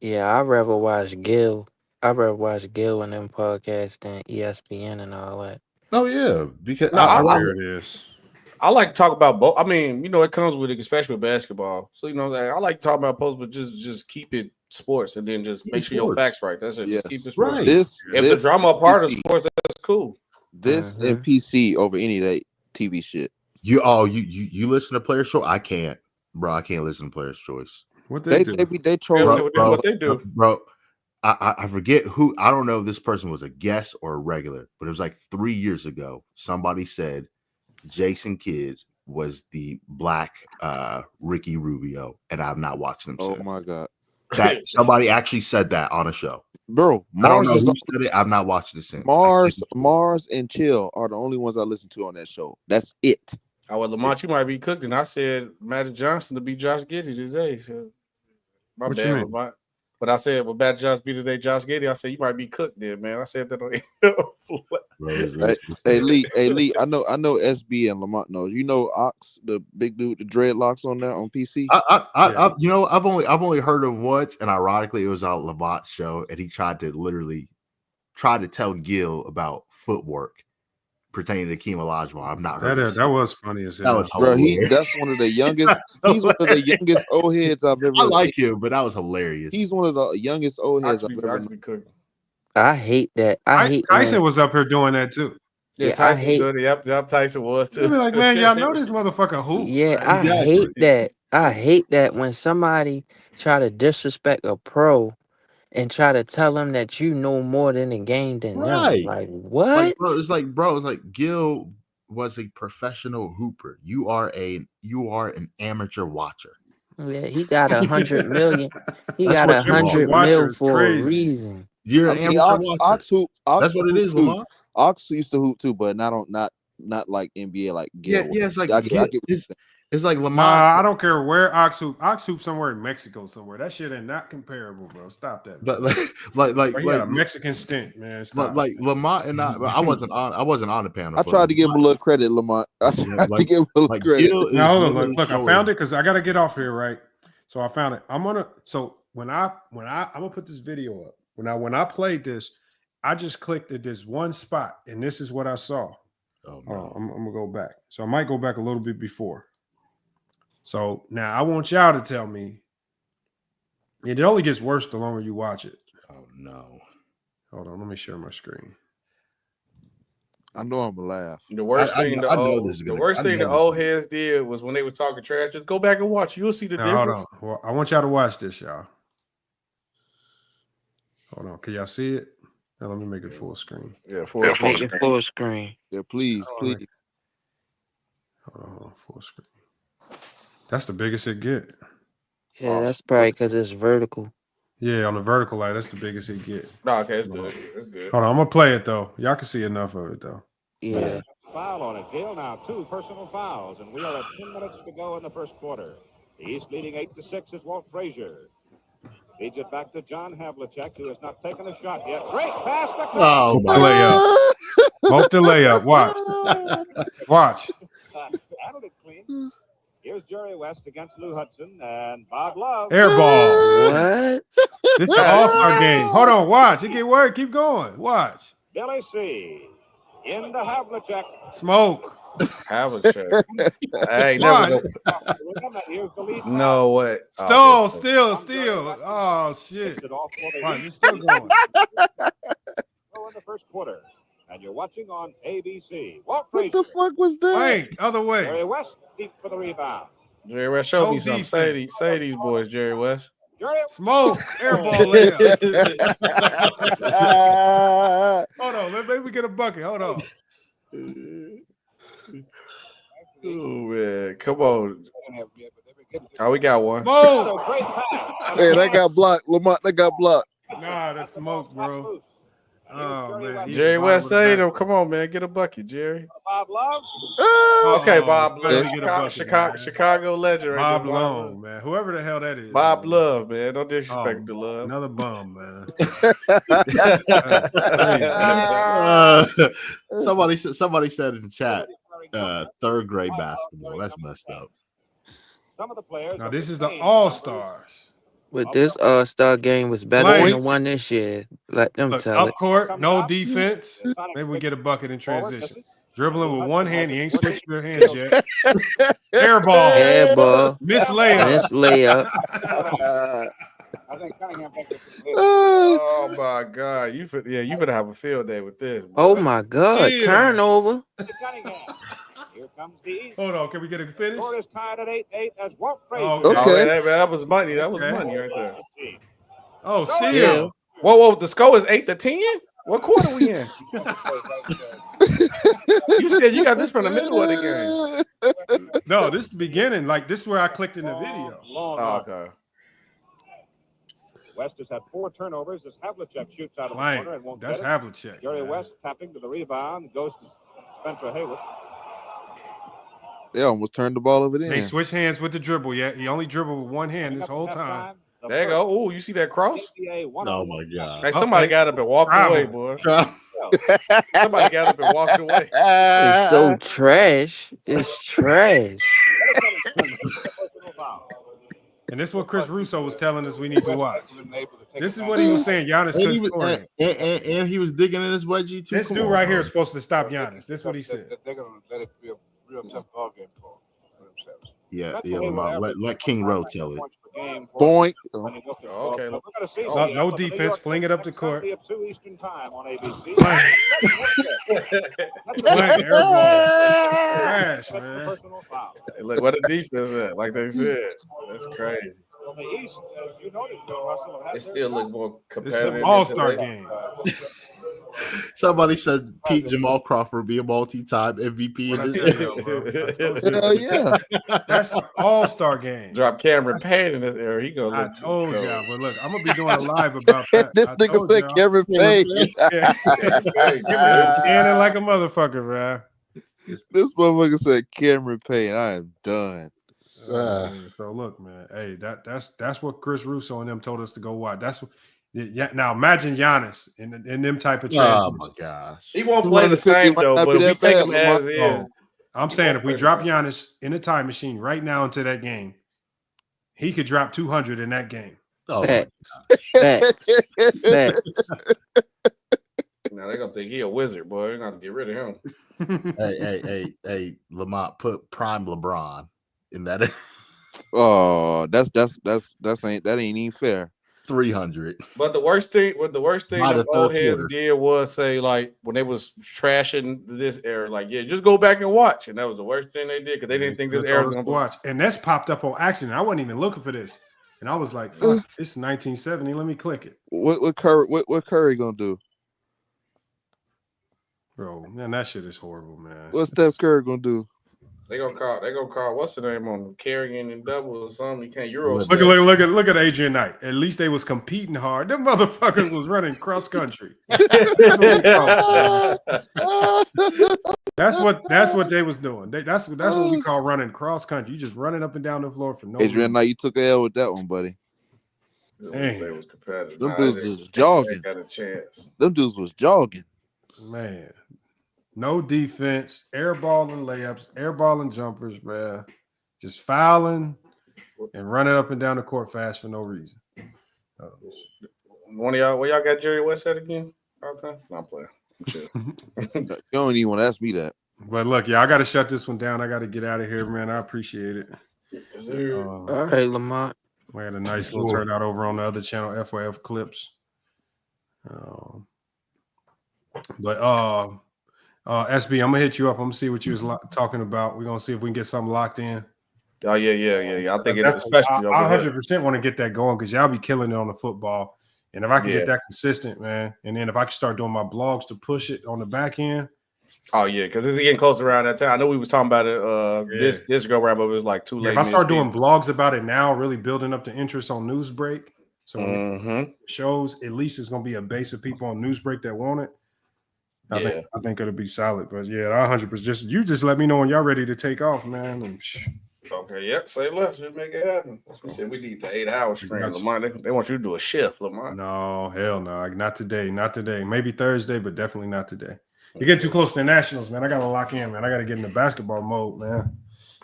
Speaker 6: Yeah, I'd rather watch Gil and them podcasts than ESPN and all that.
Speaker 10: Oh yeah, because
Speaker 5: I like to talk about both. I mean, you know, it comes with it, especially with basketball. So you know, I like to talk about posts, but just keep it sports, and then just make sure your facts right. That's it.
Speaker 7: Yes.
Speaker 5: Just keep it sports.
Speaker 7: Right.
Speaker 5: If the drama a part of sports, that's cool.
Speaker 7: This and PC over any of that TV shit.
Speaker 10: You listen to Players' Choice? I can't, bro. I can't listen to Players' Choice.
Speaker 4: What they do?
Speaker 7: They troll.
Speaker 5: What they do,
Speaker 10: bro. I forget who. I don't know if this person was a guest or a regular, but it was like 3 years ago. Somebody said Jason Kidd was the black Ricky Rubio, and I've not watched him since.
Speaker 7: Oh my god!
Speaker 10: That somebody actually said that on a show.
Speaker 7: Bro,
Speaker 10: I don't know who said it. I've not watched it since.
Speaker 7: Mars and Chill are the only ones I listen to on that show. That's it.
Speaker 5: Oh, well, Lamont, you might be cooked, and I said Magic Johnson to beat Josh Giddey today. So my
Speaker 4: what
Speaker 5: bad,
Speaker 4: you mean?
Speaker 5: Lamont. But I said, well, Magic Johnson beat today, Josh Giddey. I said you might be cooked, there, man. I said that on.
Speaker 7: Hey Lee, I know SB and Lamont knows. You know Ox, the big dude, the dreadlocks on there on PC.
Speaker 10: I've only heard him once, and ironically, it was on Lamont's show, and he tried to tell Gil about footwork pertaining to Hakeem Olajuwon. I've not heard
Speaker 4: that was funny as hell.
Speaker 10: That was hilarious.
Speaker 7: Bro, that's one of the youngest. He's one of the youngest old heads I've ever.
Speaker 10: I like him, but that was hilarious.
Speaker 7: He's one of the youngest old heads I've ever known.
Speaker 6: I hate that.
Speaker 4: Tyson was up here doing that too.
Speaker 5: Yeah, Tyson was good. Yep, Tyson was too.
Speaker 4: You'll be like, man, y'all know this motherfucker hoop.
Speaker 6: Yeah, I hate that. I hate that when somebody try to disrespect a pro and try to tell them that you know more than the game than them. Like what?
Speaker 10: It's like Gil was a professional hooper. You are an amateur watcher.
Speaker 6: Yeah, he got 100 million. He got 100 mil for a reason.
Speaker 10: You're an amateur watcher.
Speaker 7: Ox hoop.
Speaker 10: That's what it is, Lamar.
Speaker 7: Ox used to hoop too, but not like NBA like Gil.
Speaker 10: Yeah, it's like it's like Lamar.
Speaker 4: I don't care where Ox hoop. Ox hoop somewhere in Mexico somewhere. That shit ain't not comparable, bro. Stop that.
Speaker 10: But like
Speaker 4: a Mexican stint, man. Stop.
Speaker 10: Like Lamar and I wasn't on the panel.
Speaker 7: I tried to give him a little credit, Lamar. I tried to give him a little credit.
Speaker 4: Now, hold on, look, I found it because I gotta get off here, right? So I found it. I'm gonna put this video up. When I played this, I just clicked at this one spot, and this is what I saw.
Speaker 10: Oh no.
Speaker 4: I'm gonna go back. So I might go back a little bit before. So now I want y'all to tell me. It only gets worse the longer you watch it.
Speaker 10: Oh no.
Speaker 4: Hold on, let me share my screen.
Speaker 7: I know I'm gonna laugh.
Speaker 5: The worst thing the old heads did was when they were talking trash. Just go back and watch. You'll see the difference.
Speaker 4: Hold on. Well, I want y'all to watch this, y'all. Hold on. Can y'all see it? Now let me make it full screen.
Speaker 5: Yeah, full
Speaker 6: screen.
Speaker 7: Yeah, please.
Speaker 4: Hold on, full screen. That's the biggest it get.
Speaker 6: Yeah, that's probably because it's vertical.
Speaker 4: Yeah, on the vertical light, that's the biggest it get.
Speaker 5: No, okay, it's good. It's good.
Speaker 4: Hold on, I'm gonna play it though. Y'all can see enough of it though.
Speaker 6: Yeah.
Speaker 11: Foul on it. Beal now 2 personal fouls, and we are at 10 minutes to go in the first quarter. The East leading 8-6 is Walt Frazier. Feeds it back to John Havlicek, who has not taken a shot yet. Great pass.
Speaker 10: Oh,
Speaker 4: my layup. Hope the layup. Watch.
Speaker 11: West against Lou Hudson and Bob Love.
Speaker 4: Air ball.
Speaker 6: What?
Speaker 4: This is the All-Star game. Hold on, watch. It get work. Keep going. Watch.
Speaker 11: Billy C. Into Havlicek.
Speaker 4: Smoke.
Speaker 5: Havlicek. Hey,
Speaker 4: Watch.
Speaker 5: never
Speaker 11: Here's the lead.
Speaker 5: No way.
Speaker 4: Still. Oh, shit. Watch, it's still going.
Speaker 11: In the first quarter. And you're watching on ABC. What
Speaker 7: the fuck was that?
Speaker 4: Wait, other way.
Speaker 11: Jerry West deep for the rebound.
Speaker 5: Jerry West, show
Speaker 4: No
Speaker 5: me something.
Speaker 4: defense.
Speaker 5: Say these boys, Jerry West.
Speaker 4: Smoke. Air ball layup. Hold on. Maybe we get a bucket. Hold on.
Speaker 5: Oh, man. Come on. Oh, we got one.
Speaker 4: Smoke.
Speaker 7: Hey, that got blocked. Lamont, that got blocked.
Speaker 4: Nah, that's smoke, bro. Oh, man.
Speaker 5: Jerry West, say them. Come on, man. Get a bucket, Jerry.
Speaker 11: Bob Love.
Speaker 5: Okay, Bob
Speaker 4: Let
Speaker 5: Love.
Speaker 4: me get a bucket,
Speaker 5: Chicago legend. Right
Speaker 4: Bob
Speaker 5: there,
Speaker 4: Malone, man. Whoever the hell that is.
Speaker 5: Bob Love, man. Don't disrespect the Love.
Speaker 4: Another bum, man.
Speaker 10: Somebody said in the chat, third grade basketball. That's messed up.
Speaker 11: Some of the players.
Speaker 4: Now, this is the All-Stars.
Speaker 6: But this All-Star game was better than the one this year. Let them
Speaker 4: Look,
Speaker 6: tell
Speaker 4: up
Speaker 6: it.
Speaker 4: court, no defense. Maybe we get a bucket in transition. Dribbling with one hand. He ain't switched their hands yet. Air ball.
Speaker 6: Air ball.
Speaker 4: Miss layup.
Speaker 6: Miss layup.
Speaker 5: Oh my God! You better have a field day with this. Boy.
Speaker 6: Oh my God!
Speaker 4: Yeah.
Speaker 6: Turnover.
Speaker 11: Here comes the East.
Speaker 4: Hold on, can we get a finish?
Speaker 11: Score is tied at 8-8 as Walt Frazier.
Speaker 4: Okay.
Speaker 7: Okay.
Speaker 5: man, that was money. That was
Speaker 4: Okay.
Speaker 5: money right there.
Speaker 4: Oh,
Speaker 6: Yeah.
Speaker 4: seal.
Speaker 5: Whoa! The score is 8-10. What quarter we in? You said you got this from the middle of the game.
Speaker 4: No, this is the beginning. Like, this is where I clicked in the video.
Speaker 5: Oh, okay.
Speaker 11: West has had 4 turnovers as Havlicek shoots out of the
Speaker 4: Blank.
Speaker 11: corner and won't
Speaker 4: That's
Speaker 11: get it.
Speaker 4: Havlicek.
Speaker 11: Jerry
Speaker 4: man.
Speaker 11: West tapping to the rebound, goes to Spencer Haywood.
Speaker 7: They almost turned the ball over
Speaker 4: They
Speaker 7: there.
Speaker 4: switch hands with the dribble yet. He only dribbled with one hand this whole time.
Speaker 5: There you go. Oh, you see that cross?
Speaker 10: Oh my God.
Speaker 5: Hey, somebody got up and walked away, boy. Somebody got up and walked away.
Speaker 6: It's so trash. It's trash.
Speaker 4: And this is what Chris Russo was telling us we need to watch. This is what he was saying. Giannis couldn't score it.
Speaker 10: And he was digging in his wedgie too.
Speaker 4: This dude right here is supposed to stop Giannis. This is what he said.
Speaker 12: They're going to let it be a real tough ball game for themselves.
Speaker 10: Yeah, Lamont, let King Rowe tell it.
Speaker 7: Boink.
Speaker 5: Okay.
Speaker 4: No defense. Fling it up the court. Blank air ball. Trash, man.
Speaker 5: Hey, look what the defense at. Like they said, that's crazy. It still look more
Speaker 4: This is
Speaker 5: competitive.
Speaker 4: the All-Star game.
Speaker 10: Somebody said Pete Jamal Crawford be a multi-time MVP in this game.
Speaker 7: Hell yeah.
Speaker 4: That's an All-Star game.
Speaker 5: Drop Cameron Payne in this area. He gonna
Speaker 4: I
Speaker 5: look
Speaker 4: told
Speaker 5: cold.
Speaker 4: y'all, but look, I'm gonna be doing a live about that.
Speaker 7: This
Speaker 4: I
Speaker 7: nigga
Speaker 4: told
Speaker 7: said
Speaker 4: y'all.
Speaker 7: Cameron Payne.
Speaker 4: Yeah. Cannon like a motherfucker, man.
Speaker 7: This motherfucker said Cameron Payne. I am done.
Speaker 4: So look, man. Hey, that's what Chris Russo and them told us to go watch. That's what. Yeah. Now imagine Giannis in them type of
Speaker 10: Oh
Speaker 4: transitions.
Speaker 10: my gosh.
Speaker 5: He won't play the same though, but if we take him as is,
Speaker 4: Oh, I'm saying if we drop Giannis in a time machine right now into that game, he could drop 200 in that game.
Speaker 10: Oh,
Speaker 6: Facts. Facts. Facts.
Speaker 5: now they're gonna think he a wizard, boy. They're gonna get rid of him.
Speaker 10: hey, Lamont, put prime LeBron in that.
Speaker 7: Oh, that ain't even fair.
Speaker 10: 300.
Speaker 5: But the worst thing
Speaker 10: By the
Speaker 5: the old
Speaker 10: third
Speaker 5: heads
Speaker 10: quarter.
Speaker 5: did was say, like, when they was trashing this era, like, yeah, just go back and watch. And that was the worst thing they did because they didn't think this era was gonna
Speaker 4: watch. And that's popped up on accident. I wasn't even looking for this. And I was like, fuck, it's 1970. Let me click it.
Speaker 7: What Curry gonna do?
Speaker 4: Bro, man, that shit is horrible, man.
Speaker 7: What Steph Curry gonna do?
Speaker 5: They gonna call what's the name on them? Carrying and double or something. You can't Euro.
Speaker 4: Look at Adrian Knight. At least they was competing hard. Them motherfuckers was running cross country. That's what they was doing. That's what we call running cross country. You just running up and down the floor for no
Speaker 7: Adrian
Speaker 4: reason.
Speaker 7: Knight, you took a L with that one, buddy.
Speaker 5: They was competitive.
Speaker 7: Them dudes was jogging.
Speaker 5: Got a chance.
Speaker 7: Them dudes was jogging.
Speaker 4: Man, no defense, air ball and layups, air ball and jumpers, man. just fouling and running up and down the court fast for no reason.
Speaker 5: One of y'all, where y'all got Jerry West at again? Okay, I'm playing.
Speaker 7: You don't even want to ask me that.
Speaker 4: But look, I got to shut this one down. I got to get out of here, man. I appreciate it.
Speaker 6: All right, Lamont.
Speaker 4: We had a nice little turnout over on the other channel, FYF Clips. But SB, I'm gonna hit you up. I'm gonna see what you was talking about. We're gonna see if we can get something locked in.
Speaker 5: Oh yeah. I think it's especially.
Speaker 4: I 100% want to get that going because y'all be killing it on the football. And if I can get that consistent, man, and then if I can start doing my blogs to push it on the back end.
Speaker 5: Oh yeah, because it's getting close around that time. I know we was talking about it this go round, but it was like too late.
Speaker 4: If I start doing blogs about it now, really building up the interest on Newsbreak, so when it shows at least it's gonna be a base of people on Newsbreak that want it. I think it'll be solid. But yeah, 100%. Just let me know when y'all ready to take off, man. And
Speaker 5: okay, yep. Say less. We'll make it happen. We said we need the 8-hour stream, Lamont. They want you to do a shift, Lamont.
Speaker 4: No, hell no. Not today. Not today. Maybe Thursday, but definitely not today. You're getting too close to the Nationals, man. I gotta lock in, man. I gotta get in the basketball mode, man.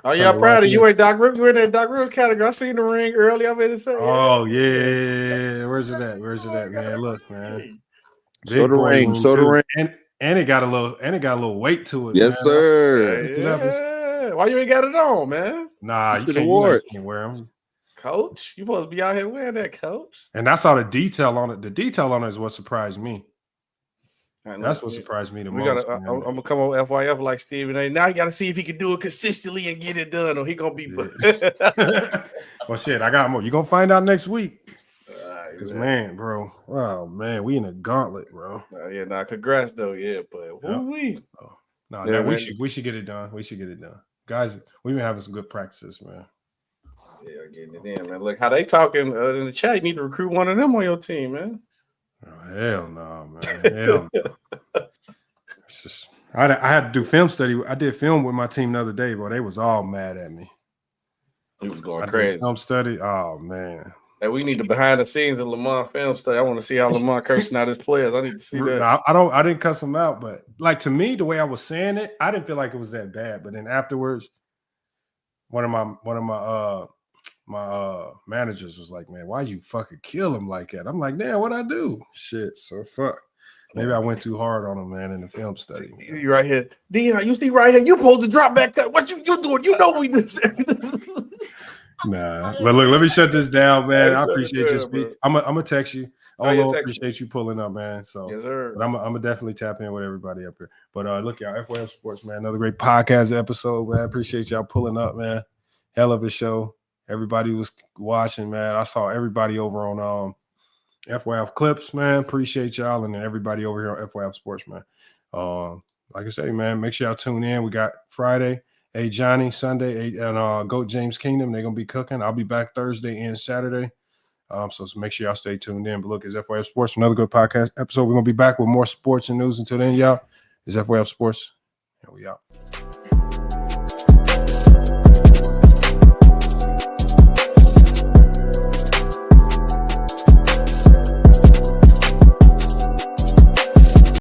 Speaker 5: Oh yeah, I'm proud of you. Ain't Doc Rivers? You in that Doc Rivers category? I seen the ring early. I'm in the say.
Speaker 4: Oh yeah. Where's it at, man? Look, man.
Speaker 7: Show the ring.
Speaker 4: And it got a little weight to it.
Speaker 7: Yes,
Speaker 4: man.
Speaker 7: sir.
Speaker 5: Yeah. Why you ain't got it on, man?
Speaker 4: Nah, you can't wear them.
Speaker 5: Coach, you supposed to be out here wearing that, Coach.
Speaker 4: And that's all the detail on it. The detail on it is what surprised me. That's what surprised me the most.
Speaker 5: I'm gonna come on FYF like Stephen A. Now you gotta see if he can do it consistently and get it done, or he gonna be.
Speaker 4: Well, shit, I got more. You gonna find out next week. Because man, bro, wow, man, we in a gauntlet, bro.
Speaker 5: Congrats though, but
Speaker 4: we should get it done. We should get it done, guys. We've been having some good practices, man.
Speaker 5: Yeah, getting it in, man. Look how they talking in the chat. You need to recruit one of them on your team, man.
Speaker 4: Oh, hell no, man. Hell no. It's just I had to do film study. I did film with my team the other day, bro. They was all mad at me.
Speaker 5: He was going crazy.
Speaker 4: Film study. Oh man.
Speaker 5: Hey, we need the behind the scenes of Lamont film study. I want to see how Lamont cursing out his players. I need to see that.
Speaker 4: I didn't cuss him out, but like to me, the way I was saying it, I didn't feel like it was that bad. But then afterwards, one of my managers was like, "Man, why you fucking kill him like that?" I'm like, "Damn, what I do?" Shit, so fuck. Maybe I went too hard on him, man, in the film study.
Speaker 5: You right here, Dion. You see right here. You supposed to drop back cut. What you doing? You know we do.
Speaker 4: Nah, but look, let me shut this down, man. I appreciate you speaking. I'm gonna text you. I appreciate you pulling up, man. So,
Speaker 5: yes, sir.
Speaker 4: But I'm gonna definitely tap in with everybody up here. But look, y'all, FYF Sports, man. Another great podcast episode, man. Appreciate y'all pulling up, man. Hell of a show. Everybody was watching, man. I saw everybody over on FYF Clips, man. Appreciate y'all, and then everybody over here on FYF Sports, man. Like I say, man, make sure y'all tune in. We got Friday. Johnny, Sunday, and Goat James Kingdom. They're gonna be cooking. I'll be back Thursday and Saturday. So make sure y'all stay tuned in. But look, it's FYF Sports, another good podcast episode. We're gonna be back with more sports and news. Until then, y'all, it's FYF Sports, and we out.